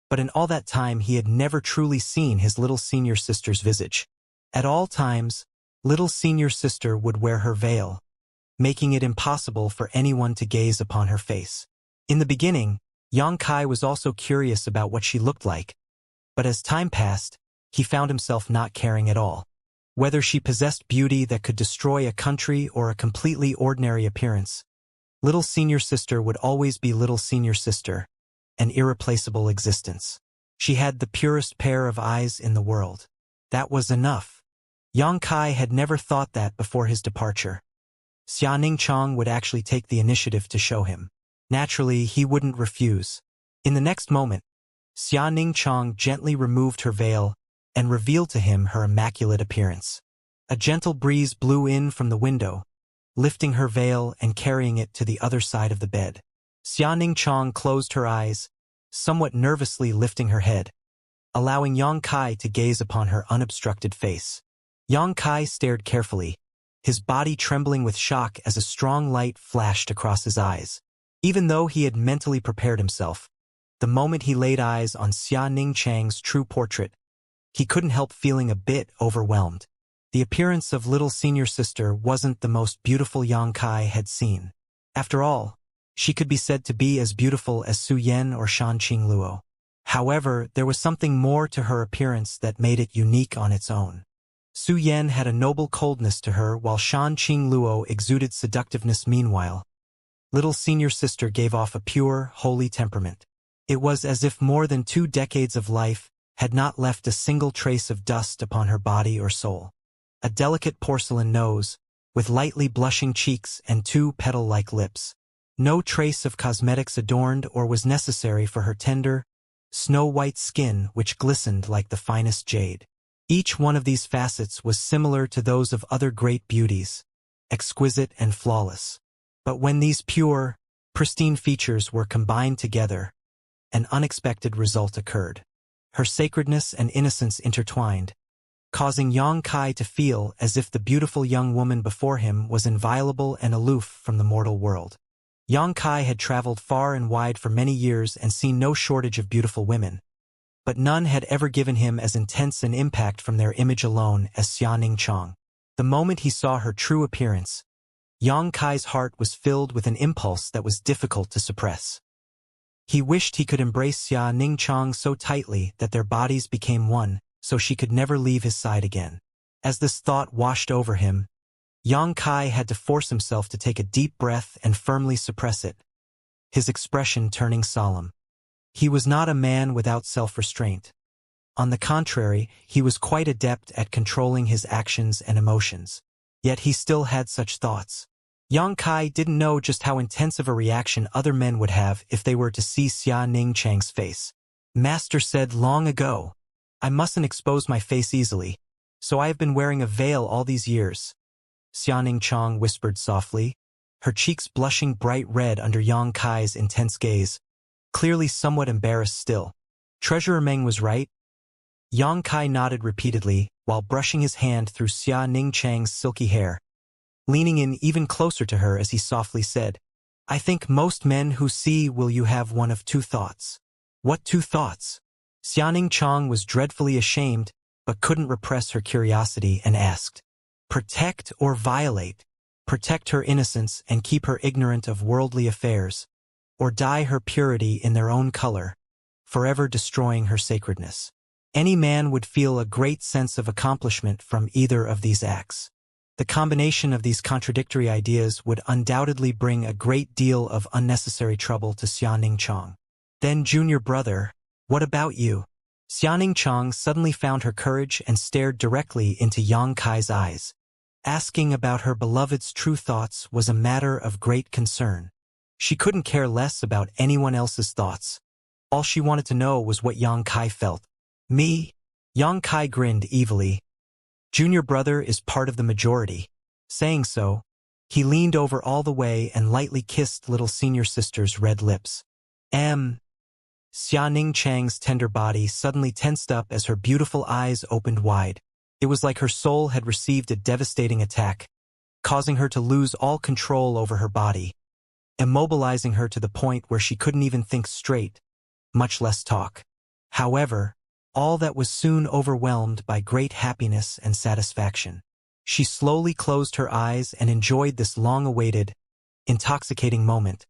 but in all that time he had never truly seen his little senior sister's visage. At all times, little senior sister would wear her veil, making it impossible for anyone to gaze upon her face. In the beginning, Yang Kai was also curious about what she looked like, But as time passed, he found himself not caring at all. Whether she possessed beauty that could destroy a country or a completely ordinary appearance, little senior sister would always be little senior sister, an irreplaceable existence. She had the purest pair of eyes in the world. That was enough. Yang Kai had never thought that before his departure. Xianxia would actually take the initiative to show him. Naturally, he wouldn't refuse. In the next moment, Xianxia gently removed her veil and revealed to him her immaculate appearance. A gentle breeze blew in from the window, lifting her veil and carrying it to the other side of the bed. Xianxia closed her eyes, somewhat nervously lifting her head, allowing Yang Kai to gaze upon her unobstructed face. Yang Kai stared carefully, his body trembling with shock as a strong light flashed across his eyes. Even though he had mentally prepared himself, the moment he laid eyes on Xianxia's true portrait, he couldn't help feeling a bit overwhelmed. The appearance of little senior sister wasn't the most beautiful Yang Kai had seen. After all, she could be said to be as beautiful as Su Yan or Shan Qingluo. However, there was something more to her appearance that made it unique on its own. Su Yan had a noble coldness to her while Shan Qingluo exuded seductiveness. Meanwhile, little senior sister gave off a pure, holy temperament. It was as if more than 2 decades of life had not left a single trace of dust upon her body or soul. A delicate porcelain nose, with lightly blushing cheeks and 2 petal-like lips. No trace of cosmetics adorned or was necessary for her tender, snow-white skin which glistened like the finest jade. Each one of these facets was similar to those of other great beauties, exquisite and flawless. But when these pure, pristine features were combined together, an unexpected result occurred. Her sacredness and innocence intertwined, causing Yang Kai to feel as if the beautiful young woman before him was inviolable and aloof from the mortal world. Yang Kai had traveled far and wide for many years and seen no shortage of beautiful women, but none had ever given him as intense an impact from their image alone as Xianxia. The moment he saw her true appearance, Yang Kai's heart was filled with an impulse that was difficult to suppress. He wished he could embrace Xianxia so tightly that their bodies became one, so she could never leave his side again. As this thought washed over him, Yang Kai had to force himself to take a deep breath and firmly suppress it, his expression turning solemn. He was not a man without self-restraint. On the contrary, he was quite adept at controlling his actions and emotions. Yet he still had such thoughts. Yang Kai didn't know just how intense of a reaction other men would have if they were to see Xianxia's face. Master said long ago, I mustn't expose my face easily, so I have been wearing a veil all these years. Xianxia whispered softly, her cheeks blushing bright red under Yang Kai's intense gaze, clearly somewhat embarrassed still. Treasurer Meng was right. Yang Kai nodded repeatedly while brushing his hand through Xianxia's silky hair, leaning in even closer to her as he softly said, I think most men who see will you have one of 2 thoughts. What 2 thoughts? Xianxia was dreadfully ashamed, but couldn't repress her curiosity and asked, protect or violate? Protect her innocence and keep her ignorant of worldly affairs, or dye her purity in their own color, forever destroying her sacredness. Any man would feel a great sense of accomplishment from either of these acts. The combination of these contradictory ideas would undoubtedly bring a great deal of unnecessary trouble to Xianxia. Then, junior brother, what about you? Xianxia suddenly found her courage and stared directly into Yang Kai's eyes. Asking about her beloved's true thoughts was a matter of great concern. She couldn't care less about anyone else's thoughts. All she wanted to know was what Yang Kai felt. Me? Yang Kai grinned evilly. Junior brother is part of the majority. Saying so, he leaned over all the way and lightly kissed little senior sister's red lips. Xianxia's tender body suddenly tensed up as her beautiful eyes opened wide. It was like her soul had received a devastating attack, causing her to lose all control over her body, immobilizing her to the point where she couldn't even think straight, much less talk. However, all that was soon overwhelmed by great happiness and satisfaction. She slowly closed her eyes and enjoyed this long-awaited, intoxicating moment,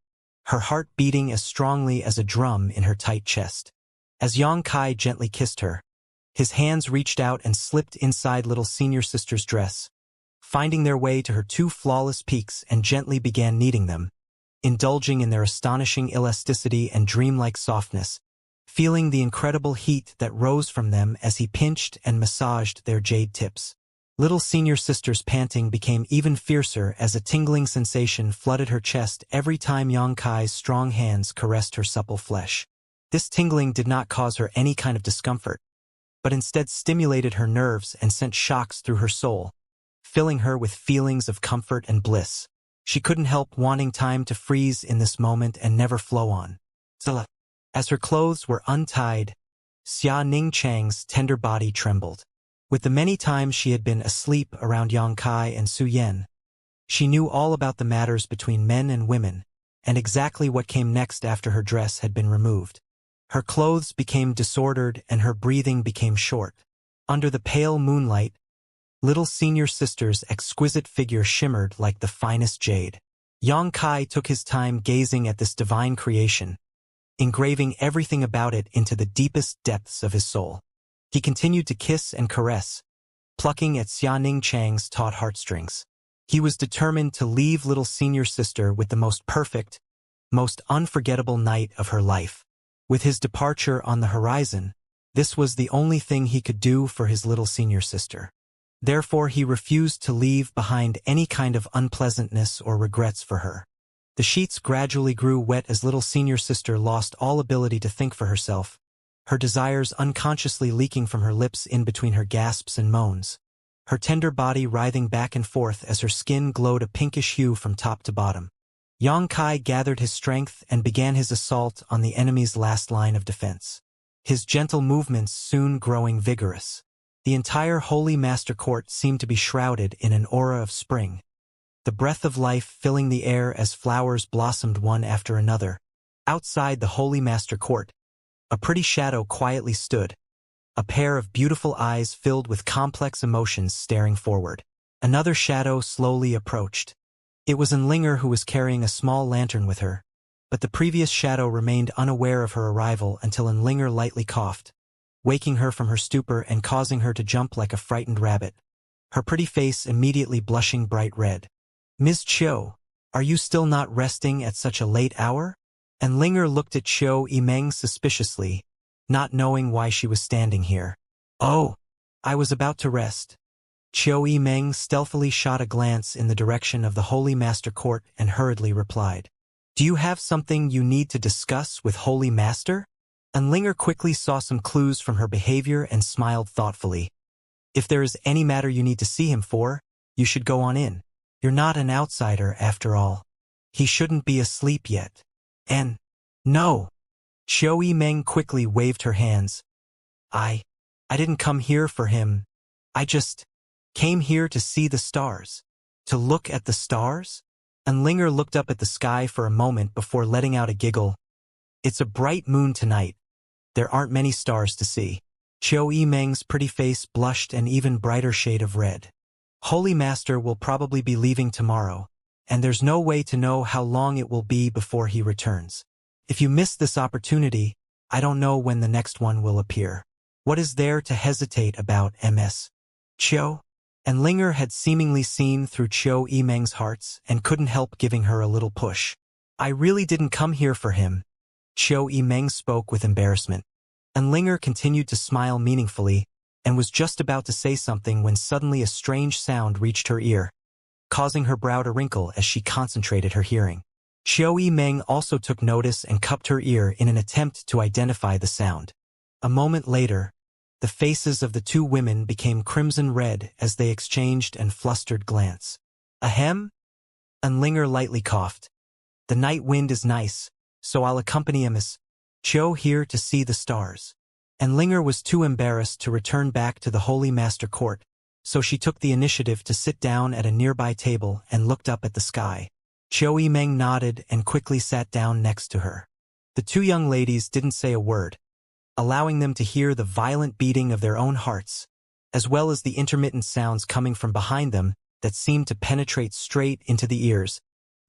her heart beating as strongly as a drum in her tight chest. As Yang Kai gently kissed her, his hands reached out and slipped inside little senior sister's dress, finding their way to her two flawless peaks and gently began kneading them, indulging in their astonishing elasticity and dreamlike softness, feeling the incredible heat that rose from them as he pinched and massaged their jade tips. Little senior sister's panting became even fiercer as a tingling sensation flooded her chest every time Yang Kai's strong hands caressed her supple flesh. This tingling did not cause her any kind of discomfort, but instead stimulated her nerves and sent shocks through her soul, filling her with feelings of comfort and bliss. She couldn't help wanting time to freeze in this moment and never flow on. As her clothes were untied, Xianxia's tender body trembled. With the many times she had been asleep around Yang Kai and Su Yan, she knew all about the matters between men and women, and exactly what came next after her dress had been removed. Her clothes became disordered and her breathing became short. Under the pale moonlight, little senior sister's exquisite figure shimmered like the finest jade. Yang Kai took his time gazing at this divine creation, engraving everything about it into the deepest depths of his soul. He continued to kiss and caress, plucking at Xianxia's taut heartstrings. He was determined to leave little senior sister with the most perfect, most unforgettable night of her life. With his departure on the horizon, this was the only thing he could do for his little senior sister. Therefore, he refused to leave behind any kind of unpleasantness or regrets for her. The sheets gradually grew wet as little senior sister lost all ability to think for herself, her desires unconsciously leaking from her lips in between her gasps and moans, her tender body writhing back and forth as her skin glowed a pinkish hue from top to bottom. Yang Kai gathered his strength and began his assault on the enemy's last line of defense, his gentle movements soon growing vigorous. The entire Holy Master Court seemed to be shrouded in an aura of spring, the breath of life filling the air as flowers blossomed one after another. Outside the Holy Master Court, a pretty shadow quietly stood, a pair of beautiful eyes filled with complex emotions staring forward. Another shadow slowly approached. It was Enlinger who was carrying a small lantern with her, but the previous shadow remained unaware of her arrival until Enlinger lightly coughed, waking her from her stupor and causing her to jump like a frightened rabbit, her pretty face immediately blushing bright red. "Ms. Chiu, are you still not resting at such a late hour?" Enlinger looked at Chiu Yimeng suspiciously, not knowing why she was standing here. "Oh, I was about to rest." Chiu Yimeng stealthily shot a glance in the direction of the Holy Master Court and hurriedly replied, "Do you have something you need to discuss with Holy Master?" Enlinger quickly saw some clues from her behavior and smiled thoughtfully. "If there is any matter you need to see him for, you should go on in. You're not an outsider, after all. He shouldn't be asleep yet." "And no." Chiu Yimeng quickly waved her hands. I didn't come here for him. I just came here to see the stars." "To look at the stars?" Enlinger looked up at the sky for a moment before letting out a giggle. "It's a bright moon tonight. There aren't many stars to see." Chiu Yimeng's pretty face blushed an even brighter shade of red. "Holy Master will probably be leaving tomorrow, and there's no way to know how long it will be before he returns. If you miss this opportunity, I don't know when the next one will appear. What is there to hesitate about, Ms. Chiu?" Enlinger had seemingly seen through Chiu Yimeng's hearts and couldn't help giving her a little push. "I really didn't come here for him." Chiu Yimeng spoke with embarrassment. Enlinger continued to smile meaningfully and was just about to say something when suddenly a strange sound reached her ear, causing her brow to wrinkle as she concentrated her hearing. Chiu Yimeng also took notice and cupped her ear in an attempt to identify the sound. A moment later, the faces of the two women became crimson red as they exchanged an flustered glance. "Ahem?" Enlinger lightly coughed. "The night wind is nice, so I'll accompany Ms. Chiu here to see the stars." Enlinger was too embarrassed to return back to the Holy Master Court, so she took the initiative to sit down at a nearby table and looked up at the sky. Chiu Yimeng nodded and quickly sat down next to her. The two young ladies didn't say a word, allowing them to hear the violent beating of their own hearts, as well as the intermittent sounds coming from behind them that seemed to penetrate straight into the ears,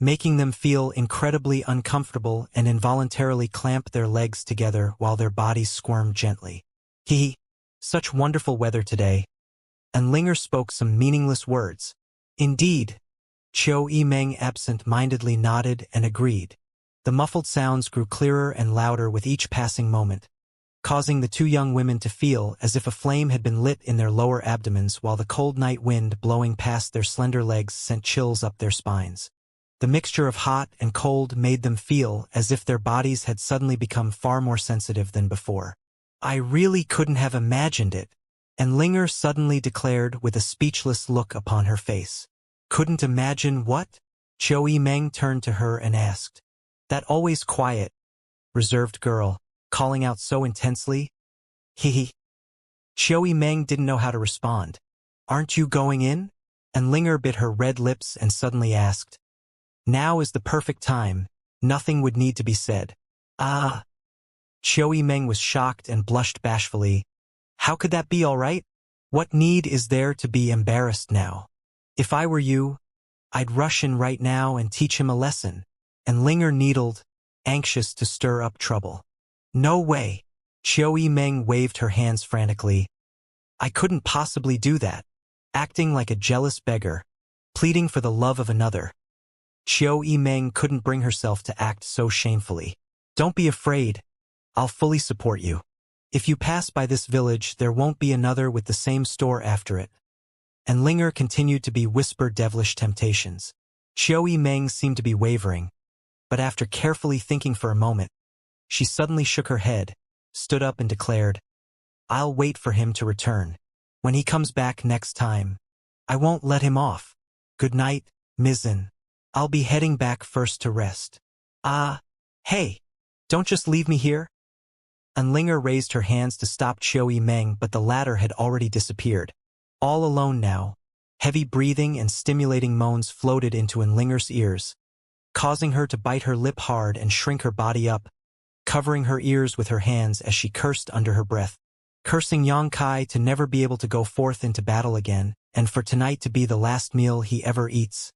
making them feel incredibly uncomfortable and involuntarily clamp their legs together while their bodies squirmed gently. Hee, such wonderful weather today. And Linger spoke some meaningless words. Indeed. Chiu Meng absent-mindedly nodded and agreed. The muffled sounds grew clearer and louder with each passing moment, causing the two young women to feel as if a flame had been lit in their lower abdomens while the cold night wind blowing past their slender legs sent chills up their spines. The mixture of hot and cold made them feel as if their bodies had suddenly become far more sensitive than before. I really couldn't have imagined it, and Linger suddenly declared with a speechless look upon her face. Couldn't imagine what? Chiu Meng turned to her and asked. That always quiet, reserved girl, calling out so intensely? Hee. Chiu Meng didn't know how to respond. Aren't you going in? And Linger bit her red lips and suddenly asked. Now is the perfect time. Nothing would need to be said. Ah. Chiu Meng was shocked and blushed bashfully. How could that be all right? What need is there to be embarrassed now? If I were you, I'd rush in right now and teach him a lesson. And Linger needled, anxious to stir up trouble. No way. Chiu Meng waved her hands frantically. I couldn't possibly do that. Acting like a jealous beggar, pleading for the love of another. Chiu Meng couldn't bring herself to act so shamefully. Don't be afraid. I'll fully support you. If you pass by this village, there won't be another with the same store after it. And Linger continued to be whispered devilish temptations. Chiu Meng seemed to be wavering, but after carefully thinking for a moment, she suddenly shook her head, stood up and declared, I'll wait for him to return. When he comes back next time, I won't let him off. Good night, Mizzen. I'll be heading back first to rest. Hey, don't just leave me here. And Linger raised her hands to stop Chiu Meng, but the latter had already disappeared. All alone now, heavy breathing and stimulating moans floated into Linger's ears, causing her to bite her lip hard and shrink her body up, covering her ears with her hands as she cursed under her breath, cursing Xianxia to never be able to go forth into battle again, and for tonight to be the last meal he ever eats.